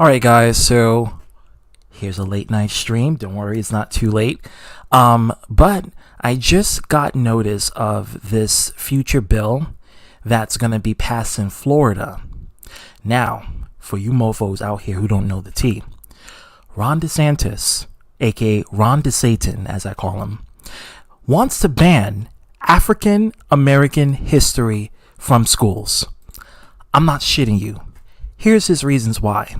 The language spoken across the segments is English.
All right, guys. So here's a late night stream. Don't worry, it's not too late. But I just got notice of this future bill that's going to be passed in Florida. Now, for you mofos out here who don't know the tea, Ron DeSantis, aka Ron DeSATAN, as I call him, wants to ban African American history from schools. I'm not shitting you. Here's his reasons why.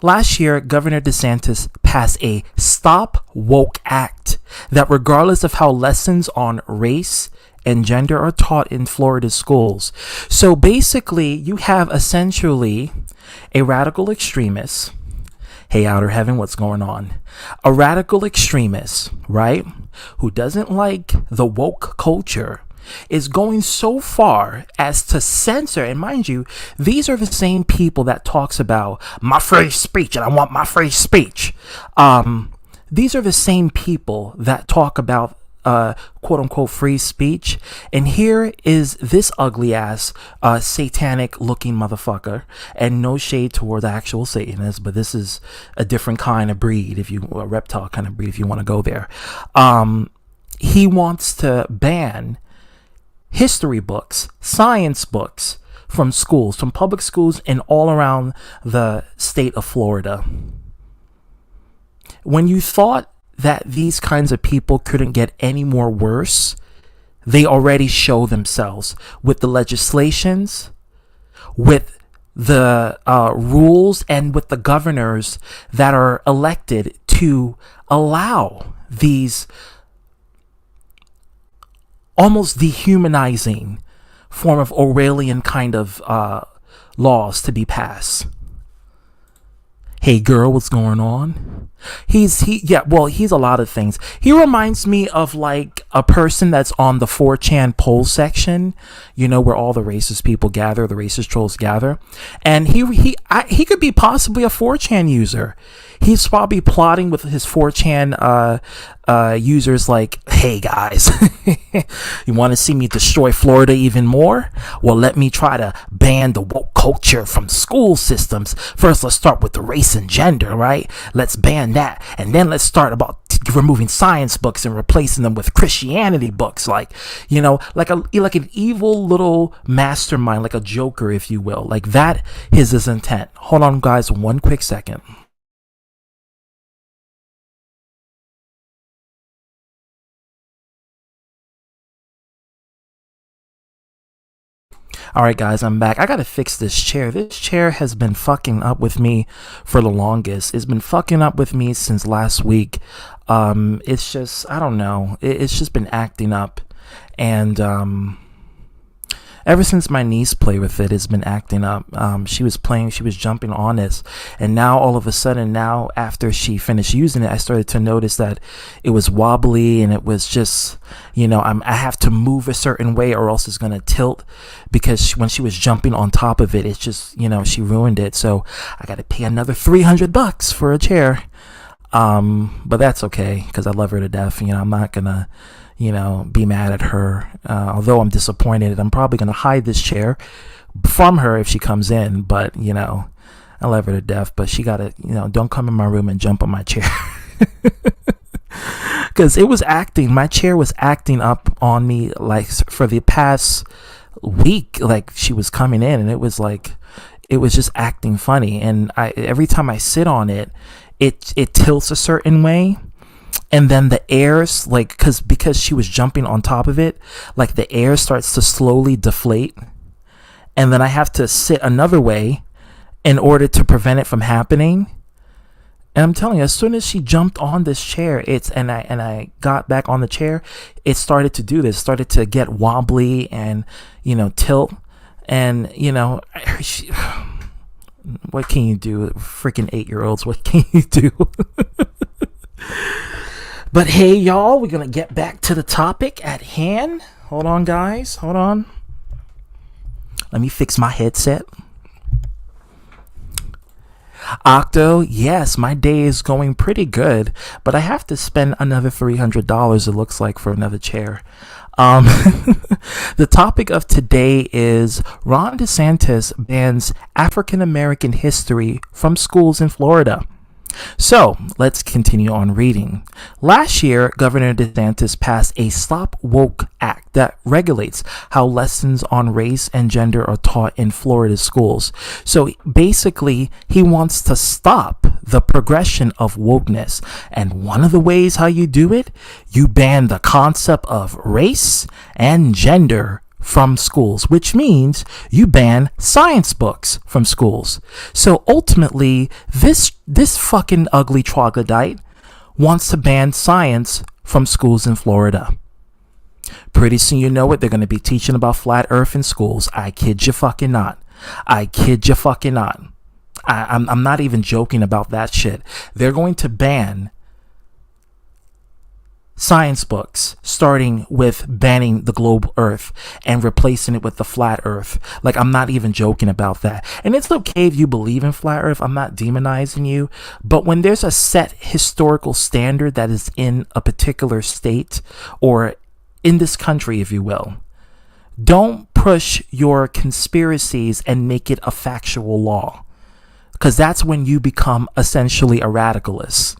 Last year, Governor DeSantis passed a Stop Woke Act that, regardless of how lessons on race and gender are taught in Florida schools. So basically, you have essentially a radical extremist. Hey, outer heaven, what's going on? A radical extremist, right? Who doesn't like the woke culture, is going so far as to censor, and mind you, these are the same people that talks about my free speech and I want my free speech. These are the same people that talk about quote unquote free speech, and here is this ugly ass satanic looking motherfucker, and no shade toward the actual Satanists, but this is a different kind of breed, a reptile kind of breed if you want to go there. He wants to ban history books, science books from schools, from public schools and all around the state of Florida. When you thought that these kinds of people couldn't get any more worse, they already show themselves with the legislations, with the rules, and with the governors that are elected to allow these almost dehumanizing form of Orwellian kind of laws to be passed. Hey girl, what's going on? He's a lot of things. He reminds me of like a person that's on the 4chan poll section, where all the racist people gather, the racist trolls gather. And he could be possibly a 4chan user. He's probably plotting with his 4chan users like, hey guys, you want to see me destroy Florida even more? Well, let me try to ban the woke culture from school systems. First, let's start with the race and gender, right? Let's ban that. And then let's start about removing science books and replacing them with Christianity books. Like an evil little mastermind, like a Joker, if you will. Like that is his intent. Hold on, guys, one quick second. All right, guys, I'm back. I gotta fix this chair. This chair has been fucking up with me for the longest. It's been fucking up with me since last week. It's just, I don't know. It's just been acting up. And ever since my niece played with it, it's been acting up. She was jumping on this. And now, all of a sudden, after she finished using it, I started to notice that it was wobbly and it was just, I have to move a certain way or else it's going to tilt, because when she was jumping on top of it, it's just, she ruined it. So I got to pay another $300 for a chair. But that's okay, because I love her to death. I'm not going to, be mad at her. Although I'm disappointed, I'm probably going to hide this chair from her if she comes in. But, I love her to death. But she got to, don't come in my room and jump on my chair. Because my chair was acting up on me like for the past week. Like she was coming in and it was just acting funny. And every time I sit on it, it tilts a certain way. And then the air's like, because she was jumping on top of it, like the air starts to slowly deflate. And then I have to sit another way in order to prevent it from happening. And I'm telling you, as soon as she jumped on this chair, and I got back on the chair, it started to do this, started to get wobbly and, tilt. And, what can you do? Freaking 8-year-olds, what can you do? But hey, y'all, we're going to get back to the topic at hand. Hold on, guys. Hold on. Let me fix my headset. Octo, yes, my day is going pretty good, but I have to spend another $300, it looks like, for another chair. Um, the topic of today is Ron DeSantis bans African American history from schools in Florida. So let's continue on reading. Last year, Governor DeSantis passed a Stop Woke Act that regulates how lessons on race and gender are taught in Florida schools. So basically, he wants to stop the progression of wokeness. And one of the ways how you do it, you ban the concept of race and gender from schools, which means you ban science books from schools. So ultimately, this fucking ugly troglodyte wants to ban science from schools in Florida. Pretty soon, you know it, they're going to be teaching about flat earth in schools. I kid you fucking not. I kid you fucking not. I'm not even joking about that shit. They're going to ban science books, starting with banning the globe earth and replacing it with the flat earth. Like, I'm not even joking about that. And it's okay if you believe in flat earth. I'm not demonizing you. But when there's a set historical standard that is in a particular state or in this country, if you will, don't push your conspiracies and make it a factual law, because that's when you become essentially a radicalist.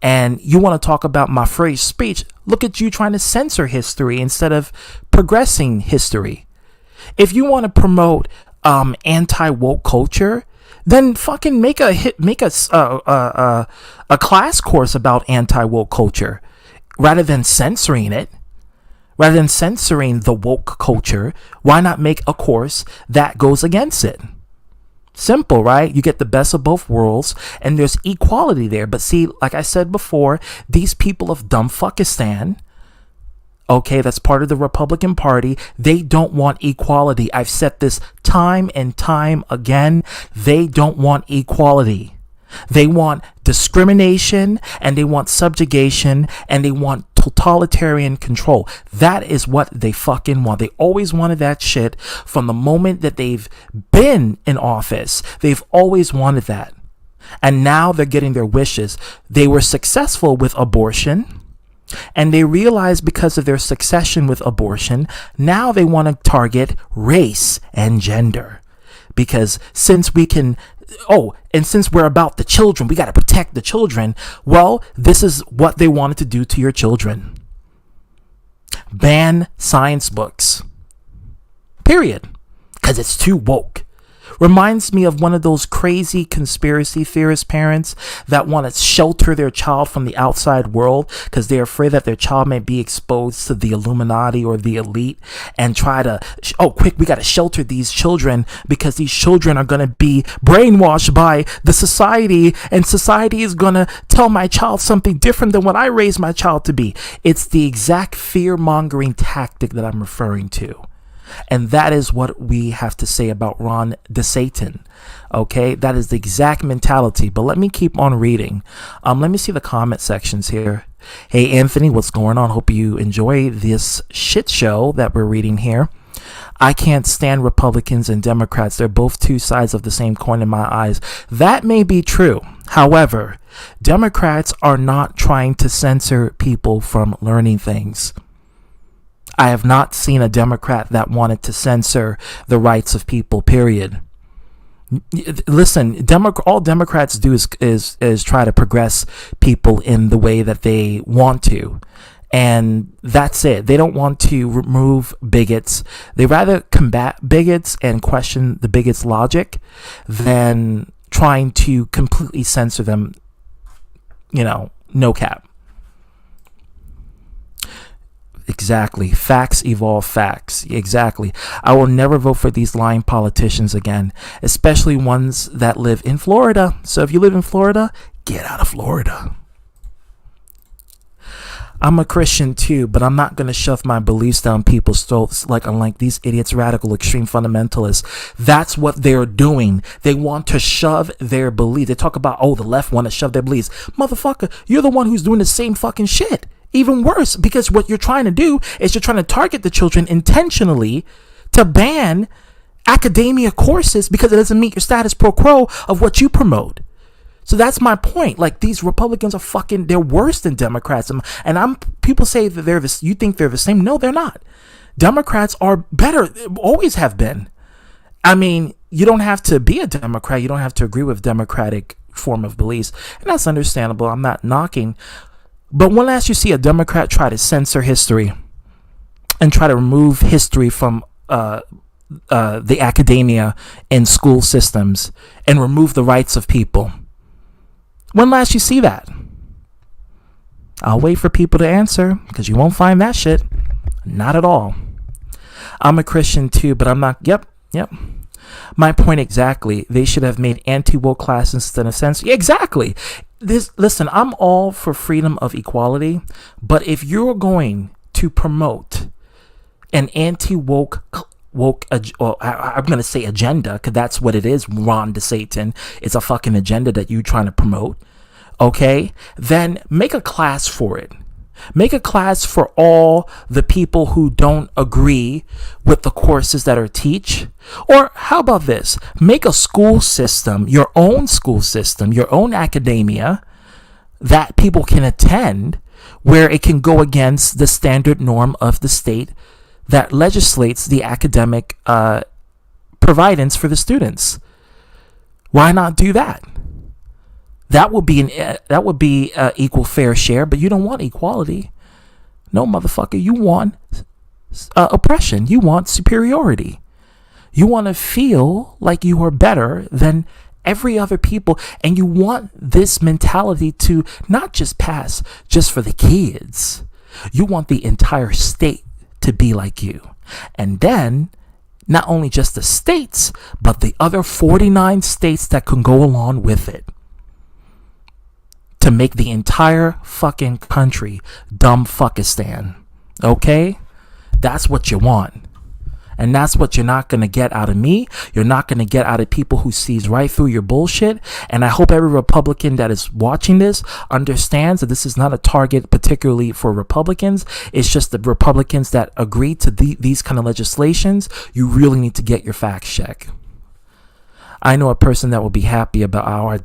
And you want to talk about my free speech? Look at you trying to censor history instead of progressing history. If you want to promote anti-woke culture, then fucking make a class course about anti-woke culture rather than censoring it. Rather than censoring the woke culture, why not make a course that goes against it? Simple, right? You get the best of both worlds, and there's equality there. But see, like I said before, these people of Dumbfukistan, okay, that's part of the Republican Party, they don't want equality. I've said this time and time again. They don't want equality. They want discrimination, and they want subjugation, and they want totalitarian control. That is what they fucking want. They always wanted that shit from the moment that they've been in office. They've always wanted that. And now they're getting their wishes. They were successful with abortion, and they realize because of their succession with abortion, now they want to target race and gender. Because since we can, and since we're about the children, we got to protect the children. Well, this is what they wanted to do to your children. Ban science books. Period. Because it's too woke. Reminds me of one of those crazy conspiracy theorist parents that want to shelter their child from the outside world because they're afraid that their child may be exposed to the Illuminati or the elite, and try to, quick, we got to shelter these children because these children are going to be brainwashed by the society, and society is going to tell my child something different than what I raised my child to be. It's the exact fear-mongering tactic that I'm referring to. And that is what we have to say about Ron DeSATAN. Okay, that is the exact mentality. But let me keep on reading. Let me see the comment sections here. Hey, Anthony, what's going on? Hope you enjoy this shit show that we're reading here. I can't stand Republicans and Democrats. They're both two sides of the same coin in my eyes. That may be true. However, Democrats are not trying to censor people from learning things. I have not seen a Democrat that wanted to censor the rights of people, period. Listen, all Democrats do is try to progress people in the way that they want to. And that's it. They don't want to remove bigots. They rather combat bigots and question the bigots' logic than trying to completely censor them, no cap. Exactly. Facts evolve facts. Exactly. I will never vote for these lying politicians again, especially ones that live in Florida. So if you live in Florida, get out of Florida. I'm a Christian too, but I'm not going to shove my beliefs down people's throats unlike these idiots, radical, extreme fundamentalists. That's what they're doing. They want to shove their beliefs. They talk about, the left want to shove their beliefs. Motherfucker, you're the one who's doing the same fucking shit. Even worse, because what you're trying to do is you're trying to target the children intentionally to ban academia courses because it doesn't meet your status pro quo of what you promote. So that's my point. Like, these Republicans are fucking, they're worse than Democrats. People say that they're this, you think they're the same. No, they're not. Democrats are better, always have been. I mean, you don't have to be a Democrat. You don't have to agree with Democratic form of beliefs. And that's understandable. I'm not knocking. But when last you see a Democrat try to censor history and try to remove history from the academia and school systems and remove the rights of people? When last you see that? I'll wait for people to answer, because you won't find that shit. Not at all. I'm a Christian too, but I'm not. Yep. My point exactly. They should have made anti-woke classes instead of censor. Exactly. Listen, I'm all for freedom of equality, but if you're going to promote an anti-woke I'm going to say agenda, because that's what it is, Ron DeSATAN. It's a fucking agenda that you're trying to promote. Okay? Then make a class for it. Make a class for all the people who don't agree with the courses that are teach. Or how about this? Make a school system, your own academia that people can attend, where it can go against the standard norm of the state that legislates the academic providence for the students. Why not do that? That would be equal fair share, but you don't want equality. No, motherfucker, you want oppression. You want superiority. You want to feel like you are better than every other people, and you want this mentality to not just pass just for the kids. You want the entire state to be like you. And then not only just the states, but the other 49 states that can go along with it, to make the entire fucking country Dumbfukistan. Okay? That's what you want. And that's what you're not going to get out of me. You're not going to get out of people who sees right through your bullshit. And I hope every Republican that is watching this understands that this is not a target particularly for Republicans. It's just the Republicans that agree to these kind of legislations. You really need to get your facts checked. I know a person that will be happy about our...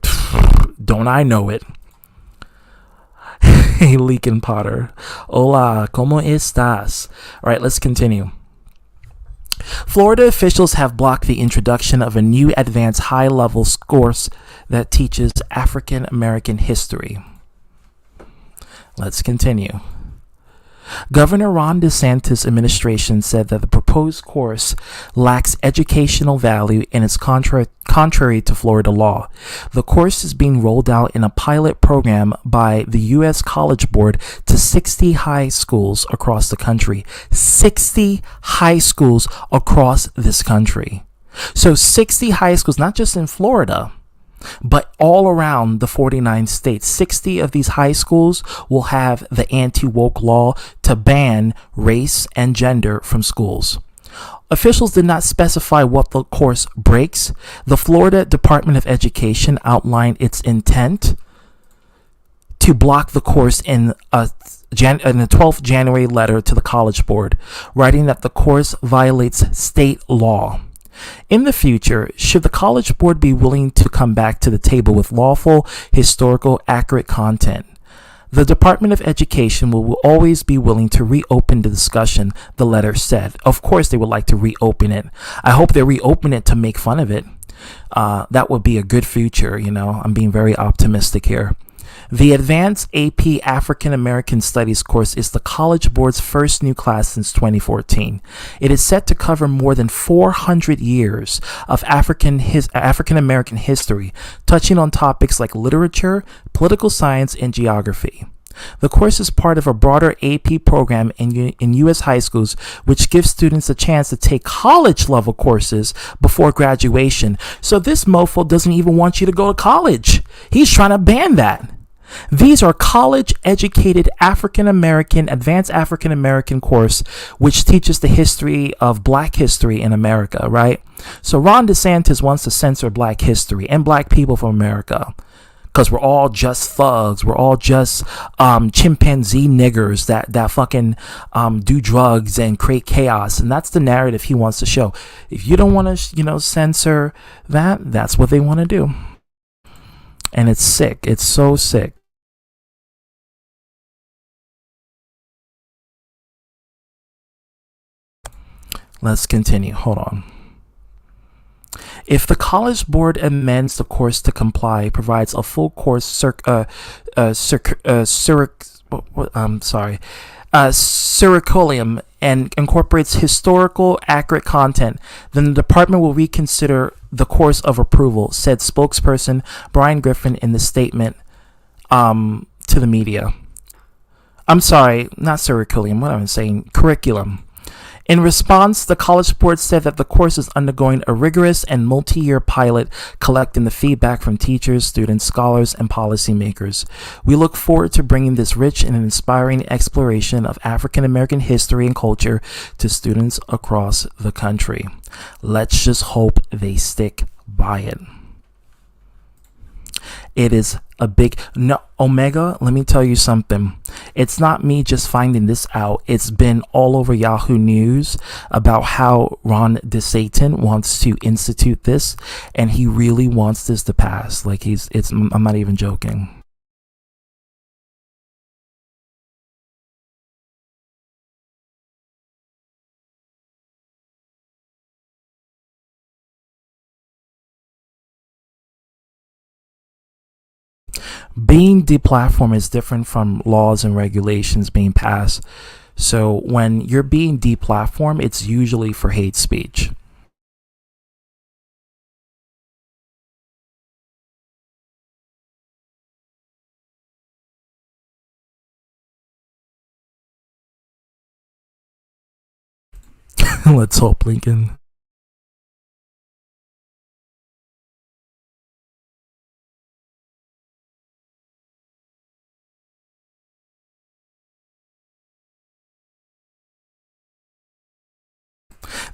Don't I know it? Hey, Leakin' Potter. Hola, ¿cómo estás? All right, let's continue. Florida officials have blocked the introduction of a new advanced high-level course that teaches African American history. Let's continue. Governor Ron DeSantis' administration said that the proposed course lacks educational value and is contrary to Florida law. The course is being rolled out in a pilot program by the U.S. College Board to 60 high schools across the country. 60 high schools across this country. So 60 high schools, not just in Florida, but all around the 49 states. 60 of these high schools will have the anti-woke law to ban race and gender from schools. Officials did not specify what the course breaks. The Florida Department of Education outlined its intent to block the course in a 12th January letter to the College Board, writing that the course violates state law. In the future, should the College Board be willing to come back to the table with lawful, historical, accurate content, the Department of Education will always be willing to reopen the discussion, the letter said. Of course, they would like to reopen it. I hope they reopen it to make fun of it. That would be a good future, you know. I'm being very optimistic here. The Advanced AP African American Studies course is the College Board's first new class since 2014. It is set to cover more than 400 years of African American history, touching on topics like literature, political science, and geography. The course is part of a broader AP program in U.S. high schools, which gives students a chance to take college-level courses before graduation. So this mofo doesn't even want you to go to college. He's trying to ban that. These are college-educated advanced African American course, which teaches the history of Black history in America, right? So Ron DeSantis wants to censor Black history and Black people from America, because we're all just thugs. We're all just chimpanzee niggers that fucking do drugs and create chaos, and that's the narrative he wants to show. If you don't want to, censor that, that's what they want to do. And it's sick. It's so sick. Let's continue. Hold on. If the College Board amends the course to comply, provides a full course curriculum and incorporates historical accurate content, then the department will reconsider the course of approval, said spokesperson Brian Griffin in the statement to the media. I'm sorry, not curriculum. What am I saying? Curriculum. In response, the College Board said that the course is undergoing a rigorous and multi-year pilot collecting the feedback from teachers, students, scholars, and policymakers. We look forward to bringing this rich and inspiring exploration of African American history and culture to students across the country. Let's just hope they stick by it. It is a big no. Omega, let me tell you something. It's not me just finding this out. It's been all over Yahoo News about how Ron DeSATAN wants to institute this, and he really wants this to pass. Like I'm not even joking. Being deplatformed is different from laws and regulations being passed. So when you're being deplatformed, it's usually for hate speech. Let's hope, Lincoln.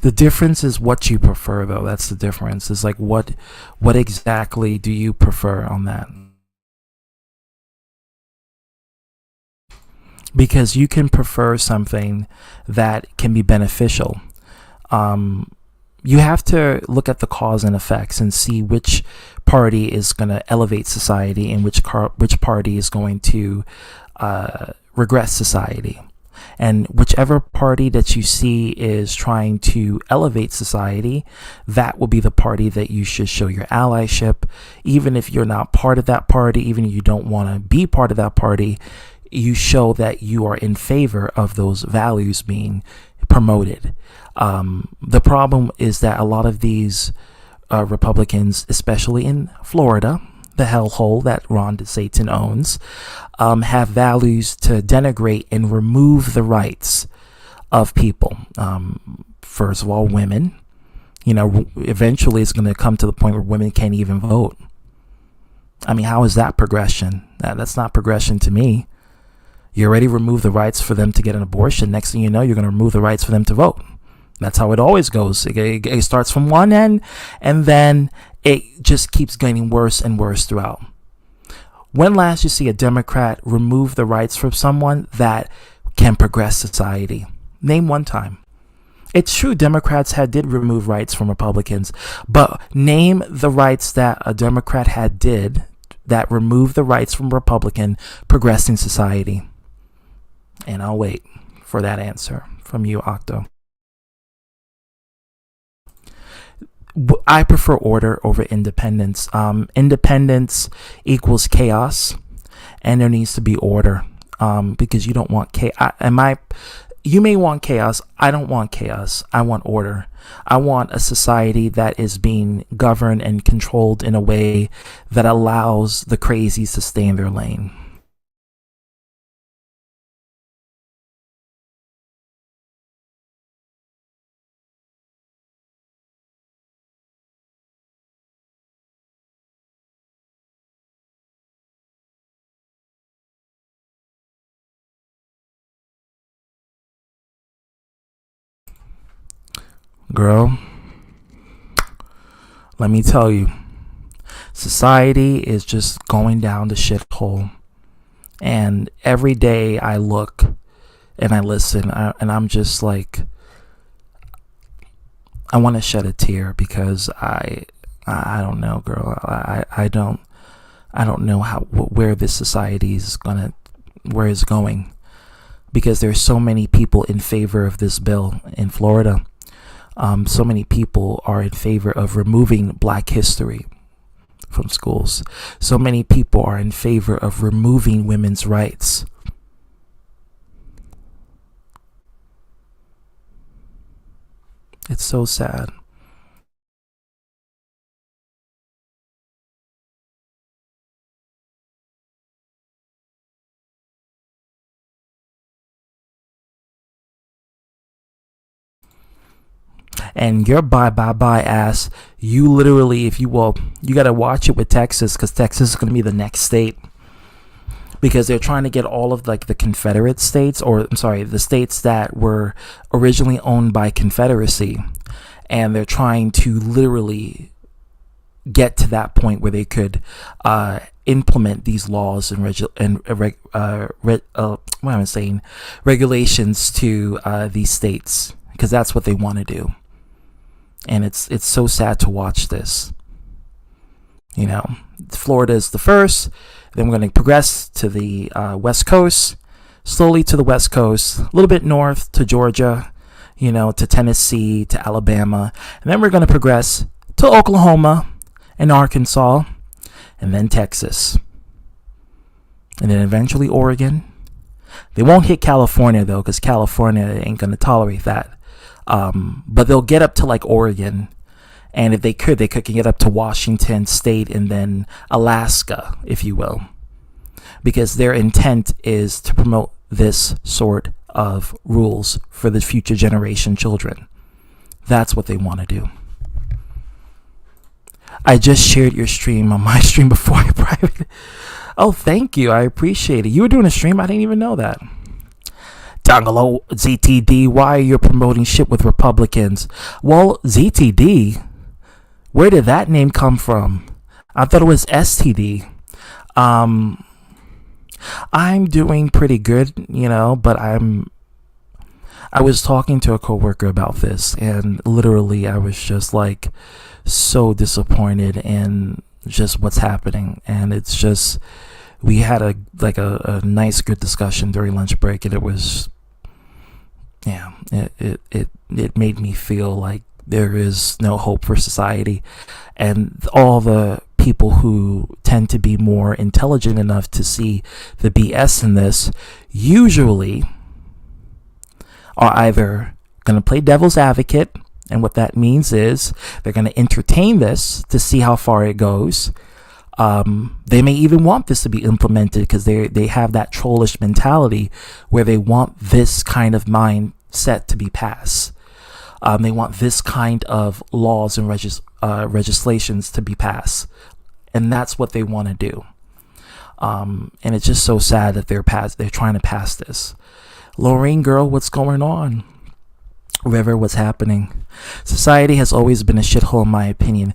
The difference is what you prefer, though. That's the difference. It's like what exactly do you prefer on that? Because you can prefer something that can be beneficial. Um, you have to look at the cause and effects and see which party is going to elevate society and which party is going to regress society. And whichever party that you see is trying to elevate society, that will be the party that you should show your allyship. Even if you're not part of that party, even if you don't want to be part of that party, you show that you are in favor of those values being promoted. The problem is that a lot of these Republicans, especially in Florida, the hellhole that Ron DeSantis owns, have values to denigrate and remove the rights of people. First of all, women. Eventually it's going to come to the point where women can't even vote. I mean, how is that progression? That's not progression to me. You already removed the rights for them to get an abortion. Next thing you know, you're going to remove the rights for them to vote. That's how it always goes. It starts from one end, and then it just keeps getting worse and worse throughout. When last you see a Democrat remove the rights from someone that can progress society? Name one time. It's true Democrats did remove rights from Republicans, but name the rights that a Democrat did that removed the rights from Republican progressing society. And I'll wait for that answer from you, Octo. I prefer order over independence. Independence equals chaos, and there needs to be order. Because you don't want chaos. You may want chaos. I don't want chaos. I want order. I want a society that is being governed and controlled in a way that allows the crazies to stay in their lane. Girl, let me tell you, society is just going down the shithole. And every day I look and I listen, and I'm just like, I want to shed a tear because I don't know, girl. I don't know where this society is where it's going, because there's so many people in favor of this bill in Florida. So many people are in favor of removing Black history from schools. So many people are in favor of removing women's rights. It's so sad. And your bye ass, you literally, if you will, you got to watch it with Texas, because Texas is going to be the next state, because they're trying to get all of like the Confederate states, or I'm sorry, the states that were originally owned by Confederacy, and they're trying to literally get to that point where they could implement these laws and what am I saying, regulations to these states, because that's what they want to do. And it's so sad to watch this. You know, Florida is the first. Then we're going to progress to the West Coast, slowly to the West Coast, a little bit north to Georgia, you know, to Tennessee, to Alabama. And then we're going to progress to Oklahoma and Arkansas, and then Texas. And then eventually Oregon. They won't hit California, though, because California ain't going to tolerate that. But they'll get up to like Oregon, and if they could get up to Washington State, and then Alaska, if you will, because their intent is to promote this sort of rules for the future generation children. That's what they want to do. I just shared your stream on my stream before I private. Oh, thank you. I appreciate it. You were doing a stream? I didn't even know that. Dangalo ZTD, why are you promoting shit with Republicans? Well, ZTD, where did that name come from? I thought it was STD. I'm doing pretty good, you know, but I was talking to a coworker about this, and literally I was just like so disappointed in just what's happening. And it's just, we had a nice good discussion during lunch break, and it was, yeah, it made me feel like there is no hope for society. And all the people who tend to be more intelligent enough to see the BS in this usually are either going to play devil's advocate, and what that means is they're going to entertain this to see how far it goes. They may even want this to be implemented, because they have that trollish mentality where they want this kind of mindset to be passed. They want this kind of laws and legislations to be passed, and that's what they want to do. And it's just so sad that they're trying to pass this. Lorraine, girl, what's going on? River, what's happening? Society has always been a shithole, in my opinion.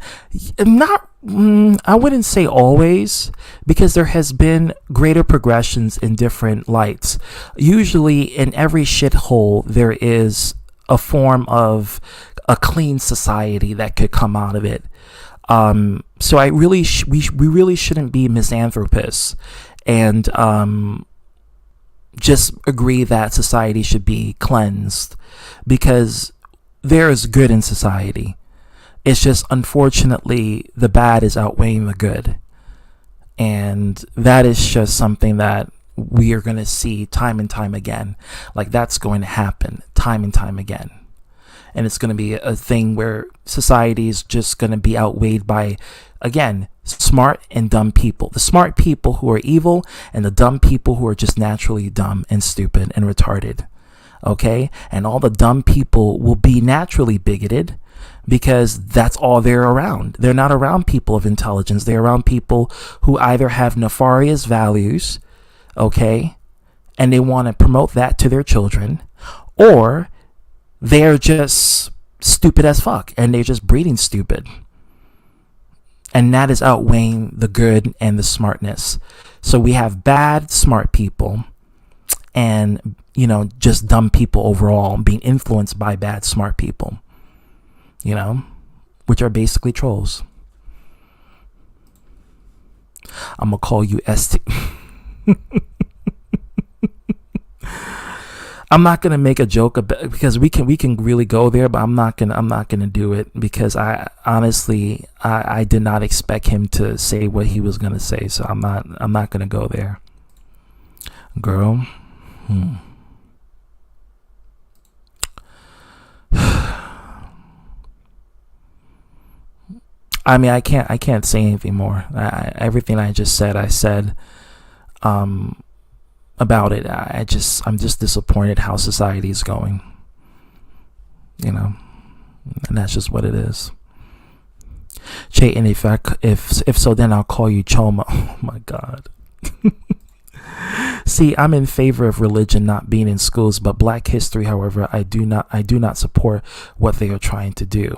I wouldn't say always, because there has been greater progressions in different lights. Usually in every shithole there is a form of a clean society that could come out of it. So we really shouldn't be misanthropists and just agree that society should be cleansed, because there is good in society. It's just, unfortunately, the bad is outweighing the good. And that is just something that we are going to see time and time again. Like, that's going to happen time and time again. And it's going to be a thing where society is just going to be outweighed by, again, smart and dumb people. The smart people who are evil, and the dumb people who are just naturally dumb and stupid and retarded. Okay? And all the dumb people will be naturally bigoted, because that's all they're around. They're not around people of intelligence. They're around people who either have nefarious values, okay, and they want to promote that to their children, or they're just stupid as fuck, and they're just breeding stupid. And that is outweighing the good and the smartness. So we have bad smart people, and, you know, just dumb people overall being influenced by bad smart people, you know, which are basically trolls. I'm gonna call you ST. I'm not gonna make a joke about, because we can really go there, but I'm not gonna do it, because I honestly I did not expect him to say what he was gonna say, so I'm not gonna go there, girl. I mean, I can't say anything more. Everything I just said, I said. About it. I'm just disappointed how society is going. And that's just what it is. Chayton, if so, then I'll call you Choma. Oh my God. See, I'm in favor of religion not being in schools, but Black history, however, I do not support what they are trying to do.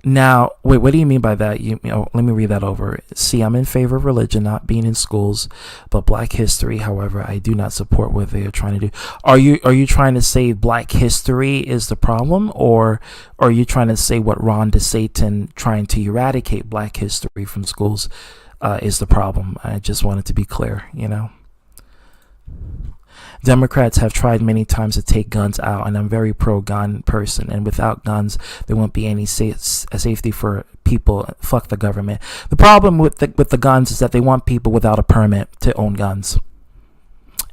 Now, wait, what do you mean by that? Let me read that over. See, I'm in favor of religion not being in schools, but Black history, however, I do not support what they are trying to do. Are you trying to say Black history is the problem, or are you trying to say what Ron DeSATAN trying to eradicate Black history from schools is the problem? I just wanted to be clear, Democrats have tried many times to take guns out, and I'm very pro-gun person. And without guns, there won't be any safety for people. Fuck the government. The problem with the guns is that they want people without a permit to own guns,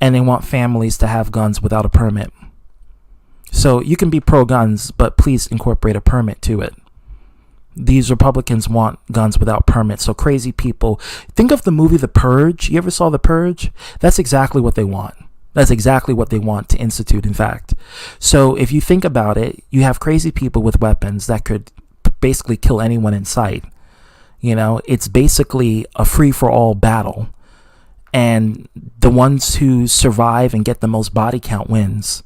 and they want families to have guns without a permit. So you can be pro-guns, but please incorporate a permit to it. These Republicans want guns without permits. So crazy people. Think of the movie The Purge. You ever saw The Purge? That's exactly what they want. That's exactly what they want to institute, in fact. So if you think about it, you have crazy people with weapons that could basically kill anyone in sight. It's basically a free-for-all battle. And the ones who survive and get the most body count wins.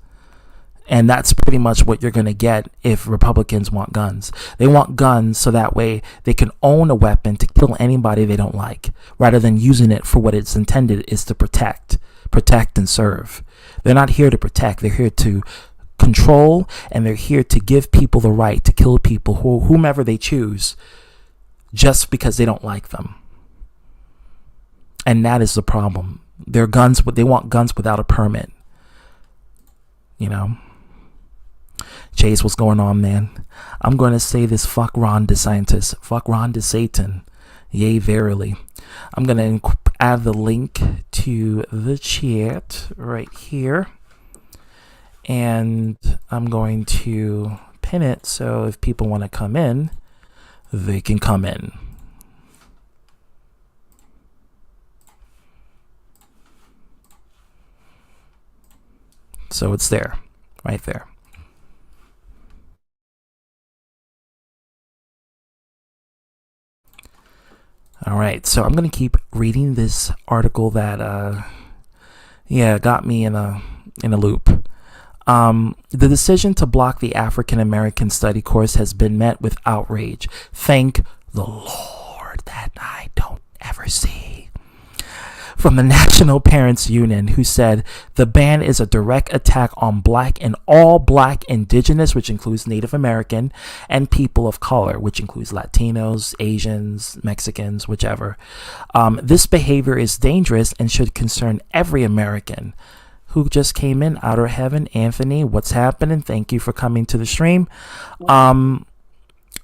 And that's pretty much what you're going to get if Republicans want guns. They want guns so that way they can own a weapon to kill anybody they don't like, rather than using it for what it's intended is to protect and serve. They're not here to protect. They're here to control, and they're here to give people the right to kill people, whomever they choose, just because they don't like them. And that is the problem. They want guns without a permit. Chase, what's going on, man? I'm going to say this: fuck Ron DeSantis, fuck Ron DeSatan, yea, verily. I'm going to add the link to the chat right here, and I'm going to pin it so if people want to come in, they can come in. So it's there, right there. All right, so I'm going to keep reading this article that got me in a loop. The decision to block the African American study course has been met with outrage. Thank the Lord that I don't ever see. From the National Parents Union, who said the ban is a direct attack on Black and all Black, Indigenous, which includes Native American, and people of color, which includes Latinos, Asians, Mexicans, whichever. This behavior is dangerous and should concern every American. Who just came in? Outer Heaven, Anthony, what's happening? Thank you for coming to the stream.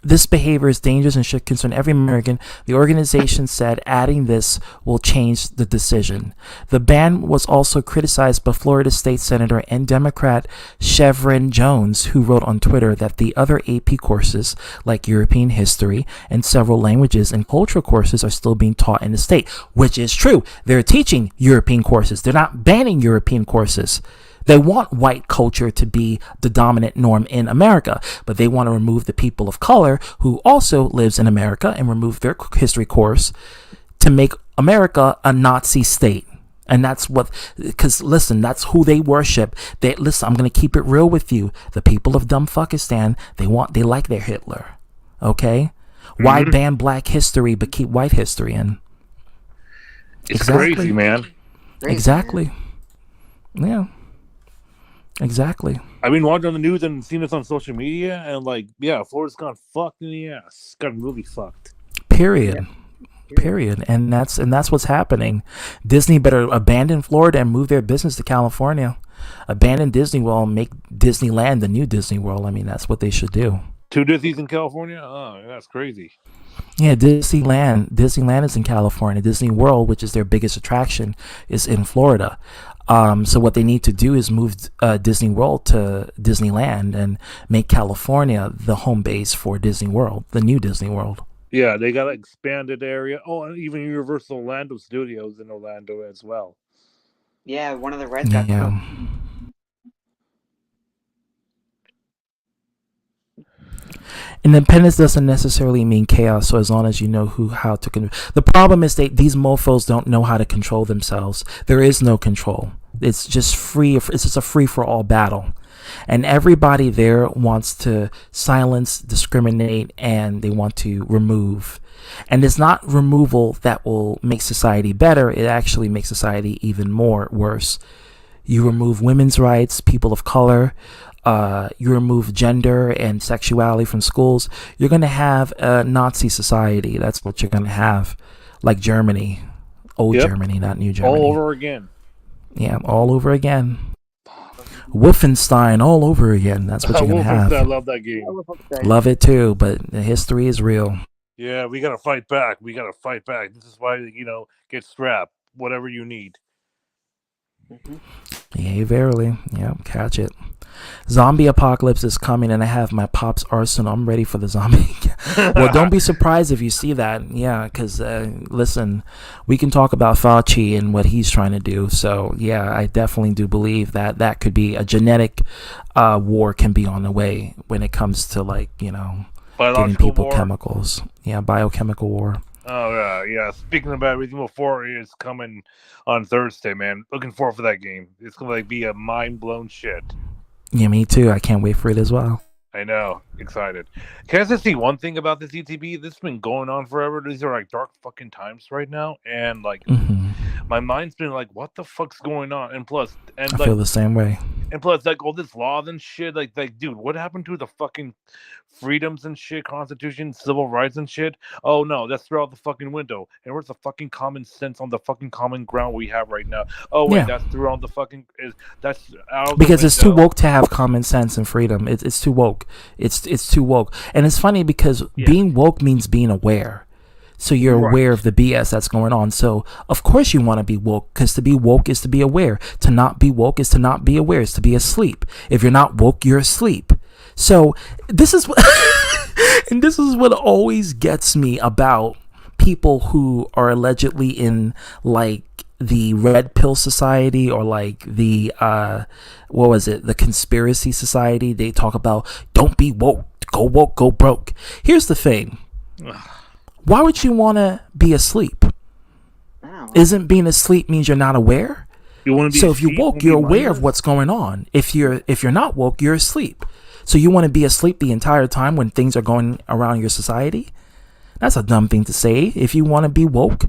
This behavior is dangerous and should concern every American. The organization said adding this will change the decision. The ban was also criticized by Florida State Senator and Democrat Chevron Jones, who wrote on Twitter that the other AP courses, like European history and several languages and cultural courses, are still being taught in the state, which is true. They're teaching European courses. They're not banning European courses. They want white culture to be the dominant norm in America, but they want to remove the people of color who also lives in America and remove their history course to make America a Nazi state. And that's because listen, that's who they worship. Listen, I'm going to keep it real with you. The people of Dumbfukistan, they like their Hitler. Okay? Why ban Black history but keep white history in? It's crazy, man. Exactly. Yeah. Exactly. I've been watching on the news and seen this on social media, and Florida's gone fucked in the ass. Got really fucked. Period. Period. And that's what's happening. Disney better abandon Florida and move their business to California. Abandon Disney World and make Disneyland the new Disney World. I mean, that's what they should do. 2 Disneys in California? Oh, that's crazy. Yeah, Disneyland is in California. Disney World, which is their biggest attraction, is in Florida. So what they need to do is move Disney World to Disneyland and make California the home base for Disney World, the new Disney World. Yeah, they got an expanded area. Oh, and even Universal Orlando Studios in Orlando as well. Yeah, one of the rides got Yeah. Independence doesn't necessarily mean chaos. So as long as you know how to the problem is these mofos don't know how to control themselves. There is no control. It's just free. It's just a free for all battle, and everybody there wants to silence, discriminate, and they want to remove. And it's not removal that will make society better. It actually makes society even more worse. You remove women's rights, people of color. You remove gender and sexuality from schools, you're going to have a Nazi society. That's what you're going to have. Like Germany. Old Germany, not new Germany. All over again. Yeah, all over again. Wolfenstein all over again. That's what you're going to have. I love that game. Love it too, but the history is real. Yeah, we got to fight back. This is why, get strapped. Whatever you need. Mm-hmm. Yeah, verily. Yeah, catch it. Zombie apocalypse is coming, and I have my Pop's arsenal. I'm ready for the zombie. Well, don't be surprised if you see that. Yeah, because listen, we can talk about Fauci and what he's trying to do. So yeah, I definitely do believe that could be a genetic war can be on the way when it comes to giving people chemicals. Yeah, biochemical war. Oh yeah. Speaking about Resident Evil 4 is coming on Thursday, man. Looking forward for that game. It's gonna be a mind blown shit. Yeah, me too. I can't wait for it as well. I know. Excited. Can I just see one thing about this ETB? This has been going on forever. These are dark fucking times right now. And my mind's been what the fuck's going on? And plus, I feel the same way. And plus, all this laws and shit, dude, what happened to the fucking freedoms and shit, constitution, civil rights and shit? Oh no, that's through out the fucking window. And where's the fucking common sense on the fucking common ground we have right now? Oh wait, that's through all the fucking that's out because it's too woke to have common sense and freedom. It's too woke. It's too woke, and it's funny because being woke means being aware. So you're aware of the BS that's going on. So of course you want to be woke, because to be woke is to be aware. To not be woke is to not be aware. Is to be asleep. If you're not woke, you're asleep. So this is what, and this is what always gets me about people who are allegedly in the red pill society or the the conspiracy society. They talk about don't be woke, go broke. Here's the thing. Why would you want to be asleep? Isn't being asleep means you're not aware? So if you're woke, you're aware of what's going on. If you're not woke, you're asleep. So you want to be asleep the entire time when things are going around your society? That's a dumb thing to say. If you want to be woke,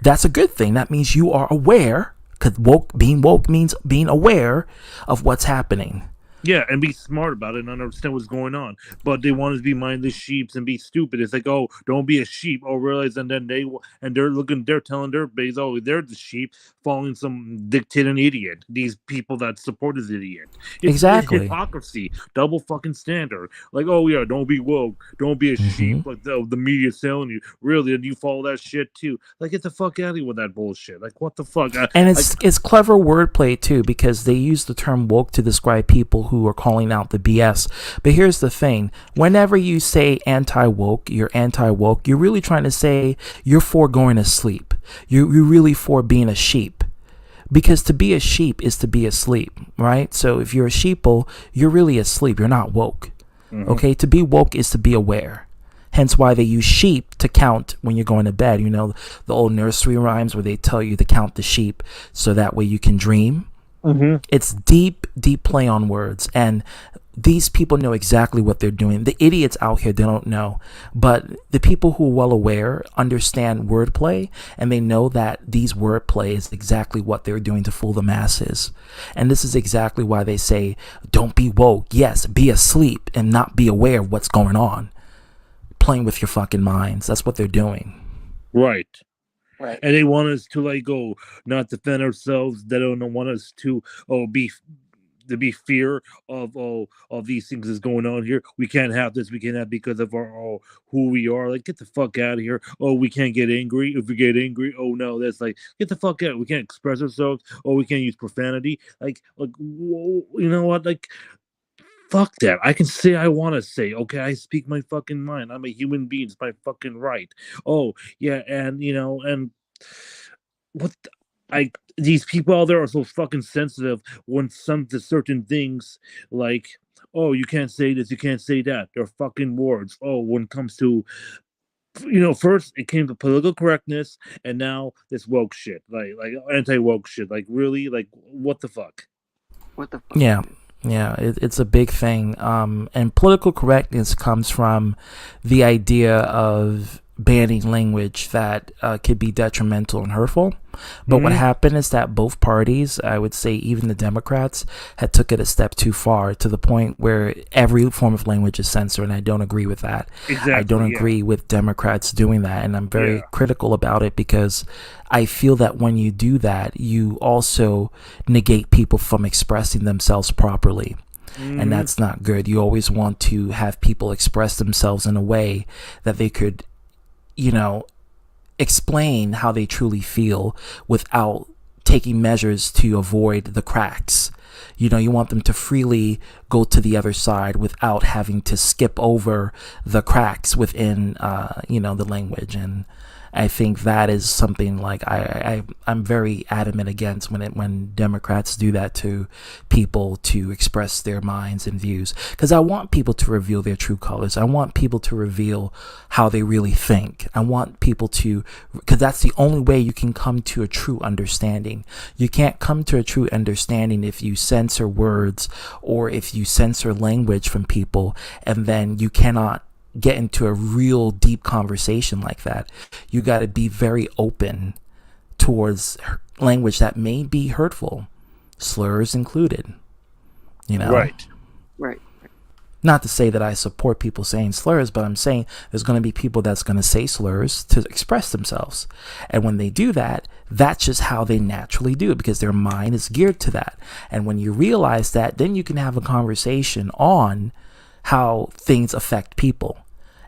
that's a good thing. That means you are aware, because being woke means being aware of what's happening. Yeah, and be smart about it and understand what's going on. But they want us to be mindless sheeps and be stupid. It's oh, don't be a sheep. Oh, realize, and then they're telling their base, oh, they're the sheep following some dictating idiot. These people that support this idiot. It's hypocrisy, double fucking standard. Oh yeah, don't be woke, don't be a sheep. The media's telling you, really, and you follow that shit too. Get the fuck out of here with that bullshit. What the fuck? And it's clever wordplay too, because they use the term woke to describe people who are calling out the BS. But here's the thing. Whenever you say anti-woke, you're anti-woke, you're really trying to say you're for going to sleep. You're really for being a sheep. Because to be a sheep is to be asleep, right? So if you're a sheeple, you're really asleep. You're not woke. Okay? To be woke is to be aware. Hence why they use sheep to count when you're going to bed. You know, the old nursery rhymes where they tell you to count the sheep so that way you can dream. It's deep play on words, and these people know exactly what they're doing. The idiots out here, they don't know, but the people who are well aware understand wordplay, and they know that these wordplay is exactly what they're doing to fool the masses. And this is exactly why they say, don't be woke. Yes, be asleep and not be aware of what's going on. Playing with your fucking minds. That's what they're doing. Right. Right. And they want us to like go not defend ourselves. They don't want us to be to be fear of these things is going on here. We can't have this. We can't have because of our who we are. Like get the fuck out of here. Oh, we can't get angry. If we get angry, oh no, that's like get the fuck out. We can't express ourselves. Oh, we can't use profanity. Like whoa, you know what? Like fuck that. I can say I want to say. Okay, I speak my fucking mind. I'm a human being. It's my fucking right. Oh yeah, and and what these people out there are so fucking sensitive when some to certain things like oh you can't say this you can't say that they're fucking words oh when it comes to first it came to political correctness and now this woke shit like anti woke shit like really like what the fuck. What the fuck? Yeah, yeah, it's a big thing. And political correctness comes from the idea of banning language that could be detrimental and hurtful. But what happened is that both parties, I would say even the Democrats, had took it a step too far to the point where every form of language is censored, and I don't agree with that. Exactly, I don't yeah. agree with Democrats doing that, and I'm very critical about it because I feel that when you do that, you also negate people from expressing themselves properly. And that's not good. You always want to have people express themselves in a way that they could, explain how they truly feel without taking measures to avoid the cracks. You want them to freely go to the other side without having to skip over the cracks within, the language. And I think that is something like I'm very adamant against when Democrats do that to people to express their minds and views, because I want people to reveal their true colors. I want people to reveal how they really think. I want people to, because that's the only way you can come to a true understanding. You can't come to a true understanding if you censor words or if you censor language from people, and then you cannot get into a real deep conversation like that. You got to be very open towards language that may be hurtful, slurs included. Right. Not to say that I support people saying slurs, but I'm saying there's going to be people that's going to say slurs to express themselves. And when they do that, that's just how they naturally do it because their mind is geared to that. And when you realize that, then you can have a conversation on how things affect people.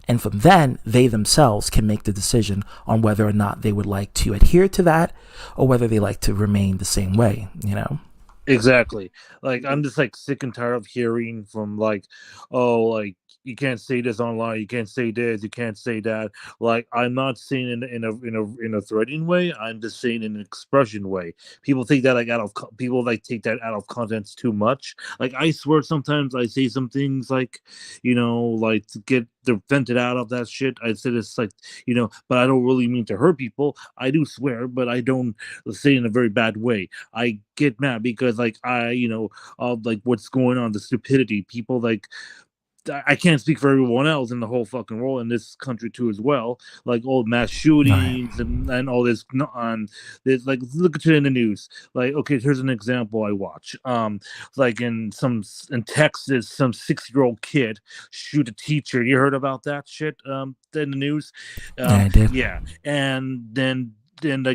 And from then, they themselves can make the decision on whether or not they would like to adhere to that or whether they like to remain the same way, Exactly. Like I'm just like sick and tired of hearing from like, oh, like you can't say this online, you can't say this, you can't say that. Like I'm not saying in a threatening way. I'm just saying in an expression way. People take that like people like take that out of context too much. Like I swear sometimes I say some things like, like to get vented out of that shit. I said it's like, but I don't really mean to hurt people. I do swear, but I don't say it in a very bad way. I get mad because like of like what's going on, the stupidity. People like I can't speak for everyone else in the whole fucking world in this country too as well. Like all mass shootings and all this on there's like look at it in the news. Like okay, here's an example I watch. Like in Texas, some 6-year-old kid shoot a teacher. You heard about that shit? In the news. Yeah, I did. Yeah, and then then I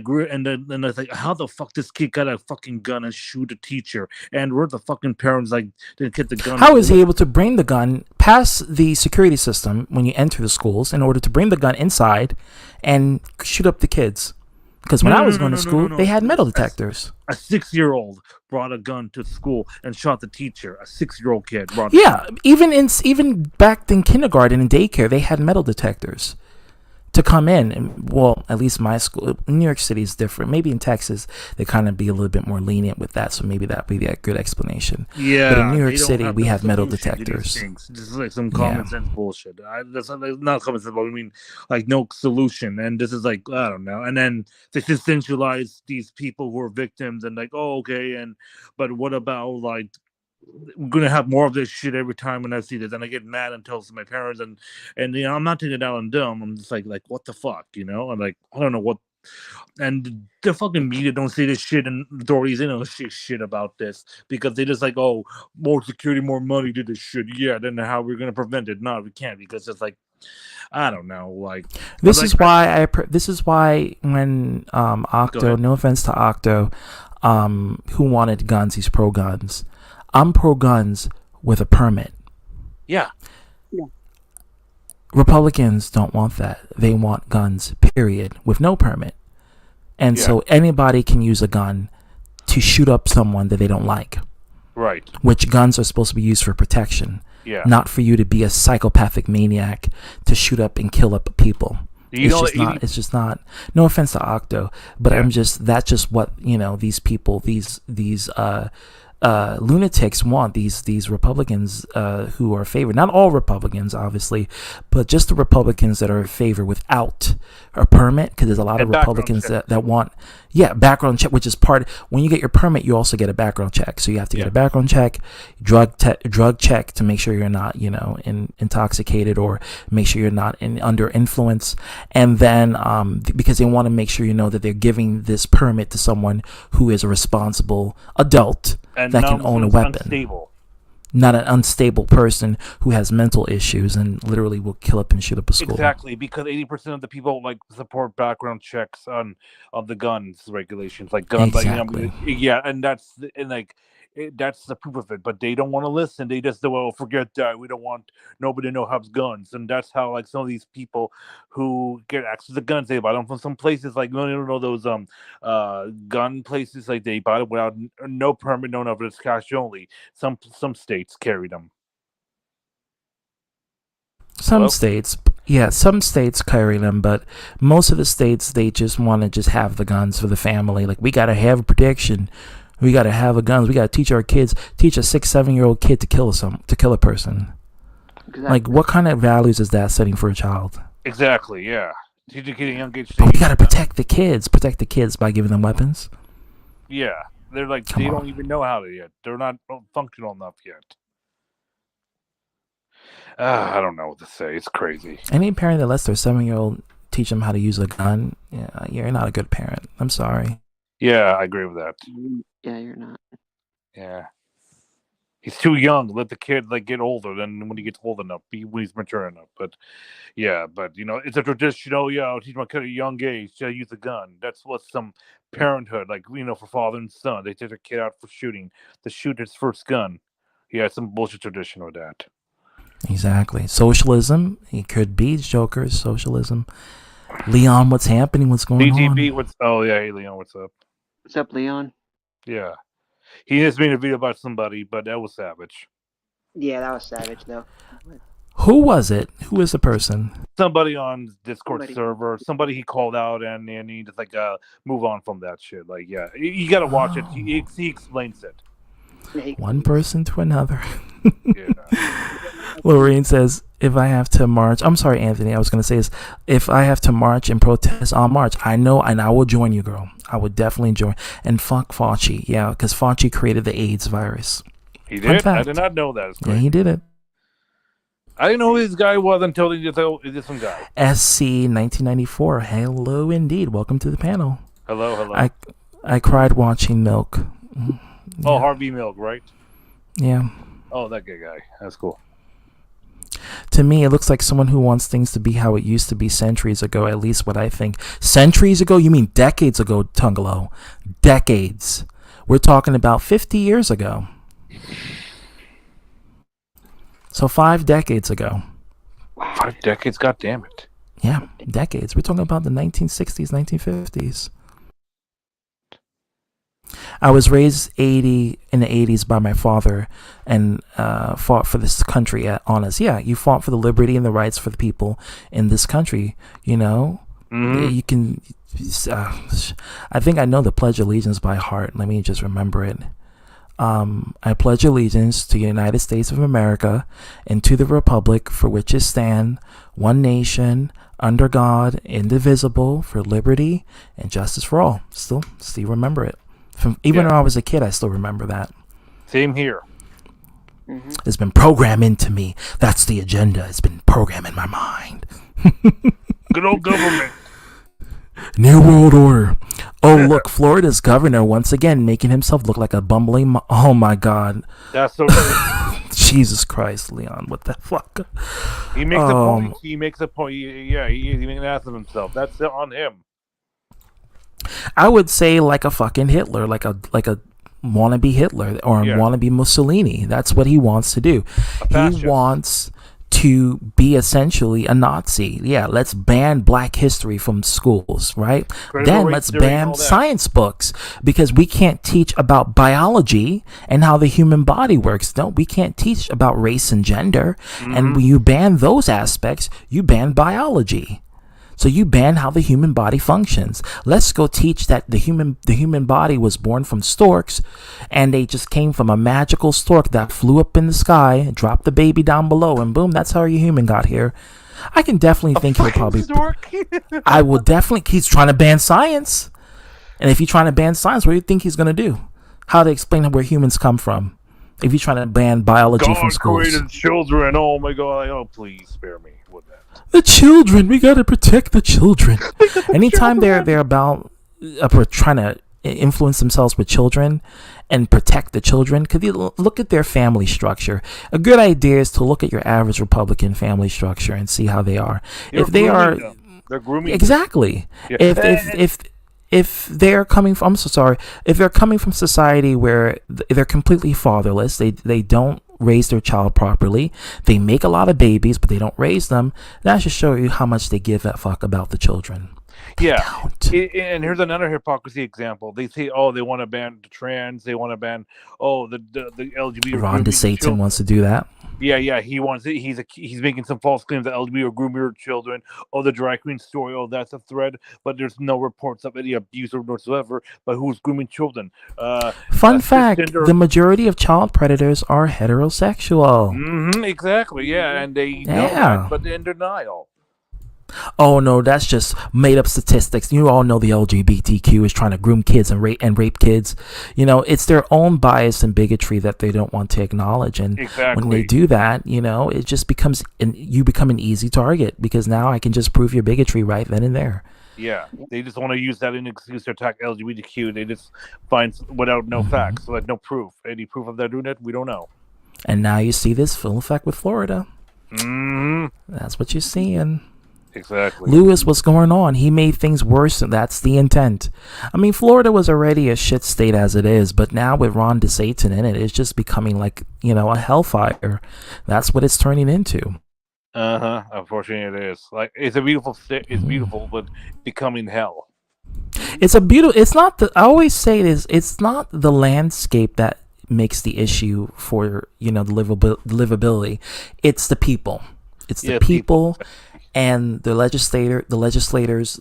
was like, how the fuck this kid got a fucking gun and shoot a teacher? And where the fucking parents like didn't get the gun? How is he able to bring the gun past the security system when you enter the schools in order to bring the gun inside and shoot up the kids? Because when I was going to school, they had metal detectors. A 6-year-old brought a gun to school and shot the teacher. A 6-year-old kid brought. Yeah, even back in kindergarten and daycare, they had metal detectors to come in. And, well, at least my school, New York City is different. Maybe in Texas, they kind of be a little bit more lenient with that. So maybe that'd be a good explanation. Yeah. But in New York City, we have metal detectors. Just like some common sense bullshit. That's not common sense, but I mean, like no solution. And this is like, I don't know. And then they essentialize these people who are victims and like, oh, okay. But what about like, we're gonna have more of this shit every time when I see this, and I get mad and tell my parents, and I'm not taking it out on them. I'm just like what the fuck, I'm like, I don't know what, and the fucking media don't say this shit, and authorities they don't say shit about this because they just like, oh, more security, more money, do this shit. Yeah, then how we're gonna prevent it? No, we can't because it's like I don't know. Like This like, is why this is why when Octo, no offense to Octo, who wanted guns, he's pro guns. I'm pro guns with a permit. Yeah. Republicans don't want that. They want guns, period, with no permit. And so anybody can use a gun to shoot up someone that they don't like. Right. Which guns are supposed to be used for protection. Yeah. Not for you to be a psychopathic maniac to shoot up and kill up people. It's just not. No offense to Octo, but that's just what, these people, these lunatics want. These Republicans who are favored. Not all Republicans, obviously, but just the Republicans that are in favor without a permit, because there's a lot of Republicans that want, background check, which is part. When you get your permit, you also get a background check. So you have to get a background check, drug check to make sure you're not, intoxicated, or make sure you're not under influence, and then because they want to make sure that they're giving this permit to someone who is a responsible adult and that can own a weapon. Unstable. Not an unstable person who has mental issues and literally will kill up and shoot up a school. Exactly, because 80% of the people support background checks on the guns regulations, like guns. Exactly. And that's that's the proof of it. But they don't want to listen. They just forget that. We don't want nobody to know have guns, and that's how some of these people who get access to guns, they buy them from some places you don't know those gun places, they buy it without no permit, no nothing. It's cash only. Some states carry them. Some states carry them, but most of the states, they just want to have the guns for the family. We got to have protection. We got to have the guns. We got to teach our kids, teach a 6-7-year-old kid to kill a person. Exactly. What kind of values is that setting for a child? Exactly, yeah. Teach a kid at a young age. But we got to protect the kids by giving them weapons. Yeah. They're they don't even know how to yet. They're not functional enough yet. I don't know what to say. It's crazy. Any parent that lets their 7-year-old teach them how to use a gun, you're not a good parent. I'm sorry. Yeah, I agree with that. Yeah, you're not. Yeah. He's too young. Let the kid get older. Then when he gets old enough, when he's mature enough. But it's a tradition. I'll teach my kid at a young age to use a gun. That's what some parenthood, for father and son. They take their kid out for shooting to shoot his first gun. Yeah, it's some bullshit tradition with that. Exactly. Socialism. It could be Joker's socialism. Leon, what's happening? What's going on? Hey, Leon, what's up? What's up, Leon? Yeah. He just made a video about somebody, but that was savage. Yeah, that was savage, though. Who was it? Who is the person? Somebody on Discord server. Somebody he called out, and he just move on from that shit. You gotta watch it. He explains it. One person to another. Lorraine says, if I have to march, I'm sorry, Anthony, I was going to say this. If I have to march and protest, I'll march. I know, and I will join you, girl. I would definitely join. And fuck Fauci, because Fauci created the AIDS virus. He did? I did not know that. Yeah, he did it. I didn't know who this guy was until he did some guy. SC 1994. Hello, indeed. Welcome to the panel. Hello. I cried watching Milk. Oh, Harvey Milk, right? Yeah. Oh, that gay guy. That's cool. To me, it looks like someone who wants things to be how it used to be centuries ago, at least what I think. Centuries ago? You mean decades ago, Tungalo. Decades. We're talking about 50 years ago. So 5 decades ago. 5 decades? God damn it. Yeah, decades. We're talking about the 1960s, 1950s. I was raised in the 80s by my father and fought for this country honest. Yeah, you fought for the liberty and the rights for the people in this country, Mm-hmm. You can... I think I know the Pledge of Allegiance by heart. Let me just remember it. I pledge allegiance to the United States of America and to the republic for which it stands, one nation, under God, indivisible, for liberty and justice for all. Still remember it. Even when I was a kid, I still remember that. Same here. Mm-hmm. It's been programmed into me. That's the agenda. It's been programmed in my mind. Good old government. New World Order. Oh, look, Florida's governor once again making himself look like a bumbling... oh, my God. That's so Jesus Christ, Leon, what the fuck? He makes a point. He makes a point. Yeah, he makes an ass of himself. That's on him. I would say like a fucking Hitler, like a wannabe Hitler or a wannabe Mussolini. That's what he wants to do. He wants to be essentially a Nazi. Yeah, let's ban Black history from schools, right? Then let's ban science books because we can't teach about biology and how the human body works. No, we can't teach about race and gender. And when you ban those aspects, you ban biology. So you ban how the human body functions. Let's go teach that the human body was born from storks, and they just came from a magical stork that flew up in the sky, dropped the baby down below, and boom, that's how your human got here. I can definitely think he'll probably. I will definitely. He's trying to ban science, and if he's trying to ban science, what do you think he's going to do? How to explain where humans come from? If you're trying to ban biology from schools, God created children. Oh my God! Oh, please spare me with that. The children, we gotta protect the children. Anytime they're about trying to influence themselves with children and protect the children, could you look at their family structure? A good idea is to look at your average Republican family structure and see how they are. If they are, they're grooming. Exactly. Yeah. If they're coming from, I'm so sorry. If they're coming from society where they're completely fatherless, they don't raise their child properly, they make a lot of babies, but they don't raise them, that should show you how much they give a fuck about the children. And here's another hypocrisy example. They say, oh, they want to ban the trans, they want to ban, the LGBT. Ron DeSATAN wants to do that. Yeah, he wants it. He's making some false claims that LGBT are grooming your children. Oh, the drag queen story. Oh, that's a thread, but there's no reports of any abuse or whatsoever. But who's grooming children? Fun fact: the majority of child predators are heterosexual. Exactly. Yeah, and they know that, but they're in denial. Oh no, that's just made up statistics. You all know the LGBTQ is trying to groom kids and rape kids. You know, it's their own bias and bigotry that they don't want to acknowledge. And when they do that, you know, it just becomes you become an easy target because now I can just prove your bigotry right then and there. Yeah, they just want to use that as an excuse to attack LGBTQ. They just find without no facts, like no proof. Any proof of that doing it, we don't know. And now you see this full effect with Florida. That's what you're seeing. Exactly. Lewis, what's going on? He made things worse, and that's the intent. I mean, Florida was already a shit state as it is, but now with Ron DeSantis in it, it's just becoming like, you know, a hellfire. That's what it's turning into. Unfortunately, it is. Like, it's a beautiful state. It's beautiful, but becoming hell. It's a beautiful. It's not the. I always say it is. It's not the landscape that makes the issue for, you know, the livability. It's the people. It's the people. And the legislators,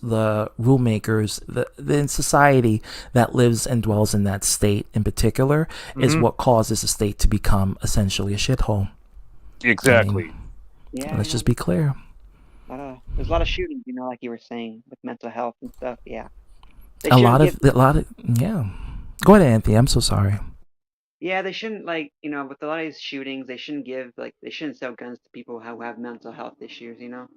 the rule makers, the society that lives and dwells in that state in particular is what causes the state to become essentially a shithole. Exactly. Let's just be clear. There's a lot of shootings, you know, like you were saying, with mental health and stuff. Yeah. A lot of. Go ahead, Anthony. I'm so sorry. Yeah, they shouldn't, like, you know, with a lot of these shootings, they shouldn't sell guns to people who have mental health issues, you know.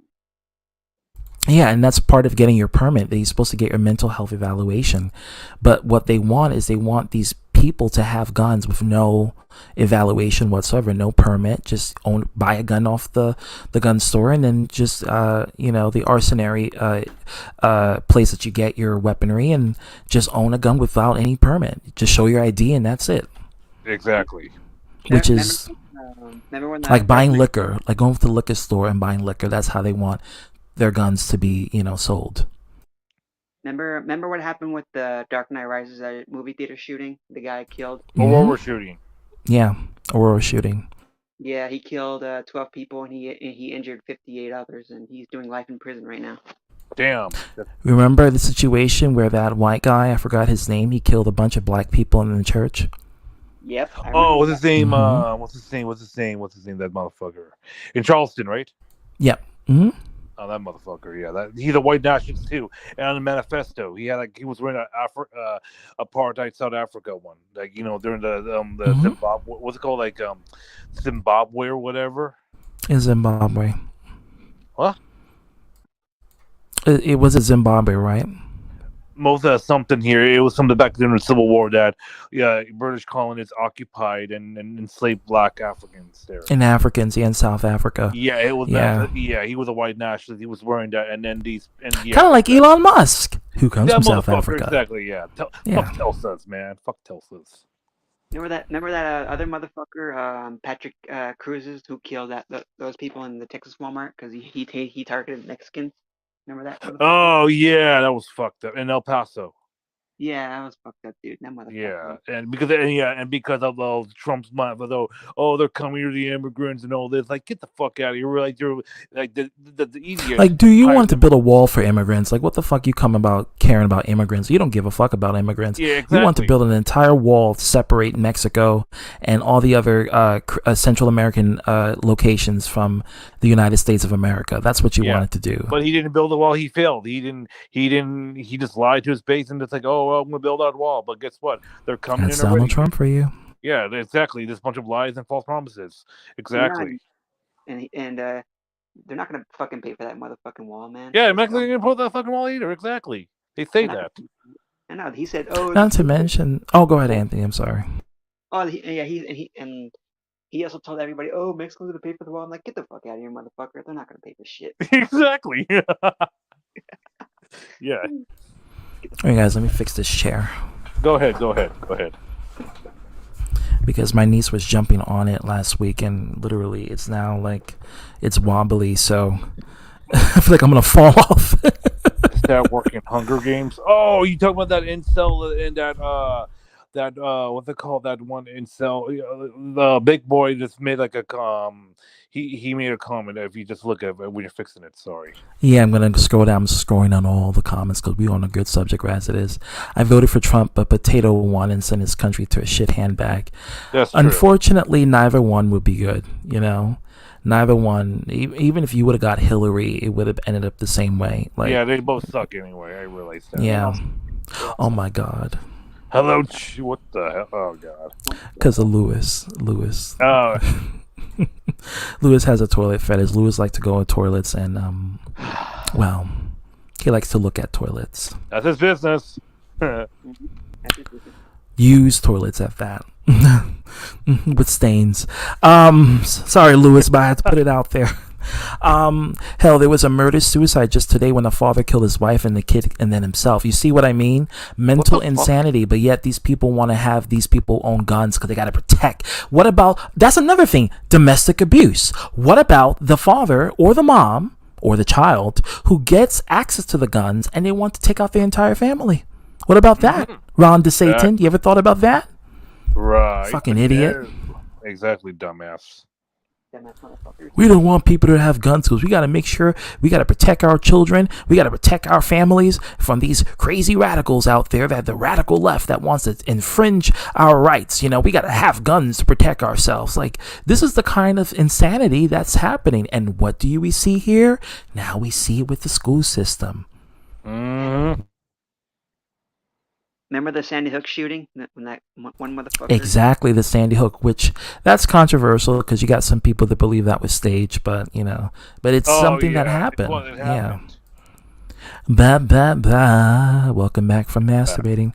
Yeah, and that's part of getting your permit. You're supposed to get your mental health evaluation. But what they want is these people to have guns with no evaluation whatsoever, no permit, just buy a gun off the gun store and then just, you know, the arsenary place that you get your weaponry and just own a gun without any permit. Just show your ID and that's it. Exactly. Which is like buying liquor, like going to the liquor store and buying liquor. That's how they want their guns to be, you know, sold. Remember what happened with the Dark Knight Rises movie theater shooting? The guy killed. Aurora shooting. Yeah, Aurora shooting. Yeah, he killed 12 people and he injured 58 others, and he's doing life in prison right now. Damn. Remember the situation where that white guy, I forgot his name, he killed a bunch of black people in the church? Yep. What's his name? What's his name? That motherfucker in Charleston, right? Yep. Oh, that motherfucker! Yeah, he's a white nationalist too. And on the manifesto, he was wearing a apartheid South Africa one, like, you know, during the Zimbabwe. What's it called, like Zimbabwe or whatever? In Zimbabwe. What? It was a Zimbabwe, right? most something here. It was something back during the Civil War that British colonists occupied and enslaved black Africans there. And Africans, yeah, in South Africa. Yeah, it was. Yeah. He was a white nationalist. He was wearing that, and then Kind of like Elon Musk, who comes from South Africa. Exactly. Yeah. Fuck Telsas, man. Fuck Telsas. Remember that other motherfucker, Patrick Cruises, who killed those people in the Texas Walmart because he targeted Mexicans. Remember that? Oh yeah, that was fucked up in El Paso. Yeah, that was fucked up, dude. That motherfucker. Yeah, and because of Trump's mind, they're coming here, the immigrants and all this. Like, get the fuck out of here! Like, you're like the easiest. Like, do you want to build a wall for immigrants? Like, what the fuck you come about caring about immigrants? You don't give a fuck about immigrants. Yeah, exactly. You want to build an entire wall to separate Mexico and all the other Central American locations from the United States of America. That's what you wanted to do. But he didn't build a wall. He failed. He just lied to his base and it's like, oh, well, I'm gonna build that wall. But guess what? They're coming. That's Donald Trump for you. Yeah, exactly. There's a bunch of lies and false promises. Exactly. Yeah, and they're not gonna fucking pay for that motherfucking wall, man. Yeah, Mexico ain't gonna put that fucking wall either. Exactly. They say that. I know. He said, "Oh." Not to mention. Oh, go ahead, Anthony. I'm sorry. Oh, he also told everybody, "Oh, Mexico's gonna pay for the wall." I'm like, get the fuck out of here, motherfucker! They're not gonna pay for shit. Exactly. Yeah. All right, guys. Let me fix this chair. Go ahead. Because my niece was jumping on it last week, and literally, it's now like it's wobbly. So I feel like I'm gonna fall off. Is that working Hunger Games? Oh, you talking about that incel and that what's it called? That one incel, the big boy just made like a he made a comment. If you just look at it when you're fixing it, sorry. Yeah, I'm gonna scroll down. I'm scrolling on all the comments because we're on a good subject as it is. I voted for Trump, but Potato won and sent his country to a shit handbag. That's true. Unfortunately, neither one would be good. You know, neither one. Even if you would have got Hillary, it would have ended up the same way. Like, yeah, they both suck anyway. I realize that. Yeah. Oh my God. Hello, what the hell? Oh God. Because of Lewis. Oh. Lewis has a toilet fetish. Lewis likes to go in toilets and, well, he likes to look at toilets. That's his business. Used toilets at that. With stains. Sorry, Lewis, but I had to put it out there. Hell, there was a murder-suicide just today when a father killed his wife and the kid and then himself. You see what I mean? Mental insanity, but yet these people want to have these people own guns because they got to protect. What about, that's another thing, domestic abuse. What about the father or the mom or the child who gets access to the guns and they want to take out their entire family? What about that? Ron DeSATAN, you ever thought about that? Right. Fucking idiot. Yeah. Exactly, dumbass. We don't want people to have guns because we got to make sure we got to protect our children. We got to protect our families from these crazy radicals out there, that the radical left that wants to infringe our rights. You know, we got to have guns to protect ourselves. Like, this is the kind of insanity that's happening. And what do we see here? Now we see it with the school system. Mm-hmm. Remember the Sandy Hook shooting? When that one motherfucker... Exactly, the Sandy Hook, which that's controversial because you got some people that believe that was staged, but, you know, but it's something that happened. It happened. Yeah. Welcome back from masturbating.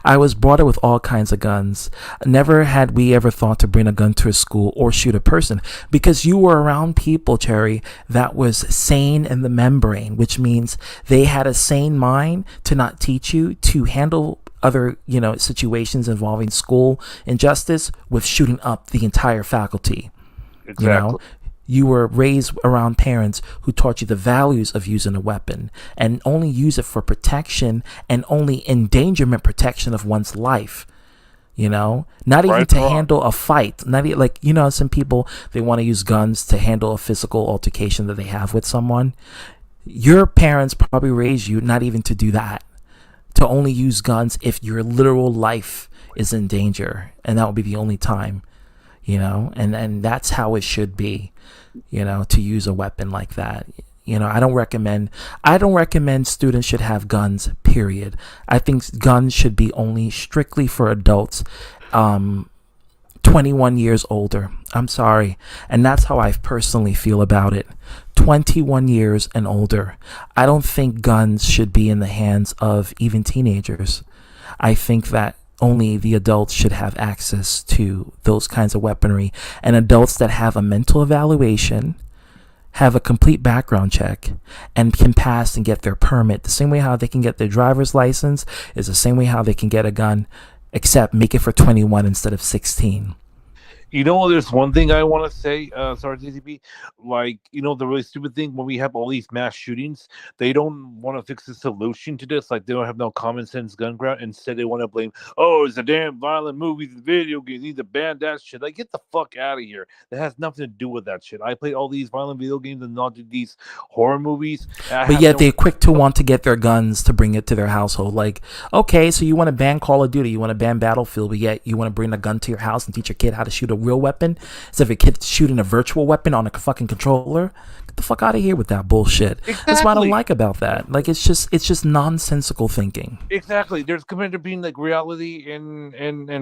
I was brought up with all kinds of guns. Never had we ever thought to bring a gun to a school or shoot a person because you were around people, Cherry, that was sane in the membrane, which means they had a sane mind to not teach you to handle other, you know, situations involving school injustice with shooting up the entire faculty. Exactly. You know? You were raised around parents who taught you the values of using a weapon and only use it for protection and only endangerment protection of one's life. You know, not even to handle a fight. Not even, like, you know, some people, they want to use guns to handle a physical altercation that they have with someone. Your parents probably raised you not even to do that, to only use guns if your literal life is in danger. And that would be the only time, you know, and that's how it should be. You know, to use a weapon like that. You know, I don't recommend students should have guns, period. I think guns should be only strictly for adults 21 years older. I'm sorry. And that's how I personally feel about it. 21 years and older. I don't think guns should be in the hands of even teenagers. I think that only the adults should have access to those kinds of weaponry, and adults that have a mental evaluation, have a complete background check, and can pass and get their permit. The same way how they can get their driver's license is the same way how they can get a gun, except make it for 21 instead of 16. You know, there's one thing I want to say, sorry, TCP. Like, the really stupid thing when we have all these mass shootings, they don't want to fix the solution to this. Like, they don't have no common sense gun ground. Instead, they want to blame, oh, it's the damn violent movies and video games. You need to ban that shit. Like, get the fuck out of here. That has nothing to do with that shit. I played all these violent video games and not these horror movies. But yet they're quick to want to get their guns to bring it to their household. Like, okay, so you want to ban Call of Duty, you want to ban Battlefield, but yet you want to bring a gun to your house and teach your kid how to shoot a real weapon instead of a kid shooting a virtual weapon on a fucking controller. Get the fuck out of here with that bullshit. Exactly. That's what I don't like about that. Like, it's just nonsensical thinking. Exactly. There's compared to being like reality and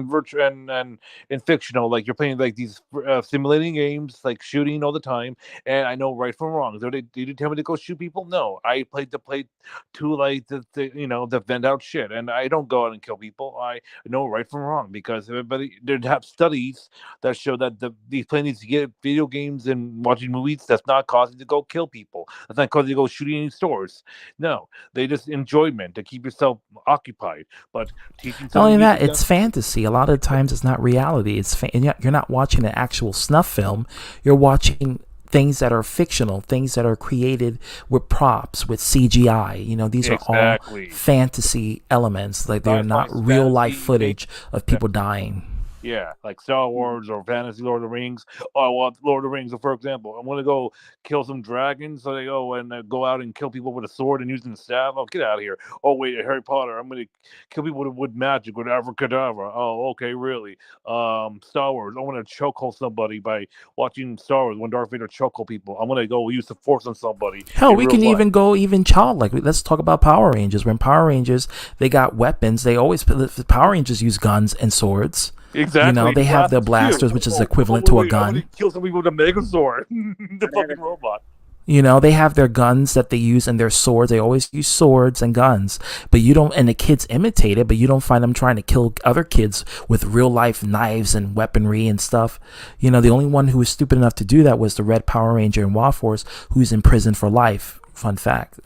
virtual and fictional. Like, you're playing like these simulating games, like shooting all the time. And I know right from wrong. Did you tell me to go shoot people? No, I played to like the vent out shit, and I don't go out and kill people. I know right from wrong because everybody they have studies that show that these playing these video games and watching movies, that's not causing you to go kill people. That's not causing you to go shooting in stores. No, they just enjoyment to keep yourself occupied. But teaching not only that, it's fantasy. A lot of times it's not reality. You're not watching an actual snuff film. You're watching things that are fictional, things that are created with props, with CGI. These are all fantasy elements. Like, they're not real life footage of people dying. Yeah, like Star Wars or fantasy Lord of the Rings. Oh, I want Lord of the Rings. So, for example, I want to go kill some dragons. So they go and go out and kill people with a sword and using the staff. Oh, get out of here. Oh, wait, Harry Potter. I'm going to kill people with magic, with abracadabra. Oh, okay, really. Star Wars. I want to chokehold somebody by watching Star Wars when Darth Vader chokehold people. I'm going to go use the Force on somebody. Hell, we can even go childlike. Let's talk about Power Rangers. When Power Rangers, they got weapons. They always, Power Rangers use guns and swords. Exactly. They have their blasters, which is equivalent to a gun. I'm gonna kill some people with a Megazord. The fucking robot. They have their guns that they use and their swords. They always use swords and guns. But and the kids imitate it, but you don't find them trying to kill other kids with real life knives and weaponry and stuff. The only one who was stupid enough to do that was the Red Power Ranger in Wild Force, who's in prison for life. Fun fact,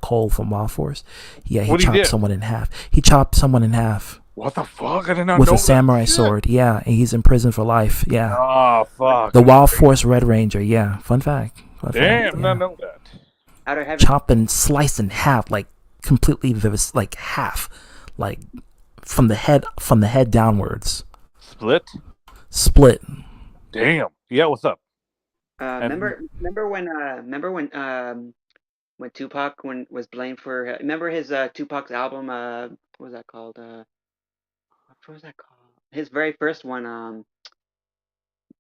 Cole from Wild Force. Yeah, he chopped someone in half. He chopped someone in half. What the fuck? I did not with know a samurai sword. Yeah, and he's in prison for life. Yeah. Oh, fuck. The Wild Force Red Ranger. Yeah, fun fact. Damn, I know that. Chop and slice in half, like completely, like half, like from the head downwards. Split. Damn. Yeah, what's up? Remember when Tupac was blamed for? Remember his Tupac's album? What was that called? What was that called? His very first one.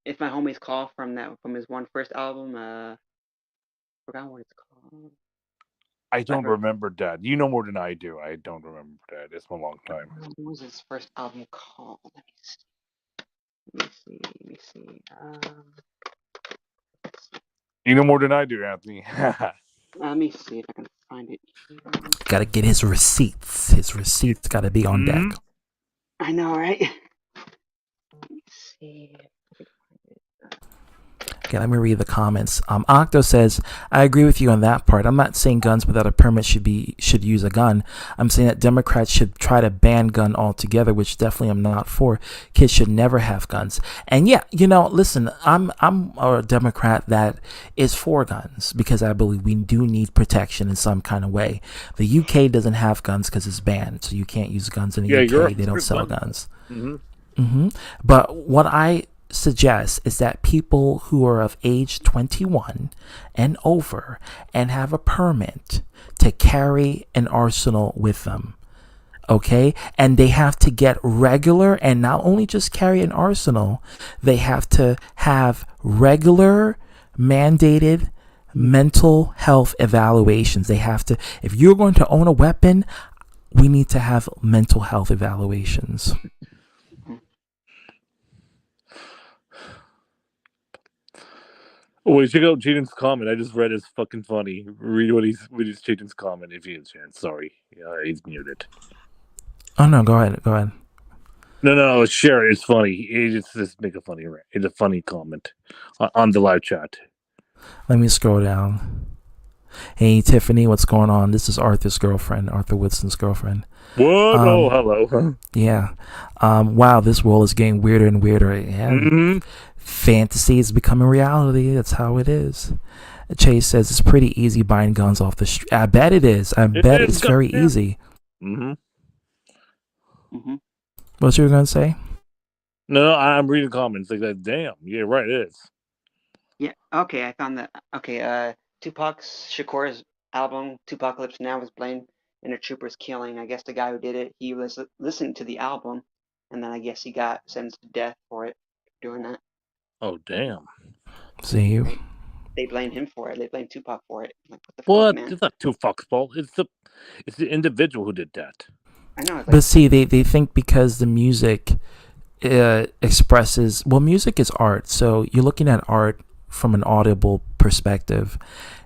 If My Homies Call from his first album. Forgot what it's called. I don't remember that. You know more than I do. I don't remember that. It's been a long time. What was his first album called? Let me see. You know more than I do, Anthony. Let me see if I can find it. Gotta get his receipts. His receipts gotta be on deck. I know, right? Let me see. Okay, let me read the comments. Octo says, I agree with you on that part. I'm not saying guns without a permit should use a gun. I'm saying that Democrats should try to ban gun altogether, which definitely I'm not for. Kids should never have guns. And yeah, listen, I'm a Democrat that is for guns because I believe we do need protection in some kind of way. The UK doesn't have guns because it's banned, so you can't use guns in the UK. They don't sell guns. But what I suggest is that people who are of age 21 and over and have a permit to carry an arsenal with them, okay, and they have to get regular, and not only just carry an arsenal, they have to have regular mandated mental health evaluations. They have to, if you're going to own a weapon, we need to have mental health evaluations. Wait, check out Jaden's comment. I just read it's fucking funny. Read what he's Jaden's comment if you get a chance. Sorry, he's muted. Oh no, go ahead. No, share it. It's funny. Just make a funny. It's a funny comment on the live chat. Let me scroll down. Hey Tiffany, what's going on? This is Arthur Woodson's girlfriend. What? Oh, hello. Yeah. Wow, this world is getting weirder and weirder. Yeah. Fantasy is becoming reality. That's how it is. Chase says it's pretty easy buying guns off the street. I bet it is. I bet it's very easy. What you were gonna say? No, I'm reading comments like that. Damn. Yeah, right. It is. Yeah. Okay, I found that. Okay. Tupac Shakur's album "Tupacalypse Now" was blamed in a trooper's killing. I guess the guy who did it, he was listening to the album, and then I guess he got sentenced to death for it, doing that. Oh, damn. See you. Right? They blamed him for it. They blamed Tupac for it. Like, what the fuck, man? It's not Tupac's fault. It's the individual who did that. I know. But see, they think because the music expresses, well, music is art, so you're looking at art from an audible perspective,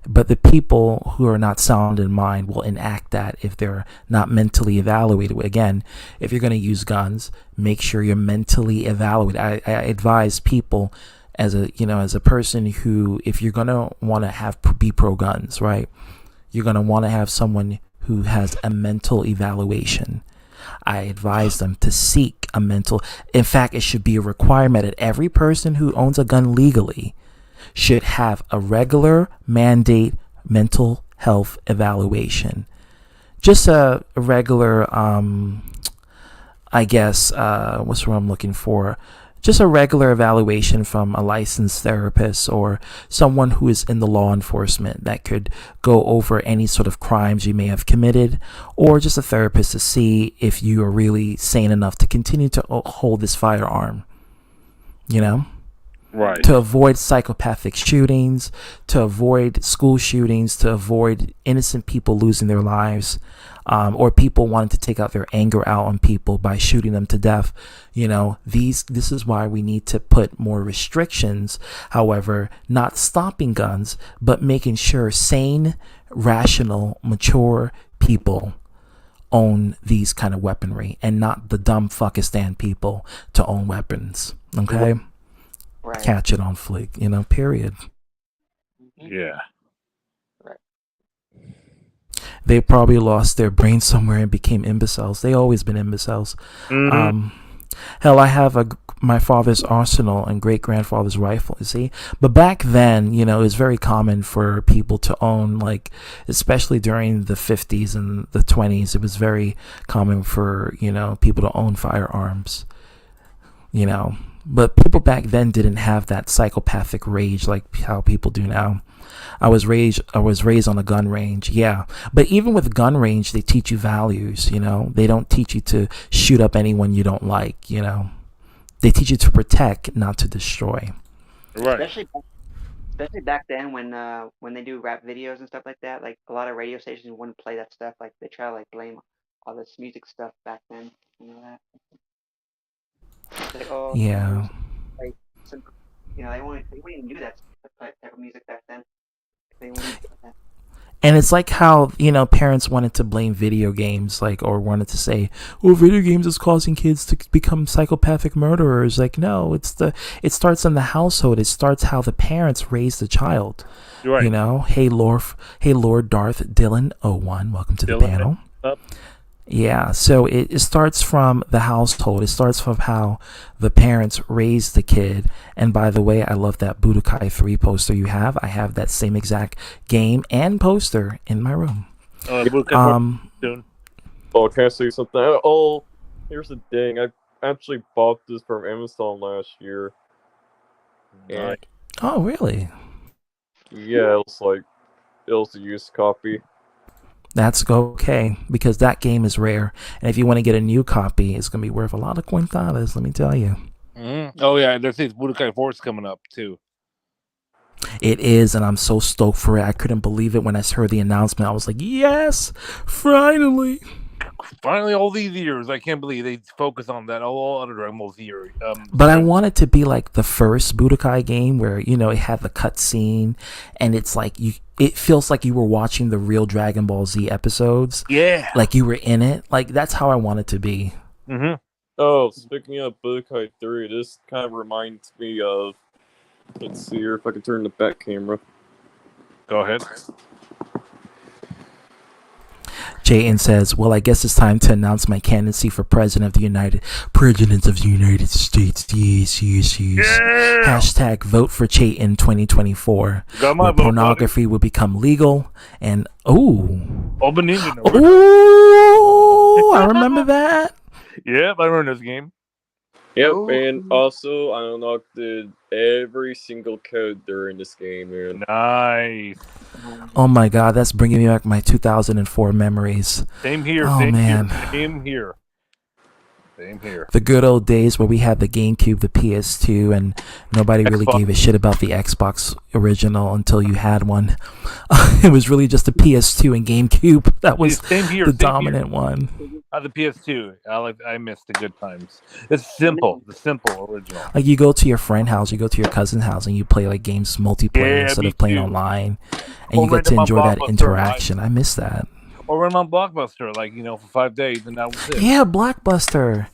but the people who are not sound in mind will enact that if they're not mentally evaluated. Again, if you're going to use guns, make sure you're mentally evaluated. I advise people as a person who, if you're going to want to be pro guns, right, you're going to want to have someone who has a mental evaluation. I advise them to seek a mental. In fact, it should be a requirement that every person who owns a gun legally should have a regular mandate mental health evaluation. Just a regular, I guess, what's what I'm looking for? Just a regular evaluation from a licensed therapist or someone who is in the law enforcement that could go over any sort of crimes you may have committed, or just a therapist to see if you are really sane enough to continue to hold this firearm, Right. To avoid psychopathic shootings, to avoid school shootings, to avoid innocent people losing their lives, or people wanting to take out their anger out on people by shooting them to death. This is why we need to put more restrictions. However, not stopping guns, but making sure sane, rational, mature people own these kind of weaponry and not the Dumbfukistan people to own weapons. Okay? Right. Catch it on flick, period. Yeah. Right. They probably lost their brain somewhere and became imbeciles. They always been imbeciles. Hell, I have my father's arsenal and great grandfather's rifle, you see. But back then, it was very common for people to own, like, especially during the 50s and the 20s, it was very common for, people to own firearms, But people back then didn't have that psychopathic rage like how people do now. I was raised on a gun range, yeah. But even with gun range, they teach you values, They don't teach you to shoot up anyone you don't like, They teach you to protect, not to destroy. Right. Especially back then when they do rap videos and stuff like that, like a lot of radio stations wouldn't play that stuff. Like they try to blame all this music stuff back then. That. Like, oh, Yeah. like they wouldn't even do that type of music back then. They wouldn't do that. And it's like how, parents wanted to blame video games, or wanted to say, well, video games is causing kids to become psychopathic murderers. Like, no, it starts in the household. It starts how the parents raise the child. Right. Hey, Lord Darth Dylan 01, welcome to the panel. Yeah, so it starts from the household. It starts from how the parents raise the kid. And by the way, I love that Budokai 3 poster you have. I have that same exact game and poster in my room. Can I say something? Oh, here's the thing. I actually bought this from Amazon last year. Nice. Oh, really? Yeah, it was a used copy. That's okay, because that game is rare. And if you want to get a new copy, it's going to be worth a lot of quintadas, let me tell you. Oh, yeah, there's this Budokai Force coming up, too. It is, and I'm so stoked for it. I couldn't believe it when I heard the announcement. I was like, yes, finally. Finally, all these years, I can't believe they focus on that. All other Dragon Ball Z. But I want it to be like the first Budokai game where, you know, it had the cutscene and it's like it feels like you were watching the real Dragon Ball Z episodes. Yeah. Like you were in it. Like that's how I want it to be. Mm-hmm. Oh, speaking of Budokai 3, this kind of reminds me of. Let's see here if I can turn the back camera. Go ahead. Jayden says, "Well, I guess it's time to announce my candidacy for president of the United States. Yes. Yeah. Hashtag vote for Chayton 2024. Got my Where vote, pornography will become legal and Open Ninja. I remember that. Yep, I remember this game. Yep, Oh. and also I unlocked every single code during this game, man. Nice. Oh my God, that's bringing me back my 2004 memories. Same here. Oh, Same man. Here. Same here. Same here. The good old days where we had the GameCube, the PS2, and nobody really Xbox. gave a shit about the Xbox original until you had one. It was really just the PS2 and GameCube that was Same here. the Same dominant here. one. The PS2. I miss the good times. It's simple. The simple original. Like you go to your friend house, you go to your cousin's house, and you play like games multiplayer Yeah, instead me of playing too. online, and Or you get rent to them on enjoy that Blockbuster interaction. I miss that. Or run on Blockbuster, like, for 5 days, and that was it. Yeah, Blockbuster.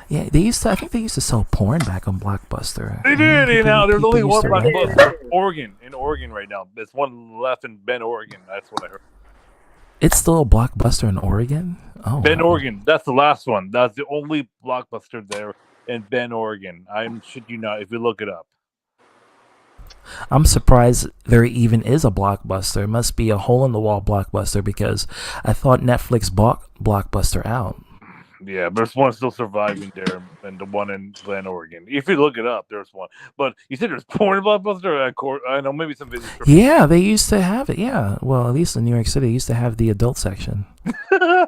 Yeah, I think they used to sell porn back on Blockbuster. They did, there's People only used one to rent it. Blockbuster. In Oregon right now. There's one left in Bend, Oregon. That's what I heard. It's still a Blockbuster in Oregon? Oh, Bend, wow. Oregon. That's the last one. That's the only Blockbuster there in Bend, Oregon. I'm shit you not if you look it up. I'm surprised there even is a Blockbuster. It must be a hole-in-the-wall Blockbuster because I thought Netflix bought Blockbuster out. Yeah, there's one still surviving there, and the one in Glen, Oregon. If you look it up, there's one. But you said there's porn in Blockbuster? I know maybe some visitors. Yeah, they used to have it. Yeah, well, at least in New York City, they used to have the adult section. Yeah,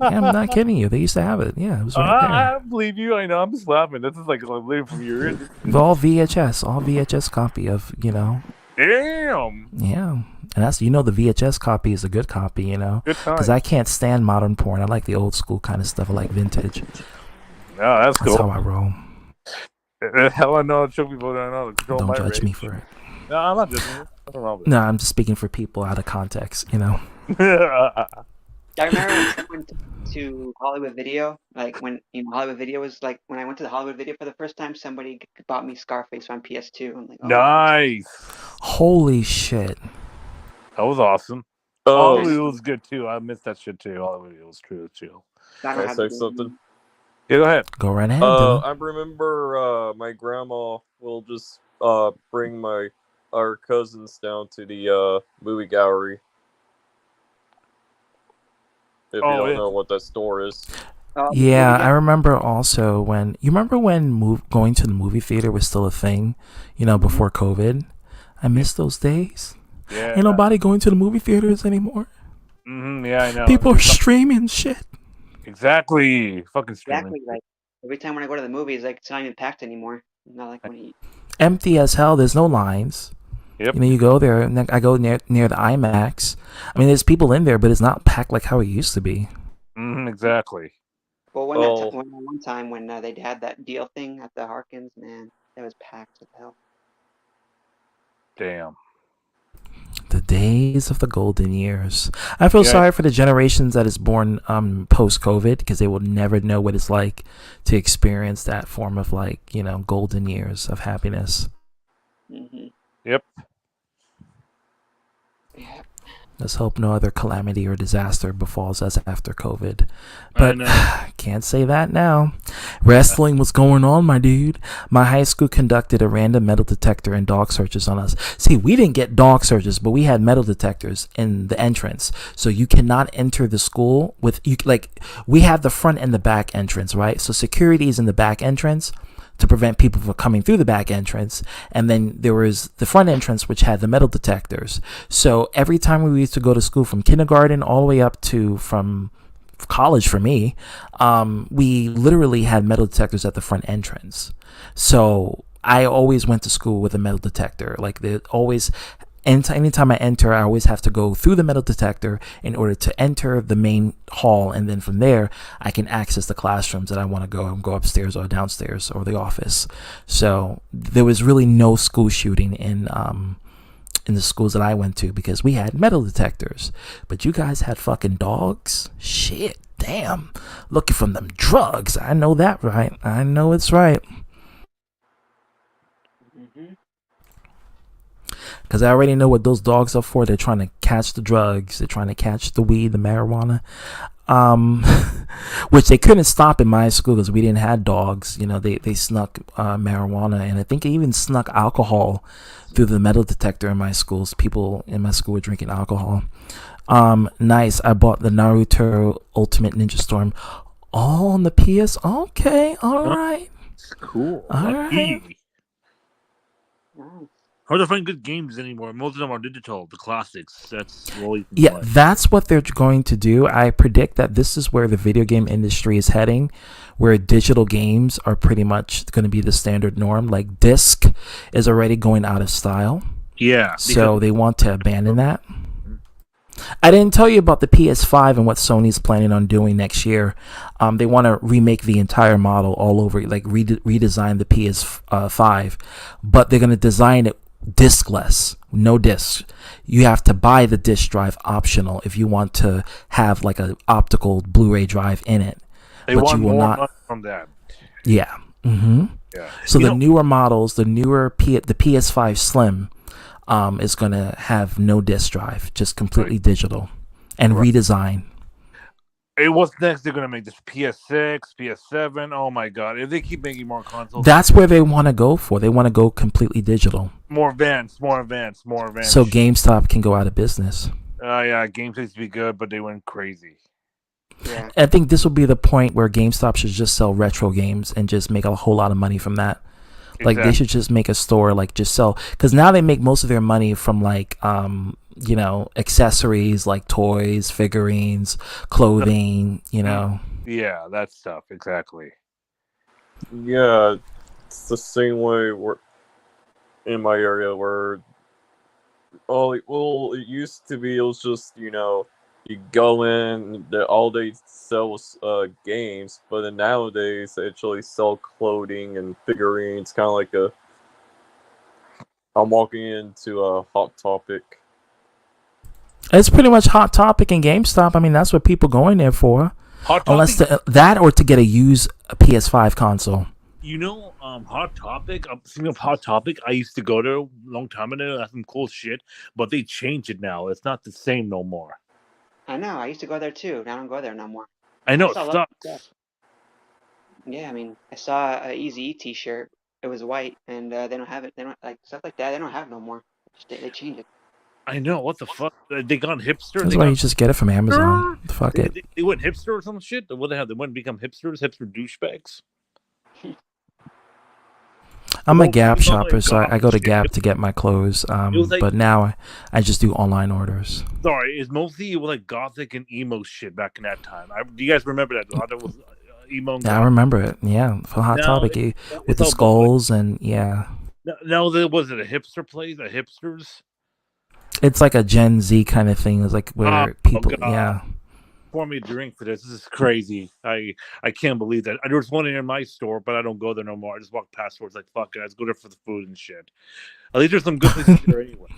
I'm not kidding you. They used to have it. Yeah, it was right there. I believe you. I know. I'm just laughing. This is like living from your end. All VHS copy of, Damn. Yeah. And that's, the VHS copy is a good copy, Good because time. I can't stand modern porn. I like the old school kind of stuff. I like vintage. No, that's That's cool. how I roll. Hell, I know. Show people that I know. Control Don't my judge rage. me for it. No, I'm not judging you. Nothing wrong with No, I'm just speaking for people out of context, it. I remember when I went to Hollywood Video, like when Hollywood Video was like when I went to the Hollywood Video for the first time, somebody bought me Scarface on PS2. I'm like, oh. Nice. Holy shit. That was awesome. Oh, Hollywood was good too. I missed that shit too. Hollywood was true too. I can don't I have say the- something? Yeah, go ahead. Go right ahead, Dylan. I remember my grandma will just bring our cousins down to the movie gallery. If Oh, you don't yeah. know what that store is. Yeah, I remember also when going to the movie theater was still a thing, before COVID. I miss those days. Yeah. Ain't nobody going to the movie theaters anymore. Yeah, I know. People are streaming shit. Exactly. Fucking streaming. Exactly. Like every time when I go to the movies, like it's not even packed anymore. Not like when you. Empty as hell. There's no lines. Yep. You go there, and then I go near the IMAX. I mean, there's people in there, but it's not packed like how it used to be. Exactly. Well, Oh. one time when they had that deal thing at the Harkins, man, that was packed as hell. Damn. The days of the golden years. I feel Yeah. sorry for the generations that is born post-COVID because they will never know what it's like to experience that form of golden years of happiness. Mm-hmm. Yep. Yeah. Let's hope no other calamity or disaster befalls us after COVID. But can't say that now. Wrestling was going on, my dude. My high school conducted a random metal detector and dog searches on us. See, we didn't get dog searches, but we had metal detectors in the entrance. So you cannot enter the school we have the front and the back entrance, right? So security is in the back entrance to prevent people from coming through the back entrance. And then there was the front entrance, which had the metal detectors. So every time we used to go to school from kindergarten all the way up to from college for me, we literally had metal detectors at the front entrance. So I always went to school with a metal detector. anytime I enter, I always have to go through the metal detector in order to enter the main hall, and then from there I can access the classrooms that I want to go and go upstairs or downstairs or the office. So there was really no school shooting in the schools that I went to because we had metal detectors, but you guys had fucking dogs. Shit, damn, looking for them drugs. I know that, right? I know it's right. Because I already know what those dogs are for. They're trying to catch the drugs. They're trying to catch the weed, the marijuana. Which they couldn't stop in my school because we didn't have dogs. You know, they snuck marijuana, and I think they even snuck alcohol through the metal detector in my schools. People in my school were drinking alcohol. Nice. I bought the Naruto Ultimate Ninja Storm all on the PS. Okay, all right. Cool. All right. Hard to find good games anymore. Most of them are digital, the classics. That's all you can Yeah, play. that's what they're going to do. I predict that this is where the video game industry is heading, where digital games are pretty much going to be the standard norm. Like disc is already going out of style. Yeah. So they want to abandon that. I didn't tell you about the PS5 and what Sony's planning on doing next year. They want to remake the entire model all over, like redesign the PS5, but they're going to design it discless, no discs. You have to buy the disc drive optional if you want to have like an optical Blu-ray drive in it. They but want you will more not money from that. Yeah. Yeah. So the newer models, the PS5 Slim, is gonna have no disc drive, just completely digital and redesign. What's next? They're gonna make this PS6, PS7. Oh my god! If they keep making more consoles, That's where they want to go for. They want to go completely digital. more advanced. So GameStop can go out of business. Yeah, games used to be good, but they went crazy. Yeah. I think this will be the point where GameStop should just sell retro games and just make a whole lot of money from that. Like they should just make a store, like just sell, because now they make most of their money from like accessories like toys, figurines, clothing, Yeah, that stuff exactly. Yeah, it's the same way in my area where it used to be it was just you go in, all they sell was games, but then nowadays they actually sell clothing and figurines, kind of like I'm walking into a Hot Topic. It's pretty much Hot Topic and GameStop. I mean, that's what people go in there for. Unless that or to get a used PS5 console. Hot Topic. Speaking of Hot Topic, I used to go there a long time ago. That's some cool shit, but they changed it now. It's not the same no more. I know. I used to go there too. I don't go there no more. I know it sucks. Yeah, I mean, I saw a Easy T-shirt. It was white, and they don't have it. They don't like stuff like that. They don't have no more. They changed it. I know, what the fuck? They got hipster. That's why you just get it from Amazon. Fuck it. They went hipster or some shit. What they have? They went and become hipster douchebags. I'm a Gap shopper, so I go to Gap to get my clothes. But now I just do online orders. Sorry, it's mostly like gothic and emo shit back in that time. Do you guys remember that? A lot of was emo. Yeah, I remember it. Yeah, for Hot Topic with the skulls and yeah. No, was it a hipster place? A hipsters? It's like a Gen Z kind of thing. It's like where people, yeah. Pour me a drink for this. This is crazy. I can't believe that. There was one in my store, but I don't go there no more. I just walk past stores like, fuck it. I just go there for the food and shit. At least there's some good places there anyway.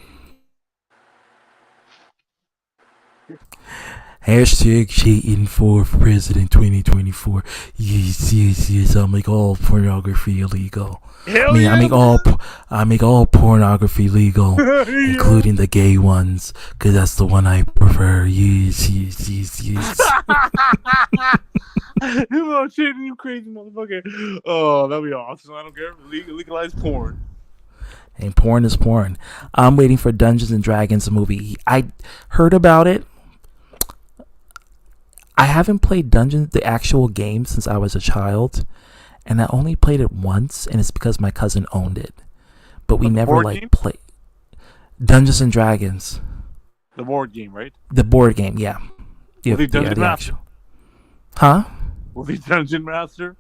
Hashtag cheating for President 2024. Yes. I make all pornography illegal. I make all pornography legal, including the gay ones, because that's the one I prefer. Yes. Oh shit, you crazy motherfucker. Oh, that'd be awesome. I don't care. Legalize porn. And porn is porn. I'm waiting for Dungeons and Dragons movie. I heard about it. I haven't played the actual game since I was a child, and I only played it once, and it's because my cousin owned it. But we never played Dungeons and Dragons. The board game, right? The board game, yeah. Was he Dungeon Master? Huh? Was he Dungeon Master?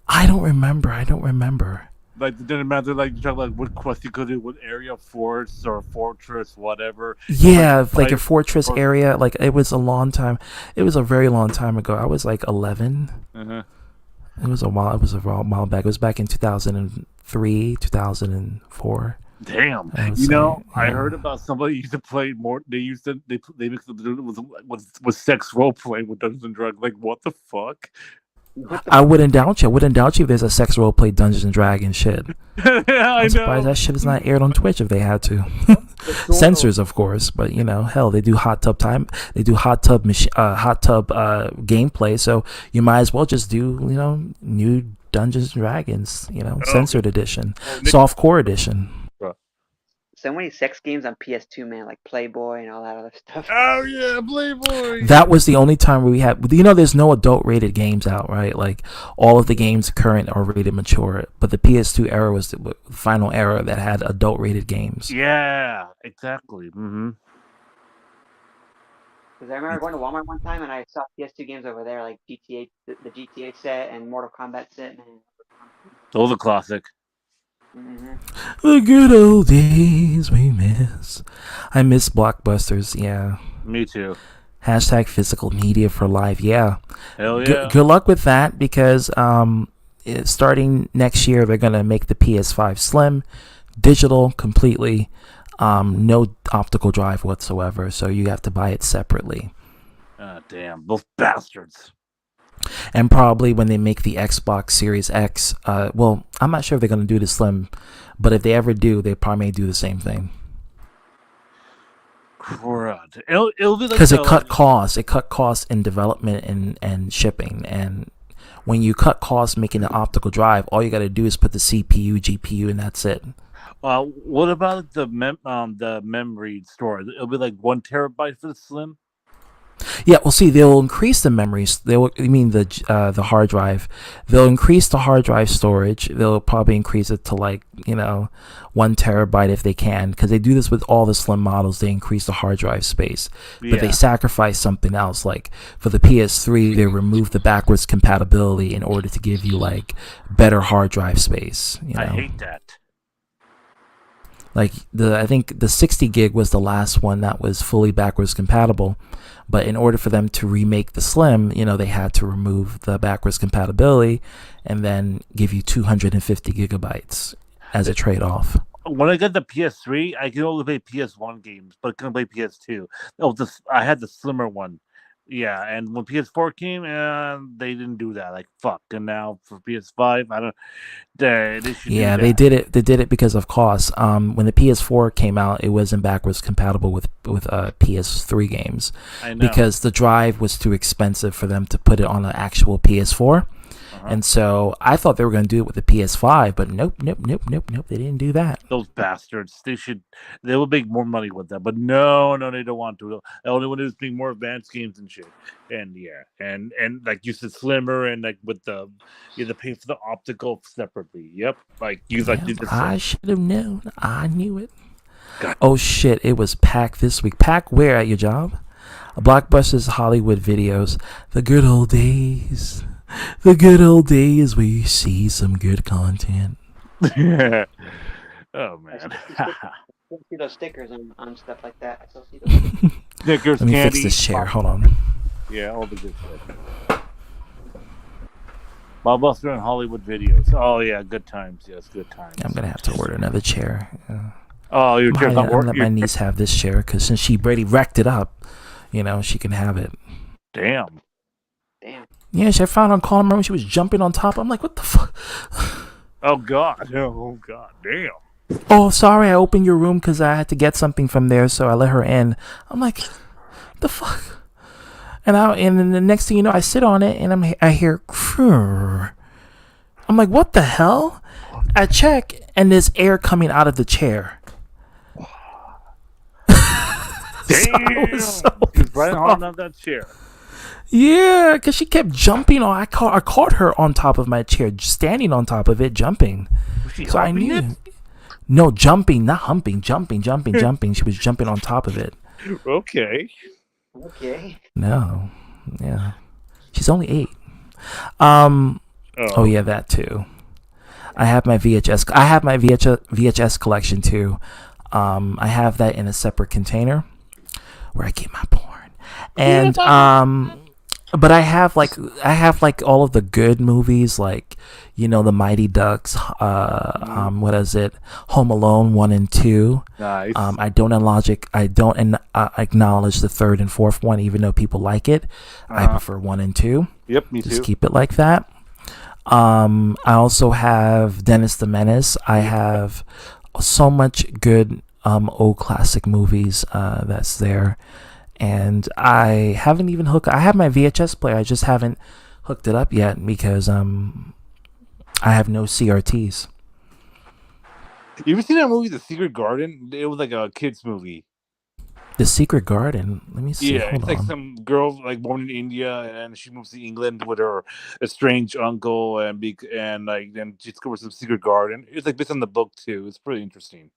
I don't remember. Like it didn't matter. Like you talk like what quest you could do with area force or fortress, whatever. Yeah, like a fight fortress for- area. Like it was a long time. It was a very long time ago. I was like 11. Uh-huh. It was a while. It was a while back. It was back in 2003, 2004. Damn. I would You say, know, I yeah. heard about somebody used to play more. They used to they mixed it with sex role playing with Dungeons and Dragons. Like what the fuck? What the I wouldn't doubt you. I wouldn't doubt you if there's a sex role play Dungeons and Dragons shit. I I'm surprised know. that shit is not aired on Twitch if they had to. That's so- Censors, of course, but you know, hell, they do hot tub time. They do hot tub gameplay. So you might as well just do, you know, new Dungeons and Dragons. You know, censored edition, softcore edition. So many sex games on PS2, man, like Playboy and all that other stuff. Oh yeah, Playboy. That was the only time where we had, you know, there's no adult rated games out, right? Like all of the games current are rated mature, but the PS2 era was the final era that had adult rated games. Yeah, exactly. Mm-hmm. Because I remember going to Walmart one time and I saw PS2 games over there, like GTA, the GTA set and Mortal Kombat set, man. Those are classic. Mm-hmm. The good old days we miss. I miss Blockbusters, yeah. Me too. Hashtag physical media for life, yeah. Hell yeah. Good luck with that because starting next year, they're going to make the PS5 slim, digital completely, no optical drive whatsoever, so you have to buy it separately. Ah, damn, those bastards. And probably when they make the Xbox Series X, well, I'm not sure if they're going to do the slim, but if they ever do, they probably may do the same thing. Crud. It'll be like Because it cut costs. It cut costs in development and shipping. And when you cut costs making an optical drive, all you got to do is put the CPU, GPU, and that's it. What about the memory storage? It'll be like 1 terabyte for the slim. Yeah, well, see, they'll increase the memories. The hard drive. They'll increase the hard drive storage. They'll probably increase it to 1 terabyte if they can, because they do this with all the slim models. They increase the hard drive space, but they sacrifice something else. Like for the PS3, they remove the backwards compatibility in order to give you better hard drive space. You know? I hate that. I think the 60 gig was the last one that was fully backwards compatible. But in order for them to remake the Slim, they had to remove the backwards compatibility and then give you 250 gigabytes as a trade-off. When I got the PS3, I could only play PS1 games, but I couldn't play PS2. I had the slimmer one. Yeah, and when PS4 came, they didn't do that. Fuck. And now for PS5, I don't. They should. Yeah, do they that. did it. They did it because of cost. When the PS4 came out, it wasn't backwards compatible with PS3 games. I know. Because the drive was too expensive for them to put it on an actual PS4. And so I thought they were going to do it with the PS5, but nope. They didn't do that. Those bastards. They will make more money with that, but no, they don't want to. They only want to make more advanced games and shit. And yeah, and like you said, slimmer and with you have to pay for the optical separately. Yep, did the I should have known. I knew it. God. Oh shit! It was Pack this week. Pack where at your job? Blockbusters, Hollywood Videos, the good old days. The good old days where you see some good content. Oh man. I still see those stickers on stuff like that. I still see those Stickers, Let me candy. fix this chair. Hold on. Yeah, all the good stuff. Blockbuster and Hollywood Videos. Oh yeah, good times. Yes, good times. I'm gonna have to order another chair. Oh, your chair's not I'm gonna let my working. niece have this chair because since she already wrecked it up, she can have it. Damn. Yeah, I found on calling her when she was jumping on top. I'm like, what the fuck? Oh god. Oh god. Damn. Oh, sorry, I opened your room because I had to get something from there, so I let her in. I'm like, what the fuck? And then the next thing you know, I sit on it and I hear, "Krrr." I'm like, what the hell? I check and there's air coming out of the chair. Damn. So She's right hard on that chair. Yeah, because she kept jumping on. I caught her on top of my chair, standing on top of it, jumping. Was she So I humping knew. it? No, jumping, not humping, jumping. She was jumping on top of it. Okay. No, yeah, she's only 8. Oh yeah, that too. I have my VHS. I have my VHS collection too. I have that in a separate container where I keep my porn. And but I have like all of the good movies, like the Mighty Ducks. What is it? Home Alone 1 and 2. Nice. I don't acknowledge the third and fourth one, even though people like it. I prefer 1 and 2. Yep, me Just too. keep it like that. I also have Dennis the Menace. I have so much good old classic movies that's there. And I haven't even I have my VHS player. I just haven't hooked it up yet because I have no CRTs. You ever seen that movie, The Secret Garden? It was like a kids movie. The Secret Garden. Let me see. Yeah, Hold it's like on. some girl like born in India, and she moves to England with her estranged uncle, and like then she discovers some secret garden. It's like based on the book too. It's pretty interesting.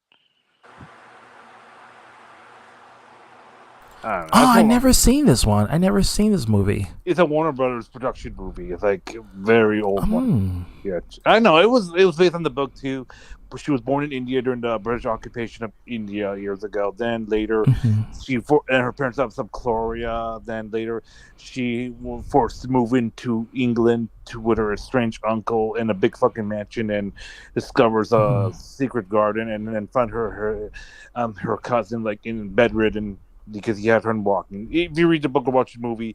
I don't know. I never seen this one. I never seen this movie. It's a Warner Brothers production movie. It's like a very old one. Mm. Yeah, I know it was based on the book too. But she was born in India during the British occupation of India years ago. Then later, and her parents have some Gloria. Then later, she was forced to move into England with her estranged uncle in a big fucking mansion, and discovers a secret garden, and then find her cousin like in bedridden because he had her walking. If you read the book or watch the movie,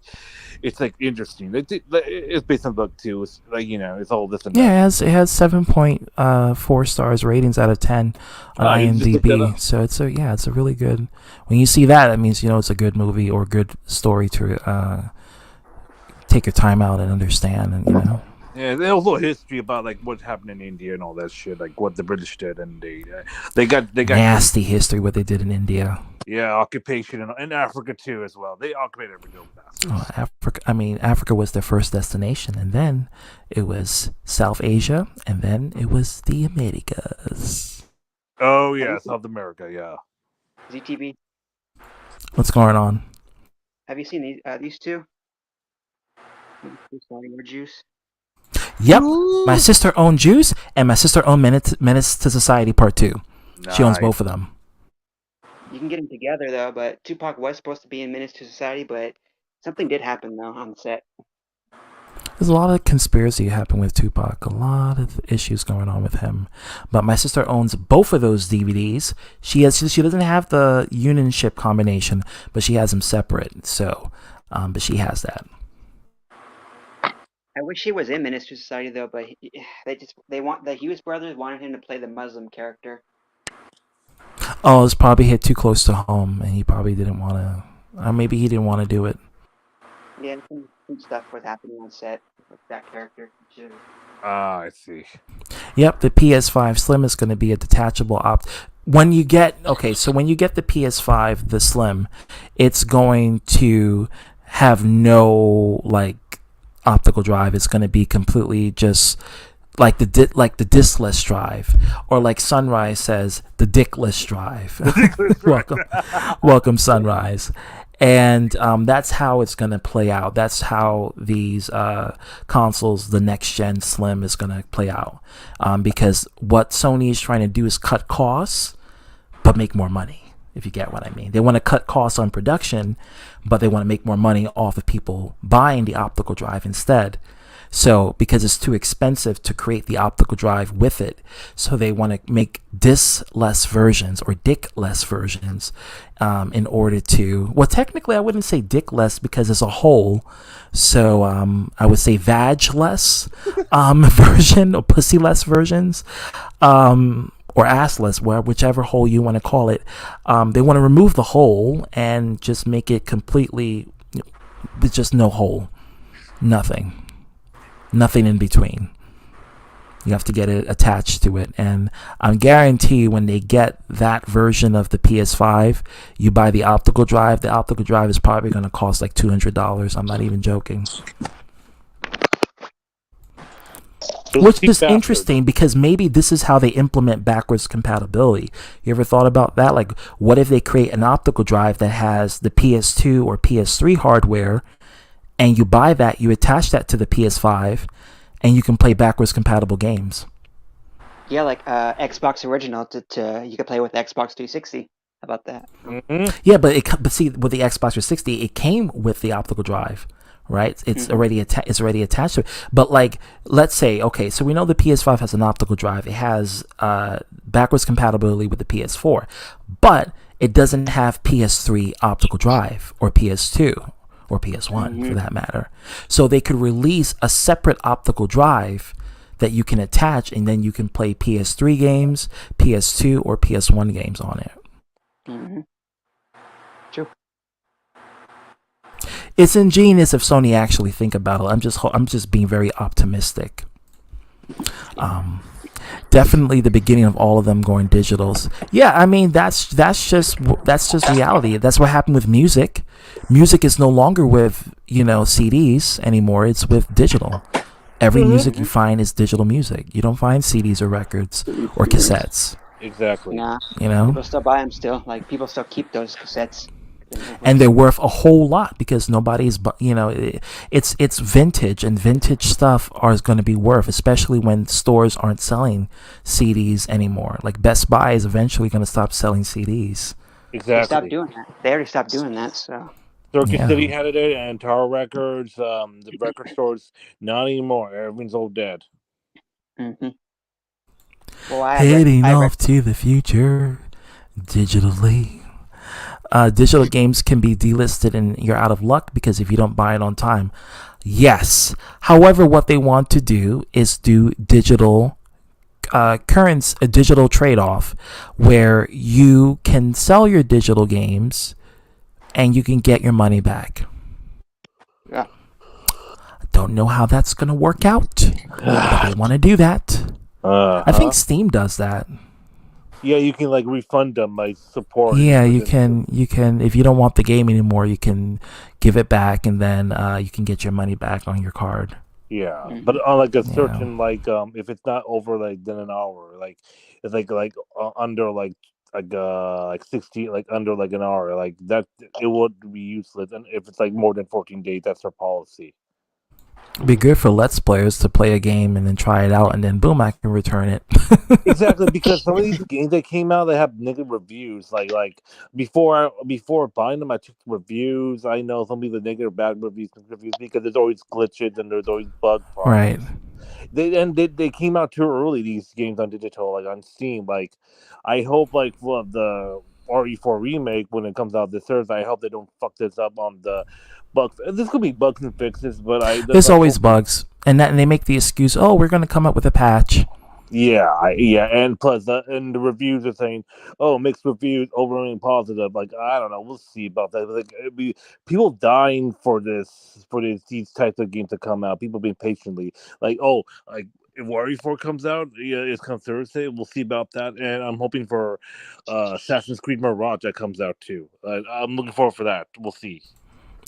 it's like interesting. It's based on the book too. It's like it's all this and that. Yeah, it has 7.4 stars ratings out of 10 on IMDb. So it's a really good. When you see that, it means it's a good movie or good story to take your time out and understand, and Yeah, there's a little history about like what happened in India and all that shit, like what the British did, and they got nasty history what they did in India. Yeah, occupation and Africa too as well. They occupied every little bastard. Africa was their first destination, and then it was South Asia, and then it was the Americas. Oh yeah, South America, yeah. ZTV. What's going on? Have you seen these two? Starting with Juice. Yep, my sister owned Juice, and my sister owned Menace to Society Part 2. Nice. She owns both of them. You can get them together though, but Tupac was supposed to be in Menace to Society, but something did happen though on the set. There's a lot of conspiracy happening with Tupac, a lot of issues going on with him. But my sister owns both of those DVDs. She doesn't have the union ship combination, but she has them separate. So, but she has that. I wish he was in Menace to Society though, but the Hughes brothers wanted him to play the Muslim character. Oh, it's probably hit too close to home, and he probably didn't want to. Maybe he didn't want to do it. Yeah, some stuff was happening on set with that character. I see. Yep, the PS5 Slim is going to be a detachable when you get the PS5, the Slim, it's going to have no optical drive. It's going to be completely just like the diskless drive, or like Sunrise says, the dickless drive. welcome Sunrise. And that's how it's going to play out. That's how these consoles, the next gen Slim, is going to play out. Because what Sony is trying to do is cut costs, but make more money, if you get what I mean. They want to cut costs on production, but they want to make more money off of people buying the optical drive instead. So, because it's too expensive to create the optical drive with it, so they want to make disc-less versions or dick-less versions in order to... Well, technically, I wouldn't say dick-less because it's a hole. So, I would say vag-less version or pussy-less versions. Or assless, whichever hole you want to call it. They want to remove the hole and just make it completely... with just no hole. Nothing in between. You have to get it attached to it, and I guarantee when they get that version of the PS5, you buy the optical drive. The optical drive is probably going to cost like $200. I'm not even joking. Which is interesting because maybe this is how they implement backwards compatibility. You ever thought about that? Like, what if they create an optical drive that has the PS2 or PS3 hardware, and you buy that, you attach that to the PS5, and you can play backwards compatible games. Yeah, like Xbox original to you could play with Xbox 360. How about that? Yeah, but see, with the Xbox 360, it came with the optical drive, right? It's already attached to it. But like, let's say, okay, so we know the PS5 has an optical drive. It has backwards compatibility with the PS4, but it doesn't have PS3 optical drive or PS2 or PS1 for that matter. So they could release a separate optical drive that you can attach, and then you can play PS3 games, PS2 or PS1 games on it. True. It's ingenious if Sony actually think about it. I'm just being very optimistic. Definitely the beginning of all of them going digitals. Yeah, I mean that's just reality. That's what happened with music. Music is no longer with CDs anymore. It's with digital. Every music you find is digital music. You don't find CDs or records or cassettes. Exactly. Nah. You know, People still buy them still. Like people still keep those cassettes. and they're worth a whole lot because nobody's, it's vintage, and vintage stuff is going to be worth, especially when stores aren't selling CDs anymore. Like Best Buy is eventually going to stop selling CDs. Exactly. They stopped doing that. They already stopped doing that. So. Circuit City had it, and Tower Records, the record stores, not anymore. Everything's all dead. Well, Heading off to the future digitally. Digital games can be delisted and you're out of luck because if you don't buy it on time. Yes. However, what they want to do is do digital currency, a digital trade-off where you can sell your digital games and you can get your money back. Yeah. I don't know how that's going to work out, but they want to do that. I think Steam does that. Yeah, you can like refund them by support. Yeah, you can. If you don't want the game anymore, you can give it back, and then you can get your money back on your card. Yeah, but on like a certain if it's not over than an hour, like it's under like 60, like under like an hour, like that, it would be useless. And if it's like more than 14 days, that's their policy. It'd be good for Let's Players to play a game and then try it out, and then boom, I can return it. Exactly, because some of these games that came out, they have negative reviews. Like before buying them, I took reviews. I know some of the negative bad reviews because there's always glitches and there's always bug problems. Right. They came out too early. These games on digital, like on Steam. Like I hope the RE4 remake when it comes out this Thursday, I hope they don't fuck this up on the bugs. This could be bugs and fixes, but there's always bugs, and they make the excuse, oh, we're going to come up with a patch. Yeah, and plus, and the reviews are saying, "Oh, mixed reviews, overwhelming positive." Like, I don't know, we'll see about that. Like, it'd be people dying for these types of games to come out. People being patiently like, if Warrior 4 comes out, it's come Thursday. We'll see about that, and I'm hoping for Assassin's Creed Mirage that comes out too. I'm looking forward for that. We'll see.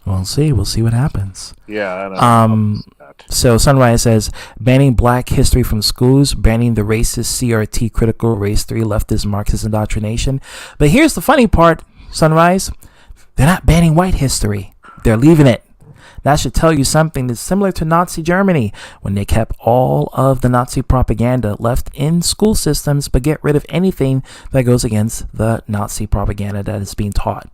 We'll see what happens. Yeah. I know. So Sunrise says, banning black history from schools, banning the racist CRT critical race theory, leftist Marxist indoctrination. But here's the funny part, Sunrise. They're not banning white history. They're leaving it. That should tell you something that's similar to Nazi Germany when they kept all of the Nazi propaganda left in school systems, but get rid of anything that goes against the Nazi propaganda that is being taught.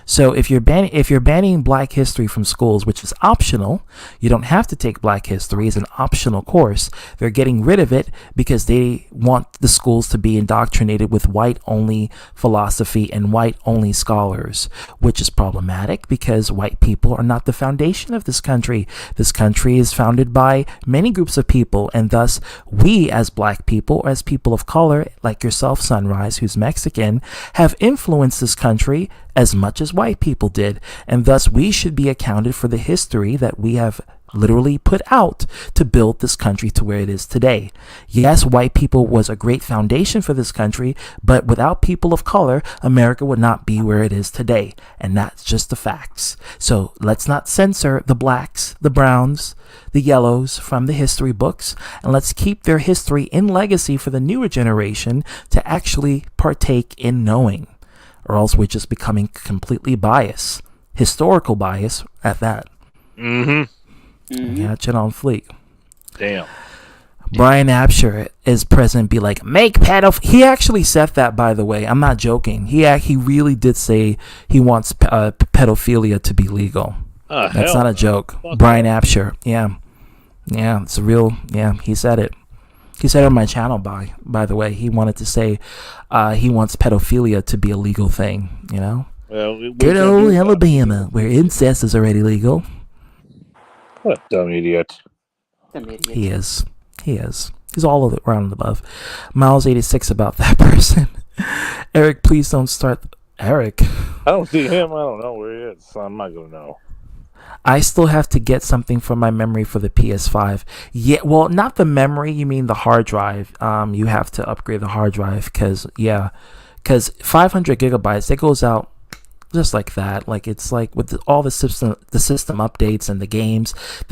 So if you're banning black history from schools, which is optional, you don't have to take black history as an optional course. They're getting rid of it because they want the schools to be indoctrinated with white-only philosophy and white-only scholars, which is problematic because white people are not the foundation of this country. This country is founded by many groups of people, and thus we as black people, as people of color, like yourself, Sunrise, who's Mexican, have influenced this country as much as white people did, and thus we should be accounted for the history that we have literally put out to build this country to where it is today. Yes, white people was a great foundation for this country, but without people of color, America would not be where it is today, and that's just the facts. So let's not censor the blacks, the browns, the yellows from the history books, and let's keep their history in legacy for the newer generation to actually partake in knowing. Or else we're just becoming completely biased. Historical bias at that. Mm-hmm. Catch it on fleek. Damn. Brian Absher is president be like, make pedophile. He actually said that, by the way. I'm not joking. He really did say he wants pedophilia to be legal. That's not a joke. Brian Absher. Yeah, it's a real. Yeah, he said it. He said it on my channel. By the way, he wanted to say he wants pedophilia to be a legal thing. You know, good old Alabama, where incest is already legal. What a dumb idiot. He is. He's all around above. Miles86 about that person. Eric, please don't start. Eric. I don't see him. I don't know where he is, so I'm not going to know. I still have to get something from my memory for the PS5. Yeah, well, not the memory. You mean the hard drive. You have to upgrade the hard drive because 500 gigabytes, it goes out just like that. Like, it's like with all the system updates and the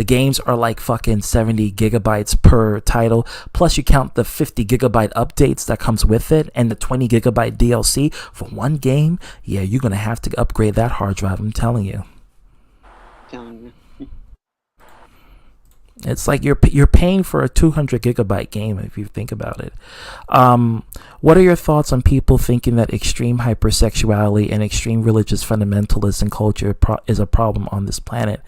games are like fucking 70 gigabytes per title, plus you count the 50 gigabyte updates that comes with it and the 20 gigabyte DLC for one game. Yeah, you're gonna have to upgrade that hard drive, I'm telling you. It's like you're paying for a 200 gigabyte game if you think about it. What are your thoughts on people thinking that extreme hypersexuality and extreme religious fundamentalism culture is a problem on this planet?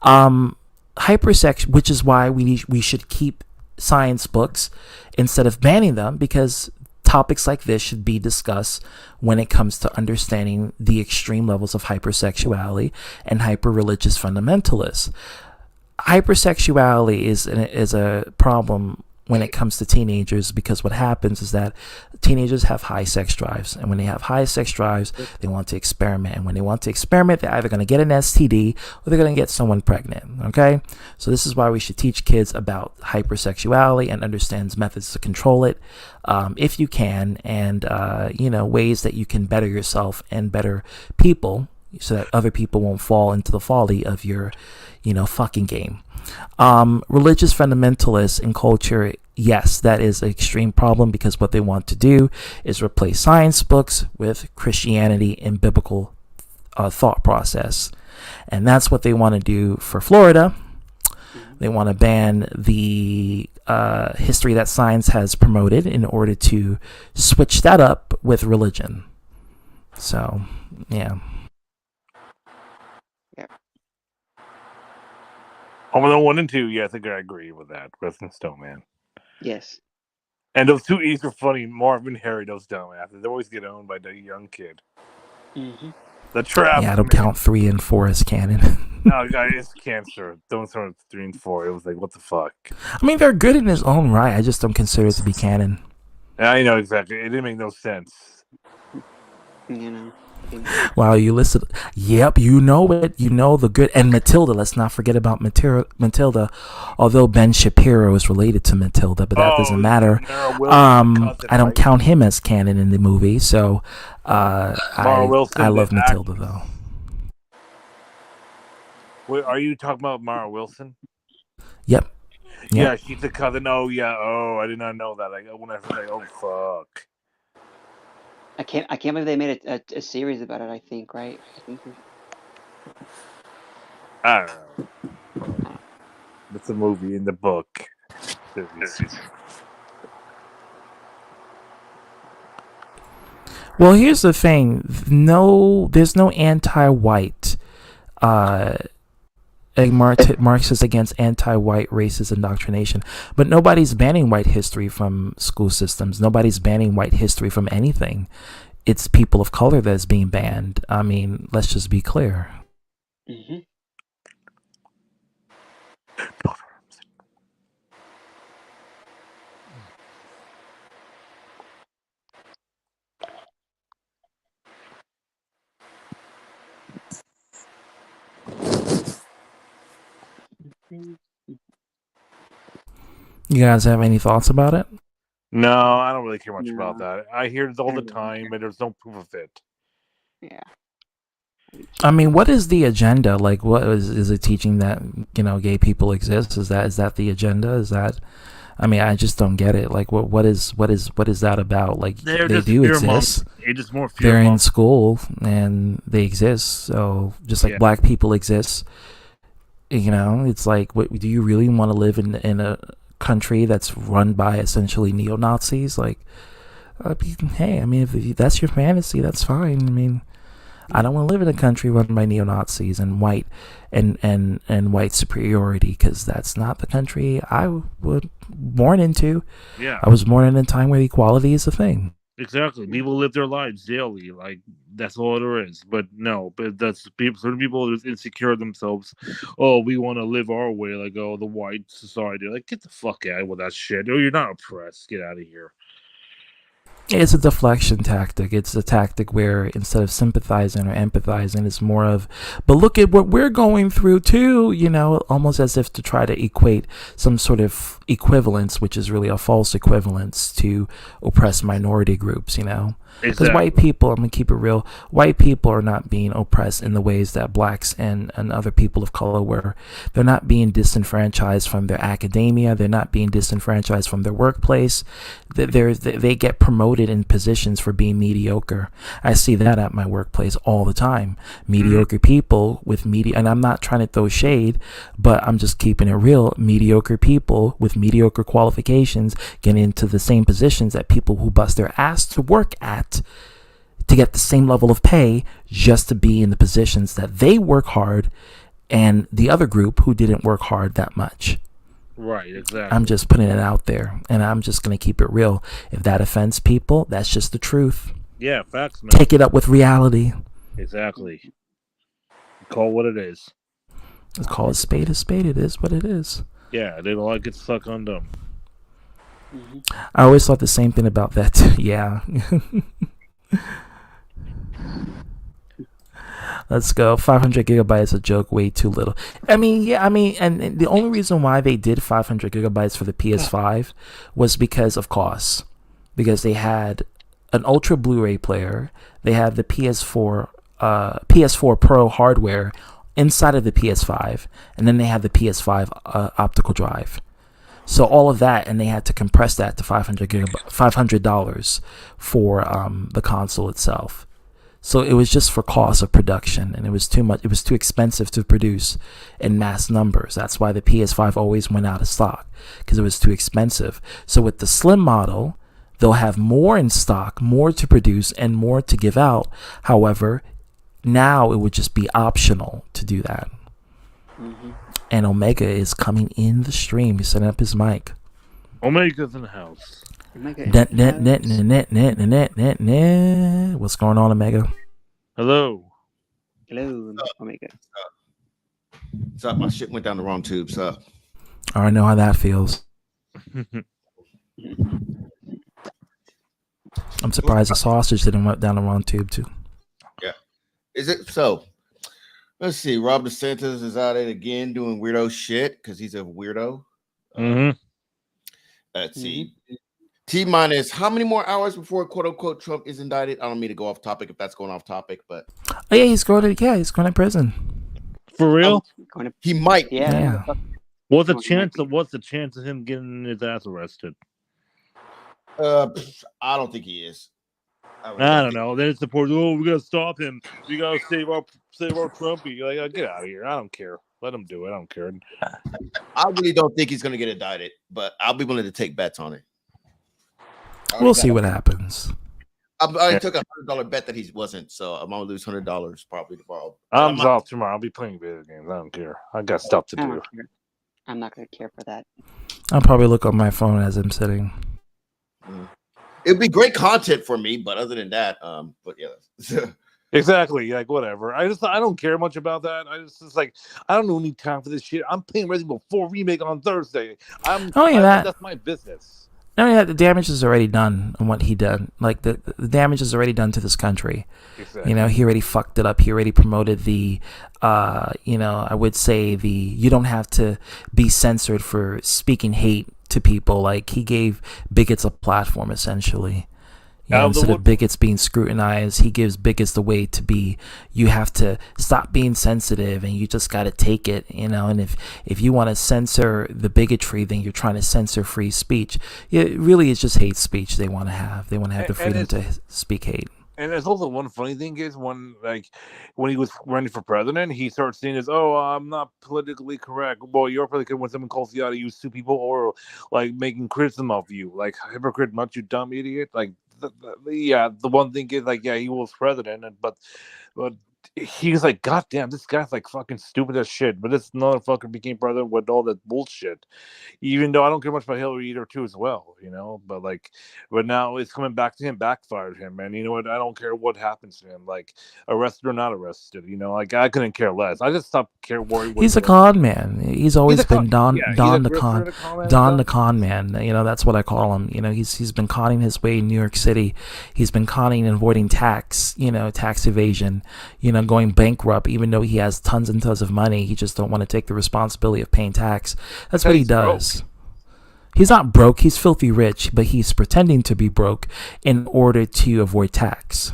Hypersex, which is why we should keep science books instead of banning them, because topics like this should be discussed when it comes to understanding the extreme levels of hypersexuality and hyper-religious fundamentalists. Hypersexuality is a problem when it comes to teenagers, because what happens is that teenagers have high sex drives, and when they have high sex drives, they want to experiment, and when they want to experiment, they're either going to get an STD or they're going to get someone pregnant. Okay, so this is why we should teach kids about hypersexuality and understand methods to control it, if you can, and ways that you can better yourself and better people, so that other people won't fall into the folly of your fucking game. Religious fundamentalists in culture, yes, that is an extreme problem, because what they want to do is replace science books with Christianity and biblical thought process. And that's what they want to do for Florida. They want to ban the history that science has promoted in order to switch that up with religion. So, yeah. Although 1 and 2, yeah, I think I agree with that. Rest in Stone, man. Yes. And those two E's were funny. Marvin, Harry, those dumbasses. They always get owned by the young kid. Mm-hmm. The trap. Yeah, I don't count 3 and 4 as canon. No, guys, it's cancer. Don't throw 3 and 4. It was like, what the fuck? I mean, they're good in his own right. I just don't consider it to be canon. I know, exactly. It didn't make no sense. Wow, you listed. Yep, you know it. You know the good. And Matilda. Let's not forget about Matilda. Although Ben Shapiro is related to Matilda, but that doesn't matter. I don't count him as canon in the movie. So I love Matilda though. Wait, are you talking about Mara Wilson? Yep. Yeah, she's the cousin. Oh yeah. Oh, I did not know that. Like when I was like, oh fuck. I can't believe they made a series about it. I think, right? I don't know. It's a movie in the book. Well, here's the thing. There's no anti-white. Marxists against anti-white racist indoctrination, but nobody's banning white history from school systems. Nobody's banning white history from anything. It's people of color that's being banned. I mean, let's just be clear. Mm-hmm. You guys have any thoughts about it? No, I don't really care much about that. I hear it all the time, and there's no proof of it. Yeah. I mean, what is the agenda? Like, what is it teaching that gay people exist? Is that the agenda? Is that? I mean, I just don't get it. Like, what is that about? Like, they do exist. They're in school and they exist. So just like black people exist, it's like, what do you really want to live in a country that's run by essentially neo-Nazis. Like, hey, I mean, if that's your fantasy, that's fine. I mean, I don't want to live in a country run by neo-Nazis and white white superiority, because that's not the country I was born into. Yeah, I was born in a time where equality is a thing. exactly. People live their lives daily, like that's all there is. But no, but that's people. Certain people are insecure themselves. Oh, we want to live our way, like the white society. Like, get the fuck out with that shit. Oh, you're not oppressed. Get out of here. It's a deflection tactic. It's a tactic where instead of sympathizing or empathizing, it's more of, but look at what we're going through too, almost as if to try to equate some sort of equivalence, which is really a false equivalence to oppressed minority groups, Because white people, I'm going to keep it real, white people are not being oppressed in the ways that blacks and other people of color were. They're not being disenfranchised from their academia. They're not being disenfranchised from their workplace. They get promoted in positions for being mediocre. I see that at my workplace all the time. Mediocre people with and I'm not trying to throw shade, but I'm just keeping it real. Mediocre people with mediocre qualifications get into the same positions that people who bust their ass to work at to get the same level of pay, just to be in the positions that they work hard and the other group who didn't work hard that much. Right, exactly. I'm just putting it out there, and I'm just going to keep it real. If that offends people, that's just the truth. Yeah, facts, man. Take it up with reality. Exactly. Call what it is. Let's call a spade a spade. It is what it is. Yeah, they don't like it stuck on them. Mm-hmm. I always thought the same thing about that. Yeah. Let's go. 500 gigabytes, a joke, way too little. I mean, and the only reason why they did 500 gigabytes for the PS5 was because of costs. Because they had an Ultra Blu-ray player, they had the PS4 Pro hardware inside of the PS5, and then they had the PS5 optical drive. So all of that, and they had to compress that to $500 for the console itself. So it was just for cost of production, and it was too much. It was too expensive to produce in mass numbers. That's why the PS5 always went out of stock, because it was too expensive. So with the slim model, they'll have more in stock, more to produce, and more to give out. However, now it would just be optional to do that. Mm-hmm. And Omega is coming in the stream. He's setting up his mic. Omega's in the house. What's going on, Omega? Hello. Hello, Omega. What's up? My shit went down the wrong tube, so. I already know how that feels. I'm surprised the sausage didn't went down the wrong tube, too. Yeah. Is it so? Let's see. Rob DeSantis is out at it again doing weirdo shit because he's a weirdo. Mm-hmm. Let's see. T-minus how many more hours before quote unquote Trump is indicted? I don't mean to go off topic if that's going off topic, but Oh yeah, he's going to prison. For real? He might. Yeah. What's the chance of him getting his ass arrested? I don't think he is. I don't know. Then it's the poor. Oh, we gotta stop him. We gotta save our Trumpy. You're like, oh, get out of here. I don't care. Let him do it. I don't care. I really don't think he's gonna get indicted, but I'll be willing to take bets on it. We'll see what happens. I took $100 bet that he wasn't, so I'm gonna lose $100 probably tomorrow. I'm off tomorrow. I'll be playing video games. I don't care. I got stuff to do. I'm not gonna care for that. I'll probably look on my phone as I'm sitting. It'd be great content for me, but other than that, but yeah. Exactly. Like whatever. I don't care much about that. It's like I don't need time for this shit. I'm playing Resident Evil 4 remake on Thursday. That's my business. No, yeah, the damage is already done on what he did. Like the damage is already done to this country. Exactly. You know, he already fucked it up. He already promoted the, I would say you don't have to be censored for speaking hate to people. Like he gave bigots a platform essentially. Instead of bigots being scrutinized, he gives bigots the way to be. You have to stop being sensitive, and you just got to take it, And if you want to censor the bigotry, then you're trying to censor free speech. It really is just hate speech they want to have. They want to have the freedom to speak hate. And there's also one funny thing is when he was running for president, he starts saying this, "Oh, I'm not politically correct." Well, you're politically correct when someone calls you out, you sue people or like making criticism of you, like hypocrite, not you dumb idiot. Like, the one thing is like, yeah, he was president, but he's like, God damn, this guy's like fucking stupid as shit. But this motherfucker became president with all that bullshit. Even though I don't care much about Hillary either too as well, but now it's coming back to him, backfired him, and you know what? I don't care what happens to him, like arrested or not arrested. Like I couldn't care less. I just stopped worrying. He's a con man. He's always been Don the con man. That's what I call him. He's been conning his way in New York City. He's been conning and avoiding tax, tax evasion, going bankrupt, even though he has tons and tons of money. He just don't want to take the responsibility of paying tax. That's what he does. Broke. He's not broke. He's filthy rich, but he's pretending to be broke in order to avoid tax.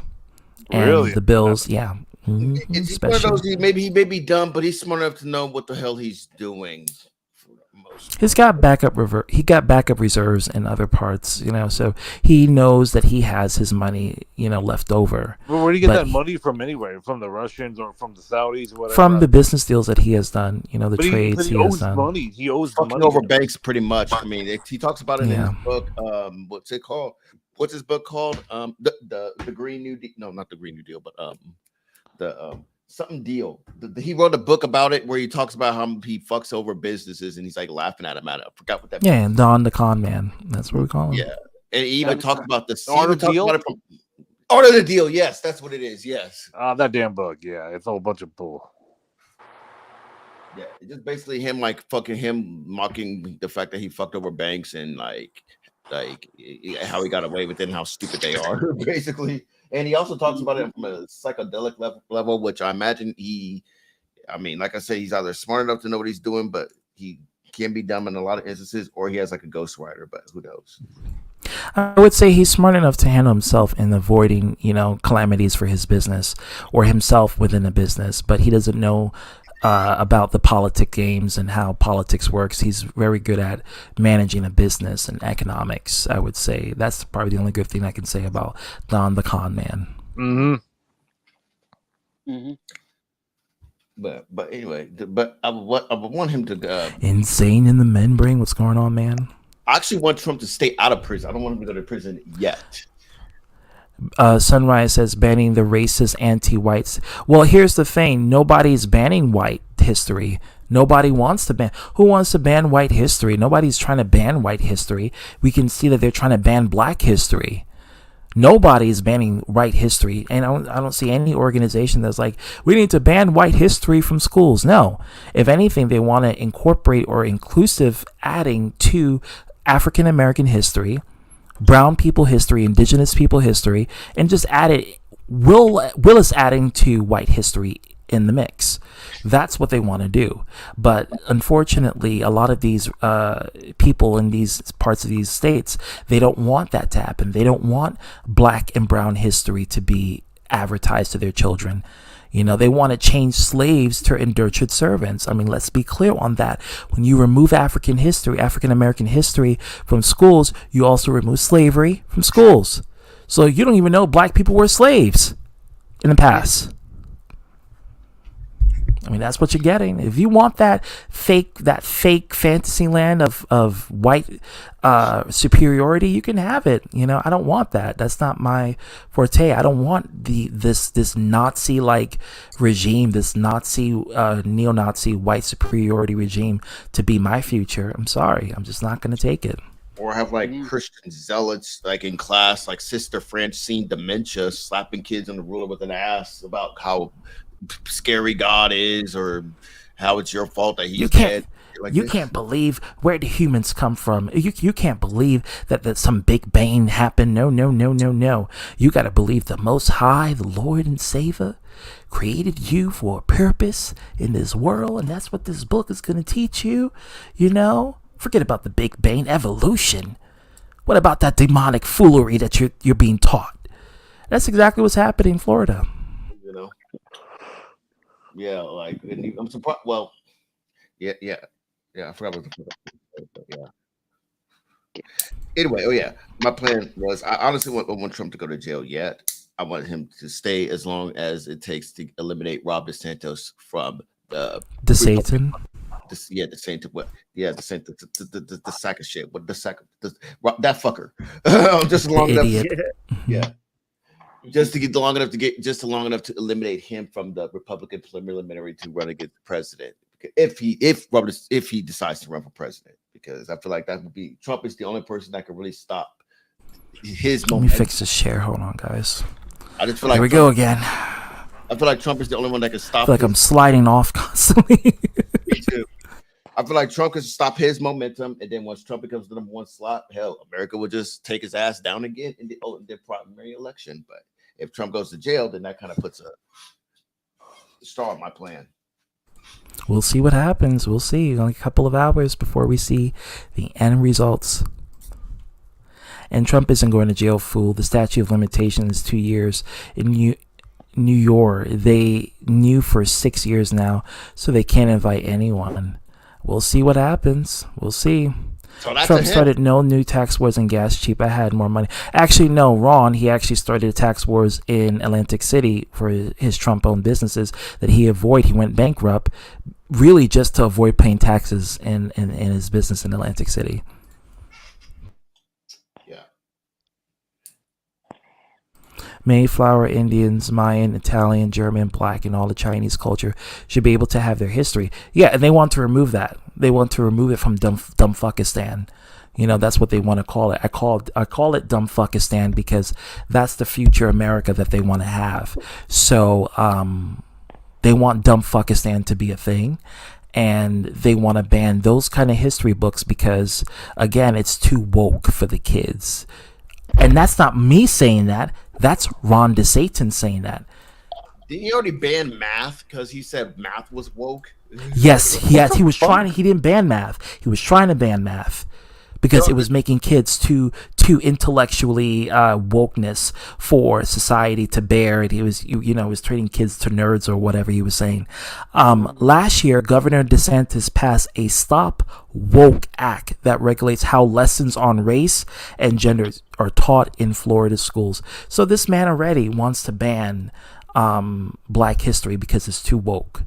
And really? The bills, yeah. Mm-hmm. It's one of those. Maybe he may be dumb, but he's smart enough to know what the hell he's doing. He's got backup reserves in other parts, so he knows that he has his money, left over. Well, where do you get that money from anyway? From the Russians or from the Saudis, whatever? From the business deals that he has done, the trades he has done. Money. He owes money over banks, pretty much. I mean, he talks about it in his book. What's it called? What's his book called? The Green New Deal. No, not the Green New Deal, but the something deal. He wrote a book about it where he talks about how he fucks over businesses and he's like laughing at him. I forgot what that. Yeah, and Don the Con Man. That's what we call him. Yeah, and he even talks about the Art of the Deal. Art of the Deal. Yes, that's what it is. Yes. That damn book. Yeah, it's a whole bunch of bull. Yeah, it's just basically him mocking the fact that he fucked over banks and like how he got away with it and how stupid they are, basically. And he also talks about it from a psychedelic level, which I imagine like I say, he's either smart enough to know what he's doing, but he can be dumb in a lot of instances, or he has like a ghostwriter, but who knows? I would say he's smart enough to handle himself in avoiding, calamities for his business or himself within a business, but he doesn't know about the politic games and how politics works. He's very good at managing a business and economics. I would say that's probably the only good thing I can say about Don the Con Man. Mm-hmm. Mm-hmm. But anyway, I would want him to insane in the membrane. What's going on, man? I actually want Trump to stay out of prison. I don't want him to go to prison yet. Sunrise says banning the racist anti-whites. Well, here's the thing. Nobody's banning white history. Nobody wants to ban. Who wants to ban white history? Nobody's trying to ban white history. We can see that they're trying to ban black history. Nobody's banning white history. And I don't see any organization that's like, we need to ban white history from schools. No. If anything, they want to incorporate or inclusive adding to African American history, brown people history, indigenous people history, and just add it, Willis adding to white history in the mix. That's what they want to do. But unfortunately, a lot of these people in these parts of these states, they don't want that to happen. They don't want black and brown history to be advertised to their children. They want to change slaves to indentured servants. I mean, let's be clear on that. When you remove African American history from schools, you also remove slavery from schools. So you don't even know black people were slaves in the past. I mean, that's what you're getting. If you want that fake fantasy land of white superiority, you can have it. I don't want that. That's not my forte. I don't want this Nazi-like regime, this Nazi neo-Nazi white superiority regime to be my future. I'm sorry. I'm just not going to take it. Or have Christian zealots like in class, like Sister Francine Dementia slapping kids on the ruler with an ass about how scary God is, or how it's your fault that he's dead. You can't believe where the humans come from. You can't believe that some big bang happened. No. You got to believe the Most High, the Lord and Savior, created you for a purpose in this world, and that's what this book is going to teach you. Forget about the Big Bang, evolution. What about that demonic foolery that you're being taught? That's exactly what's happening in Florida. Yeah, I'm surprised. Well, yeah. I forgot what yeah. Anyway, my plan was I honestly want Trump to go to jail yet. I want him to stay as long as it takes to eliminate Rob DeSantis from the DeSATAN. the saint what the saint the sack of shit. What the sack that fucker. Just long enough. Idiot. Yeah. Just to get long enough to eliminate him from the Republican preliminary to run against the president. If he decides to run for president, because I feel like that would be Trump is the only person that can really stop his Let me fix this share. Hold on, guys. I just feel like Here we go again. I feel like Trump is the only one that can stop. I feel like I'm sliding off constantly. Me too. I feel like Trump can stop his momentum, and then once Trump becomes the number one slot, hell, America will just take his ass down again in the primary election. But if Trump goes to jail, then that kind of puts a star on my plan. We'll see what happens. We'll see. Only a couple of hours before we see the end results. And Trump isn't going to jail, fool. The statute of limitations is 2 years. In New York, they knew for 6 years now, so they can't invite anyone. We'll see what happens. We'll see. So that's Trump started no new tax wars and gas cheap. I had more money. Actually, no, Ron. He actually started tax wars in Atlantic City for his Trump-owned businesses that he avoided. He went bankrupt, really just to avoid paying taxes in his business in Atlantic City. Yeah. Mayflower Indians, Mayan, Italian, German, Black, and all the Chinese culture should be able to have their history. Yeah, and they want to remove that. They want to remove it from Dumbfukistan. You know, that's what they want to call it. I call it Dumbfukistan because that's the future America that they want to have. So they want Dumbfukistan to be a thing. And they want to ban those kind of history books because, again, it's too woke for the kids. And that's not me saying that. That's Ron DeSATAN saying that. Didn't he already ban math because he said math was woke? Yes. He was trying. He didn't ban math. He was trying to ban math because it was making kids too intellectually wokeness for society to bear. He was, was treating kids to nerds or whatever he was saying. Last year, Governor DeSantis passed a Stop Woke Act that regulates how lessons on race and gender are taught in Florida schools. So this man already wants to ban Black history because it's too woke,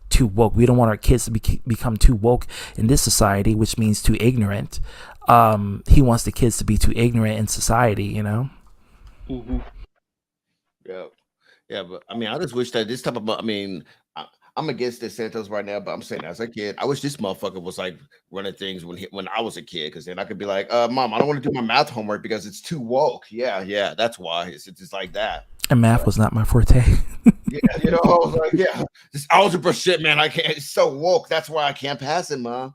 too woke. We don't want our kids to become too woke in this society, which means too ignorant. He wants the kids to be too ignorant in society, Mm-hmm. Yeah, but I mean, I just wish that this type of, I'm against DeSantis right now, but I'm saying as a kid, I wish this motherfucker was like running things when I was a kid, because then I could be like, Mom, I don't want to do my math homework because it's too woke. Yeah, that's why it's just like that. And math was not my forte. Yeah, I was like, this algebra shit, man, I can't. It's so woke. That's why I can't pass it, Mom.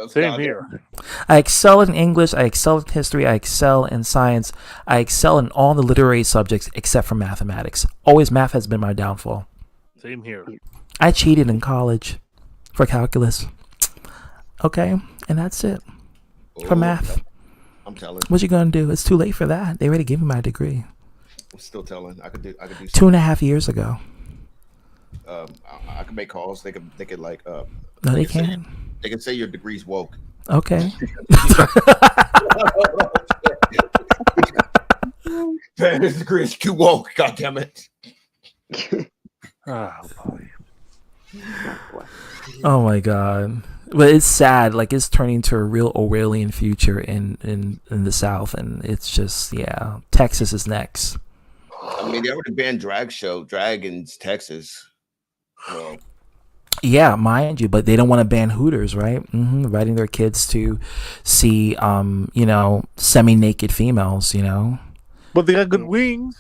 Same here. I excel in English. I excel in history. I excel in science. I excel in all the literary subjects except for mathematics. Always math has been my downfall. Same here. I cheated in college for calculus. Okay, and that's it for math. I'm telling. What you gonna do? It's too late for that. They already gave me my degree. I'm still telling. I could do 2.5 years ago. I could make calls. They could like. No, they can't. They can say your degree's woke. Okay. Man, this degree is too woke. God damn it. Oh boy. Oh my god. But it's sad. Like, it's turning to a real Orwellian future in the South, and it's just Texas is next. I mean, they already banned drag in Texas. Well, yeah, mind you, but they don't want to ban Hooters, right? Inviting their kids to see, semi-naked females, But they got good wings.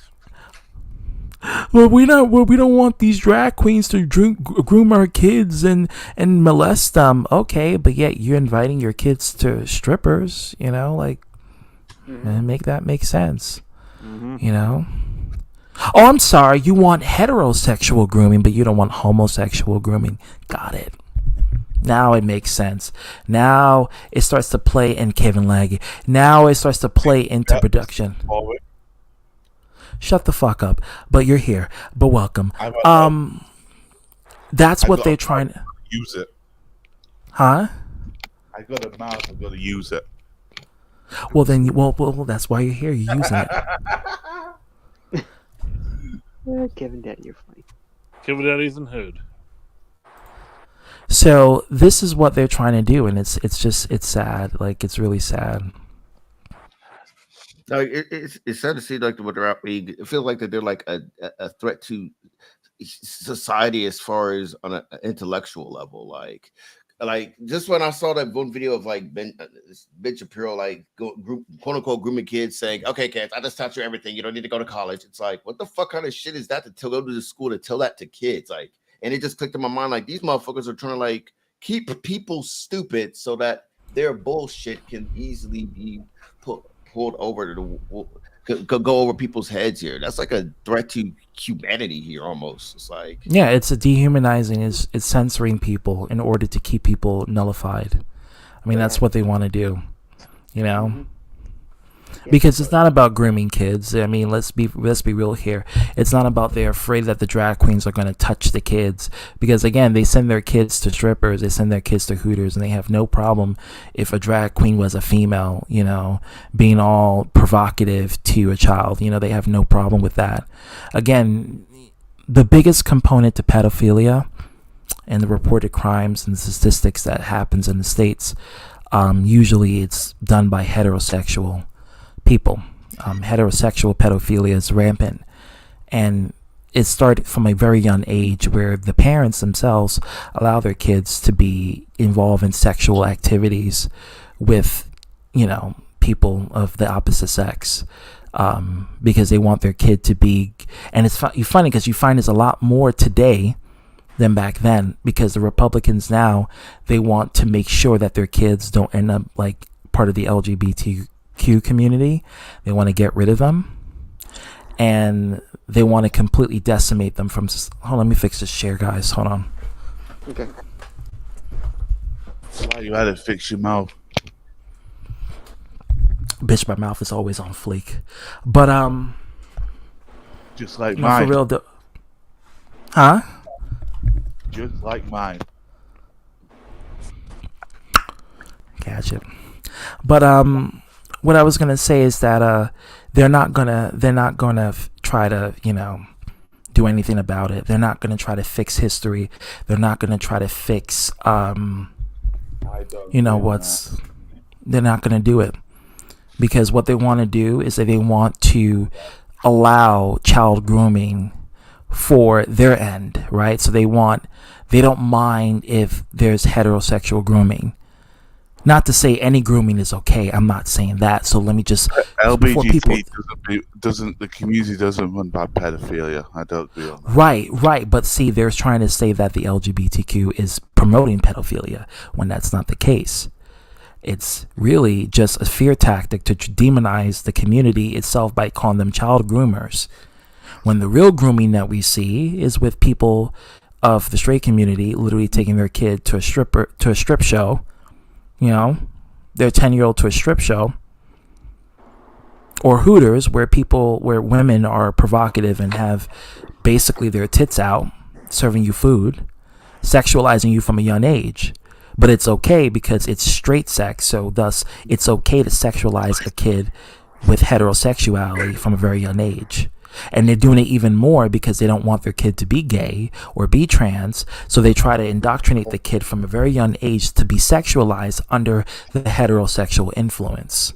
Well, we don't want these drag queens to groom our kids and molest them. Okay, but yet you're inviting your kids to strippers, and make that make sense, Oh, I'm sorry. You want heterosexual grooming, but you don't want homosexual grooming. Got it. Now it makes sense. Now it starts to play in Kevin Legge. Now it starts to play into production. Shut the fuck up. But you're here. But welcome. That's what they're trying to use it. Huh? I got a mouth. I'm gonna use it. Well, then, well, that's why you're here. You're using it. Kevin Daddy, you're funny. Kevin Daddy's in hood. So this is what they're trying to do, and it's sad. Like, it's really sad. Like it's sad to see like what they're out. It feels like that they're like a threat to society as far as on an intellectual level. Like just when I saw that one video of like Ben Shapiro like quote unquote grooming kids saying, "Okay, kids, I just taught you everything. You don't need to go to college." It's like, what the fuck kind of shit is that to go to the school to tell that to kids? Like, and it just clicked in my mind like these motherfuckers are trying to like keep people stupid so that their bullshit can easily be pulled over to the go over people's heads here. That's like a threat to humanity here almost. It's like, Yeah, it's a dehumanizing. It's censoring people in order to keep people nullified. I mean, that's what they want to do, you know. Mhm. Because it's not about grooming kids. I mean, let's be real here. It's not about they're afraid that the drag queens are going to touch the kids. Because again, they send their kids to strippers, they send their kids to Hooters, and they have no problem if a drag queen was a female, you know, being all provocative to a child. You know, they have no problem with that. Again, the biggest component to pedophilia and the reported crimes and statistics that happens in the States, usually it's done by heterosexual people. Heterosexual pedophilia is rampant, and it started from a very young age where the parents themselves allow their kids to be involved in sexual activities with, you know, people of the opposite sex, because they want their kid to be. And it's funny because you find there's a lot more today than back then, because the Republicans now, they want to make sure that their kids don't end up like part of the LGBTQ community. They want to get rid of them, and they want to completely decimate them from. Hold on, let me fix this share, guys. Hold on. Okay. Why you had to fix your mouth? Bitch, my mouth is always on fleek. But Just like no, mine. for real, huh? Just like mine. Gotcha. But what I was gonna say is that they're not gonna try to, you know, do anything about it. They're not gonna try to fix history. They're not gonna try to fix you know what's. They're not gonna do it, because what they want to do is that they want to allow child grooming for their end, right? So they don't mind if there's heterosexual grooming. Not to say any grooming is okay. I'm not saying that. So let me just before people. doesn't the community doesn't run by pedophilia. I don't agree on that. Right. But see, they're trying to say that the LGBTQ is promoting pedophilia when that's not the case. It's really just a fear tactic to demonize the community itself by calling them child groomers. When the real grooming that we see is with people of the straight community literally taking their kid to a strip show. You know, their 10-year-old to a strip show, or Hooters, where women are provocative and have basically their tits out, serving you food, sexualizing you from a young age. But it's okay because it's straight sex, so thus it's okay to sexualize a kid with heterosexuality from a very young age. And they're doing it even more because they don't want their kid to be gay or be trans. So they try to indoctrinate the kid from a very young age to be sexualized under the heterosexual influence.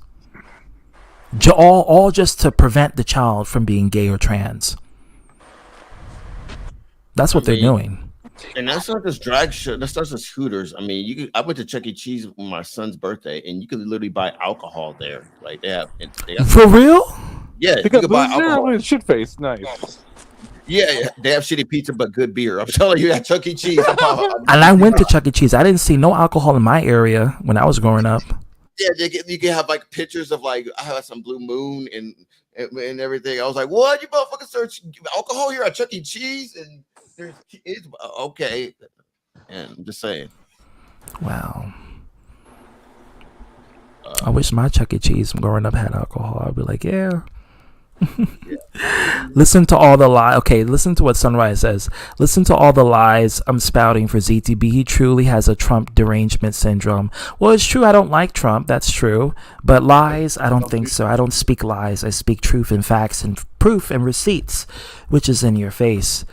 All just to prevent the child from being gay or trans. That's what they're doing. And that's not just drag show. That's not just Hooters. I mean, I went to Chuck E. Cheese on my son's birthday, and you could literally buy alcohol there. Like they have For real? Yeah, You got buy booze there? alcohol. Shit face, nice. Yeah, they have shitty pizza but good beer. I'm telling you, at Chuck E. Cheese. And I went to Chuck E. Cheese. I didn't see no alcohol in my area when I was growing up. Yeah, you can have like pictures of like I have some Blue Moon and everything. I was like, what? You motherfuckers search alcohol here at Chuck E. Cheese? And it's okay. And I'm just saying. Wow. I wish my Chuck E. Cheese from growing up had alcohol. I'd be like, yeah, Listen to all the lies. Okay, listen to what Sunrise says. Listen to all the lies I'm spouting for ZTB. He truly has a Trump derangement syndrome. Well, it's true. I don't like Trump. That's true. But lies, I don't think so. I don't speak lies. I speak truth and facts and proof and receipts, which is in your face.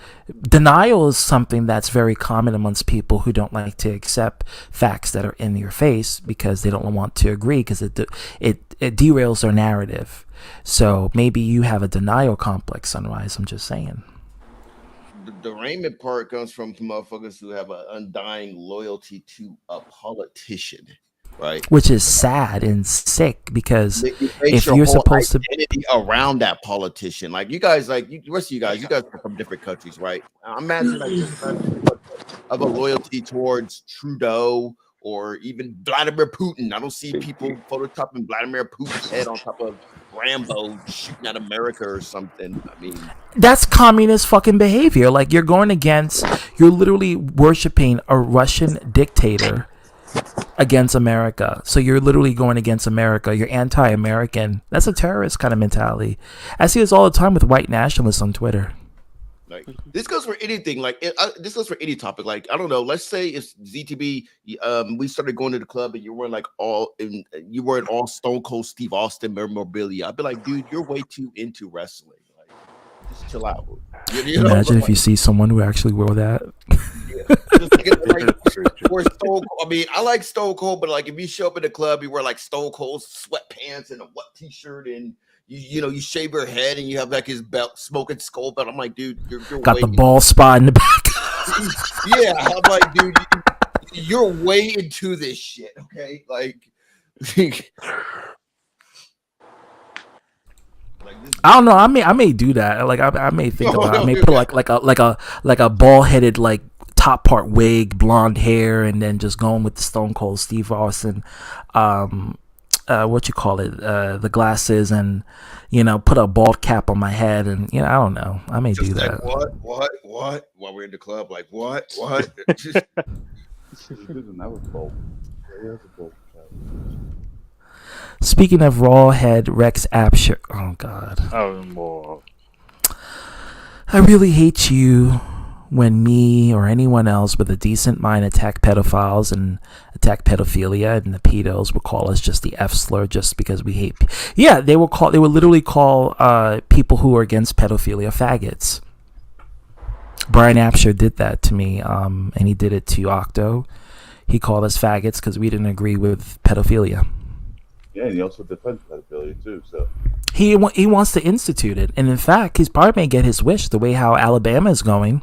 Denial is something that's very common amongst people who don't like to accept facts that are in your face because they don't want to agree because it derails their narrative. So maybe you have a denial complex, Sunrise. I'm just saying. The derangement part comes from motherfuckers who have an undying loyalty to a politician, right? Which is sad and sick because If if your you're whole supposed to, identity around that politician, like you guys, like the rest of you guys are from different countries, right? I imagine like this of a loyalty towards Trudeau or even Vladimir Putin. I don't see people photoshopping Vladimir Putin's head on top of Rambo shooting at America or something. I mean, that's communist fucking behavior. Like you're literally worshiping a Russian dictator against America. So you're literally going against America. You're anti-American. That's a terrorist kind of mentality. I see this all the time with white nationalists on Twitter. like this goes for anything. Like this goes for any topic. Like I don't know. Let's say it's ZTB. We started going to the club and you weren't all Stone Cold Steve Austin memorabilia. I'd be like, dude, you're way too into wrestling. Like, just chill out. Imagine if you see someone who actually wore that. I mean, I like Stone Cold, but like if you show up in the club, you wear like Stone Cold sweatpants and a wet t-shirt and you shave your head and you have like his belt, smoking skull belt. I'm like, dude, you're got the ball spot in the back. Yeah, I'm like, dude, you're way into this shit, okay? Like, I don't know. I may do that. Like I may think about it. I may put like a ball headed like top part wig, blonde hair, and then just going with the Stone Cold Steve Austin. What you call it, the glasses, and put a bald cap on my head, and I don't know. I may just do that. What? While we're in the club, like what? He doesn't have a bowl. He has a bowl. Speaking of raw head Rex Apsher, oh god. Oh, more. I really hate you when me or anyone else with a decent mind attack pedophiles and attack pedophilia, and the pedos will call us just the F slur just because we hate. Yeah, they would literally call people who are against pedophilia faggots. Brian Apsher did that to me, and he did it to Octo. He called us faggots because we didn't agree with pedophilia. Yeah, and he also defends pedophilia too. So he wants to institute it, and in fact, he's probably may get his wish the way how Alabama is going.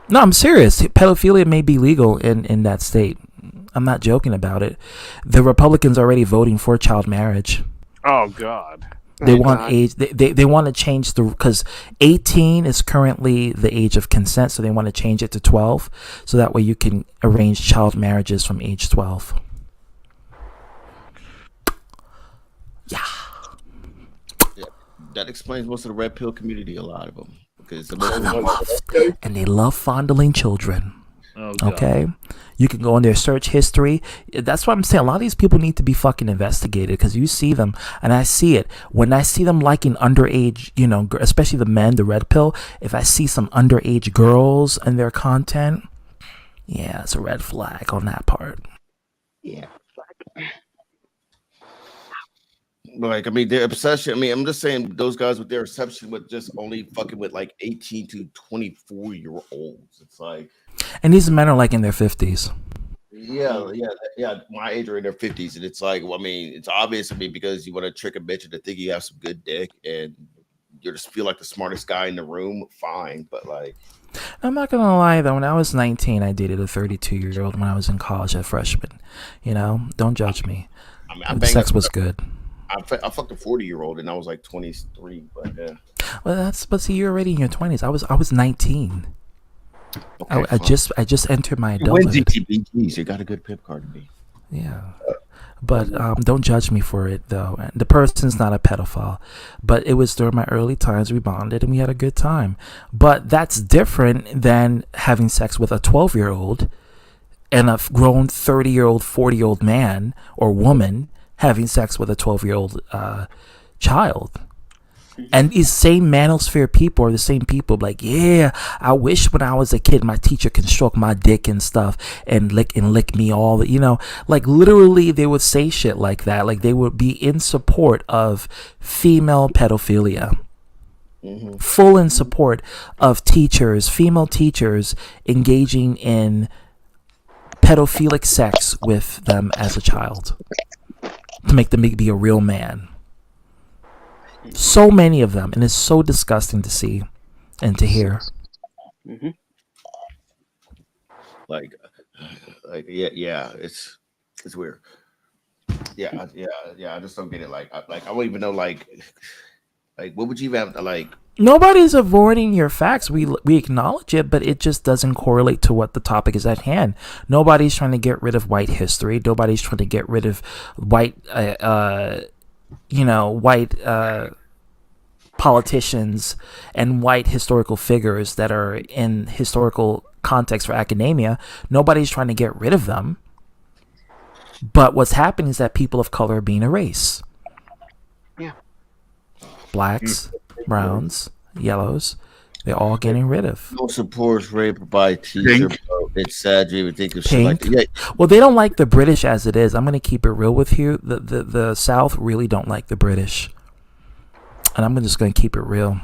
No, I'm serious. Pedophilia may be legal in that state. I'm not joking about it. The Republicans are already voting for child marriage. Oh God. They want age. They want to change because 18 is currently the age of consent, so they want to change it to 12, so that way you can arrange child marriages from age 12. Yeah. That explains most of the red pill community. A lot of them. And they love fondling children. Oh, God. Okay, you can go in their search history. That's what I'm saying. A lot of these people need to be fucking investigated because you see them, and I see it when I see them liking underage. Especially the men, the red pill. If I see some underage girls in their content, yeah, it's a red flag on that part. Yeah. Like, I mean, their obsession. I mean, I'm just saying those guys with their obsession with just only fucking with like 18 to 24-year-olds. It's like, and these men are like in their 50s. Yeah. My age are in their 50s, and it's like, well, I mean, it's obvious. I mean, because you want to trick a bitch into thinking you have some good dick, and you just feel like the smartest guy in the room. Fine, but like, I'm not gonna lie though. When I was 19, I dated a 32-year-old when I was in college, a freshman. Don't judge me. I mean, sex was good. I fucked a 40-year-old and I was like 23, but yeah. Well, but see, you're already in your 20s. I was 19. Okay, I just entered my adulthood. Jeez, you got a good pimp card to me. Yeah, but don't judge me for it though. The person's not a pedophile, but it was during my early times. We bonded and we had a good time. But that's different than having sex with a 12-year-old and a grown 30-year-old, 40-year-old man or woman having sex with a 12-year-old child. And these same manosphere people are the same people like, yeah, I wish when I was a kid my teacher can stroke my dick and stuff and lick me all, like literally they would say shit like that. Like they would be in support of female pedophilia. Full in support of female teachers engaging in pedophilic sex with them as a child to make them be a real man. So many of them, and it's so disgusting to see and to hear. Like yeah, it's weird. Yeah, I just don't get it. Like I don't even know. Like what would you even have to like? Nobody's avoiding your facts. We acknowledge it, but it just doesn't correlate to what the topic is at hand. Nobody's trying to get rid of white history. Nobody's trying to get rid of white politicians and white historical figures that are in historical context for academia. Nobody's trying to get rid of them. But what's happening is that people of color are being erased. Yeah. Blacks, browns, yellows, they're all getting rid of. No supports rape by teacher, bro. It's sad you even think of shit like that. Yeah. Well, they don't like the British as it is. I'm going to keep it real with you. The South really don't like the British. And I'm just going to keep it real.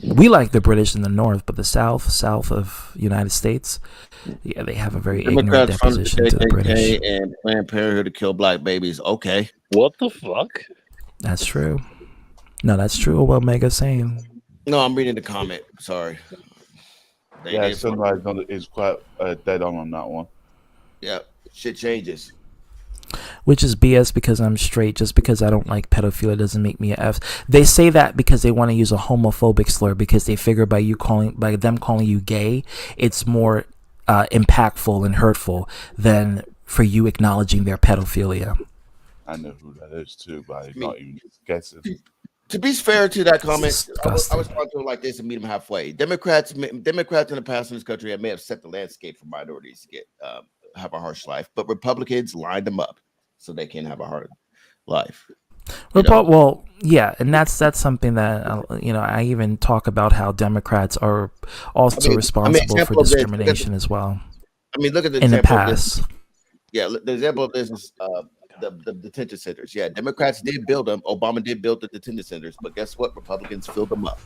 We like the British in the North, but the south of United States, yeah, they have a very ignorant deposition to the British. And Planned Parenthood to kill black babies. Okay. What the fuck? That's true. No, that's true. What Mega's saying. No, I'm reading the comment. Sorry. Sunrise is quite dead on that one. Yeah, shit changes. Which is BS because I'm straight. Just because I don't like pedophilia doesn't make me a F. They say that because they want to use a homophobic slur because they figure by them calling you gay, it's more impactful and hurtful than for you acknowledging their pedophilia. I know who that is too, but I'm not even guessing. To be fair to that comment, I was talking to him like this and meet him halfway. Democrats in the past in this country may have set the landscape for minorities to get have a harsh life, but Republicans lined them up so they can have a hard life. Well, yeah, and that's something that I even talk about how Democrats are also responsible for discrimination as well. I mean, look at the in the past. Yeah, the example of this is the detention centers. Yeah, Democrats did build them. Obama did build the detention centers, but guess what? Republicans filled them up.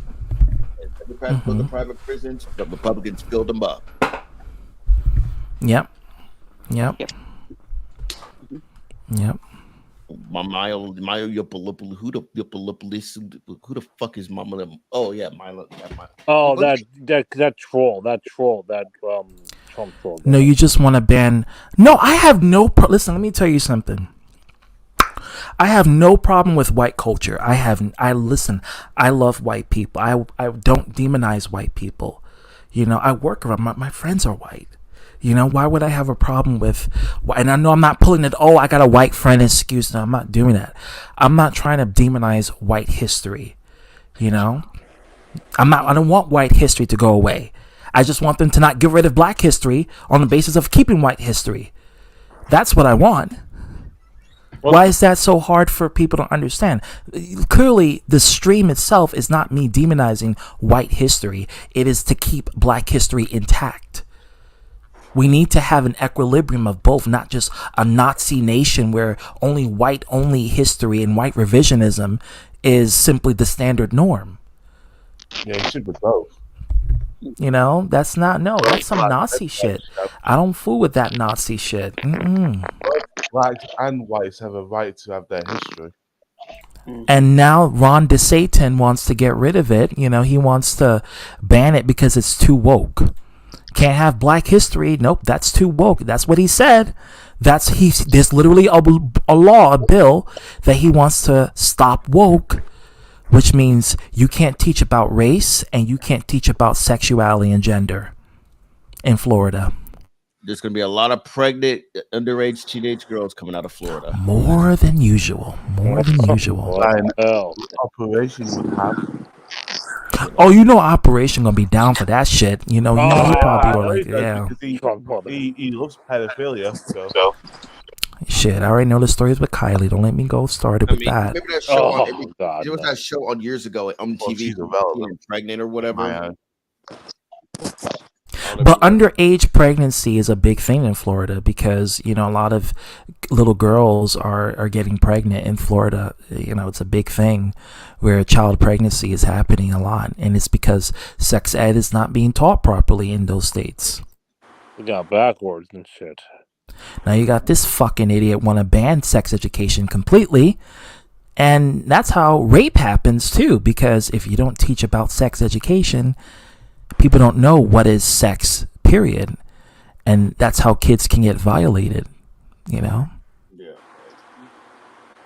And Democrats built the private prisons, but Republicans filled them up. Yep. Who the fuck is Mama? Oh yeah, Milo. Oh, that troll, that Trump troll. No, you just want to ban. No, I have no. Listen, let me tell you something. I have no problem with white culture. I love white people. I don't demonize white people. I work around my friends are white. Why would I have a problem with? And I know I'm not pulling it. Oh, I got a white friend excuse. No, I'm not doing that. I'm not trying to demonize white history. I don't want white history to go away. I just want them to not get rid of black history on the basis of keeping white history. That's what I want. Why is that so hard for people to understand? Clearly, the stream itself is not me demonizing white history. It is to keep black history intact. We need to have an equilibrium of both, not just a Nazi nation where only white-only history and white revisionism is simply the standard norm. Yeah, it should be both. That's some Nazi shit. I don't fool with that Nazi shit. Blacks and whites have a right to have their history. And now Ron DeSATAN wants to get rid of it. He wants to ban it because it's too woke. Can't have black history. Nope, that's too woke. That's what he said. There's literally a bill that he wants to stop woke, which means you can't teach about race and you can't teach about sexuality and gender in Florida. There's going to be a lot of pregnant underage teenage girls coming out of Florida. More than usual. Operation would have. Oh, Operation gonna be down for that shit. He probably were like, yeah. He loves pedophilia, so. Shit, I already know the stories with Kylie. Don't let me go started I with mean, that. remember that show on Oh God, there was no. that show on years ago on Well, TV, she's irrelevant. being pregnant or My whatever. eye. I don't know if But you know. underage pregnancy is a big thing in Florida because, you know, a lot of little girls are getting pregnant in Florida. You know, it's a big thing where child pregnancy is happening a lot. And it's because sex ed is not being taught properly in those states. We got backwards and shit. Now you got this fucking idiot want to ban sex education completely. And that's how rape happens too, because if you don't teach about sex education, people don't know what is sex, period. And that's how kids can get violated, you know? Yeah.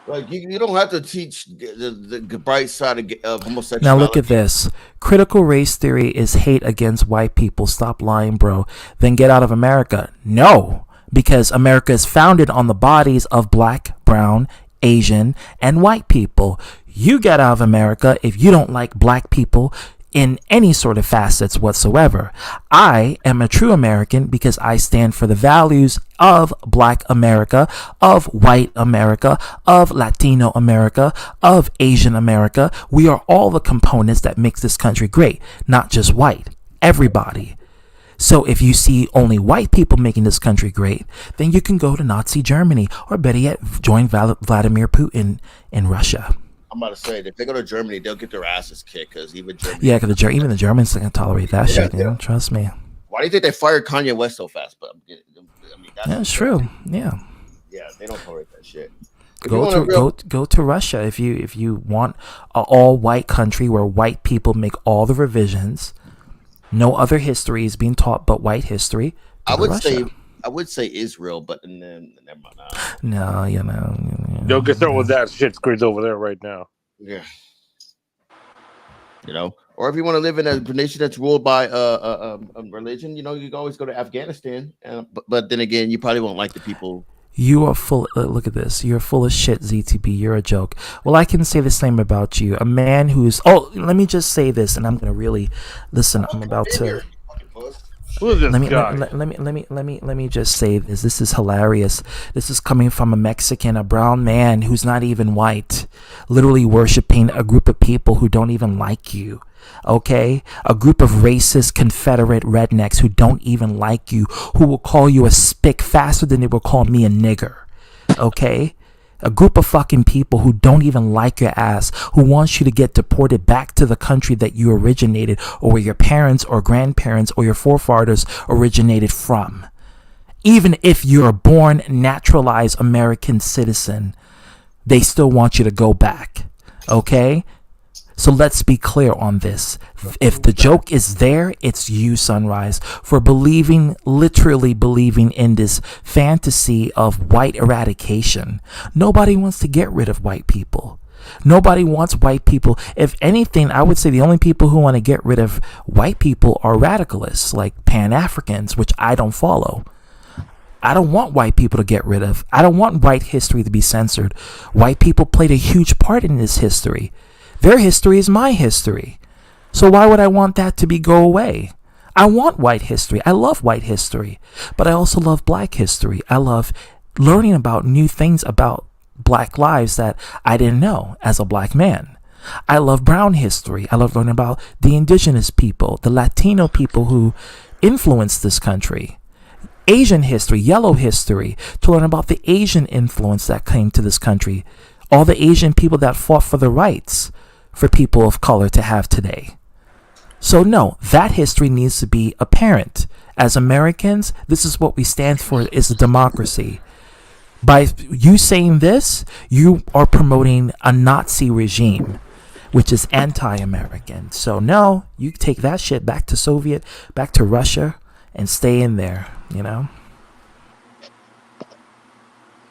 Like you don't have to teach the bright side of homosexuality. Now look at this. Critical race theory is hate against white people. Stop lying, bro. Then get out of America. No, because America is founded on the bodies of black, brown, Asian, and white people. You get out of America if you don't like black people in any sort of facets whatsoever. I am a true American because I stand for the values of Black America, of white America, of Latino America, of Asian America. We are all the components that makes this country great, not just white, everybody. So if you see only white people making this country great, then you can go to Nazi Germany, or better yet, join Vladimir Putin in Russia. I'm about to say, if they go to Germany, they'll get their asses kicked because even Germany. Yeah, because even the Germans can tolerate that shit. You know, trust me. Why do you think they fired Kanye West so fast? But I mean, That's true. Yeah. Yeah, they don't tolerate that shit. Go to Russia if you want an all white country where white people make all the revisions. No other history is being taught but white history. I would say Israel, but then never mind. No, you know. Don't get started with that shit. Screens over there right now. Yeah. You know, or if you want to live in a nation that's ruled by a religion, you know, you can always go to Afghanistan. But then again, you probably won't like the people. You are full. Look at this. You're full of shit, ZTB. You're a joke. Well, I can say the same about you. A man who's. Oh, let me just say this, and I'm gonna really listen. I'm about to. Who is this guy? Let me just say this. This is hilarious. This is coming from a Mexican, a brown man who's not even white, literally worshiping a group of people who don't even like you. Okay, a group of racist Confederate rednecks who don't even like you, who will call you a spick faster than they will call me a nigger. Okay, a group of fucking people who don't even like your ass, who wants you to get deported back to the country that you originated, or where your parents or grandparents or your forefathers originated from. Even if you're a born, naturalized American citizen, they still want you to go back. Okay? So let's be clear on this. If the joke is there, it's you, Sunrise, for literally believing in this fantasy of white eradication. Nobody wants to get rid of white people. Nobody wants white people. If anything, I would say the only people who want to get rid of white people are radicalists, like Pan-Africans, which I don't follow. I don't want white people to get rid of. I don't want white history to be censored. White people played a huge part in this history. Their history is my history. So why would I want that to go away? I want white history. I love white history. But I also love black history. I love learning about new things about black lives that I didn't know as a black man. I love brown history. I love learning about the indigenous people, the Latino people who influenced this country. Asian history, yellow history, to learn about the Asian influence that came to this country. All the Asian people that fought for the rights for people of color to have today. So no, that history needs to be apparent. As Americans, this is what we stand for, is a democracy. By you saying this, you are promoting a Nazi regime, which is anti-American. So no, you take that shit back to Russia, and stay in there, you know?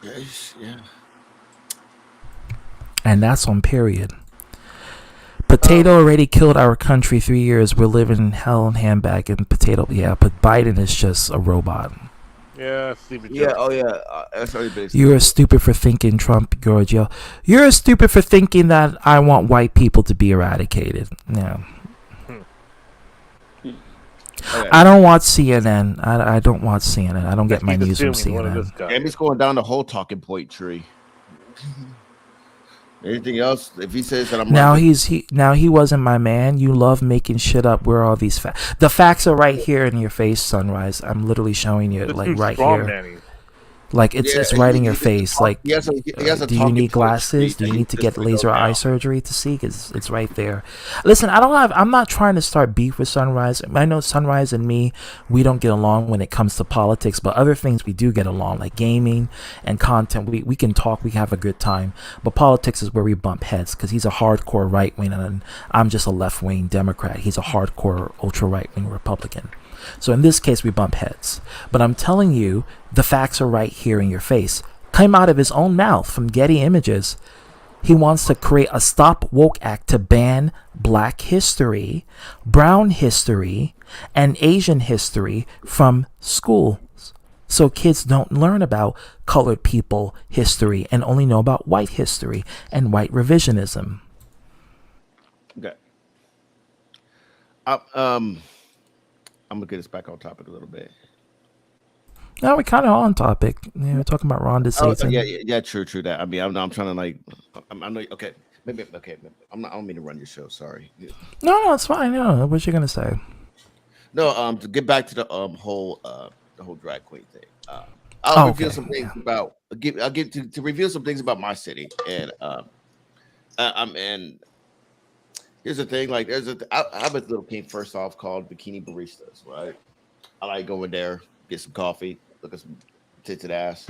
Yeah. And that's on period. Potato already killed our country 3 years. We're living in hell and handbag and potato. Yeah, but Biden is just a robot. Yeah, stupid. Yeah. Oh yeah. That's already been. You're stupid for thinking Trump, Giorgio. You're stupid for thinking that I want white people to be eradicated. Yeah. Okay. I don't watch CNN. I don't watch CNN. I don't get my He's news from assuming one of this CNN. guy. Amy's going down the whole talking point tree. Anything else? If he says that I'm Now wrong, he wasn't my man. You love making shit up. Where are all these facts? The facts are right here in your face, Sunrise. I'm literally showing you, This like dude's right strong, here. Manny. Like it's right in your face. Like, he has a do you talking need point glasses? tree Do you that need to he get just goes laser eye down. surgery to see? Cause it's right there. Listen, I'm not trying to start beef with Sunrise. I know Sunrise and me, we don't get along when it comes to politics, but other things we do get along, like gaming and content. We can talk. We can have a good time. But politics is where we bump heads. Cause he's a hardcore right wing, and I'm just a left wing Democrat. He's a hardcore ultra right wing Republican. So in this case, we bump heads. But I'm telling you, the facts are right here in your face. Came out of his own mouth from Getty Images. He wants to create a Stop Woke Act to ban Black history, Brown history, and Asian history from schools. So kids don't learn about colored people history and only know about white history and white revisionism. Okay. I'm gonna get us back on topic a little bit. Now we're kind of on topic. We're talking about Ron DeSATAN. Yeah, true. That. I mean, I'm trying to like, I know. Okay, maybe. Okay, I don't mean to run your show. Sorry. No, it's fine. No, what you gonna say? No, to get back to the whole drag queen thing. I'll reveal some things about. I'll get to reveal some things about my city, and and here's the thing. Like, I have a little team first off called Bikini Baristas, right? I like going there, get some coffee, look at some tits and ass.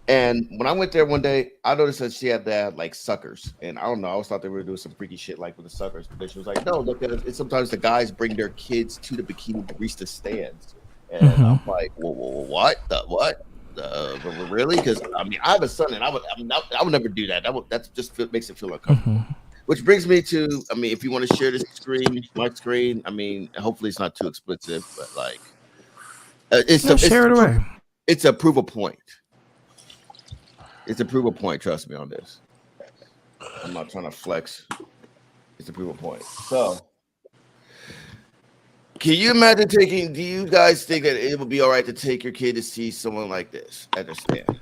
And when I went there one day, I noticed that she had that like suckers, and I don't know. I always thought they were doing some freaky shit like with the suckers, but she was like, "No, look at it. Sometimes the guys bring their kids to the Bikini Barista stands." And I'm like, what? Really? Because I mean, I have a son, and I would never do that. That's just makes it feel uncomfortable. Which brings me to, I mean, if you want to share this screen, my screen, I mean, hopefully it's not too explicit, but like, share it away. It's a prove a point. It's a prove a point. Trust me on this. I'm not trying to flex. It's a prove a point. So. Can you imagine do you guys think that it would be all right to take your kid to see someone like this at their stand?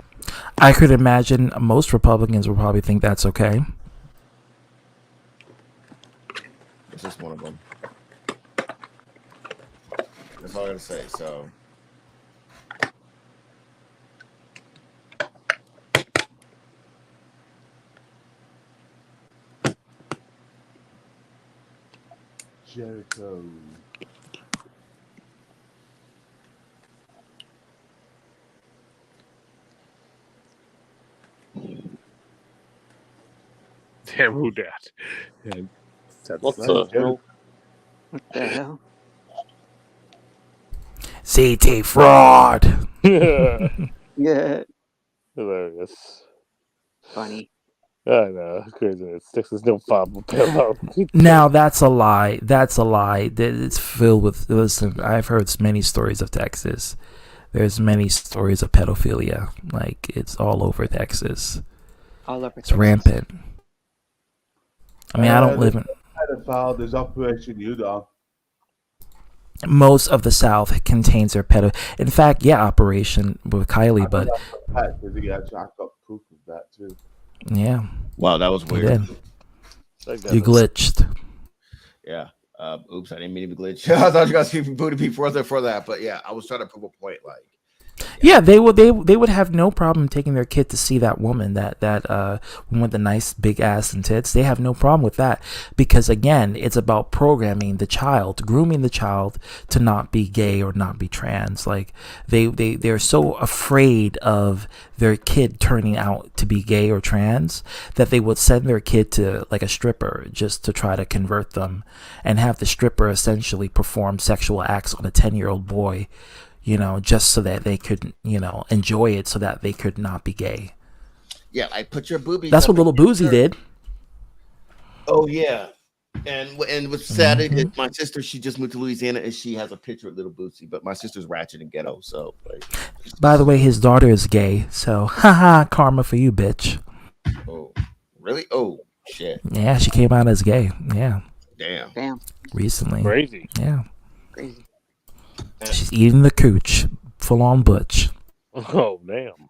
I could imagine most Republicans would probably think that's okay. It's just one of them. That's all I gotta say. So. Jericho. Damn, who dat? Yeah, What the hell? What the hell? CT fraud. Yeah. Hilarious. Funny. I know, crazy. Texas no problem. Now that's a lie. That's a lie. It's filled with. Listen, I've heard many stories of Texas. There's many stories of pedophilia. Like it's all over Texas. All over It's rampant. I mean, I don't live in. Pedophile, there's Operation Udon. Most of the South contains their pedo. In fact, yeah, Operation with Kylie, but I got proof of that too. yeah. Wow, that was You weird. did. You glitched. Yeah. Oops, I didn't mean to be glitch. I thought you guys would booty people for that, but yeah, I was trying to prove a point. Like, Yeah, they would have no problem taking their kid to see that woman, that woman with the nice big ass and tits. They have no problem with that because again, it's about programming the child, grooming the child to not be gay or not be trans. Like they're so afraid of their kid turning out to be gay or trans that they would send their kid to like a stripper just to try to convert them and have the stripper essentially perform sexual acts on a 10-year-old boy. Just so that they could, enjoy it so that they could not be gay. yeah, like put your boobies. That's what Little Boozy did. Oh yeah, and what's sad is my sister. She just moved to Louisiana and she has a picture of Little Boozy, but my sister's ratchet and ghetto. So, like, By the way, his daughter is gay. So, haha, karma for you, bitch. oh really? Oh shit! Yeah, she came out as gay. Yeah, Damn. Damn. recently. Crazy. Yeah. Crazy. She's eating the cooch, full on butch. Oh damn.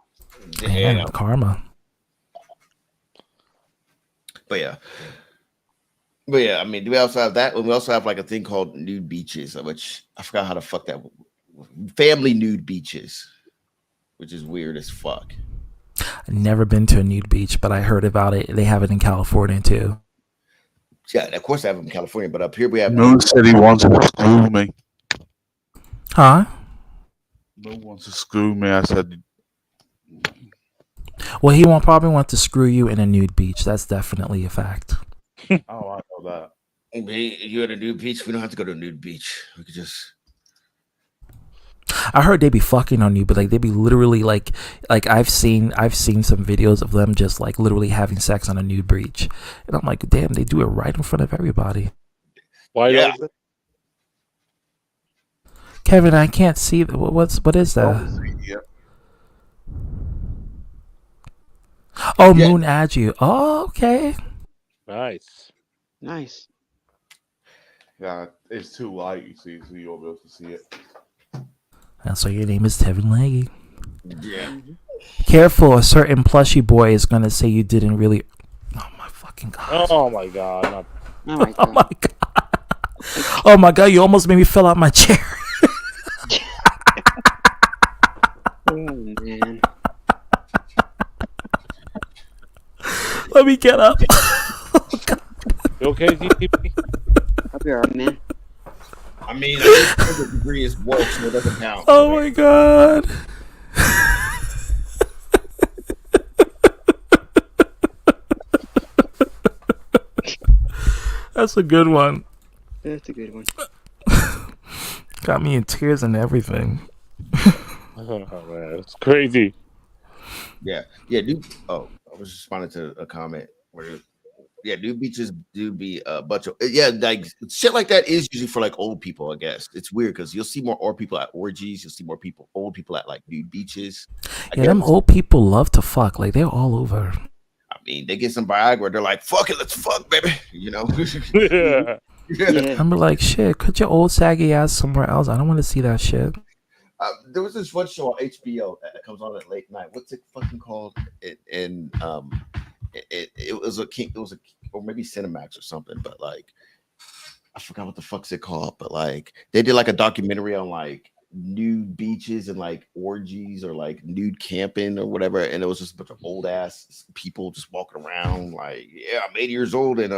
Man, karma. But yeah, I mean, we also have that. We also have like a thing called nude beaches, which I forgot how the fuck that family nude beaches, which is weird as fuck. I've never been to a nude beach, but I heard about it. They have it in California too. Yeah, of course I have them in California, but up here we have. Moon said he wants to screw me. Huh? Moon wants to screw me. I said, Well, he won't probably want to screw you in a nude beach. That's definitely a fact. oh, I know that. You at a nude beach? We don't have to go to a nude beach. We could just. I heard they be fucking on you, but like they be literally like I've seen some videos of them just like literally having sex on a nude beach, and I'm like, damn, they do it right in front of everybody. Why? Yeah. Kevin, I can't see what is that? Yeah. Oh, Yeah. Moon add you. Oh, okay. Nice. Nice. Yeah, it's too light, you see, so you'll be able to see it. That's why your name is Tevin Leggy. Yeah. Careful, a certain plushy boy is gonna say you didn't really. Oh my fucking god. Oh my god. Not... Oh my Oh god. my god. Oh my god, you almost made me fill out my chair. Oh man. Let me get up. You okay, DTP? I'll be alright, man. I mean, the degree is work, so it doesn't count. Oh my god. That's a good one. That's a good one. Got me in tears and everything. Oh man, it's crazy. Yeah, dude. Oh, I was responding to a comment where, yeah, nude beaches do be a bunch of like shit like that is usually for like old people. I guess it's weird because you'll see more old people at orgies. You'll see more old people at like nude beaches. Yeah, them old people love to fuck. Like they're all over. I mean, they get some Viagra. They're like, "Fuck it, let's fuck, baby." You know. Yeah. Yeah. I'm like, shit. Put your old saggy ass somewhere else. I don't want to see that shit. There was this one show on HBO that comes on at late night. What's it fucking called? It was or maybe Cinemax or something, but like I forgot what the fuck's it called. But like they did like a documentary on like nude beaches and like orgies or like nude camping or whatever, and it was just a bunch of old ass people just walking around like, yeah, I'm 80 years old and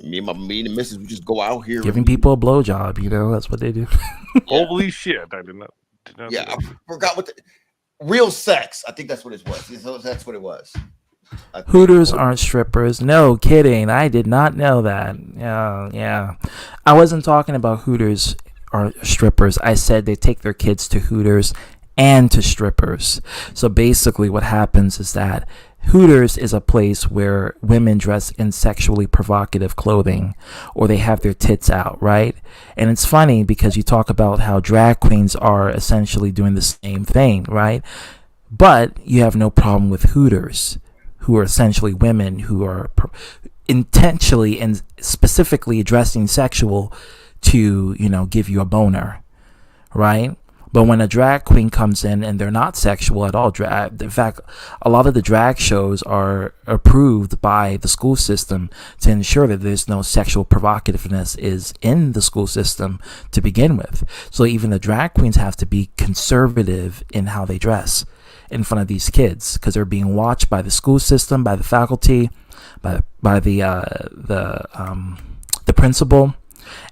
me and the missus, we just go out here Giving people a blowjob, you know, that's what they do. Holy shit! I did not. Yeah, I forgot what real sex. I think that's what it was. That's what it was. Hooters aren't strippers. No kidding. I did not know that. Yeah. I wasn't talking about Hooters are strippers. I said they take their kids to Hooters and to strippers. So basically what happens is that Hooters is a place where women dress in sexually provocative clothing or they have their tits out, right? And it's funny because you talk about how drag queens are essentially doing the same thing, right? But you have no problem with Hooters, who are essentially women who are intentionally and specifically dressing sexual to, give you a boner, right? But when a drag queen comes in and they're not sexual at all, in fact, a lot of the drag shows are approved by the school system to ensure that there's no sexual provocativeness is in the school system to begin with. So even the drag queens have to be conservative in how they dress in front of these kids because they're being watched by the school system, by the faculty, by the principal,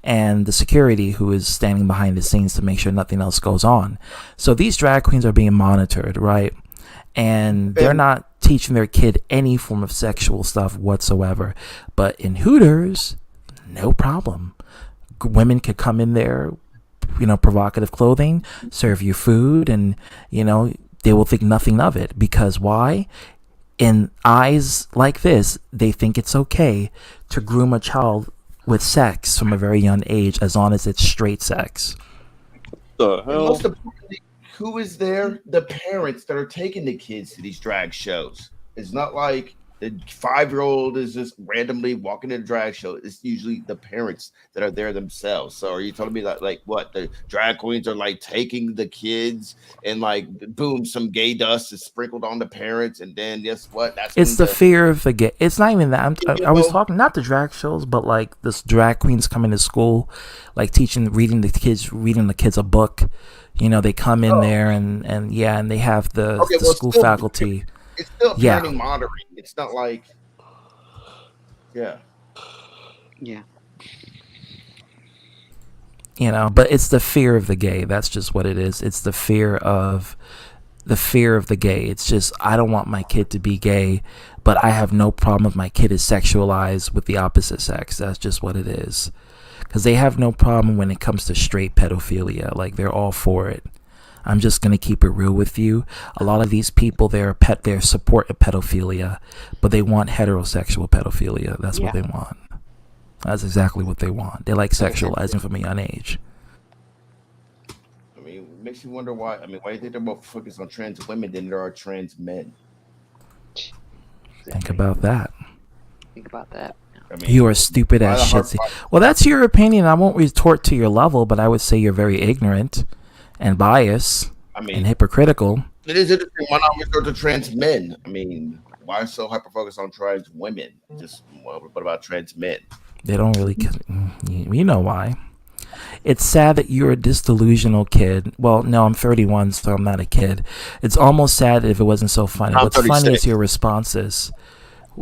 and the security who is standing behind the scenes to make sure nothing else goes on. So these drag queens are being monitored, right? And they're not teaching their kid any form of sexual stuff whatsoever. But in Hooters, no problem. Women could come in there, provocative clothing, serve you food, and, they will think nothing of it. Because why? In eyes like this, they think it's okay to groom a child with sex from a very young age, as long as it's straight sex. The hell? Most importantly, who is there? The parents that are taking the kids to these drag shows. It's not like The 5-year-old is just randomly walking in a drag show. It's usually the parents that are there themselves. So are you telling me that like what the drag queens are like taking the kids and like boom, some gay dust is sprinkled on the parents, and then guess what? That's It's when the the fear of the gay. It's not even that. you I was know, talking not the drag shows, but like this drag queens coming to school, like reading the kids a book. They come in oh, there and yeah, and they have okay, the well school faculty. it's still Yeah, parenting monitoring. It's not like yeah. Yeah. but it's the fear of the gay. That's just what it is. It's the fear of the gay. It's just I don't want my kid to be gay, but I have no problem if my kid is sexualized with the opposite sex. That's just what it is. Because they have no problem when it comes to straight pedophilia. Like they're all for it. I'm just gonna keep it real with you. A lot of these people, they're support pedophilia, but they want heterosexual pedophilia. That's what Yeah. they want. That's exactly what they want. They like sexualizing from a young age. I mean, it makes you wonder why. I mean, why do you think they're more focused on trans women than there are trans men? Think about that. Think about that. I mean, You are stupid why as the hard shit. part? Well, that's your opinion. I won't retort to your level, but I would say you're very ignorant and biased I and mean, hypocritical. it is interesting. Why not resort to trans men? I mean, why so hyper focused on trans women? Just what about trans men? They don't really. You know why. It's sad that you're this delusional kid. Well, no, I'm 31, so I'm not a kid. It's almost sad if it wasn't so funny. I'm What's funny 36. is your responses.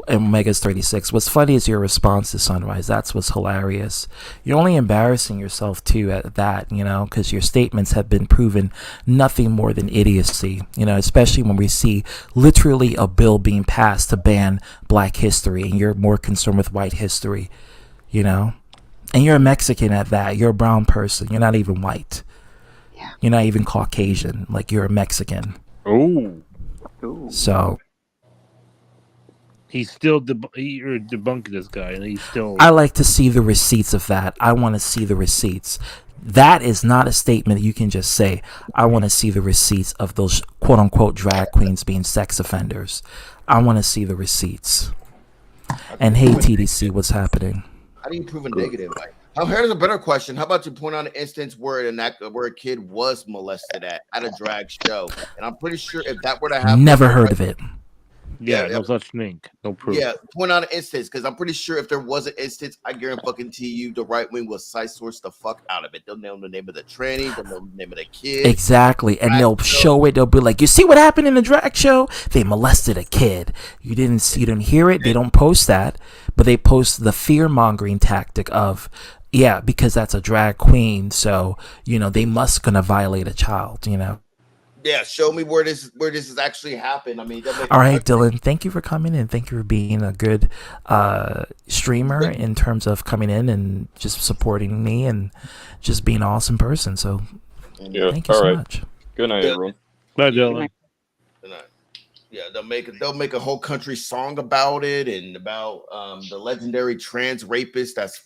Omega's 36. What's funny is your response to Sunrise. That's what's hilarious. You're only embarrassing yourself too at that, because your statements have been proven nothing more than idiocy, especially when we see literally a bill being passed to ban black history and you're more concerned with white history, and you're a Mexican at that. You're a brown person. You're not even white. Yeah. You're not even Caucasian. Like you're a Mexican. Oh, Ooh. So he's still you're debunking this guy, and he's still. I like to see the receipts of that. I want to see the receipts. That is not a statement you can just say. I want to see the receipts of those quote unquote drag queens being sex offenders. I want to see the receipts. And hey, TDC, what's happening? How do you prove a negative? Like, here's a better question. How about you point out an instance where a kid was molested at a drag show? And I'm pretty sure if that were to happen, Never heard of it. Yeah, yeah. no such thing. No proof. Yeah, point out an instance because I'm pretty sure if there was an instance, I guarantee you the right wing will side source the fuck out of it. They'll know the name of the tranny, they'll know the name of the kid. Exactly. And they'll show it. They'll be like, you see what happened in the drag show? They molested a kid. You didn't hear it. They don't post that, but they post the fear mongering tactic of, yeah, because that's a drag queen. So, they must gonna violate a child, Yeah, show me where this has actually happened. I mean, All right, Dylan, thank you for coming in. Thank you for being a good streamer in terms of coming in and just supporting me and just being an awesome person. So Yeah. thank you All so right. much. Good night, Yeah. everyone. Bye, Dylan. Yeah, they'll make a whole country song about it and about the legendary trans rapist that's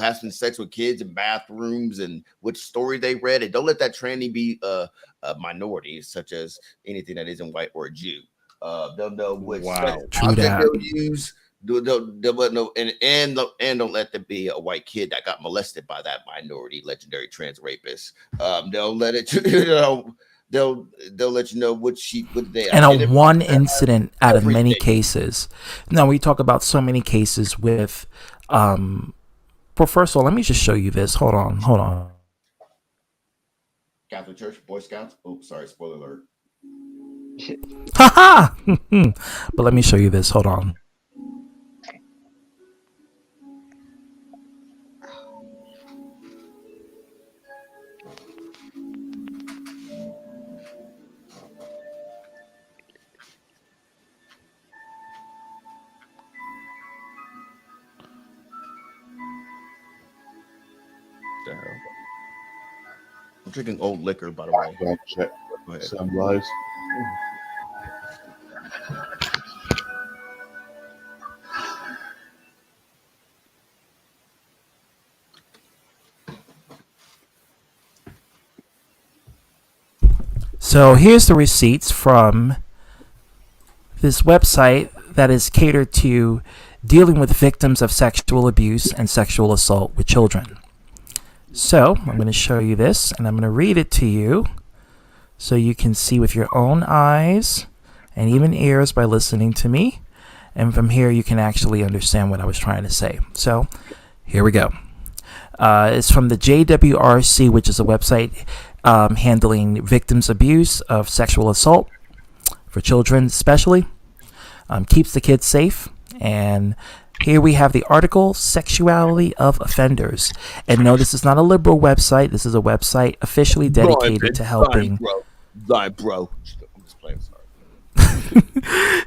having sex with kids in bathrooms and which story they read. And don't let that tranny be a minority, such as anything that isn't white or a Jew. They'll know which Wow. True object that. they'll use. They'll let know and don't let there be a white kid that got molested by that minority legendary trans rapist. They'll let it they'll let you know what they And identify one as incident out of many everything. cases. Now we talk about so many cases with well, first of all, let me just show you this. Hold on. Catholic Church, Boy Scouts. Oh, sorry, spoiler alert. Haha. But let me show you this. Hold on. The hell? I'm drinking old liquor, by the way. Go check Go ahead. Sunrise. So here's the receipts from this website that is catered to dealing with victims of sexual abuse and sexual assault with children. So I'm going to show you this, and I'm going to read it to you so you can see with your own eyes and even ears by listening to me. And from here, you can actually understand what I was trying to say. So here we go. It's from the JWRC, which is a website handling victims' abuse of sexual assault for children especially. Keeps the kids safe. And here we have the article, Sexuality of Offenders. And no, this is not a liberal website. This is a website officially dedicated to helping. Lie, bro. I'm just playing, sorry.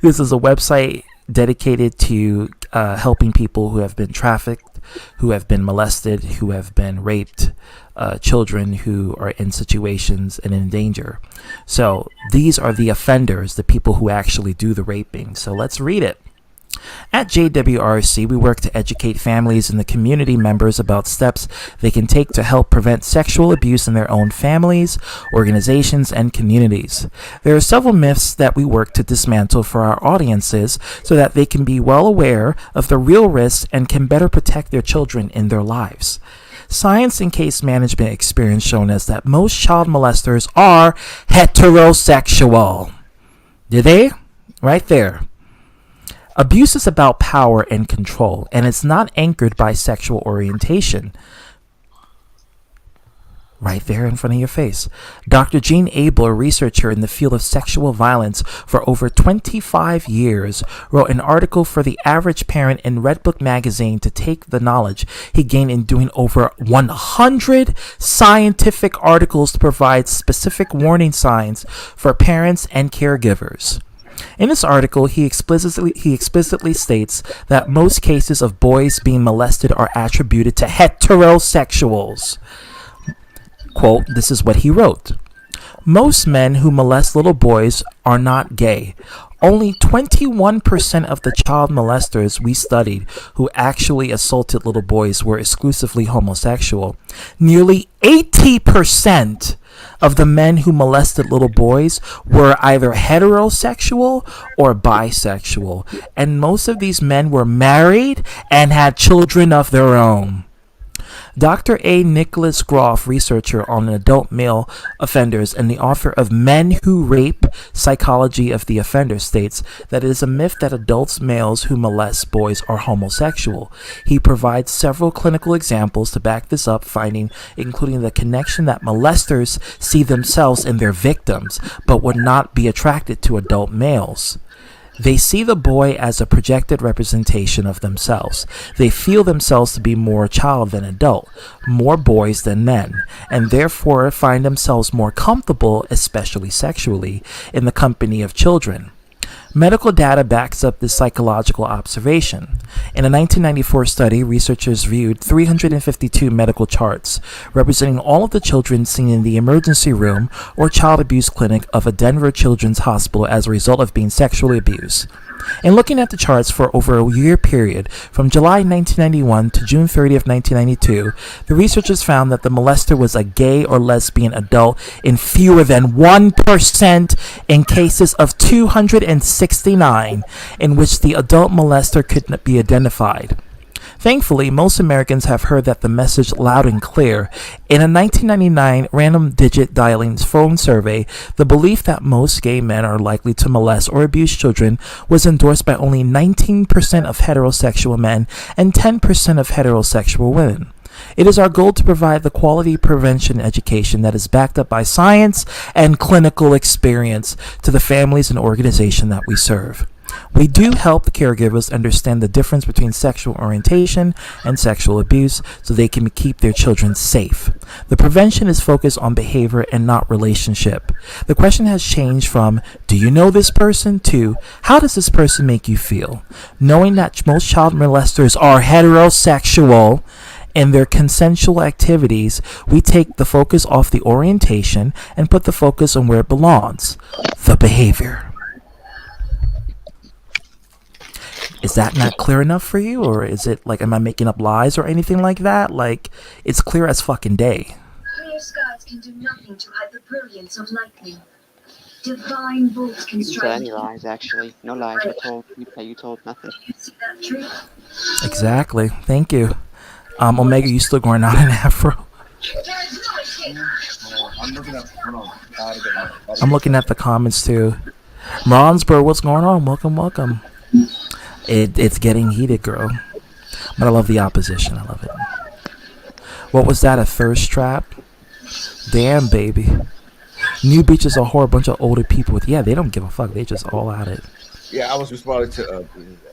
This is a website dedicated to helping people who have been trafficked, who have been molested, who have been raped, children who are in situations and in danger. So these are the offenders, the people who actually do the raping. So let's read it. At JWRC, we work to educate families and the community members about steps they can take to help prevent sexual abuse in their own families, organizations, and communities. There are several myths that we work to dismantle for our audiences so that they can be well aware of the real risks and can better protect their children in their lives. Science and case management experience shown us that most child molesters are heterosexual. Did they? Right there. Abuse is about power and control, and it's not anchored by sexual orientation. Right there in front of your face. Dr. Jean Abler, a researcher in the field of sexual violence for over 25 years, wrote an article for the average parent in Redbook magazine to take the knowledge he gained in doing over 100 scientific articles to provide specific warning signs for parents and caregivers. In this article, he explicitly states that most cases of boys being molested are attributed to heterosexuals. Quote, this is what he wrote. Most men who molest little boys are not gay. Only 21% of the child molesters we studied who actually assaulted little boys were exclusively homosexual. Nearly 80% of the men who molested little boys were either heterosexual or bisexual, and most of these men were married and had children of their own. Dr. A. Nicholas Groff, researcher on adult male offenders and the author of Men Who Rape, Psychology of the Offender, states that it is a myth that adult males who molest boys are homosexual. He provides several clinical examples to back this up, including the connection that molesters see themselves in their victims, but would not be attracted to adult males. They see the boy as a projected representation of themselves. They feel themselves to be more child than adult, more boys than men, and therefore find themselves more comfortable, especially sexually, in the company of children. Medical data backs up this psychological observation. In a 1994 study, researchers viewed 352 medical charts representing all of the children seen in the emergency room or child abuse clinic of a Denver Children's Hospital as a result of being sexually abused. In looking at the charts for over a year period, from July 1991 to June 30th, 1992, the researchers found that the molester was a gay or lesbian adult in fewer than 1% in cases of 269 in which the adult molester could not be identified. Thankfully, most Americans have heard that the message loud and clear. In a 1999 random digit dialing phone survey, the belief that most gay men are likely to molest or abuse children was endorsed by only 19% of heterosexual men and 10% of heterosexual women. It is our goal to provide the quality prevention education that is backed up by science and clinical experience to the families and organizations that we serve. We do help the caregivers understand the difference between sexual orientation and sexual abuse so they can keep their children safe. The prevention is focused on behavior and not relationship. The question has changed from, do you know this person, to, how does this person make you feel? Knowing that most child molesters are heterosexual in their consensual activities, we take the focus off the orientation and put the focus on where it belongs, the behavior. Is that not clear enough for you? Or is it like, am I making up lies or anything like that? Like, it's clear as fucking day. Clear skies can do nothing to hide the brilliance of lightning. Divine vault constraint. You didn't tell any lies, actually. No lies were told. You told nothing. Exactly. Thank you. Omega, you still going on in Afro? I'm looking at the comments too. Ronsbro, what's going on? Welcome. It's getting heated, girl. But I love the opposition. I love it. What was that? A thirst trap? Damn, baby. New Beach is a whole bunch of older people with. Yeah, they don't give a fuck. They just all at it. Yeah, I was responding to.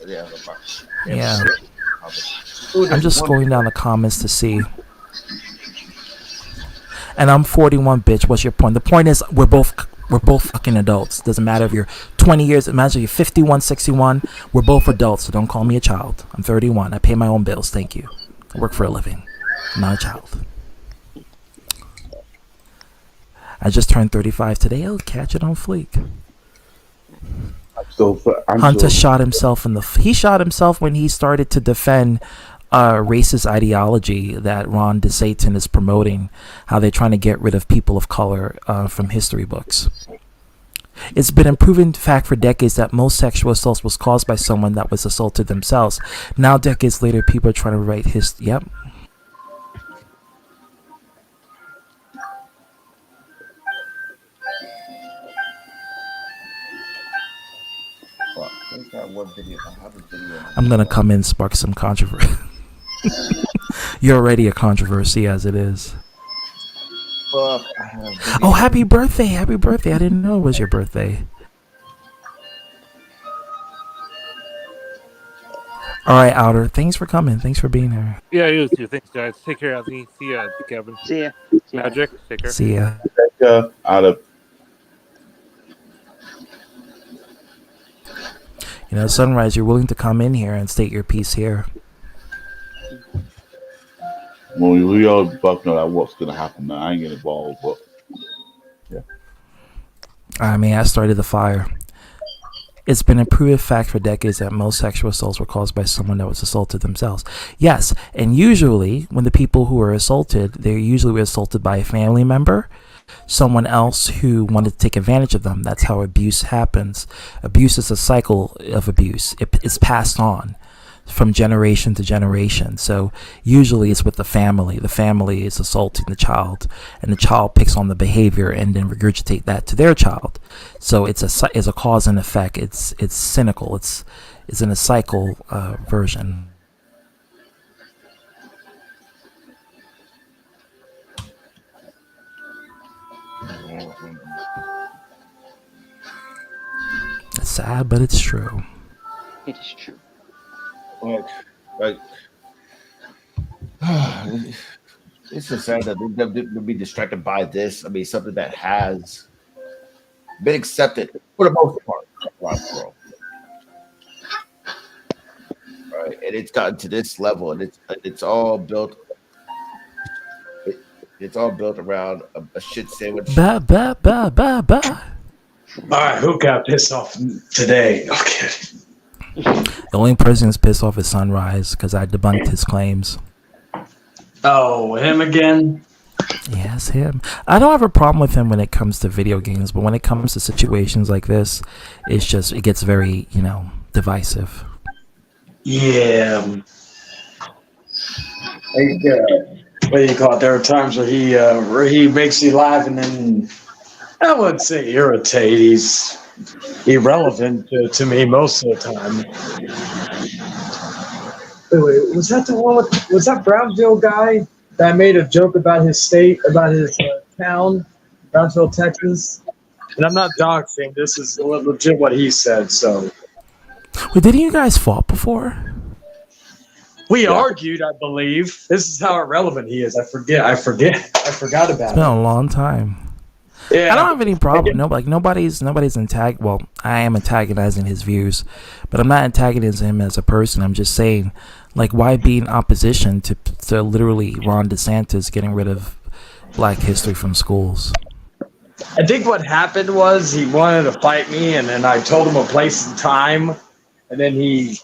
Yeah. I'm just scrolling down the comments to see. And I'm 41, bitch. What's your point? The point is we're both fucking adults. Doesn't matter if you're 20 years. Imagine you're 51, 61. We're both adults, so don't call me a child. I'm 31. I pay my own bills. Thank you. I work for a living. I'm not a child. I just turned 35 today. I'll catch it on fleek. Hunter shot himself in the. He shot himself when he started to defend racist ideology that Ron DeSATAN is promoting. How they're trying to get rid of people of color from history books. It's been a proven fact for decades that most sexual assaults was caused by someone that was assaulted themselves. Now, decades later, people are trying to write history. Yep. I'm gonna come in and spark some controversy. You're already a controversy as it is. Oh, happy birthday! Happy birthday! I didn't know it was your birthday. All right, Outer. Thanks for coming. Thanks for being here. Yeah, you too. Thanks, guys. Take care, Anthony. See ya, Kevin. See ya. Magic. Take care. See ya. Outer. You know, Sunrise, you're willing to come in here and state your piece here. Well, we all both know that what's going to happen now. I ain't getting involved, but yeah. I mean, I started the fire. It's been a proven fact for decades that most sexual assaults were caused by someone that was assaulted themselves. Yes, and usually when the people who are assaulted, they're usually assaulted by a family member, someone else who wanted to take advantage of them. That's how abuse happens. Abuse is a cycle of abuse. It's passed on from generation to generation. So usually it's with the family. The family is assaulting the child, and the child picks on the behavior and then regurgitate that to their child. So it's a cause and effect. It's cynical. It's in a cycle version. It's sad, but it's true. It is true. Like, it's just sad that they'll be distracted by this. I mean, something that has been accepted for the most part around the world, right? And it's gotten to this level, and it's all built. It's all built around a shit sandwich. Ba ba ba ba ba. All right, who got pissed off today? Okay. The only person who's pissed off is Sunrise because I debunked his claims. Oh, him again? Yes, him. I don't have a problem with him when it comes to video games, but when it comes to situations like this, it gets very, divisive. Yeah. Like, what do you call it? There are times where he makes you laugh, and then I wouldn't say irritate. He's irrelevant to me most of the time. Wait, was that the one was that Brownsville guy that made a joke about his state, about his town, Brownsville, Texas? And I'm not doxing. This is legit what he said. So, Wait, didn't you guys fought before? we argued, I believe. This is how irrelevant he is. I forgot about It's been a long time. Yeah. I don't have any problem. Nobody's Well, I am antagonizing his views, but I'm not antagonizing him as a person. I'm just saying, why be in opposition to literally Ron DeSantis getting rid of Black history from schools? I think what happened was he wanted to fight me, and then I told him a place and time, and then he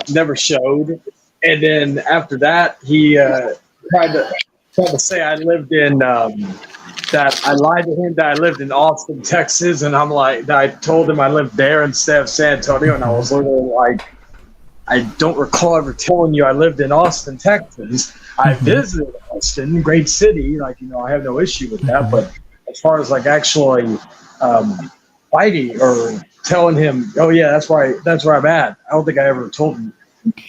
never showed. And then after that, he tried to say I lived in that I lied to him that I lived in Austin, Texas, and I'm like, that I told him I lived there instead of San Antonio, and I was literally like, I don't recall ever telling you I lived in Austin, Texas. I visited Austin, great city, like, you know, I have no issue with that, but as far as like actually fighting or telling him, oh yeah, that's where I'm at, I don't think I ever told him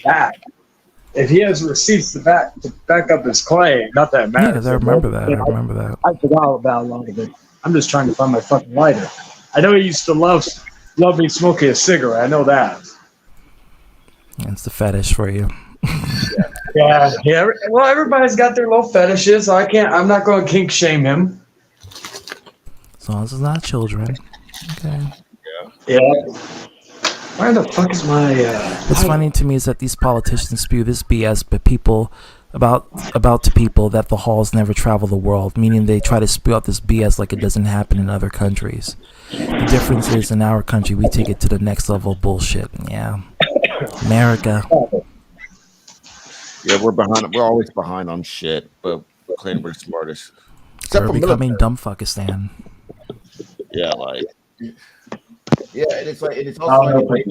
that. If he has receipts to back up his claim, not that it matters. Yeah, because I remember that. I forgot about a lot of it. I'm just trying to find my fucking lighter. I know he used to love me smoking a cigarette. I know that. It's the fetish for you. Yeah. Well, everybody's got their little fetishes. So I'm not going to kink shame him. As long as it's not children. Okay. Yeah. Where the fuck is my? What's funny to me is that these politicians spew this BS, but people about to people that the halls never travel the world, meaning they try to spew out this BS like it doesn't happen in other countries. The difference is in our country we take it to the next level of bullshit. Yeah, America. Yeah, we're behind. We're always behind on shit, but claim we're the smartest. Except We're for becoming military. Dumbfukistan. Yeah, like. Yeah, and it's like, and it's also like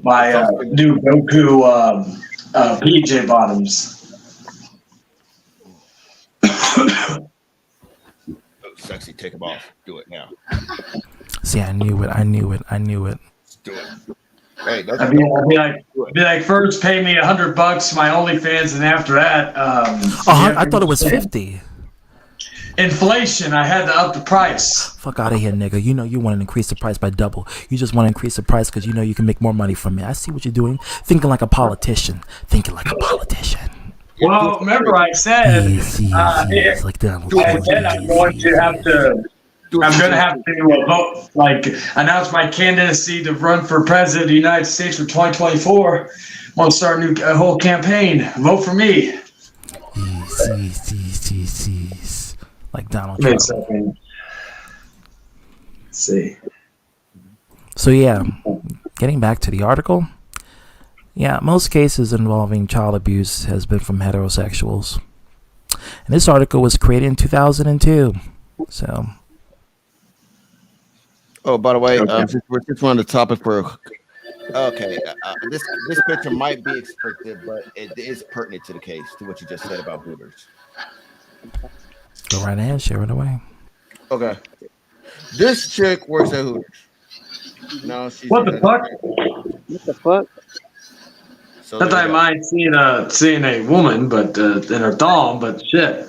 my new Goku PJ bottoms. Oh, sexy, take them off. Do it now. See, I knew it. Let's do it. Hey, I'd be like, first pay me $100 my OnlyFans, and after that, I thought it was 50. Inflation, I had to up the price. Fuck out of here, nigga. You know you want to increase the price by double. You just want to increase the price because you know you can make more money from me. I see what you're doing. Thinking like a politician. Well, remember I said, yes, like that. and then I'm going to have to vote, like, announce my candidacy to run for president of the United States for 2024. I'm going to start a whole campaign. Vote for me. Yes. Like Donald Trump. Let's see. So yeah, getting back to the article. Yeah, most cases involving child abuse has been from heterosexuals. And this article was created in 2002. So. Oh, by the way, since we're on the topic for. Okay, this picture might be expected, but it is pertinent to the case, to what you just said about Hooters. Go right ahead, share it away. Okay. This chick works at Hooters. No, she's What the fuck? What the fuck? So Not that I mind seeing a woman, but in her thong, but shit.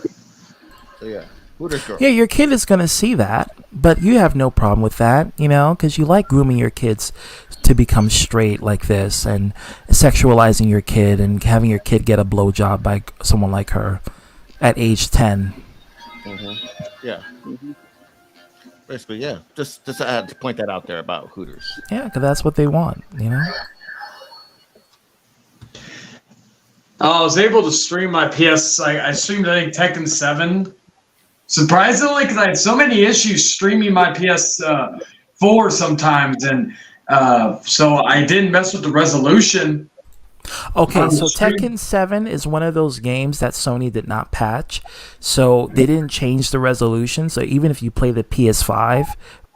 So yeah, Hooters girl. Yeah, your kid is going to see that, but you have no problem with that, you know, because you like grooming your kids to become straight like this and sexualizing your kid and having your kid get a blowjob by someone like her at age 10. Yeah. Basically, yeah. Just I had to point that out there about Hooters. Yeah, because that's what they want, you know? I was able to stream my PS. I streamed, I think, Tekken 7. Surprisingly, because I had so many issues streaming my PS4 sometimes, and so I didn't mess with the resolution. Okay, so Tekken 7 is one of those games that Sony did not patch, so they didn't change the resolution. So even if you play the PS5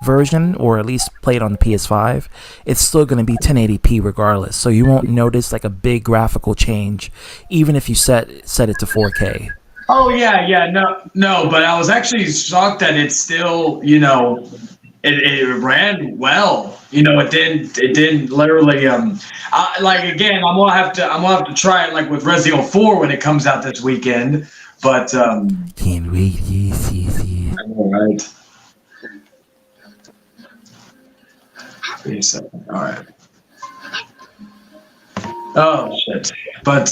version, or at least play it on the PS5, it's still going to be 1080p regardless. So you won't notice like a big graphical change, even if you set it to 4K. Oh yeah, no, but I was actually shocked that it still, you know, it ran well. You know, it didn't literally like, again, I'm gonna have to try it like with Resident Evil 4 when it comes out this weekend. But Can't wait. I know, right? Wait a second. All right. Oh shit. But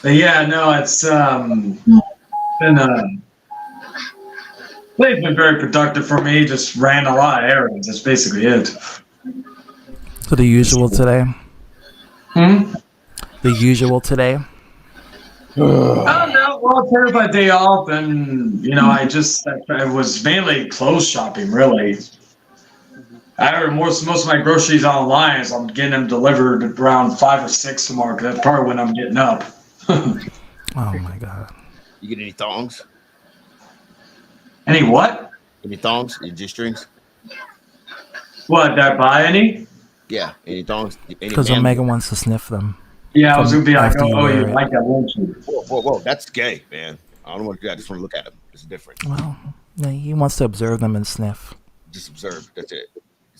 yeah, no, it's been they've been very productive for me. Just ran a lot of errands. That's basically it. So the usual today? The usual today? I don't know. Well, I took my day off, and you know, I was mainly clothes shopping. Really, I ordered most of my groceries online, so I'm getting them delivered around 5 or 6 tomorrow. Cause that's probably when I'm getting up. Oh my god! You get any thongs? Any what? Any thongs? Any G-strings? What? Did I buy any? Yeah. Any thongs? Any Because man- Omega wants to sniff them. Yeah, I was gonna be like, After you oh, you wear it. like that, won't you? Whoa. That's gay, man. I don't want to do that. I just want to look at them. It's different. Well, yeah, he wants to observe them and sniff. Just observe. That's it.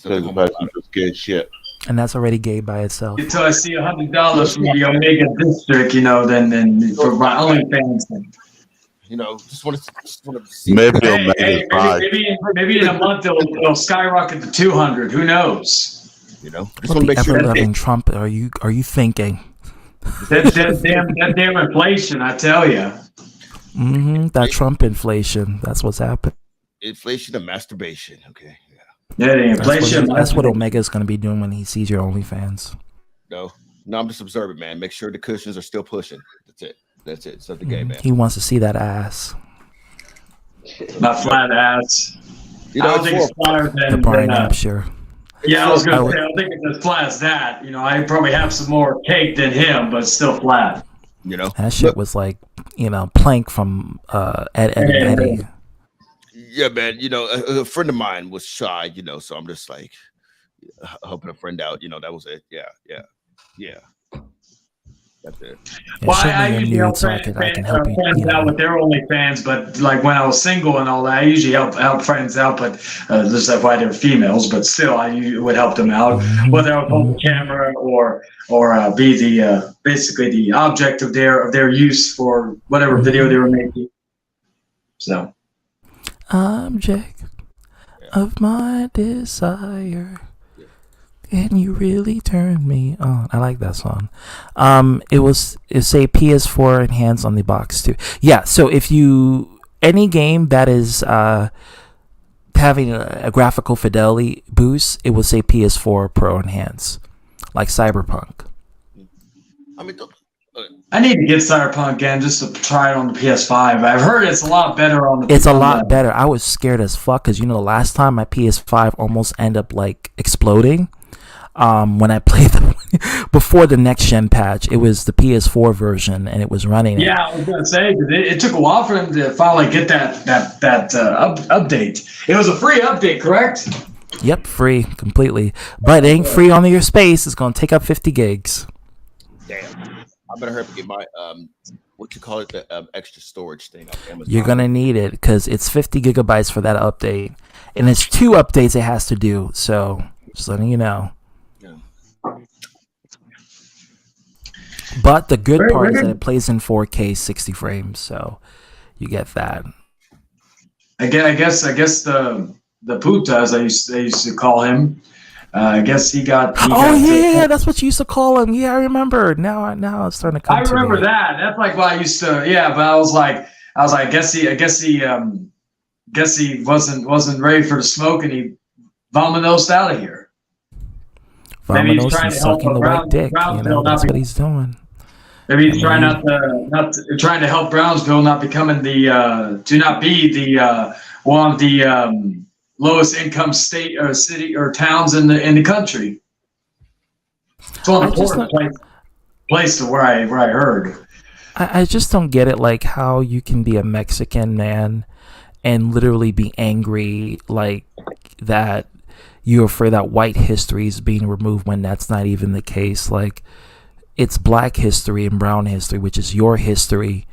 Because the person just scared shit. And that's already gay by itself. Until I see $100 from the Omega District, then for my OnlyFans. Just want to see. Maybe Hey, Omega's fine. maybe in a month it'll skyrocket to 200. Who knows? Just want What to the make sure. ever-loving Trump are you thinking? That damn inflation, I tell you. That Trump inflation. That's what's happened. Inflation and masturbation. Okay. Yeah, the inflation. That's what Omega is going to be doing when he sees your OnlyFans. No, I'm just observing, man. Make sure the cushions are still pushing. That's it. It's not the gay, man. He wants to see that ass. My flat ass. I don't think it's flatter The than Brian Absher. Yeah, I was going to say, I don't think it's as flat as that. I probably have some more cake than him, but still flat. That shit was like, Plank from Ed, and Eddie. Yeah, man. A friend of mine was shy. So I'm just like helping a friend out. That was it. Yeah. That's it. Yeah, Well, show I me your usually nude help so I can help you. friends out with their OnlyFans, but like when I was single and all that, I usually help friends out, but just like why they're females, but still I usually would help them out, whether I would hold the camera or be the basically the object of their use for whatever video they were making. So Object of my desire. Can you really turn me on? I like that song. It say PS4 enhanced on the box too. Yeah, so if any game that is having a graphical fidelity boost, it will say PS4 Pro enhanced, like Cyberpunk. I need to get Cyberpunk again just to try it on the PS5. I've heard it's a lot better on the. It's a lot better. I was scared as fuck because the last time my PS5 almost ended up like exploding. When I played before the next gen patch, it was the PS4 version and it was running. Yeah, I was gonna say it took a while for them to finally get that update. It was a free update, correct? Yep, free completely, but it ain't free on your space. It's gonna take up 50 gigs. Damn. I better hurry up and get my the extra storage thing off Amazon. You're gonna need it because it's 50 gigabytes for that update, and it's 2 updates it has to do. So just letting you know. But the good part is that it plays in 4K 60 frames, so you get that. I guess the puta, as they used to call him. I guess he got. That's what you used to call him. Yeah, I remember. Now it's starting to come. I remember that. That's like what I used to. Yeah, but I was like, I guess he wasn't ready for the smoke, and he vominosed out of here. Maybe he's trying to help sucking the white dick. That's what he's doing. Maybe he's trying trying to help Brownsville not becoming to not be the one of the lowest income state or city or towns in the country. It's an important place to where I heard. I just don't get it, like how you can be a Mexican man and literally be angry like that. You're afraid that white history is being removed when that's not even the case. Like, it's black history and brown history, which is your history,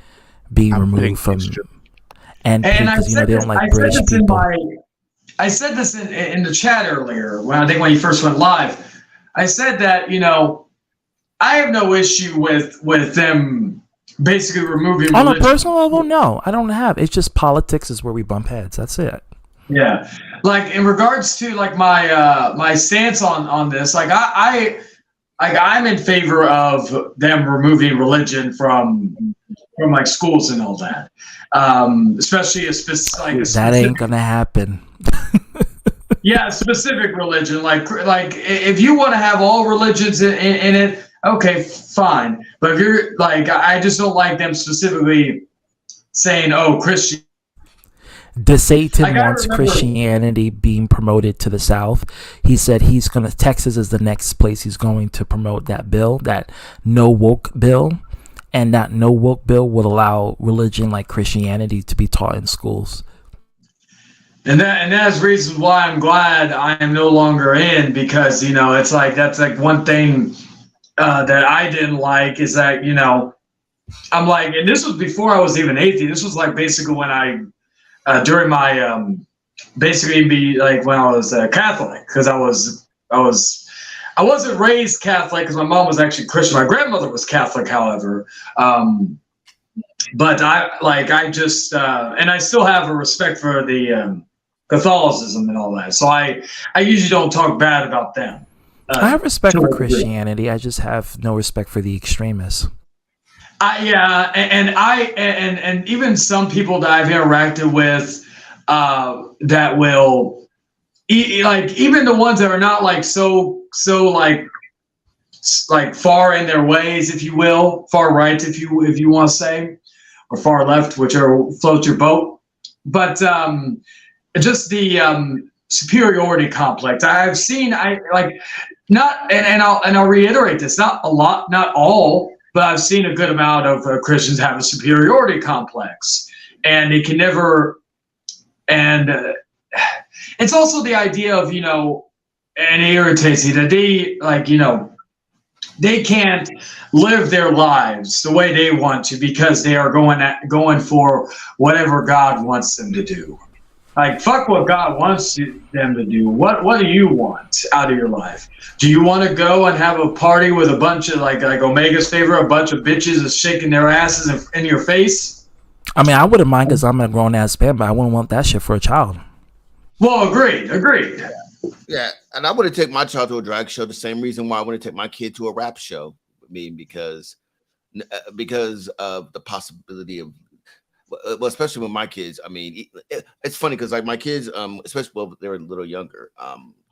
being removed from. And because they don't like British people. I said this in the chat earlier when you first went live. I said that I have no issue with them basically removing on religion. A personal level. No, I don't have. It's just politics is where we bump heads. That's it. Yeah, like in regards to like my stance on this, like I'm in favor of them removing religion from like schools and all that, especially that ain't gonna happen. Yeah, specific religion, like if you want to have all religions in it, okay, fine. But if you're like, I just don't like them specifically saying, "Oh, Christian." DeSATAN wants Christianity being promoted to the South. He said Texas is the next place he's going to promote that bill, that no woke bill, and that no woke bill would allow religion like Christianity to be taught in schools. And that's reasons why I'm glad I am no longer in, because it's like that's like one thing that I didn't like is that I'm like, and this was before I was even atheist. This was like basically when I during my basically be like when I was Catholic, because I wasn't raised Catholic because my mom was actually Christian. My grandmother was Catholic, however. But I just and I still have a respect for the Catholicism and all that. So I usually don't talk bad about them. I have respect for Christianity. I just have no respect for the extremists. And even some people that I've interacted with that will like even the ones that are not like so like far in their ways, if you will, far right, if you want to say, or far left, whichever floats your boat. But just the superiority complex I've seen. I'll reiterate this: not a lot, not all, but I've seen a good amount of Christians have a superiority complex, and they can never. And it's also the idea of and it irritates me that they can't live their lives the way they want to because they are going for whatever God wants them to do. Like, fuck what God wants them to do. What do you want out of your life? Do you want to go and have a party with a bunch of like Omega's favorite, a bunch of bitches is shaking their asses in your face? I mean, I wouldn't mind because I'm a grown ass man, but I wouldn't want that shit for a child. Well, agreed. Yeah, and I wouldn't take my child to a drag show the same reason why I wouldn't take my kid to a rap show. I mean, because of the possibility of, well, especially with my kids. I mean, it's funny because like my kids, especially when they were a little younger,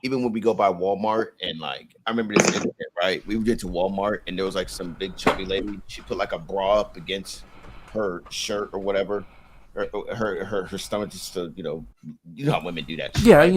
even when we go by Walmart and like, I remember this incident, right? We went to Walmart and there was like some big chubby lady. She put like a bra up against her shirt or whatever. Her stomach just to you know how women do that shit, right?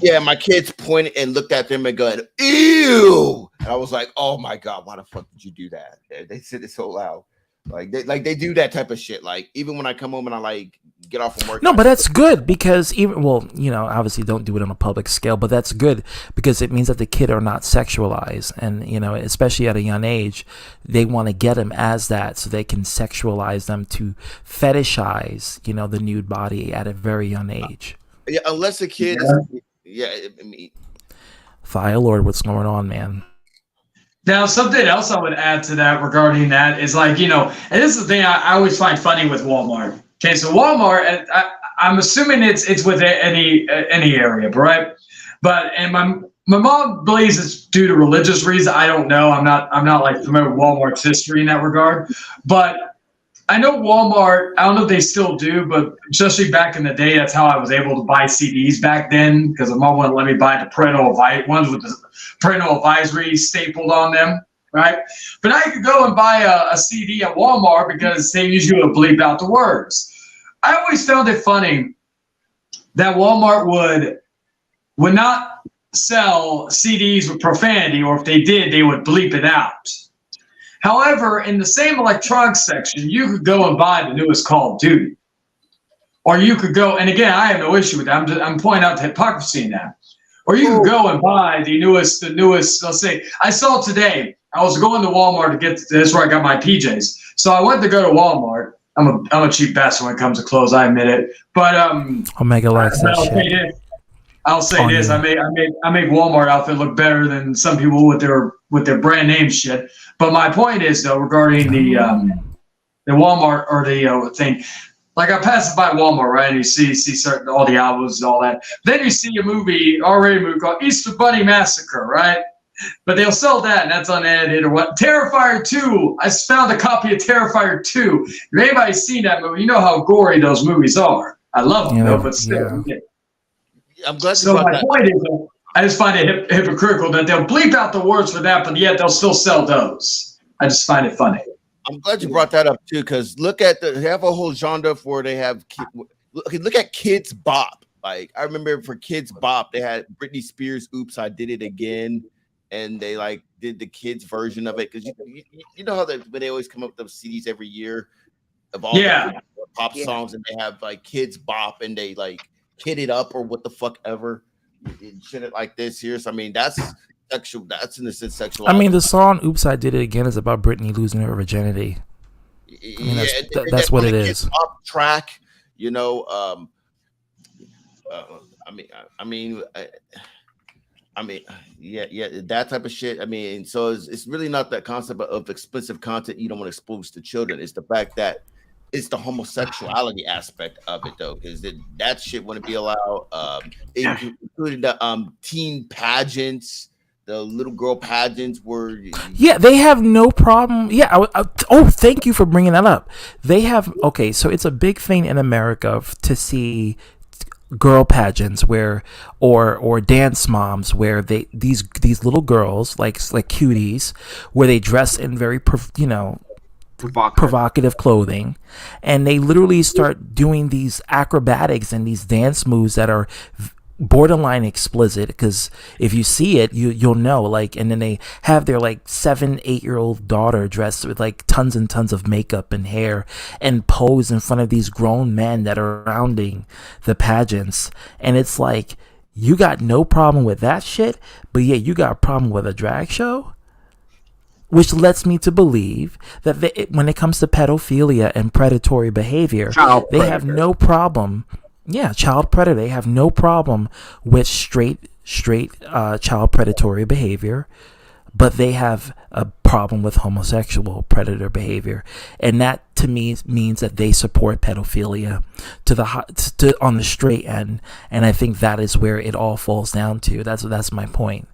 Yeah, my kids pointed and looked at them and go, ew, and I was like, oh my god, why the fuck did you do that? They said it so loud. They do that type of shit. Like even when I come home and I like get off from work. No, but that's good because obviously don't do it on a public scale, but that's good because it means that the kid are not sexualized, and especially at a young age, they want to get them as that so they can sexualize them to fetishize the nude body at a very young age. Yeah, unless the kid. Yeah, I mean, Fire Lord, what's going on, man? Now, something else I would add to that regarding that is like, and this is the thing I always find funny with Walmart. Okay, so Walmart, I'm assuming it's with any area, right? But my mom believes it's due to religious reasons. I don't know. I'm not like familiar with Walmart's history in that regard. But I know Walmart, I don't know if they still do, but especially back in the day, that's how I was able to buy CDs back then because my mom wouldn't let me buy the parental ones with the parental advisory stapled on them, right? But I could go and buy a CD at Walmart because they usually would bleep out the words. I always found it funny that Walmart would not sell CDs with profanity, or if they did, they would bleep it out. However, in the same electronics section, you could go and buy the newest Call of Duty. Or you could go, and again, I have no issue with that. I'm pointing out the hypocrisy in that. Or you could go and buy the newest, let's say, I saw today, I was going to Walmart to get, that's where I got my PJs. So I went to go to Walmart. I'm a cheap bastard when it comes to clothes, I admit it. But Omega likes that shit. I'll say this: I make Walmart outfit look better than some people with their brand name shit. But my point is though, regarding the Walmart or the thing, like I pass by Walmart, right, and you see certain all the albums and all that. Then you see a movie called Easter Bunny Massacre, right? But they'll sell that, and that's unedited or what? Terrifier 2. I found a copy of Terrifier 2. If anybody's seen that movie, you know how gory those movies are. I love them, though, but still. Yeah. I'm glad. So my point is, I just find it hypocritical that they'll bleep out the words for that, but yet they'll still sell those. I just find it funny. I'm glad you brought that up too, because they have a whole genre where they have. Look at Kids Bop. Like I remember for Kids Bop, they had Britney Spears' "Oops, I Did It Again," and they like did the kids version of it because you know how when they always come up with those CDs every year of all pop Yeah. songs and they have like kids bop and they like kid it up or what the fuck ever and shit like this here. So I mean that's sexual. That's in the sense sexual. I mean, the song "Oops, I Did It Again" is about Britney losing her virginity. I mean, that's what it is. Off track, you know. Yeah, that type of shit. I mean, so it's really not that concept of explicit content you don't want to expose to children. It's the fact that it's the homosexuality aspect of it, though, because that shit wouldn't be allowed. Including the teen pageants, the little girl pageants were. Yeah, they have no problem. Yeah. Thank you for bringing that up. They have. Okay, so it's a big thing in America to see girl pageants where or dance moms where these little girls like cuties where they dress in very provocative clothing, and they literally start doing these acrobatics and these dance moves that are borderline explicit, because if you see it you'll know, like, and then they have their like 7-8-year-old daughter dressed with like tons and tons of makeup and hair and pose in front of these grown men that are surrounding the pageants, and it's like, you got no problem with that shit, but yeah, you got a problem with a drag show, which lets me to believe that when it comes to pedophilia and predatory behavior, they have no problem. Yeah, child predator. They have no problem with straight child predatory behavior, but they have a problem with homosexual predator behavior, and that to me means that they support pedophilia on the straight end, and I think that is where it all falls down to. That's my point.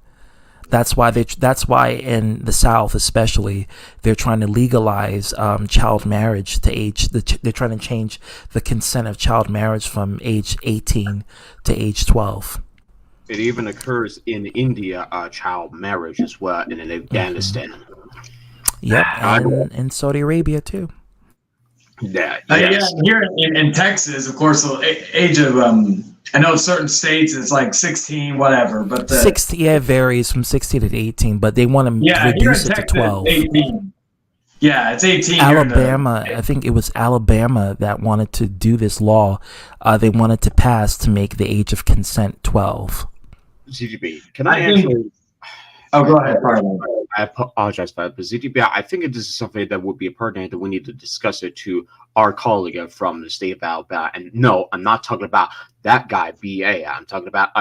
That's why in the South, especially, they're trying to legalize child marriage to age. They're trying to change the consent of child marriage from age 18 to age 12. It even occurs in India, child marriage as well, and in Afghanistan. Yep, and in Saudi Arabia too. Yeah, yeah. Here in Texas, of course, the age of I know certain states it's like 16, whatever, but 16, yeah, it varies from 16 to 18, but they want to reduce it to 12. 18. Yeah, it's 18. Alabama, I think it was Alabama that wanted to do this law. They wanted to pass to make the age of consent 12. ZGB, can I actually? Oh, go ahead. Pardon. I apologize for that, but ZGB, I think this is something that would be pertinent that we need to discuss it to our colleague from the state of Alabama. And no, I'm not talking about that guy, BA. I'm talking about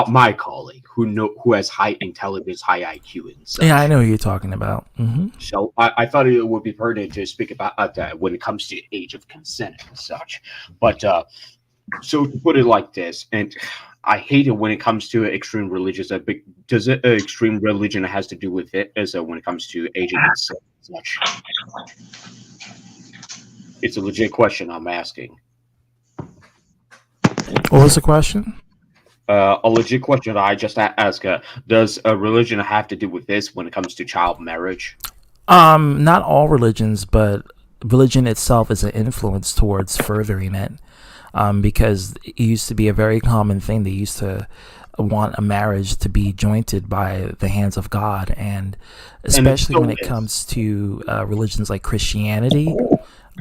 my colleague who has high intelligence, high IQ, and such. Yeah, I know who you're talking about. Mm-hmm. So I thought it would be pertinent to speak about that when it comes to age of consent and such. But so to put it like this, and I hate it when it comes to extreme religious. Does it extreme religion has to do with it as when it comes to age of consent and such? It's a legit question I'm asking. What was the question? A legit question that I just asked. Does a religion have to do with this when it comes to child marriage? Not all religions, but religion itself is an influence towards furthering it. Because it used to be a very common thing. They used to want a marriage to be jointed by the hands of God, and especially when it comes to religions like Christianity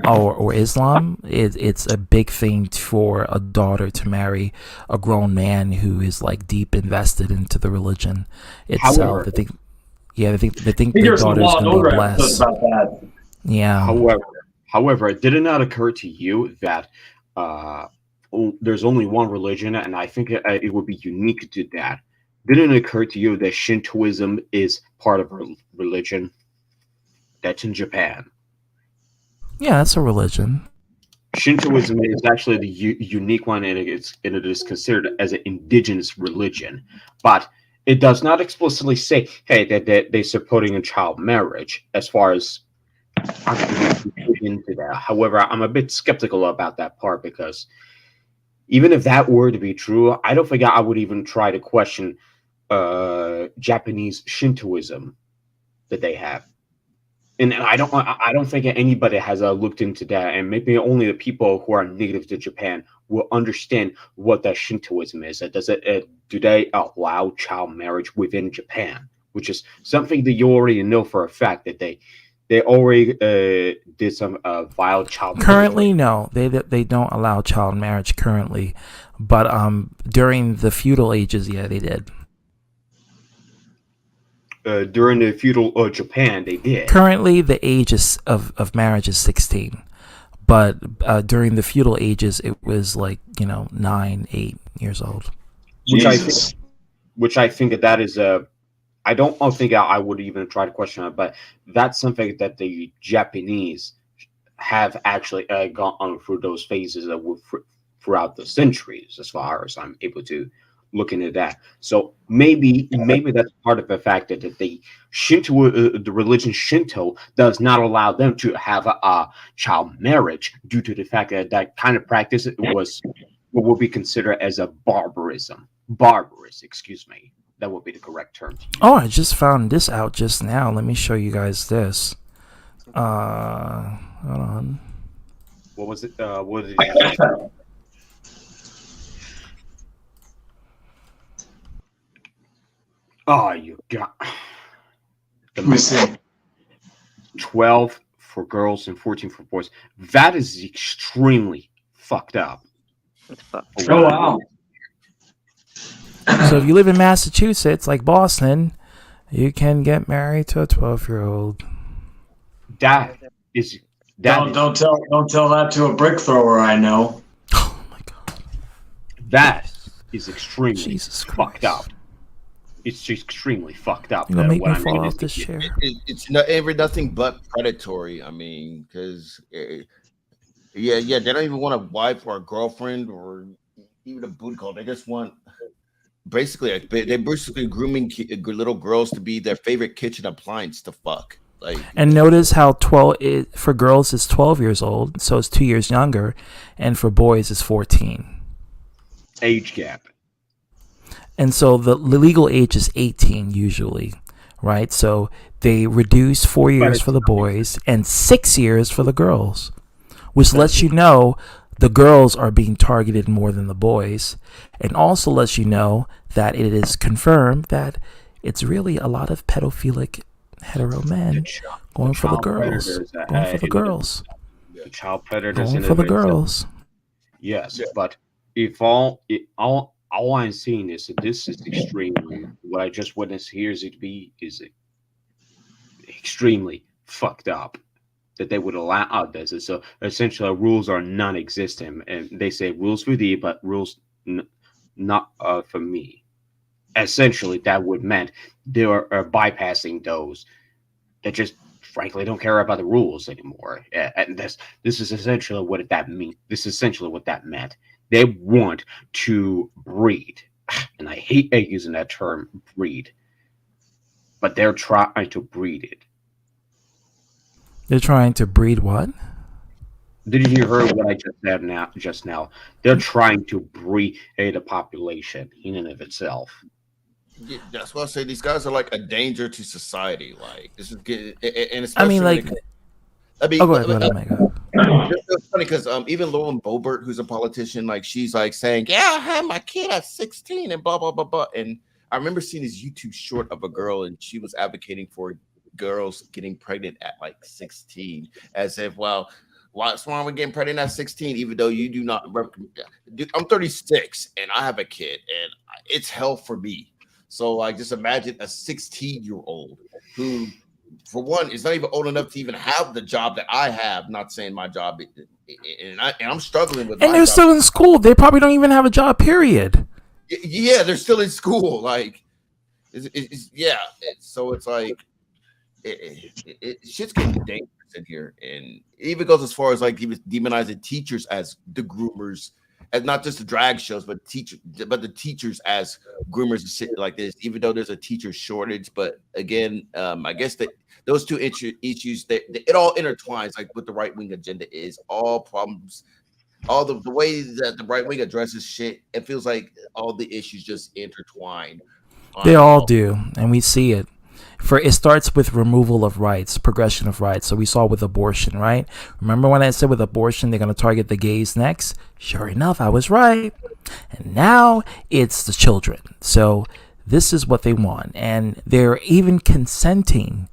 or Islam, it's a big thing for a daughter to marry a grown man who is like deep invested into the religion itself. They think the daughter is going to be blessed. Yeah. However, did it not occur to you that there's only one religion, and I think it would be unique to that? Didn't it occur to you that Shintoism is part of a religion? That's in Japan. Yeah, that's a religion. Shintoism is actually the unique one, and it is considered as an indigenous religion. But it does not explicitly say, hey, that they're supporting a child marriage, as far as into that. However, I'm a bit skeptical about that part, because even if that were to be true, I don't think I would even try to question Japanese Shintoism that they have. And I don't think anybody has looked into that, and maybe only the people who are native to Japan will understand what that Shintoism is. Do they allow child marriage within Japan, which is something that you already know for a fact that They already did some vile child. Currently, no, they don't allow child marriage currently, but during the feudal ages, yeah, they did. During the feudal Japan, they did. Currently, the age of marriage is 16, but during the feudal ages, it was like 9, 8 years old. Which I think that is a. I don't think I would even try to question it, but that's something that the Japanese have actually gone through those phases throughout the centuries, as far as I'm able to look into that. So maybe that's part of the fact that the Shinto, the religion Shinto, does not allow them to have a child marriage due to the fact that that kind of practice was what would be considered as a barbarous, excuse me. That would be the correct term to use. Oh, I just found this out just now. Let me show you guys this. Hold on. What was it? What did it? Oh, you got. Let me see. 12 for girls and 14 for boys. That is extremely fucked up. What the fuck? Oh, wow. So if you live in Massachusetts, like Boston, you can get married to a 12-year-old. Don't tell that to a brick thrower I know. Oh my god. That is extremely Jesus fucked up. It's just extremely fucked up. You're gonna make me fall off this chair. It's nothing but predatory. I mean, because they don't even want a wife or a girlfriend or even a booty call. They just want they're basically grooming little girls to be their favorite kitchen appliance to fuck. Like, and notice how for girls is 12 years old, so it's 2 years younger, and for boys is 14. Age gap. And so the legal age is 18 usually, right? So they reduce 4 years for the boys and 6 years for the girls, which lets you know the girls are being targeted more than the boys, and also lets you know that it is confirmed that it's really a lot of pedophilic hetero men going for the girls. The child predators going for the girls. Yes, but if all I'm seeing is that this is extremely. What I just witnessed here is extremely fucked up. That they would allow this. So essentially, rules are non-existent, and they say rules for thee, but rules not for me. Essentially, that would meant they are bypassing those that just frankly don't care about the rules anymore. And this is essentially what that means. This is essentially what that meant. They want to breed, and I hate using that term, breed, but they're trying to breed it. They're trying to breed what? Didn't you hear what I just now? They're trying to breed the population in and of itself. Yeah, that's why I say these guys are like a danger to society. Like this is good, and especially I mean, like, go ahead. It's funny because even Lauren Boebert, who's a politician, like she's like saying, "Yeah, I had my kid at 16," and blah blah blah blah. And I remember seeing this YouTube short of a girl, and she was advocating for girls getting pregnant at like 16, as if, well, what's wrong with getting pregnant at 16, even though you do not. Dude, I'm 36 and I have a kid, and it's hell for me. So like, just imagine a 16-year-old who, for one, is not even old enough to even have the job that I have. Not saying my job, and I'm struggling with. And they're still in school. They probably don't even have a job. Period. Yeah, they're still in school. Like, so it's like, shit's getting dangerous in here, and it even goes as far as like he was demonizing teachers as the groomers, and not just the drag shows, but the teachers as groomers and shit like this. Even though there's a teacher shortage, but again, I guess that those two issues it all intertwines, like what the right wing agenda is. All problems, all the way that the right wing addresses shit, it feels like all the issues just intertwine. They all do, and we see it. It starts with removal of rights, progression of rights. So we saw with abortion, right? Remember when I said with abortion, they're going to target the gays next? Sure enough, I was right. And now it's the children. So this is what they want. And they're even consenting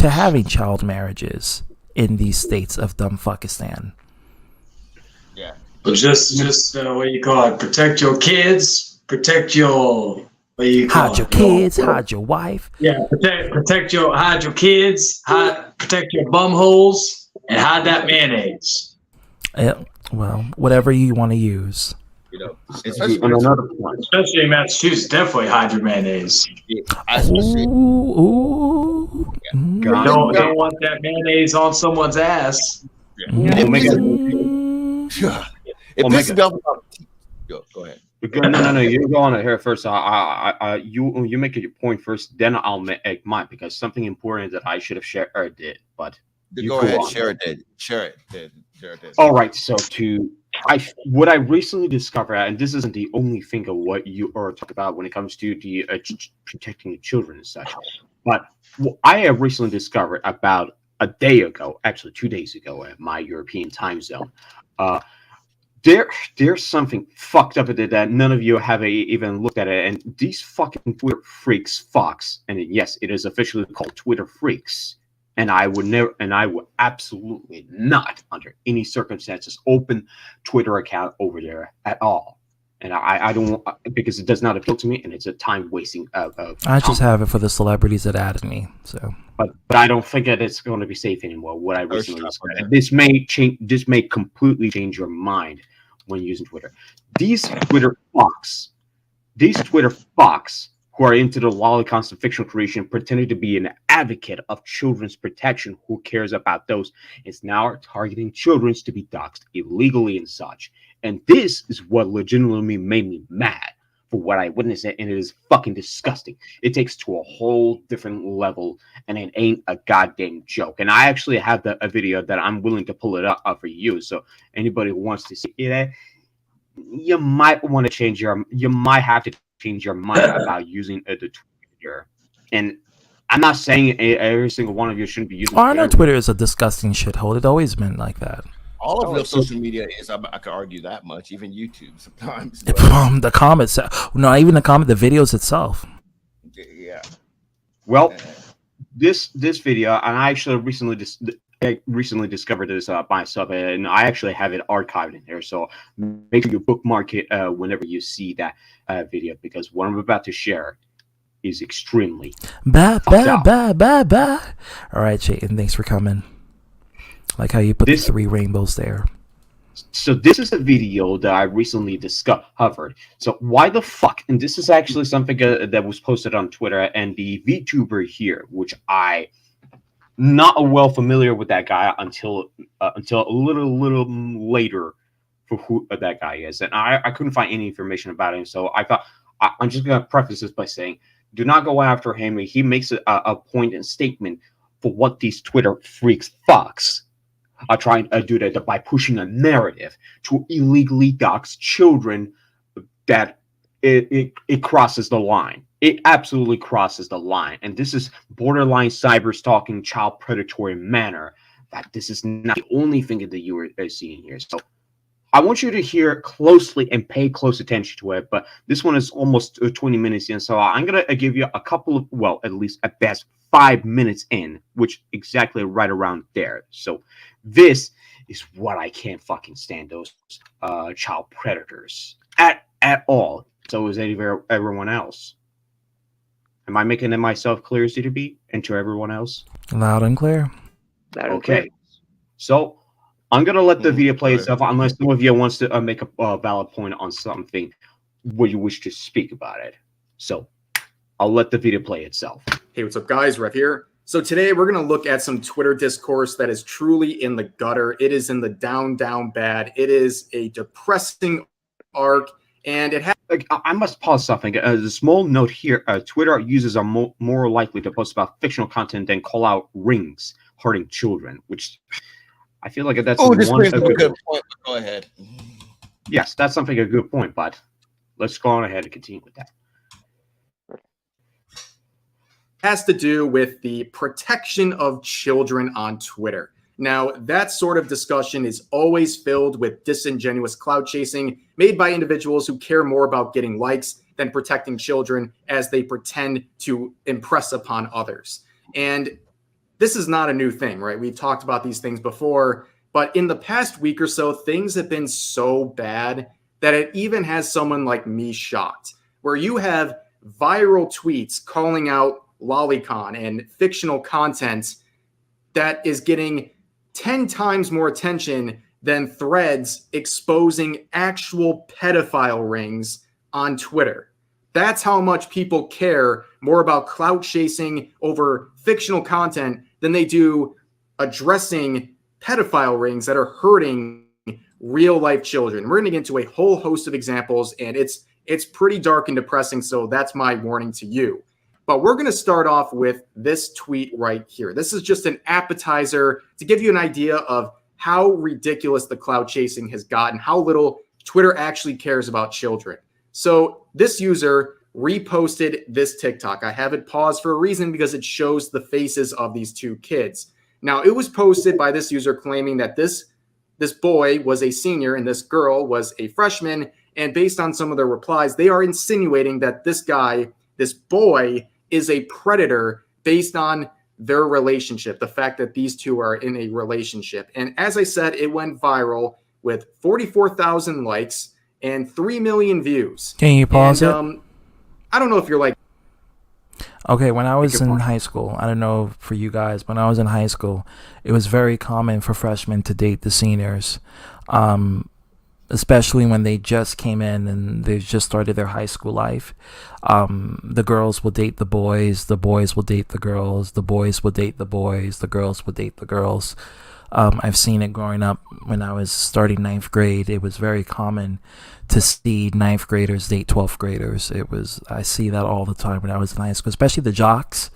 to having child marriages in these states of Dumbfukistan. Yeah. But just what do you call it? Protect your kids. Protect your what do you call Hide your it? kids, hide your wife. Yeah, hide your kids, protect your bum holes, and hide that mayonnaise. Well, whatever you want to use. You know, And another point. Especially in Massachusetts, definitely hide your mayonnaise. especially Ooh. Don't want that mayonnaise on someone's ass. it pisses me off about. Go ahead. No. You go on here first. You make your point first, then I'll make mine because something important that I should have shared or did. But Go ahead. Share it. All right. So what I recently discovered, and this isn't the only thing of what you are talking about when it comes to the protecting the children and such, but what I have recently discovered about a day ago, actually 2 days ago, at my European time zone. There's something fucked up with it that none of you have even looked at it, and these fucking Twitter freaks, Fox, and yes, it is officially called Twitter freaks. And I would absolutely not, under any circumstances, open Twitter account over there at all. And I don't, because it does not appeal to me, and it's a time wasting. I just have it for the celebrities that added me. So, but I don't think that it's going to be safe anymore. What I recently discovered, this may completely change your mind when using Twitter. These Twitter fucks who are into the lolly constant fictional creation, pretending to be an advocate of children's protection, who cares about those, is now targeting children to be doxxed illegally and such. And this is what legitimately made me mad for what I witnessed, and it is fucking disgusting. It takes to a whole different level, and it ain't a goddamn joke. And I actually have a video that I'm willing to pull it up for you. So anybody who wants to see it, you might want to you might have to change your mind about using the Twitter. And I'm not saying every single one of you shouldn't be using Twitter. I know Twitter is a disgusting shithole. It's always been like that. All of your social media is. I could argue that much. Even YouTube sometimes. The comments, not even the the videos itself. Yeah. Well, this video, and I actually recently discovered this myself, and I actually have it archived in there. So make sure you bookmark it whenever you see that video, because what I'm about to share is extremely bye. All right, Chayton, thanks for coming. Like how you put the 3 rainbows there. So this is a video that I recently discovered. So why the fuck? And this is actually something that was posted on Twitter, and the VTuber here, which I not well familiar with that guy until a little later for who that guy is, and I couldn't find any information about him. So I thought I'm just gonna preface this by saying, do not go after him. He makes a point and statement for what these Twitter freaks Fox are trying to do that by pushing a narrative to illegally dox children, that it crosses the line. It absolutely crosses the line. And this is borderline cyber stalking, child predatory manner. That this is not the only thing that you are seeing here. So I want you to hear closely and pay close attention to it. But this one is almost 20 minutes in. So I'm going to give you a couple of, well, at least at best 5 minutes in, which exactly right around there. So this is what I can't fucking stand, those child predators at all. So is everyone else. Am I making it myself clear as to be and to everyone else? Loud and clear. Okay. So I'm going to let the video play itself, unless some of you wants to make a valid point on something where you wish to speak about it. So I'll let the video play itself. Hey, what's up, guys? Rev here. So today we're going to look at some Twitter discourse that is truly in the gutter. It is in the down bad. It is a depressing arc, and it has... I must pause something. A small note here. Twitter users are more likely to post about fictional content than call out rings hurting children, which I feel like that's this brings a good point. Go ahead. Yes, that's something a good point, but let's go on ahead and continue with that. Has to do with the protection of children on Twitter. Now, that sort of discussion is always filled with disingenuous clout chasing made by individuals who care more about getting likes than protecting children, as they pretend to impress upon others. And this is not a new thing, right? We've talked about these things before, but in the past week or so, things have been so bad that it even has someone like me shocked, where you have viral tweets calling out lolicon and fictional content that is getting 10 times more attention than threads exposing actual pedophile rings on Twitter. That's how much people care more about clout chasing over fictional content than they do addressing pedophile rings that are hurting real life children. We're going to get into a whole host of examples, and it's pretty dark and depressing, so that's my warning to you. But we're going to start off with this tweet right here. This is just an appetizer to give you an idea of how ridiculous the clout chasing has gotten, how little Twitter actually cares about children. So this user reposted this TikTok. I have it paused for a reason because it shows the faces of these two kids. Now, it was posted by this user claiming that this boy was a senior and this girl was a freshman. And based on some of their replies, they are insinuating that this boy, is a predator based on their relationship, the fact that these two are in a relationship. And as I said, it went viral with 44,000 likes and 3 million views. Can you pause it? I don't know if you're like... Okay, when I was in high school, I don't know for you guys, when I was in high school, it was very common for freshmen to date the seniors, especially when they just came in and they just started their high school life. The girls will date the boys will date the girls, the boys will date the boys, the girls will date the girls. I've seen it growing up when I was starting 9th grade. It was very common to see 9th graders date 12th graders. I see that all the time when I was in high school, especially the jocks.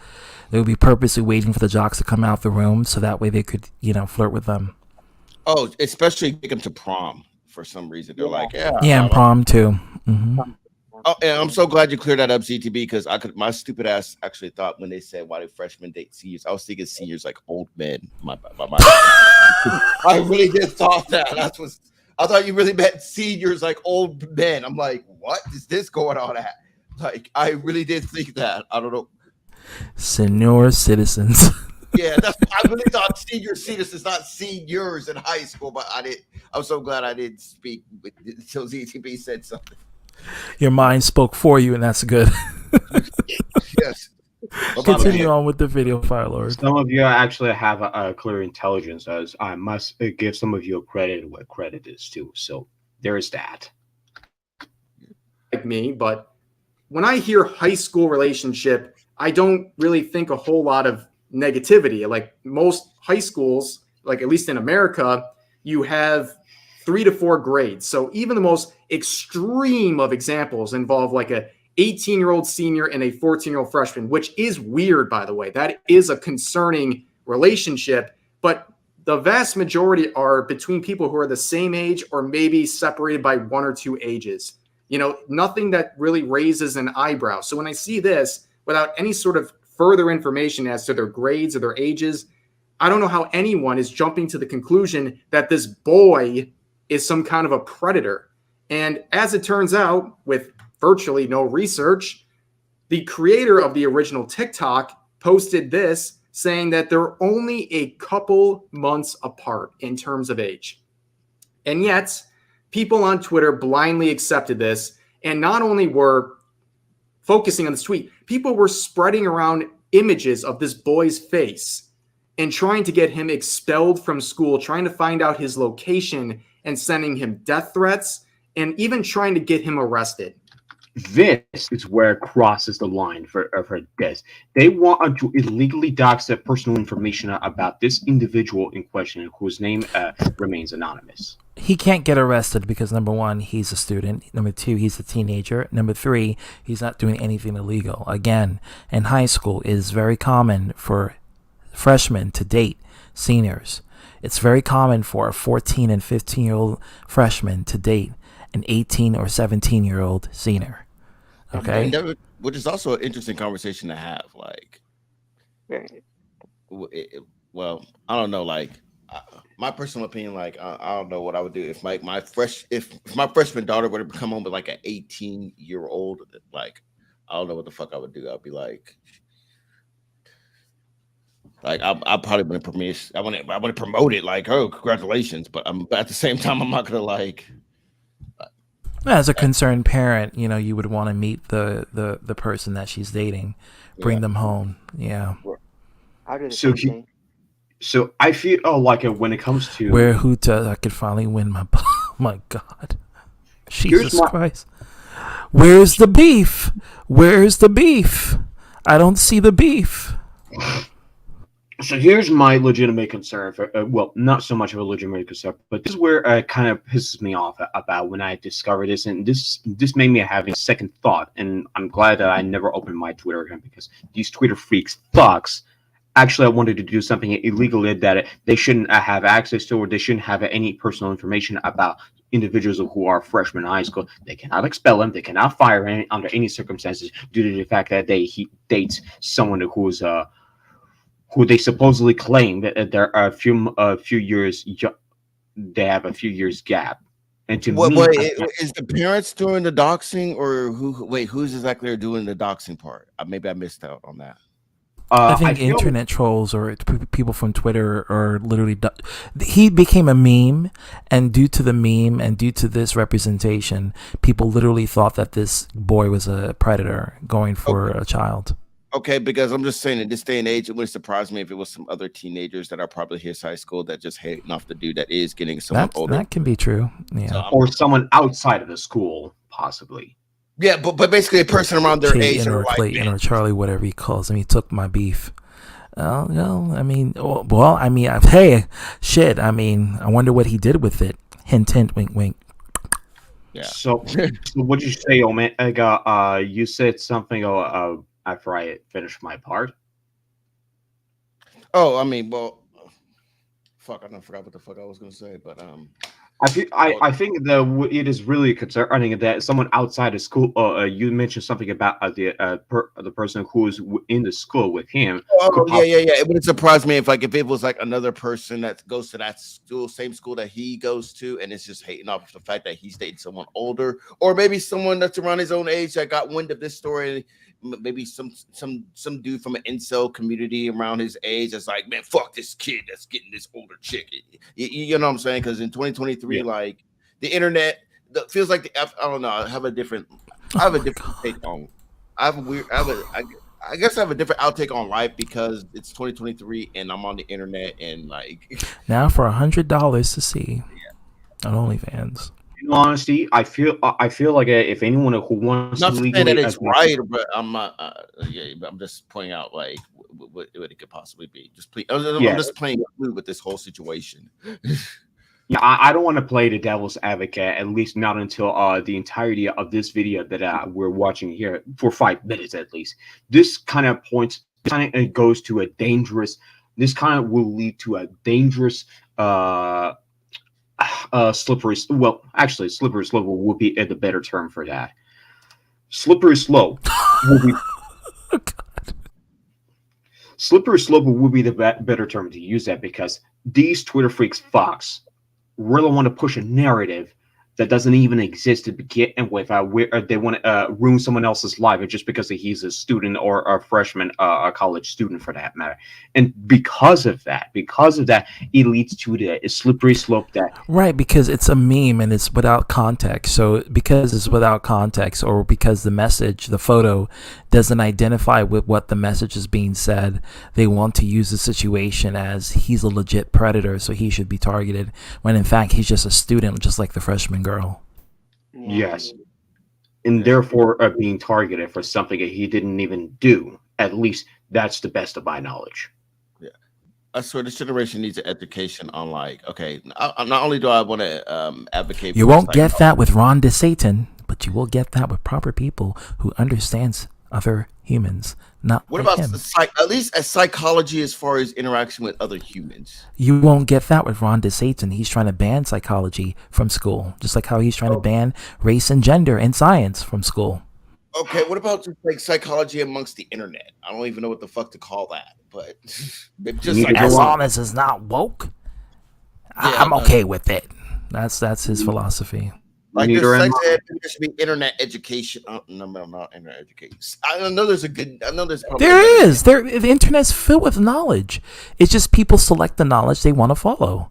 They would be purposely waiting for the jocks to come out the room so that way they could, flirt with them. Oh, especially take them to prom for some reason. They're like, yeah, and prom too. Mm-hmm. Oh, and I'm so glad you cleared that up, ZTB, because my stupid ass actually thought when they said why do freshmen date seniors, I was thinking seniors like old men. I really did thought that. I thought you really meant seniors like old men. I'm like, what is this going on at? Like, I really did think that. I don't know. Senior citizens. Yeah, I really thought senior citizens, not seniors in high school, but I'm so glad I didn't speak until ZTB said something. Your mind spoke for you, and that's good. Yes. Continue on with the video file, Lord. Some of you actually have a clear intelligence, as I must give some of you credit where credit is due. So there is that. Like me, but when I hear high school relationship, I don't really think a whole lot of negativity. Like most high schools, like at least in America, you have 3 to 4 grades. So even the most extreme of examples involve like a 18-year-old senior and a 14-year-old freshman, which is weird, by the way. That is a concerning relationship, but the vast majority are between people who are the same age or maybe separated by 1 or 2 ages. Nothing that really raises an eyebrow. So when I see this without any sort of further information as to their grades or their ages, I don't know how anyone is jumping to the conclusion that this boy is some kind of a predator. And as it turns out, with virtually no research, the creator of the original TikTok posted this saying that they're only a couple months apart in terms of age. And yet, people on Twitter blindly accepted this, and not only were focusing on this tweet, people were spreading around images of this boy's face and trying to get him expelled from school, trying to find out his location and sending him death threats, and even trying to get him arrested. This is where it crosses the line for this. They want to illegally dox the personal information about this individual in question, whose name remains anonymous. He can't get arrested because, number 1, he's a student. Number 2, he's a teenager. Number 3, he's not doing anything illegal. Again, in high school, it is very common for freshmen to date seniors. It's very common for a 14 and 15-year-old freshman to date an 18 or 17-year-old senior. Okay? Which is also an interesting conversation to have. Like, well, I don't know. Like, my personal opinion, like, I don't know what I would do if my freshman daughter were to come home with like an 18-year-old. Like, I don't know what the fuck I would do. I'd be like, Like I probably wouldn't promote. I want to promote it. Like, oh, congratulations. But but at the same time, I'm not gonna like. As a concerned parent, you would want to meet the person that she's dating, bring them home. Yeah. I'll do the So same thing. So I feel like when it comes to where Huta, I could finally win my. Oh my God, Jesus Christ! Where's the beef? Where's the beef? I don't see the beef. So here's my legitimate concern for well, not so much of a legitimate concern, but this is where it kind of pisses me off about when I discovered this, and this made me having a second thought, and I'm glad that I never opened my Twitter account because these Twitter freaks fucks. Actually, I wanted to do something illegally that they shouldn't have access to, or they shouldn't have any personal information about individuals who are freshmen in high school. They cannot expel them. They cannot fire him under any circumstances due to the fact that he dates someone who's who they supposedly claim that there are a few years. They have a few years gap. And to me, is the parents doing the doxing, or who? Wait, who's exactly doing the doxing part? Maybe I missed out on that. I think internet trolls or people from Twitter are literally. He became a meme, and due to the meme and due to this representation, people literally thought that this boy was a predator going for a child. Okay, because I'm just saying in this day and age, it wouldn't surprise me if it was some other teenagers that are probably his high school that just hating off the dude that is getting someone older. That can be true, yeah. So or someone outside of the school, possibly. Yeah, but basically a person around their age or Clayton or Charlie, whatever he calls him. He took my beef. Hey, shit. I mean, I wonder what he did with it. Hint, hint, wink, wink. Yeah. So what'd you say, Omega? You said something after I finished my part. Oh, I mean, well, fuck, I forgot what the fuck I was gonna say, but I think that it is really concerning that someone outside of school. You mentioned something about the person who is in the school with him. Oh yeah. It wouldn't surprise me if it was like another person that goes to that school, same school that he goes to, and it's just hating off the fact that he's dating someone older, or maybe someone that's around his own age that got wind of this story. Maybe some dude from an incel community around his age that's like, man, fuck this kid that's getting this older chick. You know what I'm saying? Because in 2023, like the internet feels like I don't know. I have a different take on. I guess I have a different outtake on life because it's 2023 and I'm on the internet and like now for $100 to see on OnlyFans. In honesty, I feel like if anyone who wants not to saying that it's right, but I'm not. I'm just pointing out like what it could possibly be. Just please, I'm just playing with this whole situation. Yeah, I don't want to play the devil's advocate, at least not until the entirety of this video that we're watching here for 5 minutes at least. This kind of goes to a dangerous. This kind of will lead to a dangerous. Slippery. Well, actually, slippery slope would be the better term for that. Slippery slope would be. Slippery slope would be the better term to use that because these Twitter freaks, Fox, really want to push a narrative that doesn't even exist to begin with. Where they want to ruin someone else's life just because he's a student or a freshman, a college student for that matter. And because of that, it leads to the slippery slope that because it's a meme and it's without context. So because it's without context, or because the message, the photo, doesn't identify with what the message is being said, they want to use the situation as he's a legit predator, so he should be targeted. When in fact he's just a student, just like the freshman girl. Yes, and therefore being targeted for something that he didn't even do. At least that's the best of my knowledge. Yeah, I swear this generation needs an education on like, okay, not only do I want to advocate, you won't get that with Ron DeSATAN, but you will get that with proper people who understands other humans. Not what like about him. At least a psychology as far as interaction with other humans? You won't get that with Ron DeSATAN. He's trying to ban psychology from school, just like how he's trying to ban race and gender and science from school. Okay, what about just like psychology amongst the internet? I don't even know what the fuck to call that, but just like as long as it's not woke, I'm okay with it. That's his philosophy. Like there's Neither am sex I. ed, there should be internet education. No, not internet education. I know there's a good. I know there's probably There is. The internet's filled with knowledge. It's just people select the knowledge they want to follow.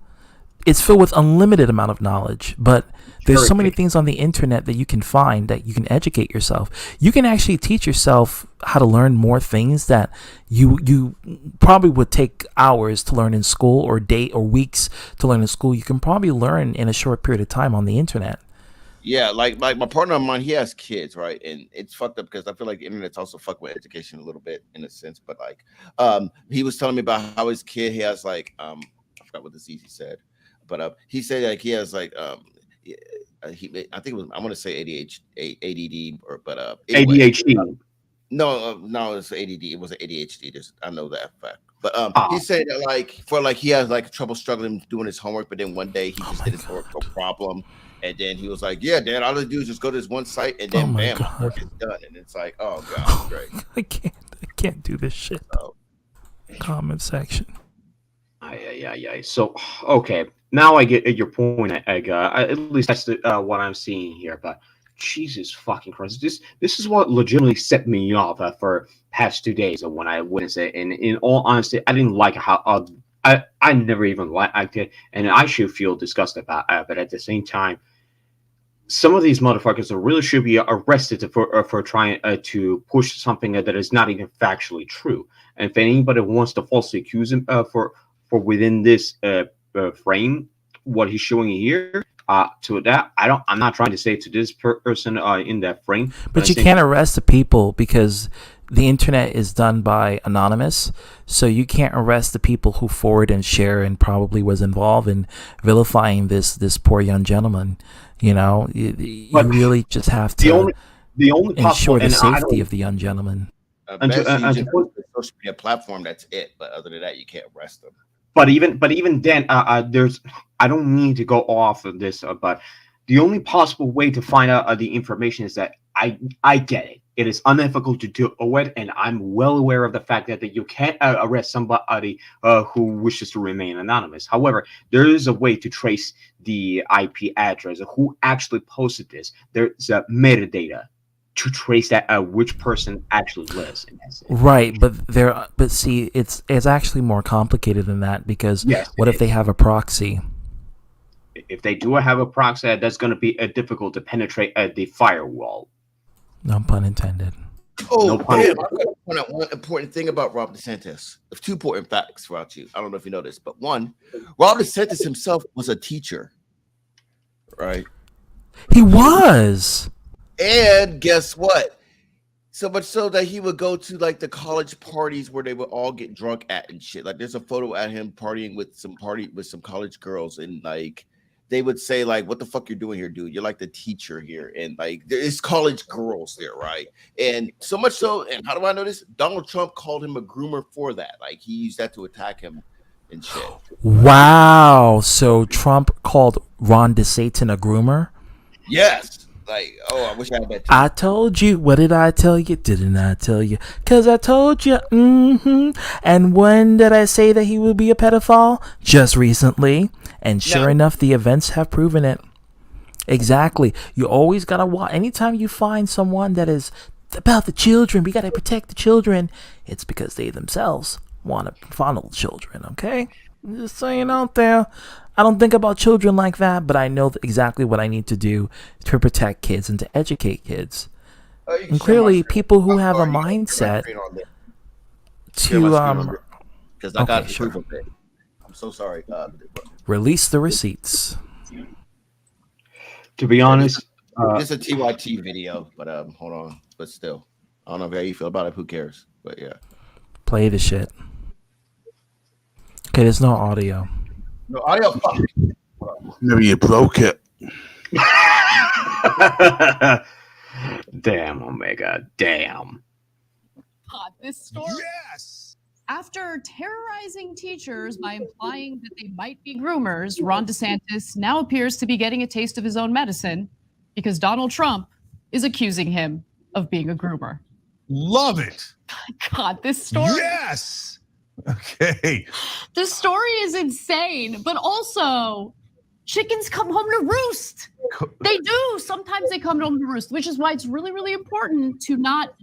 It's filled with unlimited amount of knowledge, but there's so many things on the internet that you can find that you can educate yourself. You can actually teach yourself how to learn more things that you probably would take hours to learn in school, or weeks to learn in school. You can probably learn in a short period of time on the internet. Yeah, like my partner of mine, he has kids, right? And it's fucked up because I feel like the internet's also fucked with education a little bit in a sense. But like, he was telling me about how his kid, he has like, I forgot what the CC said, but he said like he has like, I think it was, I want to say ADD or anyway, ADHD. No, it's ADD. It was ADHD. I know that fact. But he said that like he has like trouble struggling doing his homework, but then one day he just did his homework, no problem. And then he was like, "Yeah, Dad, all I do is just go to this one site, and then bam, my work is done." And it's like, "Oh God, great." I can't do this shit. Comment section. Yeah. So okay, now I get your point. At least that's what I'm seeing here. But Jesus fucking Christ, this is what legitimately set me off for past 2 days when I witnessed it. And in all honesty, I didn't like how I never even liked it, and I should feel disgusted about it. But at the same time, some of these motherfuckers really should be arrested for trying to push something that is not even factually true. And if anybody wants to falsely accuse him for within this frame, what he's showing here, to that, I'm not trying to say to this person in that frame, but you can't arrest the people because the internet is done by anonymous, so you can't arrest the people who forward and share and probably was involved in vilifying this poor young gentleman. You know, you really just have to the only ensure the safety of the young gentleman. Social media platform, that's it. But other than that, you can't arrest them. But even then, there's, I don't need to go off of this, but the only possible way to find out the information is that I get it. It is unethical to do it, and I'm well aware of the fact that you can't arrest somebody who wishes to remain anonymous. However, there is a way to trace the IP address of who actually posted this. There's metadata to trace that which person actually lives in that city. Right, but see, it's actually more complicated than that, because what if they have a proxy? If they do have a proxy, that's going to be difficult to penetrate the firewall. No pun intended. Oh, no pun intended. I'm going to point out one important thing about Rob DeSantis. There's 2 important facts about you. I don't know if you know this, but one, Rob DeSantis himself was a teacher, right? He was. And guess what? So much so that he would go to like the college parties where they would all get drunk at and shit. Like there's a photo at him partying with some college girls, and like they would say like, "What the fuck you're doing here, dude? You're like the teacher here." And like there's college girls there, right? And so much so, and how do I know this? Donald Trump called him a groomer for that. Like he used that to attack him and shit. Wow. So Trump called Ron DeSATAN a groomer? Yes. Like, oh, I wish I had that too. I told you. What did I tell you? Didn't I tell you? Because I told you. And when did I say that he would be a pedophile? Just recently. And sure enough, the events have proven it. Exactly. You always got to watch. Anytime you find someone that is about the children, we got to protect the children, it's because they themselves want to fondle children, okay? Just saying out there. I don't think about children like that, but I know exactly what I need to do to protect kids and to educate kids. And clearly, people who have a mindset to because I got proof of it. I'm so sorry. Release the receipts. To be honest, it's a TYT video, but hold on. But still, I don't know how you feel about it. Who cares? But yeah, play the shit. Okay, there's no audio. No audio. Fuck. Maybe you broke it. Damn, Omega. Damn. This story. Yes. After terrorizing teachers by implying that they might be groomers, Ron DeSantis now appears to be getting a taste of his own medicine because Donald Trump is accusing him of being a groomer. Love it. God, this story. Yes. Okay. The story is insane, but also chickens come home to roost. They do. Sometimes they come home to roost, which is why it's really, really important to not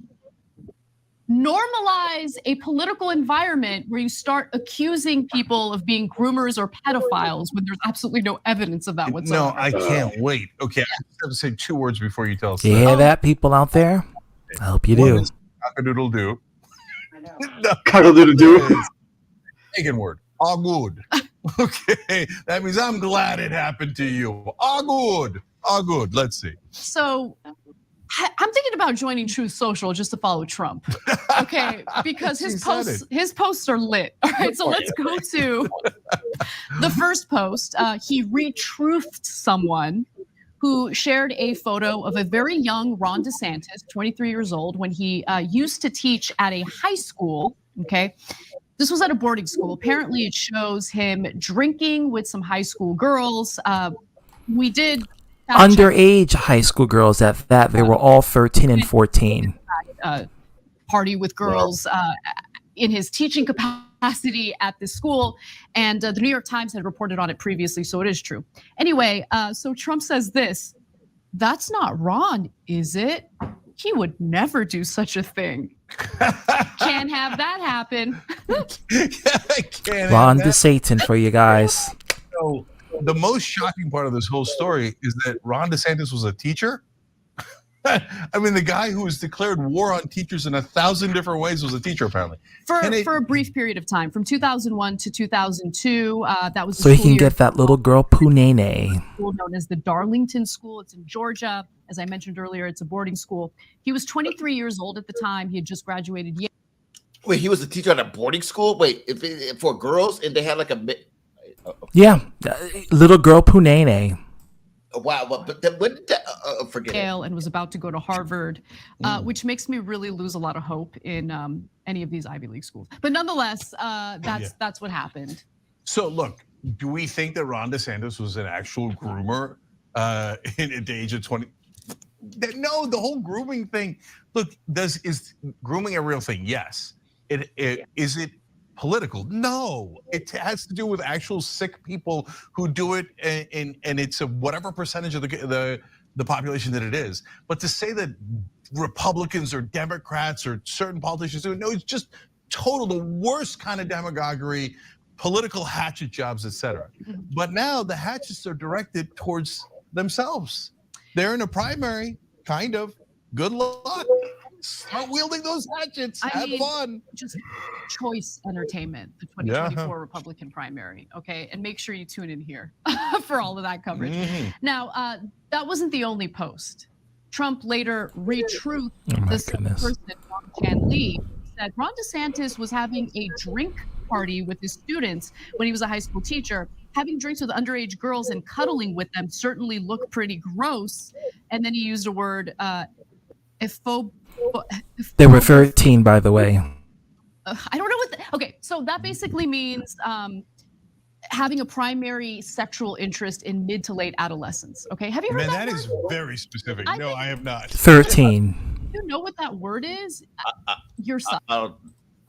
normalize a political environment where you start accusing people of being groomers or pedophiles when there's absolutely no evidence of that whatsoever. No, I can't wait. Okay, I just have to say 2 words before you tell us. You hear that, people out there? I hope you do. Cock-a-doodle-doo. Cock-a-doodle-doo. Second word. All good. Okay, that means I'm glad it happened to you. All good. All good. Let's see. So I'm thinking about joining Truth Social just to follow Trump. Okay, because his posts are lit. All right, so let's go to the first post. He retruthed someone who shared a photo of a very young Ron DeSantis, 23 years old, when he used to teach at a high school. Okay. This was at a boarding school. Apparently, it shows him drinking with some high school girls. We did underage high school girls at that. They were all 13 and 14. Party with girls in his teaching capacity at this school. And the New York Times had reported on it previously, so it is true. Anyway, so Trump says this, "That's not Ron, is it? He would never do such a thing." Can't have that happen. Ron DeSatan for you guys. So the most shocking part of this whole story is that Ron DeSantis was a teacher. I mean, the guy who has declared war on teachers in 1,000 different ways was a teacher, apparently. For a brief period of time, from 2001 to 2002, that was so he can get that little girl Punene. School known as the Darlington School. It's in Georgia. As I mentioned earlier, it's a boarding school. He was 23 years old at the time. He had just graduated. Wait, he was a teacher at a boarding school? Wait, if for girls, and they had like a... Yeah, little girl Punene. Wow, but then when did that, forget it. And was about to go to Harvard, which makes me really lose a lot of hope in any of these Ivy League schools. But nonetheless, that's what happened. So look, do we think that Ron DeSantis was an actual groomer at the age of 20? No, the whole grooming thing. Look, is grooming a real thing? Yes. Is it political? No, it has to do with actual sick people who do it, and it's a whatever percentage of the population that it is. But to say that Republicans or Democrats or certain politicians do it, no, it's just total the worst kind of demagoguery, political hatchet jobs, etc. But now the hatchets are directed towards themselves. They're in a primary, kind of. Good luck. Start wielding those hatchets. Have fun. Just choice entertainment, the 2024 Republican primary. Okay, and make sure you tune in here for all of that coverage. Now, that wasn't the only post. Trump later retruthed this person, Chan Lee, said Ron DeSantis was having a drink party with his students when he was a high school teacher. Having drinks with underage girls and cuddling with them certainly looked pretty gross. And then he used a word, They were 13, by the way. I don't know what. Okay, so that basically means having a primary sexual interest in mid to late adolescence. Okay, have you heard that? That is very specific. No, I have not. 13. You know what that word is? You're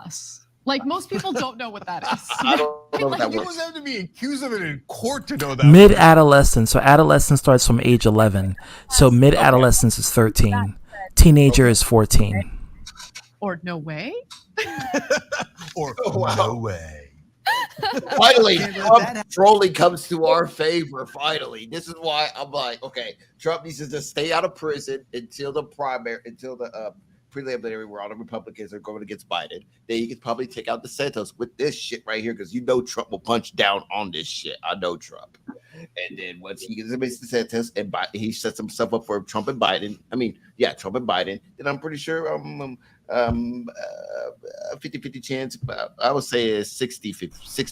us. Like most people don't know what that is. I don't know what that You word always have to be accused of it in court to know that. Mid-adolescence. So adolescence starts from age 11. So mid-adolescence is 13. Teenager is 14. Or no way. Or no way. Finally, trolling comes to our favor. Finally, this is why I'm like, okay, Trump needs to just stay out of prison until the preliminary where all the Republicans are going against Biden. Then you could probably take out DeSantis with this shit right here because you know Trump will punch down on this shit. I know Trump. And then once he gets against DeSantis and he sets himself up for Trump and Biden. Trump and Biden. Then I'm pretty sure 50-50 chance. I would say it's 60.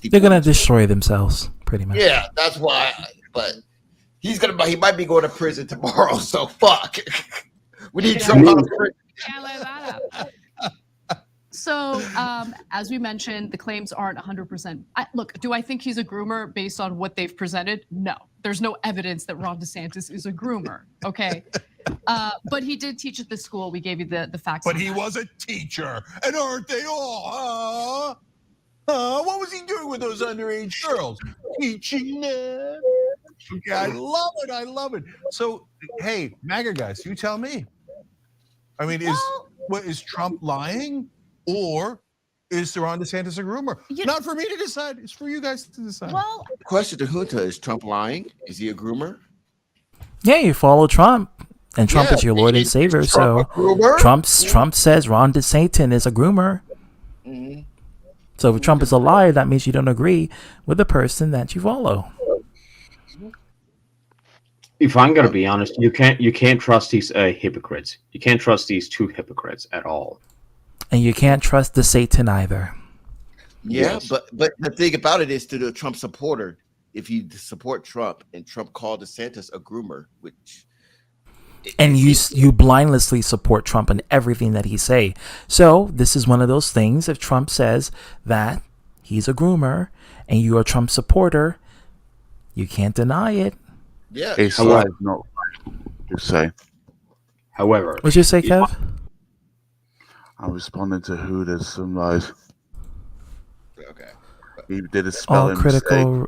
They're gonna destroy themselves, pretty much. Yeah, that's why. But he might be going to prison tomorrow. So fuck. We need Trump out of prison. Can't let that happen. So, as we mentioned, the claims aren't 100%. Look, do I think he's a groomer based on what they've presented? No, there's no evidence that Ron DeSantis is a groomer. Okay, but he did teach at the school. We gave you the facts. But he was a teacher, and aren't they all? What was he doing with those underage girls? Teaching them. Okay, I love it. I love it. So, hey, MAGA guys, you tell me. I mean, is Trump lying, or is Ron DeSantis a groomer? Not for me to decide. It's for you guys to decide. Well, Question to Junta: is Trump lying? Is he a groomer? Yeah, you follow Trump, and Trump Yeah, is your Lord and is Savior. Trump So a groomer? Trump says Ron DeSantis is a groomer. Mhm. So if Trump is a liar, that means you don't agree with the person that you follow. If I'm gonna be honest, you can't trust these hypocrites. You can't trust these two hypocrites at all. And you can't trust DeSATAN either. Yeah, Yes. but the thing about it is, to the Trump supporter, if you support Trump and Trump called DeSantis a groomer, which And you blindlessly support Trump in everything that he say. So this is one of those things. If Trump says that he's a groomer and you're a Trump supporter, you can't deny it. yeah, It's live, not just say. However, What'd you say, Kev? I'm responding to who there's some lies. okay. He did a All spelling mistake. critical.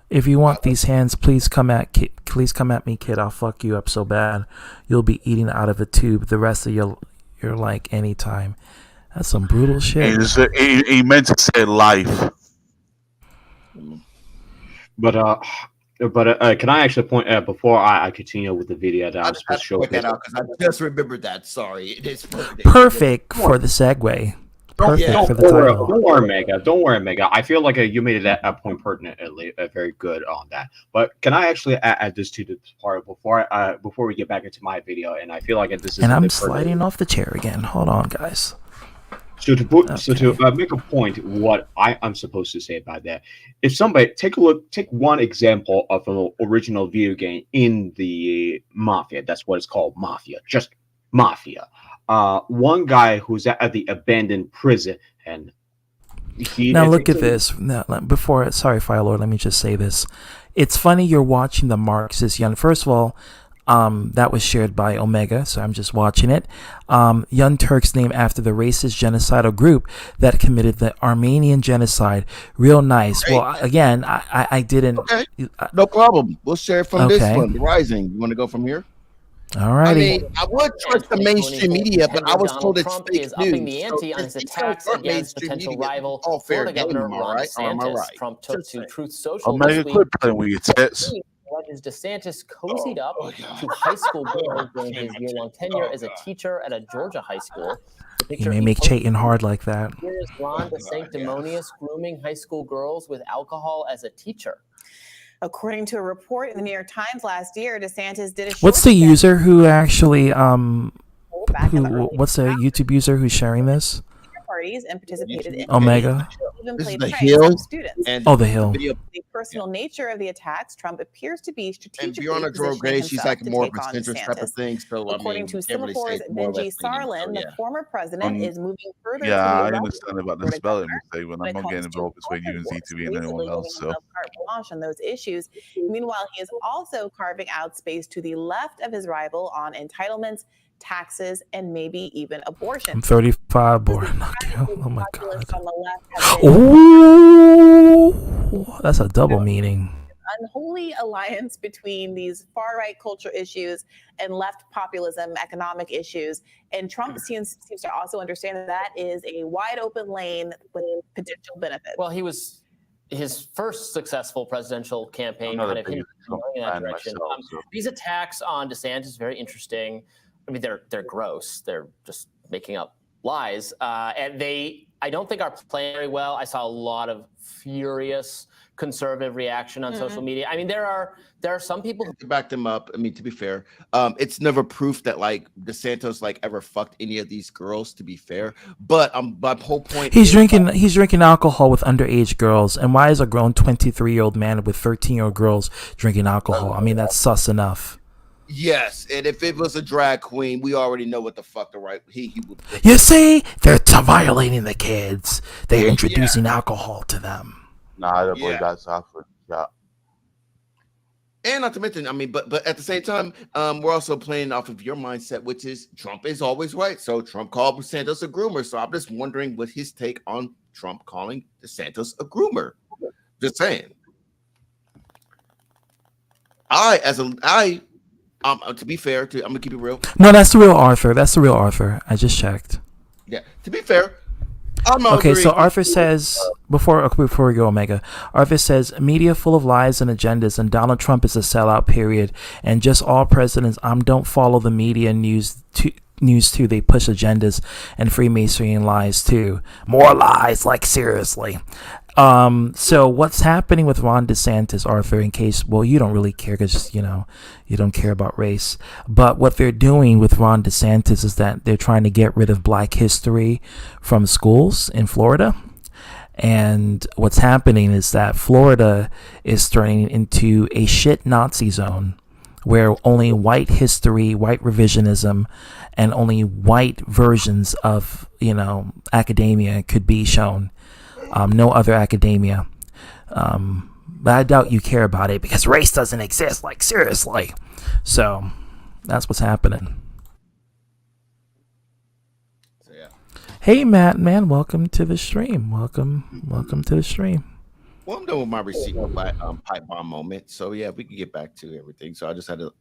If you want these hands, please come at me, kid. I'll fuck you up so bad you'll be eating out of a tube the rest of your like anytime. That's some brutal shit. He meant to say life. But can I actually point before I continue with the video that I was supposed to show? Point that out because I just remembered that. Sorry, it is Perfect for the segue. Perfect for the title. Don't worry, Mega. I feel like you made a point pertinently, very good on that. But can I actually add this to the part before we get back into my video? And I feel like this is. And I'm sliding off the chair again. Hold on, guys. So to make a point, what I'm supposed to say about that, if somebody take one example of an original video game in the Mafia. That's what it's called, Mafia. Just Mafia. One guy who's at the abandoned prison, and now look at this. Now, sorry, Fire Lord, let me just say this. It's funny you're watching the Marxist Young. First of all, that was shared by Omega, so I'm just watching it. Young Turks named after the racist genocidal group that committed the Armenian genocide. Real nice. Great. Well, again, I didn't. Okay, no problem. We'll share from this Okay. one, The Rising. You want to go from here? All righty. I mean, I would trust the mainstream media, but I was told it's Trump fake is upping news. the ante on his attacks against potential rival all fair Florida game, Governor am I Ron right? Or am I DeSantis. right? Trump took to Truth Social Omega, this week. quit playing with your tits. Alleges DeSantis cozied up to high school girls during his year-long tenure as a teacher at a Georgia high school. The You picture may he make posted Chayton hard like that. here is Ron the sanctimonious grooming high school girls with alcohol as a teacher. According to a report in the New York Times last year, DeSantis did a What's the user who actually what's the early YouTube user who's sharing this? parties and participated in Omega. even This is played The pranks on Hill students. and Oh, The Hill. video. The personal nature of the attacks, Trump appears to be And strategically Fiona positioning Droge, she's himself like to more of take a on centrist type of DeSantis. thing. So According to Semaphor's Benji Sarlin, the former president is moving further to Yeah, the I left understand about the Florida spelling governor mistake, but when I'm it not getting comes to involved between you and divorce, ZTV and basically anyone else. giving So himself carte blanche on those issues. Meanwhile, he is also carving out space to the left of his rival on entitlements, taxes, and maybe even abortion. I'm 35, boy. Oh my God. On the left have been Ooh, that's a double meaning. unholy alliance between these far-right culture issues and left populism, economic issues. And Trump seems to also understand that is a wide open lane with potential benefits. Well, his first successful presidential campaign kind of him going in that direction. These attacks on DeSantis very interesting. I mean, they're gross. They're just making up lies, and I don't think are playing very well. I saw a lot of furious conservative reaction on social media. I mean, there are some people who back them up. I mean, to be fair, it's never proof that like DeSantis like ever fucked any of these girls. To be fair, but my whole point. He's drinking alcohol with underage girls. And why is a grown 23-year-old man with 13-year-old girls drinking alcohol? I mean, that's sus enough. Yes, and if it was a drag queen, we already know what the fuck the right he would. You see, they're violating the kids. They're introducing alcohol to them. Nah, I don't believe that's happening. Yeah. And not to mention, I mean, but at the same time, we're also playing off of your mindset, which is Trump is always right. So Trump called DeSantis a groomer. So I'm just wondering what his take on Trump calling DeSantis a groomer. Just saying. To be fair, I'm gonna keep it real. No, that's the real Arthur. That's the real Arthur. I just checked. Yeah. To be fair, Okay, so Arthur says before we go Omega, Arthur says media full of lies and agendas, and Donald Trump is a sellout. Period. And just all presidents. Don't follow the media news too. They push agendas and Freemasonry and lies too. More lies, like seriously. So what's happening with Ron DeSantis, Arthur? In case, well, you don't really care because you don't care about race. But what they're doing with Ron DeSantis is that they're trying to get rid of Black history from schools in Florida. And what's happening is that Florida is turning into a shit Nazi zone, where only white history, white revisionism, and only white versions of academia could be shown. No other academia. But I doubt you care about it because race doesn't exist. Like seriously. So that's what's happening. So, yeah. Hey Matt, man, welcome to the stream. Welcome to the stream. Well, I'm done with my receipt pipe bomb moment. So yeah, we can get back to everything. So I just had to.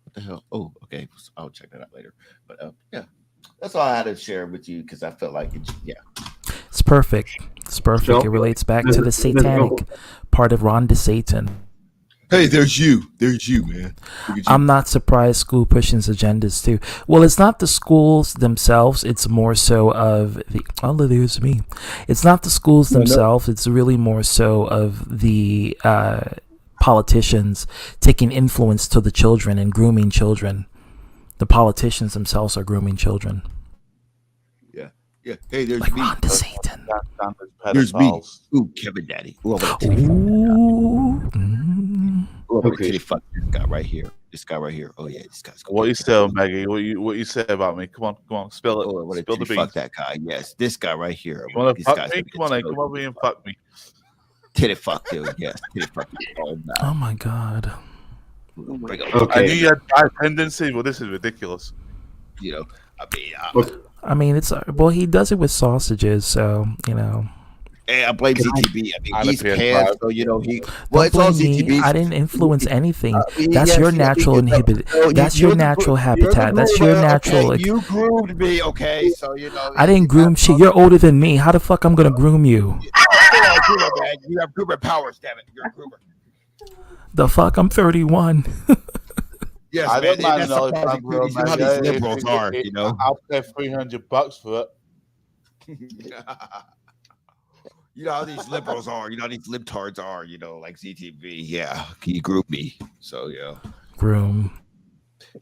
What the hell? Oh, okay. I'll check that out later. But yeah, that's all I had to share with you because I felt like it. Yeah. It's perfect. It's perfect. It relates back to the satanic part of Ron DeSatan. Hey, there's you, man. I'm not surprised school pushing agendas too. Well, it's not the schools themselves. It's more so of the. Oh, there's me. It's not the schools themselves. It's really more so of the politicians taking influence to the children and grooming children. The politicians themselves are grooming children. Yeah. Hey, there's like me. Ron DeSatan. There's me. Ooh, Kevin Daddy. Ooh, okay. Fuck this guy right here. This guy right here. Oh yeah, this guy's. What you say, Maggie? What you say about me? Come on, spell it. Oh, spill the beans. Fuck that guy. Yes, this guy right here. You want to fuck me? Come on, and fuck me. Titty fuck you. Yes, titty fuck you. Oh my god. Okay. I knew you had bad tendency. Well, this is ridiculous. I mean, it's he does it with sausages, so Hey, I blame ZTB. I mean, he's past, so he. Well, it's all ZTB. I didn't influence anything. That's your natural inhibit. That's your natural habitat. That's your natural. Okay, you groomed me, okay? So I didn't groom shit. You're older than me. How the fuck I'm gonna groom you? You have groomer powers, damn it. You're a groomer. The fuck? I'm 31. Yes, I don't mind that's how these liberals are, I'll pay $300 for it. You know how these liberals are. You know how these libtards are. Like ZTV. Yeah, he grouped me. So yeah. Groom.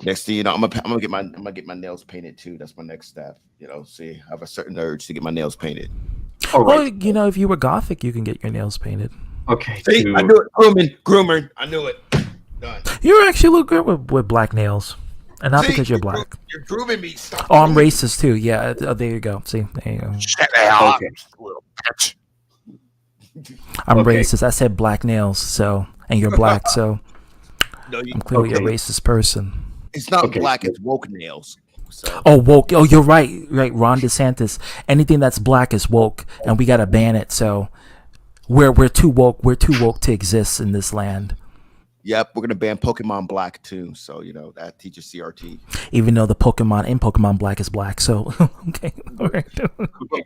Next thing I'm gonna get my nails painted too. That's my next step. See, I have a certain urge to get my nails painted. Well, if you were gothic, you can get your nails painted. Okay. See, I knew it. Groomer. I knew it. Done. You actually look good with black nails, and not because you're black. You're grooming me. Stop I'm racist too. Yeah. There you go. See, there you go. Shut up. Okay. I'm racist. I said black nails, and you're black, so I'm clearly a racist person. It's not black, it's woke nails. So. Oh, woke. Oh, you're right. Right, Ron DeSantis. Anything that's black is woke, and we gotta ban it. So we're too woke. We're too woke to exist in this land. Yep, we're gonna ban Pokemon Black too. So that teaches CRT. Even though the Pokemon in Pokemon Black is black, so okay. All right.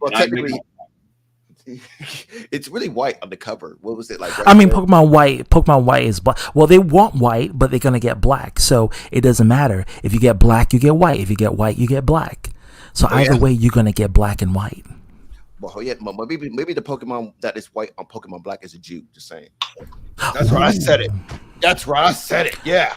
Well, technically. It's really white on the cover. What was it like? I mean, Pokemon White is black. Well, they want white, but they're gonna get black, so it doesn't matter. If you get black, you get white. If you get white, you get black. So either way, you're gonna get black and white. Well, yeah, maybe the Pokemon that is white on Pokemon Black is a Jew. Just saying. That's where I said it. That's where I said it. Yeah.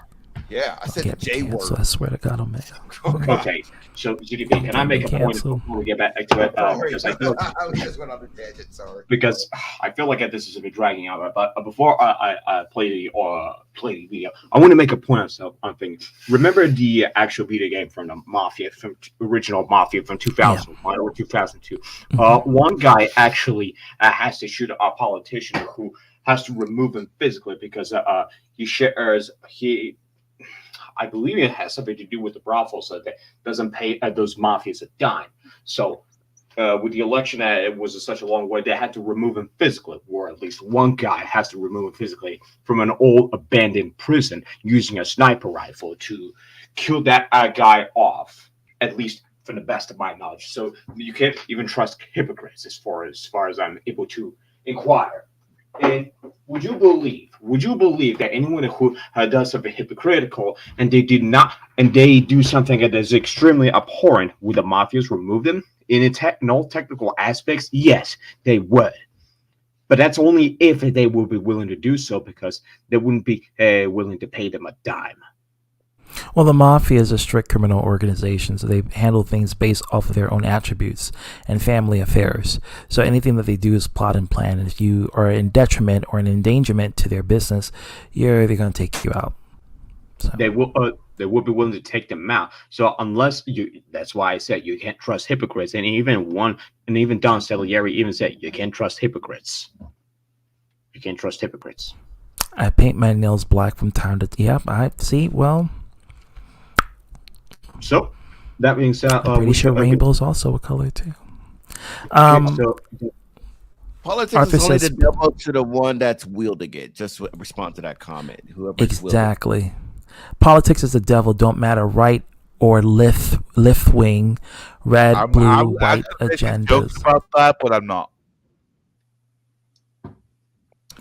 Yeah, I said the J word. So I swear to God, I'm mad. Okay, so GDP, can I make a point before we get back to it? Because I feel I just went on a tangent. Sorry. Because I feel like this is a bit dragging out. But before I play the video, I want to make a point on things. Remember the actual video game from the Mafia, from original Mafia from 2001 or 2002? One guy actually has to shoot a politician who has to remove him physically because I believe it has something to do with the brothel, so that doesn't pay those mafias a dime. So with the election that it was such a long way, they had to remove him physically, or at least one guy has to remove him physically from an old abandoned prison using a sniper rifle to kill that guy off, at least from the best of my knowledge. So you can't even trust hypocrites as far as I'm able to inquire. And would you believe that anyone who does something hypocritical and they do something that is extremely abhorrent, would the mafias remove them? In all technical aspects, yes, they would. But that's only if they will be willing to do so, because they wouldn't be willing to pay them a dime. Well, the mafia is a strict criminal organization, so they handle things based off of their own attributes and family affairs. So anything that they do is plot and plan. And if you are in detriment or an endangerment to their business, they're going to take you out. So. They will be willing to take them out. So that's why I said you can't trust hypocrites. And even Don Salieri even said you can't trust hypocrites. You can't trust hypocrites. I paint my nails black from time to I see. Well. So, that being said, I'm pretty sure rainbow is also a color too. Politics Arthur is only says, the devil to the one that's wielding it. Just respond to that comment. Whoever exactly. Politics is the devil. Don't matter right or left wing, red, blue, white agendas. Jokes about that, but I'm not.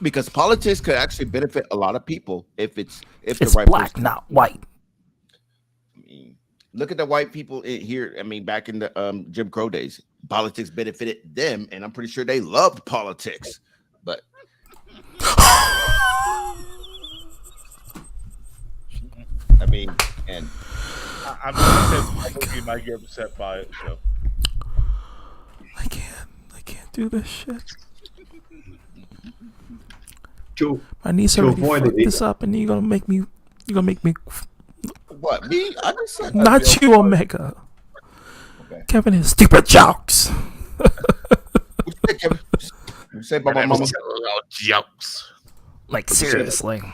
Because politics could actually benefit a lot of people if it's the right black, person. not white. Look at the white people here. I mean, back in the Jim Crow days, politics benefited them, and I'm pretty sure they loved politics. But I mean, and I'm just saying, you might get upset by it. So I can't do this shit. My niece already fucked this up, and you're gonna make me. What, me? I just said not you, Omega. Okay. Kevin is stupid jokes. You say about my mama jokes. Like seriously. Okay,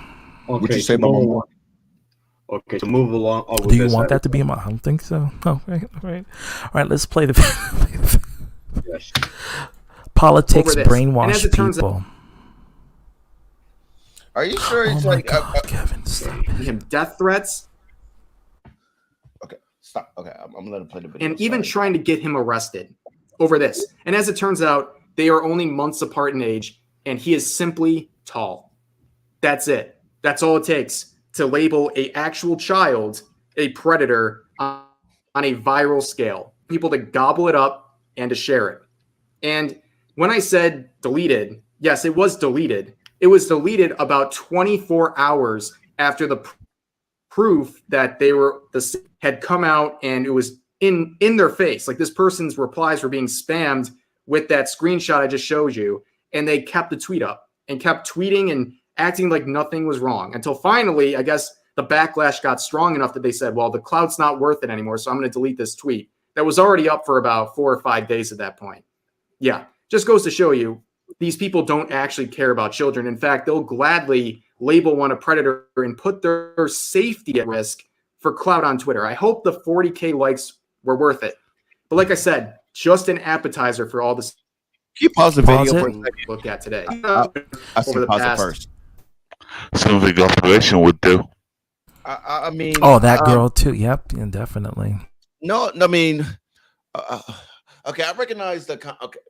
what you say about my mama? Okay, so move along. Do you want that to be in my? I don't think so. Oh, right. All right, let's play the yes. Politics brainwash people. Are you sure it's Kevin, stop him death threats? Okay, stop. Okay, I'm gonna let him play the video. And even trying to get him arrested over this. And as it turns out, they are only months apart in age, and he is simply tall. That's it. That's all it takes to label a actual child a predator on a viral scale. People to gobble it up and to share it. And when I said deleted, yes, it was deleted. It was deleted about 24 hours after the proof that had come out, and it was in their face. Like, this person's replies were being spammed with that screenshot I just showed you, and they kept the tweet up and kept tweeting and acting like nothing was wrong until finally, I guess, the backlash got strong enough that they said, well, the clout's not worth it anymore, so I'm going to delete this tweet that was already up for about 4 or 5 days at that point. Yeah, just goes to show you, these people don't actually care about children. In fact, they'll gladly label one a predator and put their safety at risk for clout on Twitter. I hope the 40K likes were worth it. But like I said, just an appetizer for all this. Can you pause the video for a second? Look at today. I see pause it first. Something observation would do. I mean, that girl too. Yep, yeah, definitely. No, I mean, okay, I recognize the okay.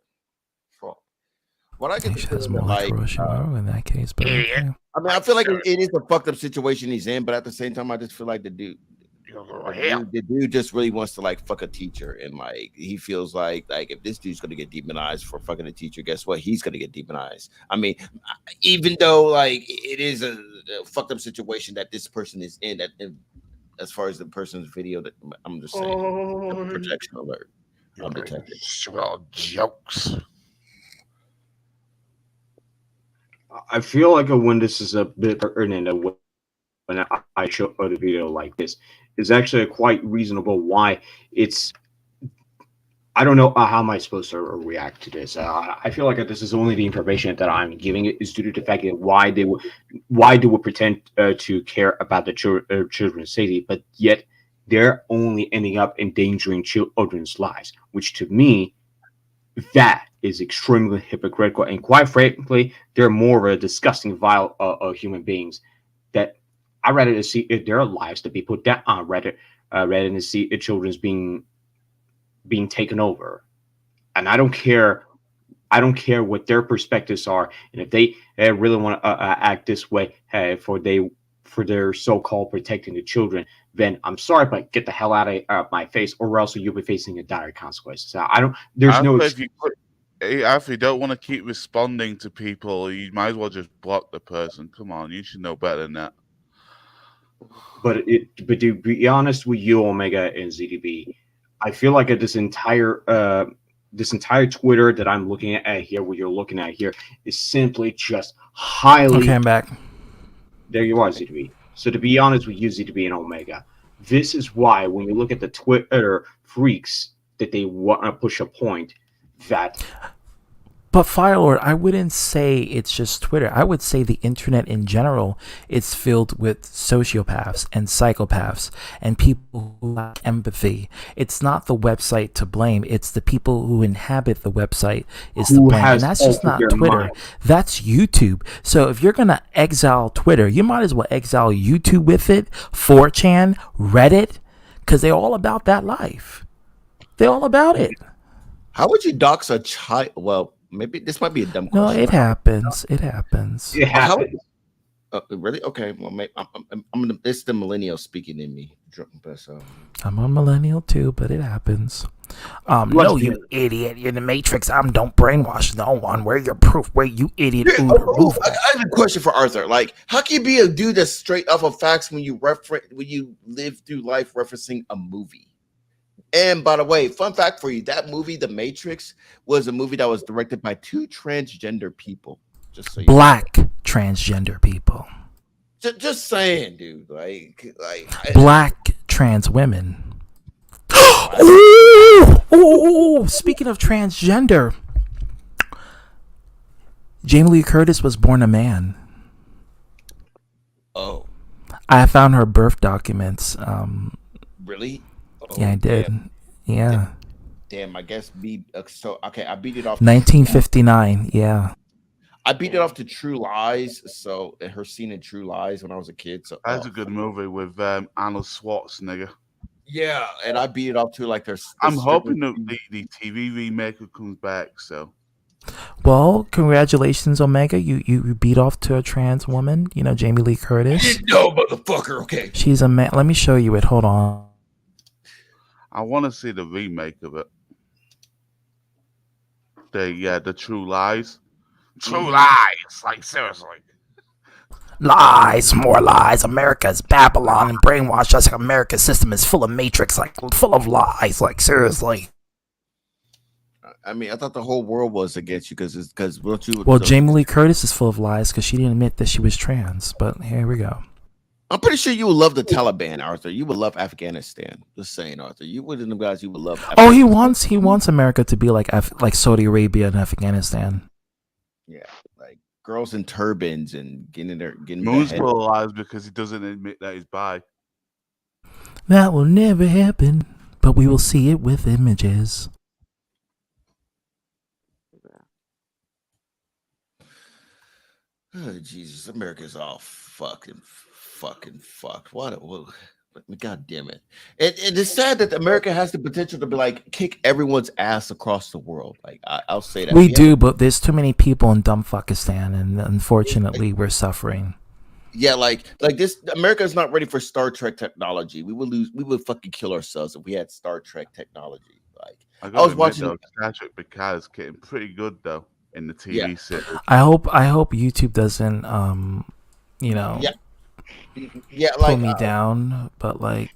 What I can has more like in that case, but okay. I mean, I feel like it is a fucked up situation he's in, but at the same time, I just feel like the dude just really wants to like fuck a teacher, and like he feels like if this dude's gonna get demonized for fucking a teacher, guess what? He's gonna get demonized. I mean, even though like it is a fucked up situation that this person is in, that as far as the person's video, that I'm just saying, protection alert. I'm detected. Jokes. I feel like when this is a bit pertinent, when I show the video like this, is actually quite reasonable. Why it's, I don't know how am I supposed to react to this. I feel like this is only the information that I'm giving it is due to the fact that why they would pretend to care about the children's safety, but yet they're only ending up endangering children's lives, which to me That is extremely hypocritical, and quite frankly, they're more of a disgusting, vile human beings. That I'd rather to see their lives to be put down on Reddit, rather than to see children's being taken over. And I don't care what their perspectives are, and if they really want to act this way for their so-called protecting the children, then I'm sorry, but get the hell out of my face, or else you'll be facing a dire consequences. I don't. There's no. If you don't want to keep responding to people, you might as well just block the person. Come on, you should know better than that. But to be honest with you, Omega and ZDB, I feel like this entire Twitter that I'm looking at here, what you're looking at here, is simply just highly. Okay, I'm back. There you are, ZDB. So to be honest with you, ZDB and Omega, this is why when you look at the Twitter freaks that they want to push a point that. But Firelord, I wouldn't say it's just Twitter. I would say the internet in general is filled with sociopaths and psychopaths and people who lack empathy. It's not the website to blame. It's the people who inhabit the website is to blame. And that's just not Twitter. Mind. That's YouTube. So if you're going to exile Twitter, you might as well exile YouTube with it, 4chan, Reddit, because they're all about that life. They're all about it. How would you dox a child? Well, maybe this might be a dumb question. No, it happens. It happens. It happens. Really? Okay. Well, maybe I'm gonna. It's the millennial speaking in me. But, I'm a millennial too, but it happens. No, you idiot! You're in the Matrix. Don't brainwash no one. Where your proof? Where you idiot? I have a question for Arthur. Like, how can you be a dude that's straight off of facts when you live through life referencing a movie? And by the way, fun fact for you, that movie, The Matrix, was a movie that was directed by 2 transgender people. Just so you Black transgender people. Just saying, dude. Like Black trans women. Ooh, speaking of transgender, Jamie Lee Curtis was born a man. Oh. I found her birth documents. Really? Yeah, I did. Damn. Yeah. Damn, I guess I beat it off 1959, yeah. I beat it off to True Lies, so her scene in True Lies when I was a kid. So that's a good movie with Arnold Schwarzenegger. Yeah, and I beat it off to like I'm hoping that the TV remake comes back. So, well, congratulations, Omega. You beat off to a trans woman. You know, Jamie Lee Curtis. No, motherfucker. Okay. She's a man. Let me show you it. Hold on. I want to see the remake of it. The True Lies. True Lies. Like, seriously. Lies, more lies. America's Babylon and brainwashed us. America's system is full of matrix, like full of lies. Like, seriously. I mean, I thought the whole world was against you because Well, Jamie Lee Curtis is full of lies because she didn't admit that she was trans. But here we go. I'm pretty sure you would love the Taliban, Arthur. You would love Afghanistan. Just saying, Arthur. You would them guys. You would love. Oh, he wants America to be like Saudi Arabia and Afghanistan. Yeah, like girls in turbans and getting Moon's full of lies because he doesn't admit that he's bi. That will never happen, but we will see it with images. Oh, Jesus, America's all fucking fucked. What? God damn it! And it's sad that America has the potential to be like kick everyone's ass across the world. Like I'll say that We do, but there's too many people in Dumbfukistan, and unfortunately, we're suffering. Yeah, like this. America is not ready for Star Trek technology. We would lose. We would fucking kill ourselves if we had Star Trek technology. Like I was watching. Star Trek because it's getting pretty good though in the TV series. I hope YouTube doesn't Yeah, pull me down, but like,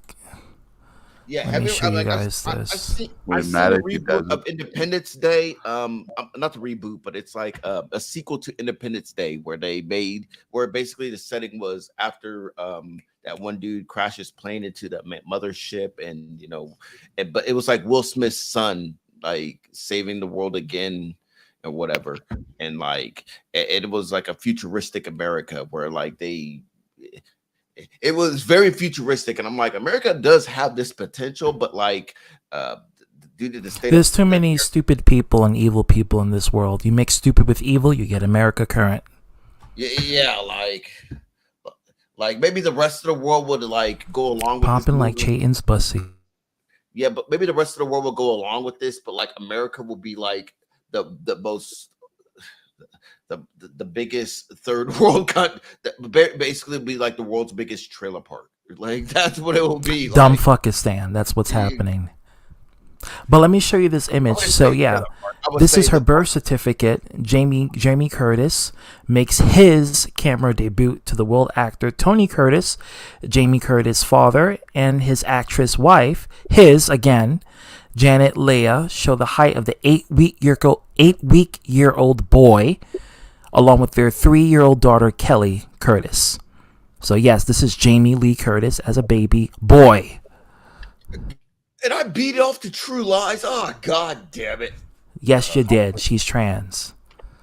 yeah. let me show you guys this. I've seen a reboot of Independence Day. Not the reboot, but it's like a sequel to Independence Day where basically the setting was after that one dude crashed his plane into the mothership, and but it was like Will Smith's son like saving the world again or whatever, and like it was like a futuristic America where like it was very futuristic, and I'm like, America does have this potential, but like due to the state. There's too many stupid people and evil people in this world. You mix stupid with evil, you get America Current. Yeah, like maybe the rest of the world would like go along with Popping this like Chayton's bussy. Yeah, but maybe the rest of the world will go along with this, but like America will be like the most the biggest third world country, basically be like the world's biggest trailer park. Like that's what it will be. Dumbfukistan. That's what's happening. But let me show you this image. So yeah, this is her birth certificate. Jamie Curtis makes his camera debut to the world actor Tony Curtis, Jamie Curtis' father, and his actress wife, again, Janet Leigh, show the height of the 8-week-year-old boy, along with their 3-year-old daughter Kelly Curtis. So yes, this is Jamie Lee Curtis as a baby boy. And I beat off to True Lies. Oh, God damn it. Yes, you did. She's trans.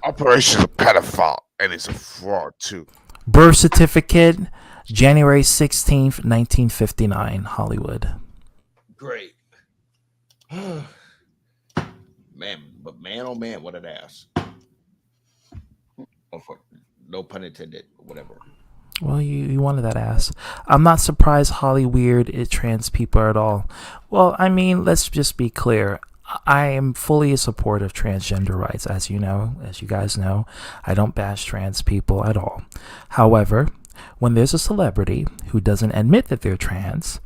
Operation Pedophile, and it's a fraud, too. Birth certificate, January 16th, 1959, Hollywood. Great. Man, but man, oh man, what an ass. Oh, no pun intended, whatever. Well, you wanted that ass. I'm not surprised Hollyweird is trans people at all. Well, I mean, let's just be clear. I am fully in support of transgender rights, as you guys know. I don't bash trans people at all. However, when there's a celebrity who doesn't admit that they're trans,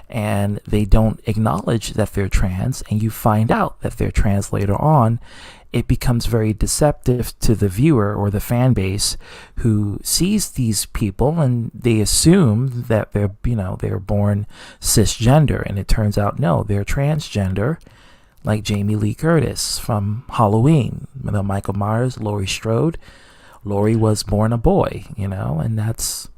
and they don't acknowledge that they're trans, and you find out that they're trans later on, it becomes very deceptive to the viewer or the fan base who sees these people and they assume that they're born cisgender, and it turns out no, they're transgender, like Jamie Lee Curtis from Halloween. Michael Myers, Laurie Strode. Laurie was born a boy, and that's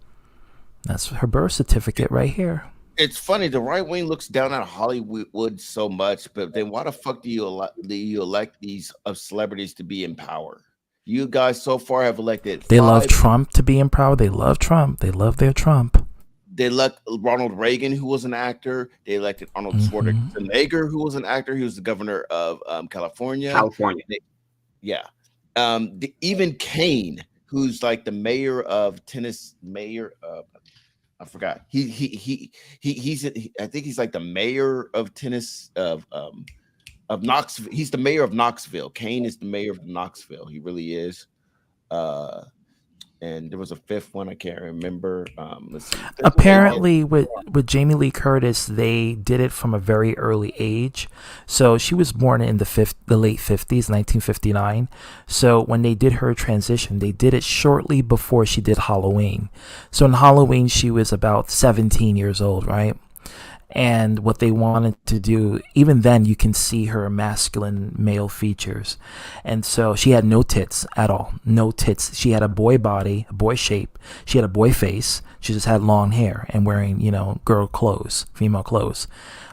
her birth certificate right here. It's funny, the right wing looks down on Hollywood so much, but then why the fuck do you elect these celebrities to be in power? You guys so far have elected. They love Trump to be in power. They love Trump. They love their Trump. They elect Ronald Reagan, who was an actor. They elected Arnold Schwarzenegger, who was an actor. He was the governor of California. Even Kane, who's like the mayor of Tennessee. I forgot. He's I think he's like the mayor of Tennessee of Knoxville. He's the mayor of Knoxville. Kane is the mayor of Knoxville. He really is. And there was a fifth one I can't remember. Let's see. Apparently, with Jamie Lee Curtis, they did it from a very early age. So she was born in the late 50s, 1959. So when they did her transition, they did it shortly before she did Halloween. So in Halloween, she was about 17 years old, right? And what they wanted to do, even then, you can see her masculine male features. And so she had no tits at all. No tits. She had a boy body, a boy shape. She had a boy face. She just had long hair and wearing, girl clothes, female clothes.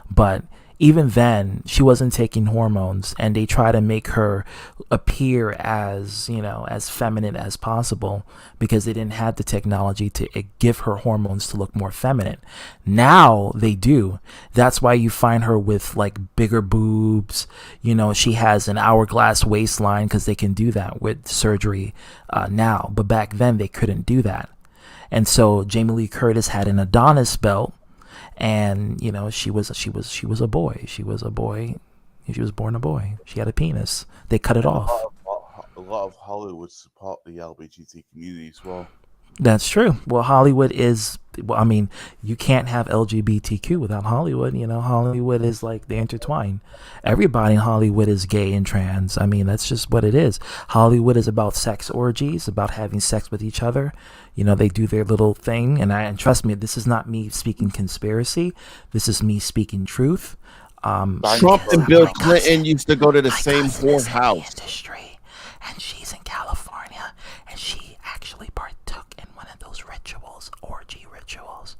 But even then, she wasn't taking hormones, and they try to make her appear as, as feminine as possible because they didn't have the technology to give her hormones to look more feminine. Now they do. That's why you find her with like bigger boobs. She has an hourglass waistline because they can do that with surgery now. But back then they couldn't do that. And so Jamie Lee Curtis had an Adonis belt. And she was a boy. She was a boy. She was born a boy. She had a penis. They cut it off. A lot of Hollywood support the LGBT community as well. That's true. Well, Hollywood is. Well, I mean, you can't have LGBTQ without Hollywood. Hollywood is like they intertwine. Everybody in Hollywood is gay and trans. I mean, that's just what it is. Hollywood is about sex orgies, about having sex with each other. They do their little thing, and trust me, this is not me speaking conspiracy. This is me speaking truth. Trump and Bill Clinton used to go to the same whorehouse. Industry, and she's in California, and she actually partook in one of those rituals, orgy rituals.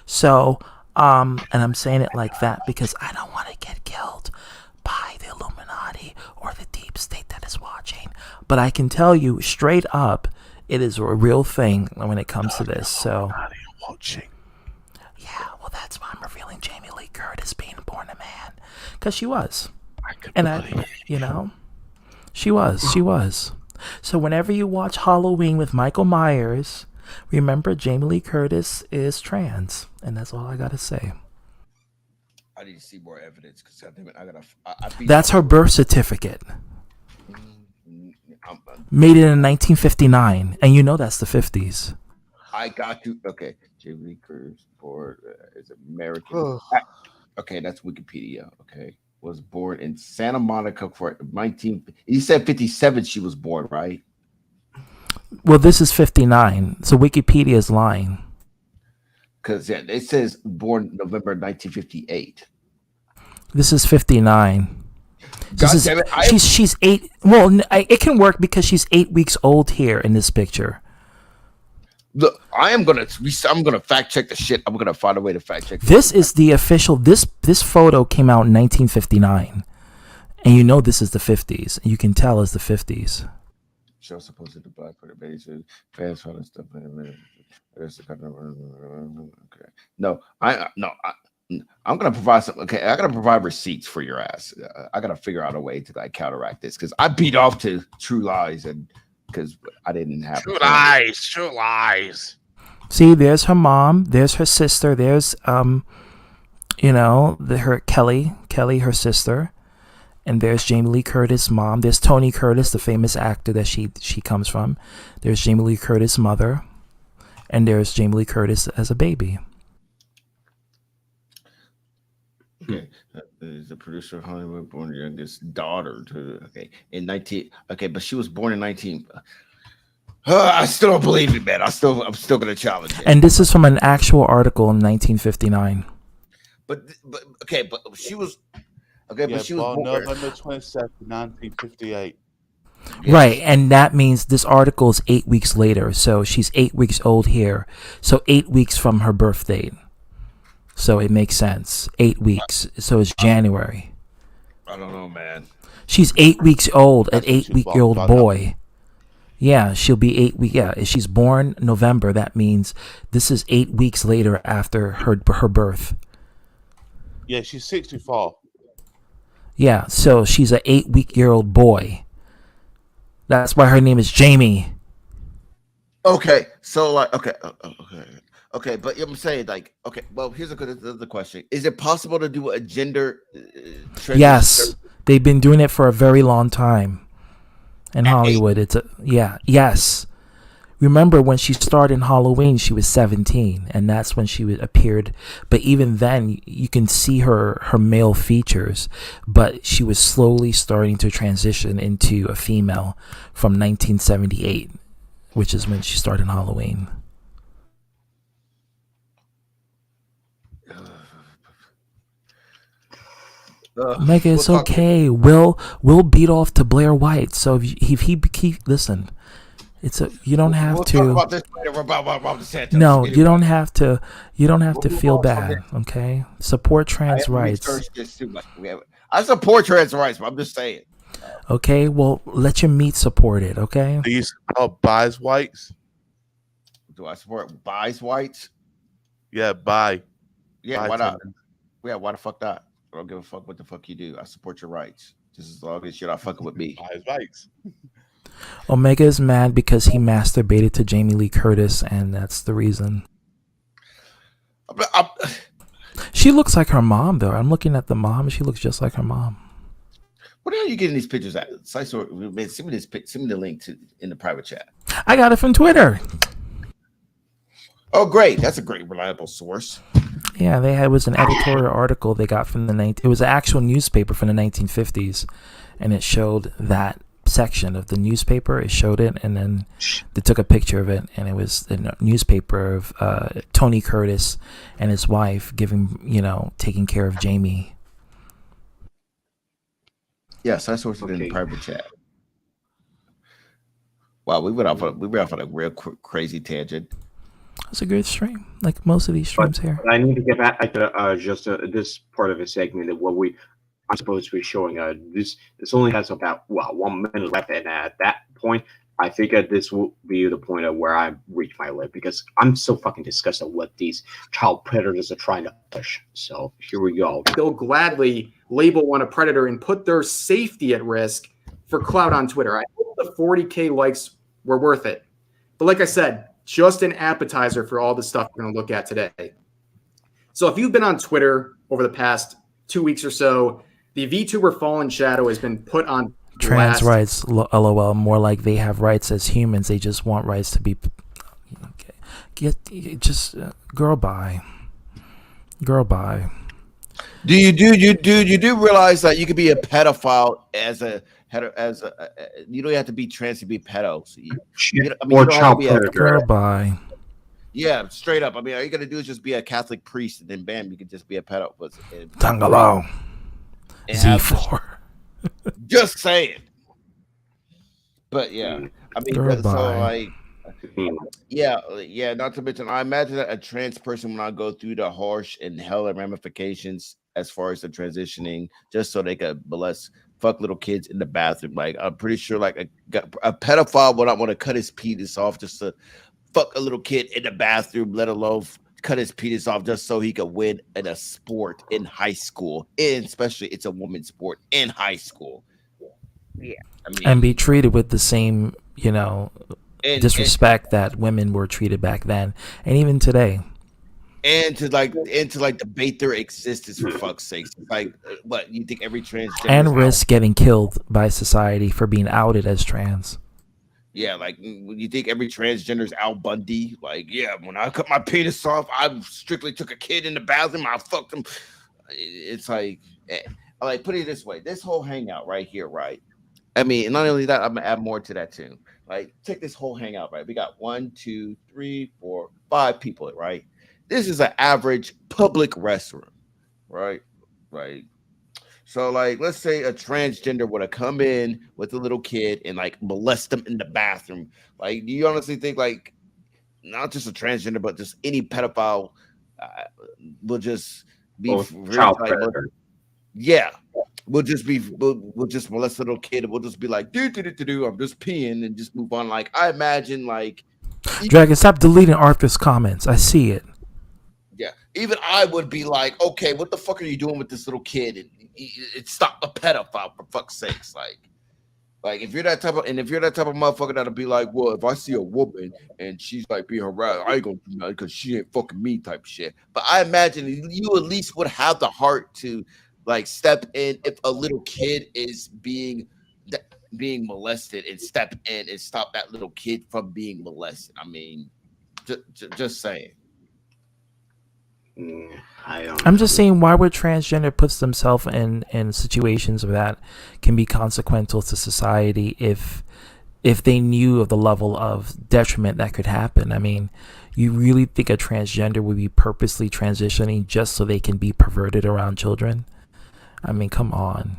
So, and I'm saying it like that because I don't want to get killed by the Illuminati or the deep state that is watching. But I can tell you straight up, it is a real thing when it comes to this. So, yeah, well, that's why I'm revealing Jamie Lee Curtis being born a man, because she was. And she was. So whenever you watch Halloween with Michael Myers, remember Jamie Lee Curtis is trans, and that's all I gotta say. I need to see more evidence because That's her birth certificate. Made it in 1959, and you know that's the 50s. I got to. Okay, Jamie Lee Curtis is American. Okay, that's Wikipedia. Okay, was born in Santa Monica for 19. You said 57. She was born, right? Well, this is 59, so Wikipedia is lying. Because it says born November 1958. This is 59. Damn it, she's 8. Well, it can work because she's 8 weeks old here in this picture. Look, I'm gonna fact check the shit. I'm gonna find a way to fact check. This is the official. This photo came out in 1959, and you know this is the 50s. You can tell it's the 50s. Show supposed to black for the base fast for the stuff. Okay. No, I'm gonna provide some. Okay, I gotta provide receipts for your ass. I gotta figure out a way to like counteract this because I beat off to True Lies and because I didn't have True Lies. See, there's her mom. There's her sister. There's her Kelly, her sister. And there's Jamie Lee Curtis' mom. There's Tony Curtis, the famous actor that she comes from. There's Jamie Lee Curtis' mother. And there's Jamie Lee Curtis as a baby. Okay. Is the producer of Hollywood, born the youngest daughter to but she was born in 19. I still don't believe it, man. I'm still gonna challenge it. And this is from an actual article in 1959. But she was. Okay, Yeah, but she was born November 22nd, 1958. Right, and that means this article is 8 weeks later, so she's 8 weeks old here. So 8 weeks from her birth date. So it makes sense. 8 weeks. So it's January. I don't know, man. She's 8 weeks old, an 8-week-old boy. Yeah, she'll be 8 weeks. Yeah, if she's born November, that means this is 8 weeks later after her birth. Yeah, she's 64. Yeah, so she's an 8-week-old boy. That's why her name is Jamie. Okay, so like, okay, but I'm saying like, okay, well, here's the question: is it possible to do a gender? Yes, they've been doing it for a very long time in Hollywood. Yes. Remember when she started in Halloween, she was 17, and that's when she appeared. But even then, you can see her male features, but she was slowly starting to transition into a female from 1978, which is when she started in Halloween. Mega, it's okay. We'll beat off to Blair White. So if he listen. You don't have to. Talk about this later about DeSantis. No, you don't have to. You don't have to feel bad. Okay, support trans rights. I support trans rights, but I'm just saying. Okay, well, let your meat support it. Okay. Do you support buys whites? Do I support buys whites? Yeah, buy. Yeah, why not? Yeah, why the fuck not? I don't give a fuck what the fuck you do. I support your rights, just as long as you're not fucking with me. Buys whites. Omega is mad because he masturbated to Jamie Lee Curtis, and that's the reason. She looks like her mom, though. I'm looking at the mom. She looks just like her mom. What the hell are you getting these pictures at? Send me the link in the private chat. I got it from Twitter. Oh, great! That's a great, reliable source. Yeah, it was an editorial article they got from it was an actual newspaper from the 1950s, and it showed that section of the newspaper. It showed it, and then they took a picture of it, and it was a newspaper of Tony Curtis and his wife taking care of Jamie. Yes, I sourced it in the private chat. Wow, we went off on a real crazy tangent. It's a good stream, like most of these streams here. I need to get back to just this part of the segment that what I'm supposed to be showing. This only has about 1 minute left, and at that point, I think this will be the point of where I reach my limit because I'm so fucking disgusted with what these child predators are trying to push. So here we go. They'll gladly label one a predator and put their safety at risk for clout on Twitter. I hope the 40K likes were worth it. But like I said, just an appetizer for all the stuff we're going to look at today. So if you've been on Twitter over the past 2 weeks or so, the VTuber Fallen Shadow has been put on Trans blast. rights, lol. More like they have rights as humans. They just want rights to be. Girl, bye. Girl, bye. Do you do realize that you could be a pedophile as a you don't have to be trans to be pedo. So you don't have to be a Girl, bye. Yeah, straight up. I mean, all you got to do is just be a Catholic priest, and then bam, you can just be a pedo. Tangalo. Z4. Just saying. But yeah, I mean, Girl, so bye. like, yeah. Not to mention, I imagine that a trans person will not go through the harsh and hell and ramifications as far as the transitioning, just so they could molest, fuck little kids in the bathroom. Like, I'm pretty sure, like a pedophile would not want to cut his penis off just to fuck a little kid in the bathroom, let alone cut his penis off just so he could win in a sport in high school, and especially it's a women's sport in high school. Yeah, I mean, And be treated with the same, And- disrespect that women were treated back then, and even today. and to debate their existence for fuck's sake. Like, what you think every transgender And is risk getting killed by society for being outed as trans. Yeah, like you think every transgender is Al Bundy? Like, yeah, when I cut my penis off, I strictly took a kid in the bathroom. I fucked him. It's like put it this way: this whole hangout right here, right? I mean, and not only that, I'm gonna add more to that too. Like, take this whole hangout, right? We got 1, 2, 3, 4, 5 people, right? This is an average public restroom, right? Right. So, like, let's say a transgender would have come in with a little kid and like molest them in the bathroom. Like, do you honestly think like not just a transgender, but just any pedophile will just be child predator? Yeah, we'll just molest a little kid and we'll just be like, do, I'm just peeing and just move on. Like, I imagine like Dragon, stop deleting Arthur's comments. I see it. yeah, even I would be like, okay, what the fuck are you doing with this little kid? And stop a pedophile for fuck's sakes. Like if you're that type of motherfucker that'll be like, well, if I see a woman and she's like being harassed, I ain't gonna do nothing because she ain't fucking me type shit. But I imagine you at least would have the heart to like step in if a little kid is being molested and step in and stop that little kid from being molested. I mean, just saying. I'm just saying, why would transgender puts themselves in situations that can be consequential to society if they knew of the level of detriment that could happen? I mean, you really think a transgender would be purposely transitioning just so they can be perverted around children? I mean, come on.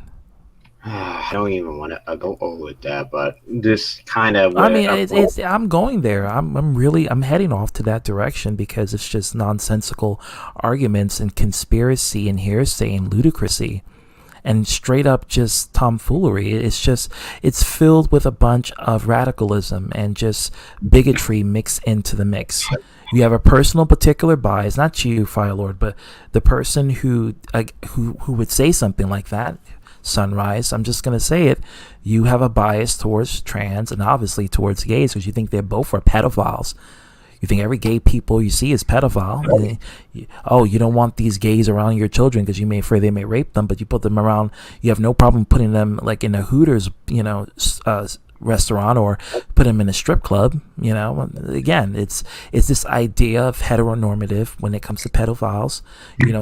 I don't even want to go over with that, but this kind of. I mean, I'm going there. I'm heading off to that direction because it's just nonsensical arguments and conspiracy and hearsay and ludicrousy, and straight up just tomfoolery. It's filled with a bunch of radicalism and just bigotry mixed into the mix. You have a personal particular bias, not you, Firelord, but the person who would say something like that. Sunrise, I'm just gonna say it. You have a bias towards trans and obviously towards gays because you think they're both are pedophiles. You think every gay people you see is pedophile. Oh, you don't want these gays around your children because you may fear they may rape them, but you put them around. You have no problem putting them like in a Hooters, restaurant or put them in a strip club. Again, it's this idea of heteronormative when it comes to pedophiles.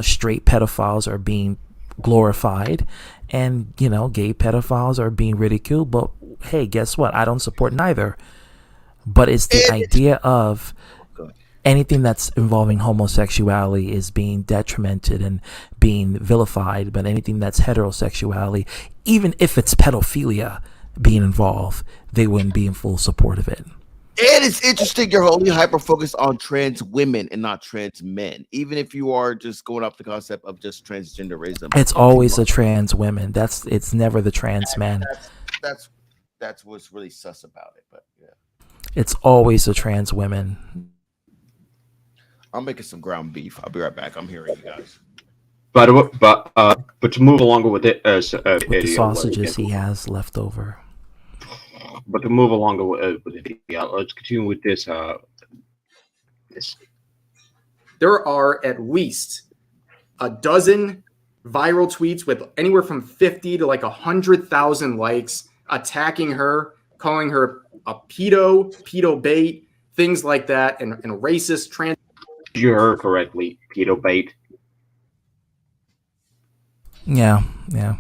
Straight pedophiles are being glorified, and gay pedophiles are being ridiculed. But hey, guess what? I don't support neither. But it's the idea of anything that's involving homosexuality is being detrimented and being vilified, but anything that's heterosexuality, even if it's pedophilia being involved, they wouldn't be in full support of it. And it's interesting you're only hyper focused on trans women and not trans men, even if you are just going off the concept of just transgenderism. It's always the trans women. It's never the trans men. That's what's really sus about it. But yeah, it's always the trans women. I'm making some ground beef. I'll be right back. I'm hearing you guys. But to move along with it, with the sausages he has left over. But to move along with it, let's continue with this. There are at least a dozen viral tweets with anywhere from 50 to like 100,000 likes attacking her, calling her a pedo bait, things like that, and racist trans. You heard correctly, pedo bait. Yeah. And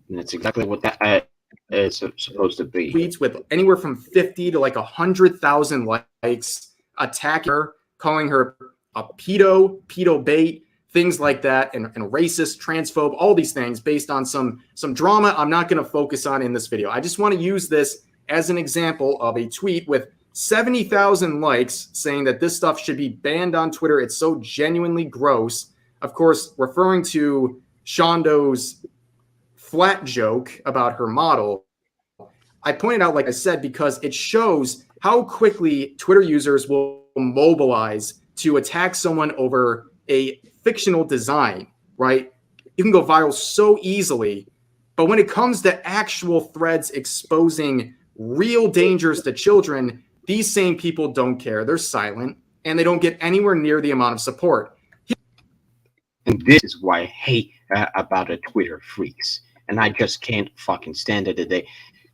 that's exactly what that is supposed to be. Tweets with anywhere from 50 to like 100,000 likes attacking her, calling her a pedo bait, things like that, and racist, transphobe, all these things based on some drama I'm not going to focus on in this video. I just want to use this as an example of a tweet with 70,000 likes saying that this stuff should be banned on Twitter. It's so genuinely gross. Of course, referring to Shondo's flat joke about her model. I pointed out, like I said, because it shows how quickly Twitter users will mobilize to attack someone over a fictional design, right? You can go viral so easily, but when it comes to actual threads exposing real dangers to children, these same people don't care. They're silent, and they don't get anywhere near the amount of support. And this is why I hate about the Twitter freaks. And I just can't fucking stand it.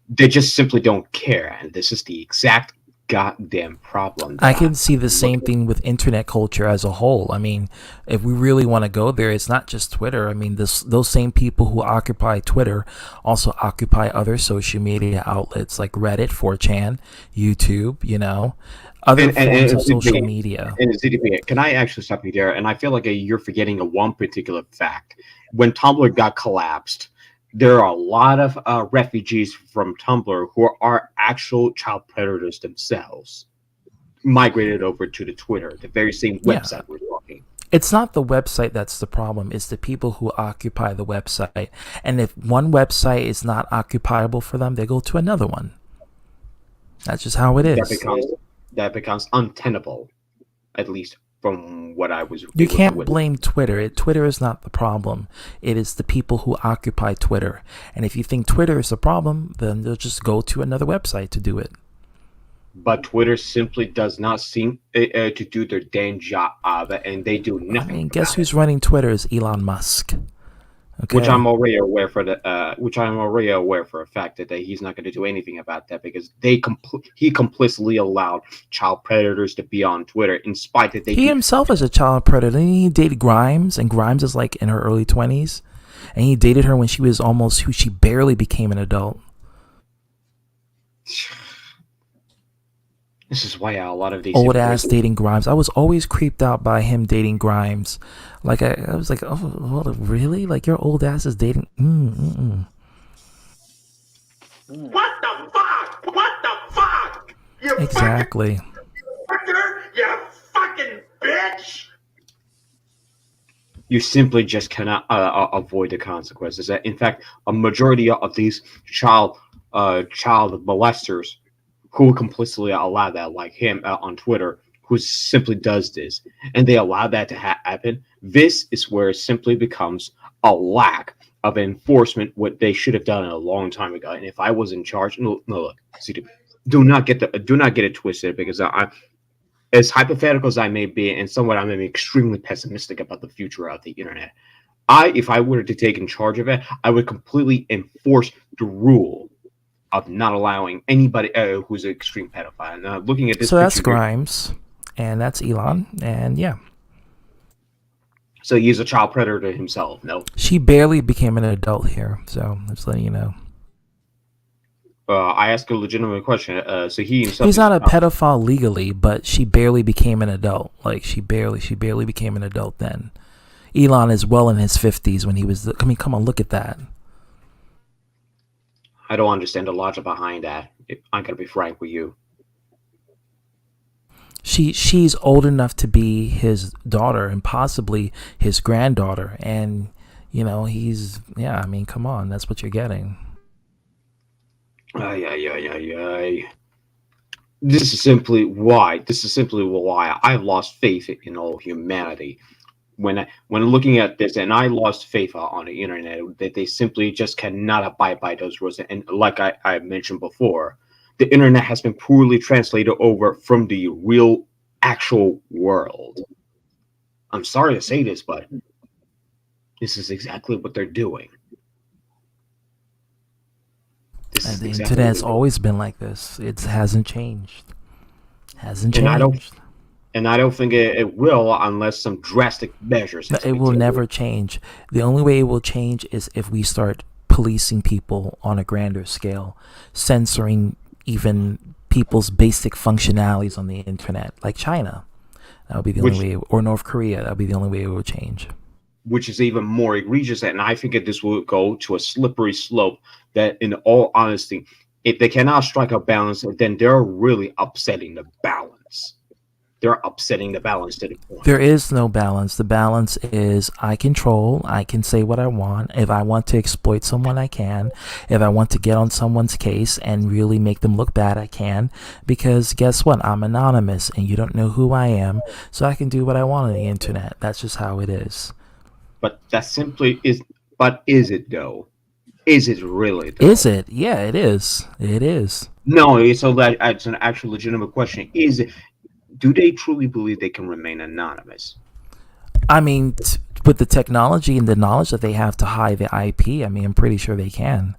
They just simply don't care. And this is the exact goddamn problem. I can see the same thing with internet culture as a whole. I mean, if we really want to go there, it's not just Twitter. I mean, those same people who occupy Twitter also occupy other social media outlets like Reddit, 4chan, YouTube, other forms of social media. And ZDP, can I actually stop you there? And I feel like you're forgetting one particular fact. When Tumblr got collapsed, there are a lot of refugees from Tumblr who are actual child predators themselves, migrated over to the Twitter, the very same website we're talking. It's not the website that's the problem. It's the people who occupy the website. And if one website is not occupiable for them, they go to another one. That's just how it is. That becomes untenable, at least from what I was. You can't blame Twitter. Twitter is not the problem. It is the people who occupy Twitter. And if you think Twitter is the problem, then they'll just go to another website to do it. But Twitter simply does not seem to do their damn job, and they do nothing. I mean, guess who's running Twitter is Elon Musk. Okay. Which I'm already aware for a fact that he's not going to do anything about that because he complicitly allowed child predators to be on Twitter in spite that he himself is a child predator. He dated Grimes, and Grimes is like in her early 20s, and he dated her when she was she barely became an adult. This is why a lot of these old ass dating Grimes. I was always creeped out by him dating Grimes. Like I was like, oh, really? Like your old ass is dating? What the fuck? What the fuck? You exactly. You fucking bitch! You simply just cannot avoid the consequences. In fact, a majority of these child molesters who complicitly allow that, like him on Twitter, who simply does this, and they allow that to happen. This is where it simply becomes a lack of enforcement, what they should have done a long time ago. And if I was in charge, no, look, see, do not get it twisted, because as hypothetical as I may be, and somewhat I'm extremely pessimistic about the future of the internet. If I were to take in charge of it, I would completely enforce the rule of not allowing anybody who's an extreme pedophile. Now, looking at this, so that's Grimes, and that's Elon, and yeah. So he's a child predator himself. No, she barely became an adult here. So I'm just letting you know. I asked a legitimate question. So he's not a pedophile legally, but she barely became an adult. Like she barely became an adult then. Elon is well in his 50s when he was. I mean, come on, look at that. I don't understand the logic behind that. I'm gonna be frank with you. She's old enough to be his daughter and possibly his granddaughter, and he's I mean, come on, that's what you're getting. This is simply why I've lost faith in all humanity. when looking at this, and I lost faith on the internet that they simply just cannot abide by those rules. And like I mentioned before, the internet has been poorly translated over from the real, actual world. I'm sorry to say this, but this is exactly what they're doing. And the internet's always been like this. It hasn't changed. Hasn't changed. And I don't think it will unless some drastic measures. It will never change. The only way it will change is if we start policing people on a grander scale, censoring even people's basic functionalities on the internet, like China. That would be the only way, or North Korea. That would be the only way it will change. Which is even more egregious, and I think that this will go to a slippery slope that, in all honesty, if they cannot strike a balance, then they're really upsetting the balance. They're upsetting the balance to the point. There is no balance. The balance is I control. I can say what I want. If I want to exploit someone, I can. If I want to get on someone's case and really make them look bad, I can. Because guess what? I'm anonymous and you don't know who I am. So I can do what I want on the internet. That's just how it is. But that simply is. But is it though? Is it really though? Is it? Yeah, it is. It is. No, it's an actual legitimate question. Is it? Do they truly believe they can remain anonymous? I mean, with the technology and the knowledge that they have to hide the IP, I mean, I'm pretty sure they can.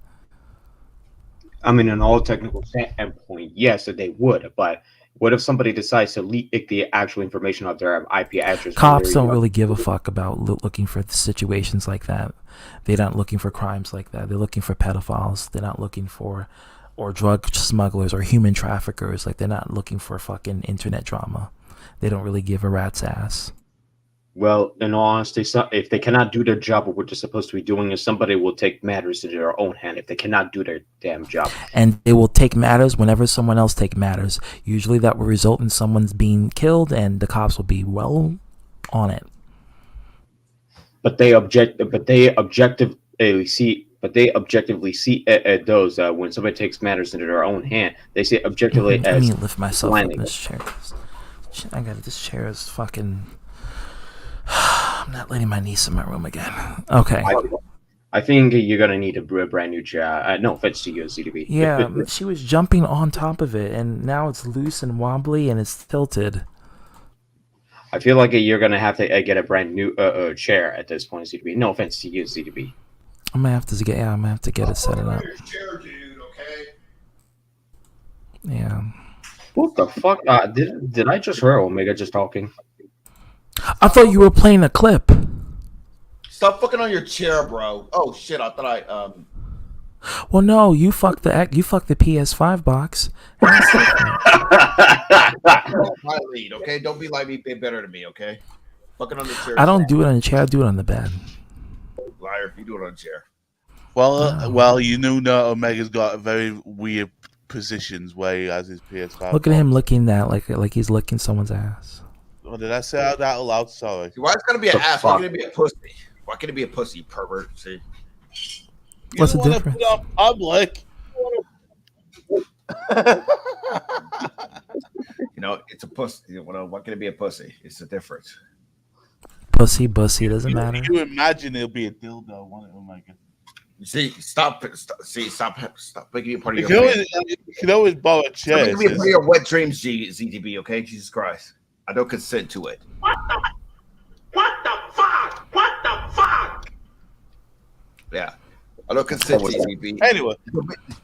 I mean, in all technical standpoint, yes, that they would. But what if somebody decides to leak the actual information of their IP address? Cops don't really give a fuck about looking for situations like that. They're not looking for crimes like that. They're looking for pedophiles. They're not looking for, or drug smugglers or human traffickers. Like, they're not looking for fucking internet drama. They don't really give a rat's ass. Well, in all honesty, if they cannot do their job of what they're supposed to be doing, is somebody will take matters into their own hand if they cannot do their damn job. And they will take matters whenever someone else take matters. Usually that will result in someone's being killed, and the cops will be well on it. But they objectively see those when somebody takes matters into their own hand. They see objectively Let as. me lift myself up in this chair. This chair is fucking. I'm not letting my niece in my room again. Okay. I think you're gonna need a brand new chair. No offense to you, ZDB. Yeah, she was jumping on top of it, and now it's loose and wobbly, and it's tilted. I feel like you're gonna have to get a brand new chair at this point, ZDB. No offense to you, ZDB. I'm gonna have to get it set up. Yeah. What the fuck? Did I just hear Omega just talking? I thought you were playing a clip. Stop fucking on your chair, bro. Oh shit! I thought Well, no, you fucked the PS5 box. My lead, okay? Don't be like me. Be better than me, okay? Fucking on the chair. I don't do it on the chair. I do it on the bed. Liar! You do it on the chair. Well, you know, Omega's got very weird positions where he has his PS5. Look at him licking that like he's licking someone's ass. Oh, did I say that out loud? Sorry. Why it's gonna be an ass? Why can't it be a pussy? Why can't it be a pussy, pervert? See? What's the difference? Put on public. You know, it's a pussy. You know, why can it be a pussy? It's the difference. Pussy, doesn't matter. You imagine it'll be a dildo, won't it, Omega? You see, stop making it part of You your. can always borrow a chair. Stop making me a part of your wet dreams, ZDB. Okay, Jesus Christ. I don't consent to it. What the fuck? What the fuck? Yeah. I don't consent to CTB. Anyway.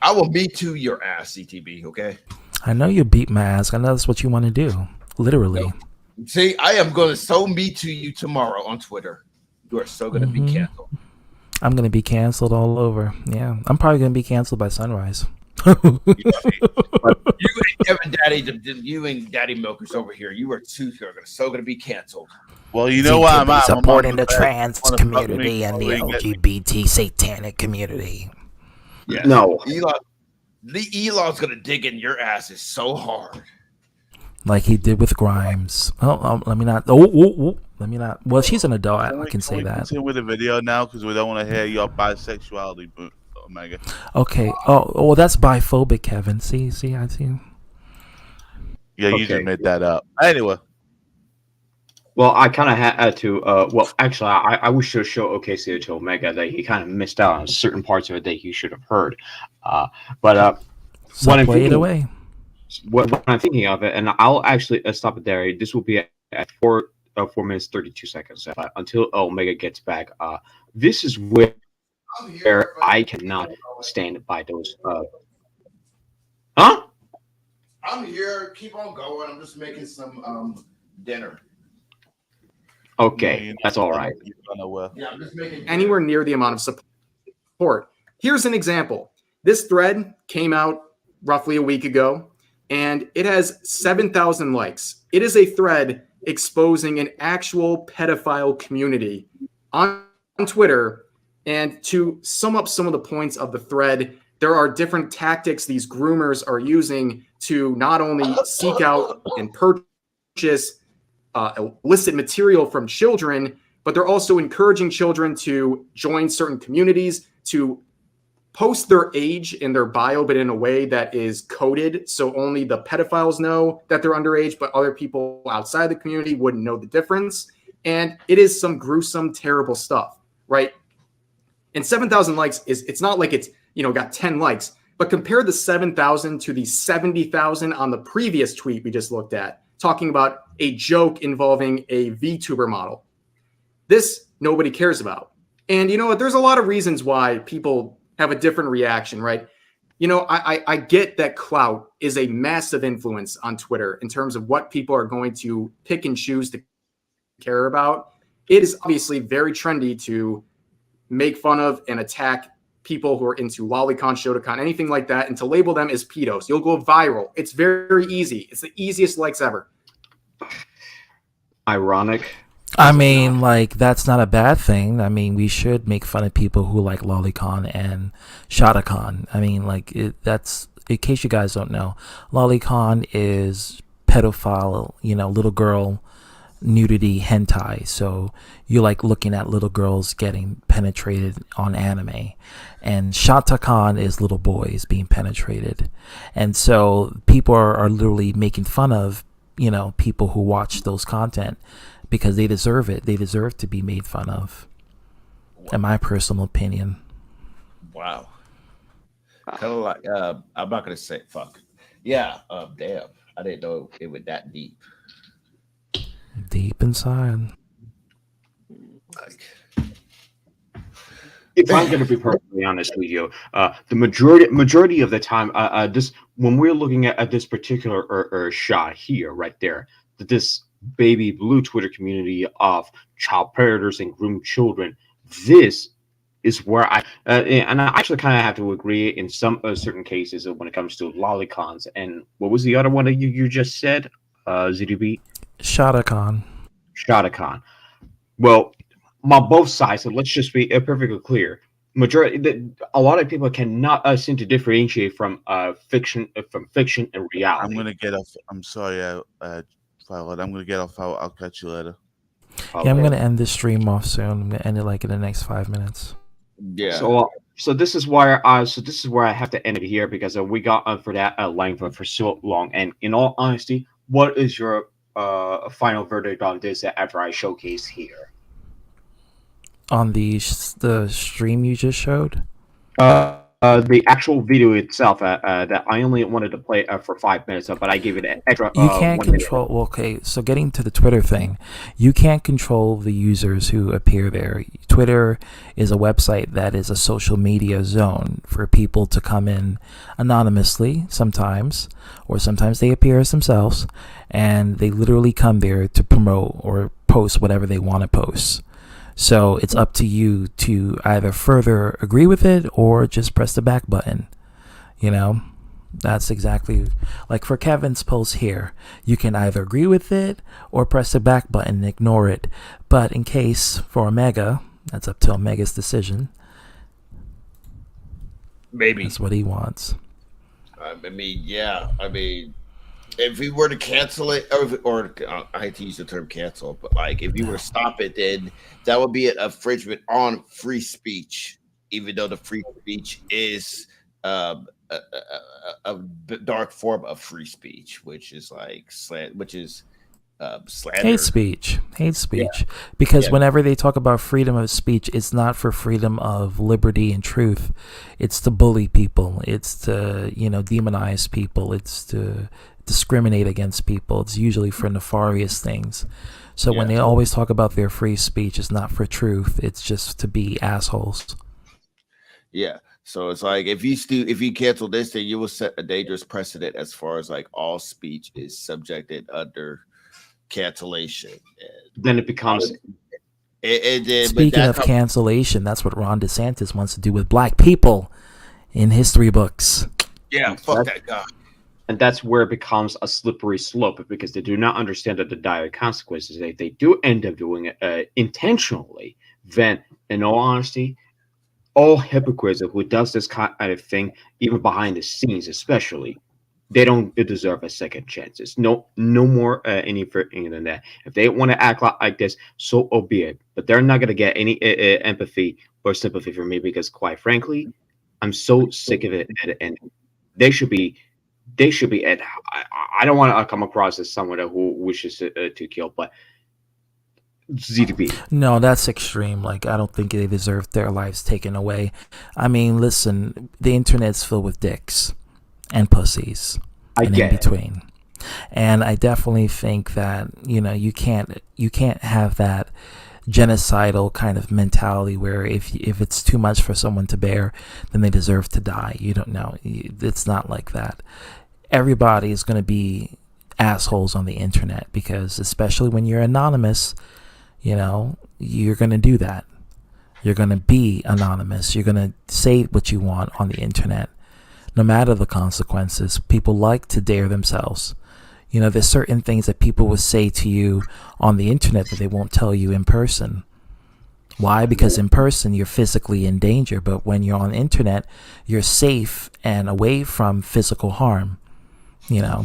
I will Me Too your ass, CTB, okay? I know you beat my ass. I know that's what you want to do. Literally. No. See, I am going to so Me Too you tomorrow on Twitter. You are so going to be canceled. I'm going to be canceled all over. Yeah. I'm probably going to be canceled by sunrise. You and Daddy Milkers over here, you are so going to be canceled. Well, you know what I'm at. Supporting the trans community and the LGBT satanic community. Yeah. No. Elon's going to dig in your asses so hard. Like he did with Grimes. Let me not. Let me not. Well, she's an adult. I can say that. Continue with the video now because we don't want to hear your bisexuality, Omega. Okay. Oh, well, that's biphobic, Kevin. See, I see. Yeah, you just made that up. Anyway. Well, I kind of had to. Well, actually, I wish to show OKC to Omega that he kind of missed out on certain parts of it that he should have heard. But So what I'm play it thinking, away. what I'm thinking of it, and I'll actually stop it there. This will be at 4 minutes 32 seconds until Omega gets back. This is where I cannot stand by those. Huh? I'm here. Keep on going. I'm just making some dinner. Okay, that's all right. Yeah, I'm just making Anywhere near the amount of support. Here's an example. This thread came out roughly a week ago, and it has 7,000 likes. It is a thread exposing an actual pedophile community on Twitter. And to sum up some of the points of the thread, there are different tactics these groomers are using to not only seek out and purchase illicit material from children, but they're also encouraging children to join certain communities, to post their age in their bio, but in a way that is coded so only the pedophiles know that they're underage, but other people outside the community wouldn't know the difference. And it is some gruesome, terrible stuff, right? And 7,000 likes it's not like it's, got 10 likes, but compare the 7,000 to the 70,000 on the previous tweet we just looked at, talking about a joke involving a VTuber model. This nobody cares about. And you know what? There's a lot of reasons why people have a different reaction, right? I get that clout is a massive influence on Twitter in terms of what people are going to pick and choose to care about. It is obviously very trendy to make fun of and attack people who are into lolicon, shotacon, anything like that, and to label them as pedos. You'll go viral. It's very easy. It's the easiest likes ever. Ironic. I mean, that's not a bad thing. I mean, we should make fun of people who like lolicon and shotacon. I mean, that's, in case you guys don't know, lolicon is pedophile, little girl nudity hentai. So you like looking at little girls getting penetrated on anime, and shotacon is little boys being penetrated. And so people are literally making fun of, people who watch those content, because they deserve it. They deserve to be made fun of, in my personal opinion. Wow. Kind of like, I'm not going to say fuck. Yeah, damn. I didn't know it was that deep. Deep inside. If I'm going to be perfectly honest with you, the majority of the time, this when we're looking at this particular shot here, right there, that this baby blue Twitter community of child predators and groomed children, this is where and I actually kind of have to agree in some certain cases when it comes to lolicons. And what was the other one that you just said, ZDB? Shotacon. Well, on both sides, so let's just be perfectly clear. A lot of people cannot seem to differentiate from fiction and reality. I'm gonna get off. I'm sorry, Violet. I'm gonna get off. I'll catch you later. Yeah, I'm gonna end this stream off soon. I'm gonna end it in the next 5 minutes. Yeah. So this is where I have to end it here, because we got for that length for so long. And in all honesty, what is your final verdict on this after I showcase here? On the stream you just showed? The actual video itself that I only wanted to play for 5 minutes, but I gave it an extra. You can't control. Well, okay, so getting to the Twitter thing, you can't control the users who appear there. Twitter is a website that is a social media zone for people to come in anonymously sometimes, or sometimes they appear as themselves, and they literally come there to promote or post whatever they want to post. So it's up to you to either further agree with it or just press the back button. That's exactly like for Kevin's post here. You can either agree with it or press the back button and ignore it. But in case for Omega, that's up to Omega's decision. Maybe that's what he wants. If we were to cancel it, or I hate to use the term cancel, but if you were to stop it, then that would be an infringement on free speech, even though the free speech is a dark form of free speech, which is slander. Hate speech. Because Yeah. whenever they talk about freedom of speech, it's not for freedom of liberty and truth. It's to bully people. It's to, demonize people. It's to discriminate against people. It's usually for nefarious things. So when they always talk about their free speech, it's not for truth. It's just to be assholes. Yeah. So it's like if you cancel this, then you will set a dangerous precedent as far as like all speech is subjected under cancellation. Then it becomes. Speaking of cancellation, that's what Ron DeSantis wants to do with black people in history books. Yeah, fuck that guy. And that's where it becomes a slippery slope because they do not understand the dire consequences. If they do end up doing it intentionally, then, in all honesty, all hypocrites who does this kind of thing, even behind the scenes, especially, they don't deserve a second chance. It's no more any further than that. If they want to act like this, so be it. But they're not going to get any empathy or sympathy from me because, quite frankly, I'm so sick of it, and they should be. And I don't want to come across as someone who wishes to kill, but ZDB. No, that's extreme. Like, I don't think they deserve their lives taken away. I mean, listen, the internet's filled with dicks and pussies and in between. And I definitely think that, you can't have that genocidal kind of mentality where if it's too much for someone to bear, then they deserve to die. You don't know. It's not like that. Everybody is going to be assholes on the internet because especially when you're anonymous, you're going to do that. You're going to be anonymous. You're going to say what you want on the internet, no matter the consequences. People like to dare themselves. There's certain things that people will say to you on the internet that they won't tell you in person. Why? Because in person, you're physically in danger. But when you're on the internet, you're safe and away from physical harm. Yeah.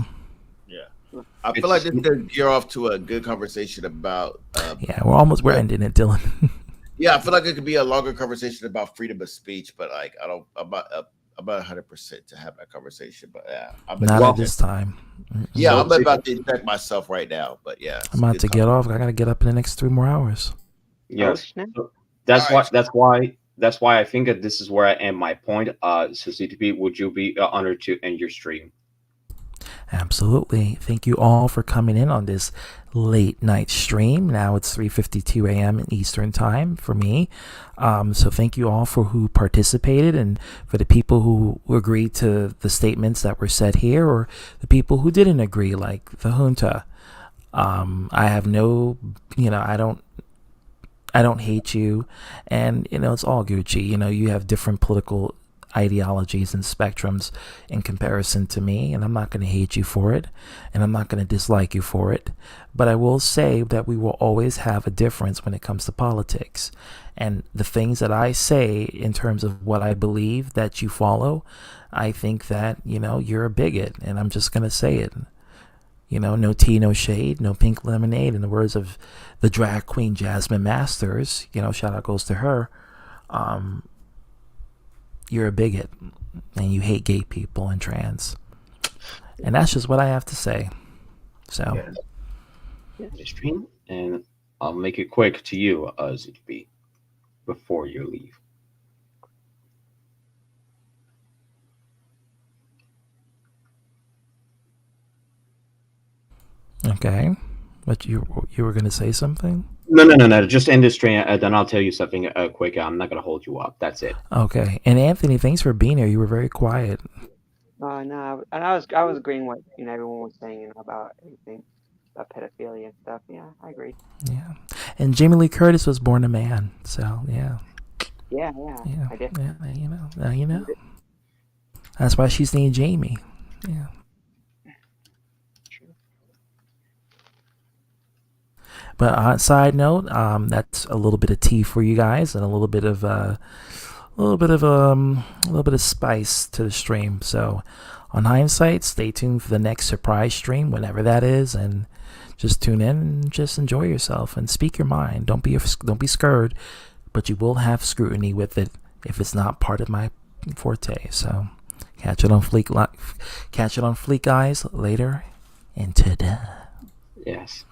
I feel like this could gear off to a good conversation about. We're ending it, Dylan. Yeah, I feel like it could be a longer conversation about freedom of speech, but like I'm about 100% to have that conversation. But yeah, not at this time. Yeah, I'm about to check myself right now. But yeah, I'm about to get off. I got to get up in the next 3 more hours. Yes, that's why I think that this is where I end my point. So CTP, would you be honored to end your stream? Absolutely. Thank you all for coming in on this late night stream. Now it's 3:52 a.m. in Eastern time for me. So thank you all for who participated and for the people who agreed to the statements that were said here or the people who didn't agree, like the junta. I have no, I don't hate you, and it's all Gucci. You have different political ideologies and spectrums in comparison to me, and I'm not going to hate you for it, and I'm not going to dislike you for it, but I will say that we will always have a difference when it comes to politics, and the things that I say in terms of what I believe that you follow, I think that you're a bigot, and I'm just going to say it. No tea, no shade, no pink lemonade. In the words of the drag queen Jasmine Masters, shout out goes to her. You're a bigot and you hate gay people and trans. And that's just what I have to say. So, Stream, and I'll make it quick to you, ZB, before you leave. Okay. But you were going to say something? No. Just end the stream, then I'll tell you something quick. I'm not going to hold you up. That's it. Okay. And Anthony, thanks for being here. You were very quiet. No, and I was agreeing what everyone was saying about everything about pedophilia and stuff. Yeah, I agree. Yeah. And Jamie Lee Curtis was born a man. So, yeah. Yeah. I did. Yeah, you know. That's why she's named Jamie. Yeah. But on side note, that's a little bit of tea for you guys and a little bit of spice to the stream. So, on hindsight, stay tuned for the next surprise stream, whenever that is, and just tune in and just enjoy yourself and speak your mind. Don't be scared, but you will have scrutiny with it if it's not part of my forte. So, catch it on fleek, guys, later and ta-da. Yes.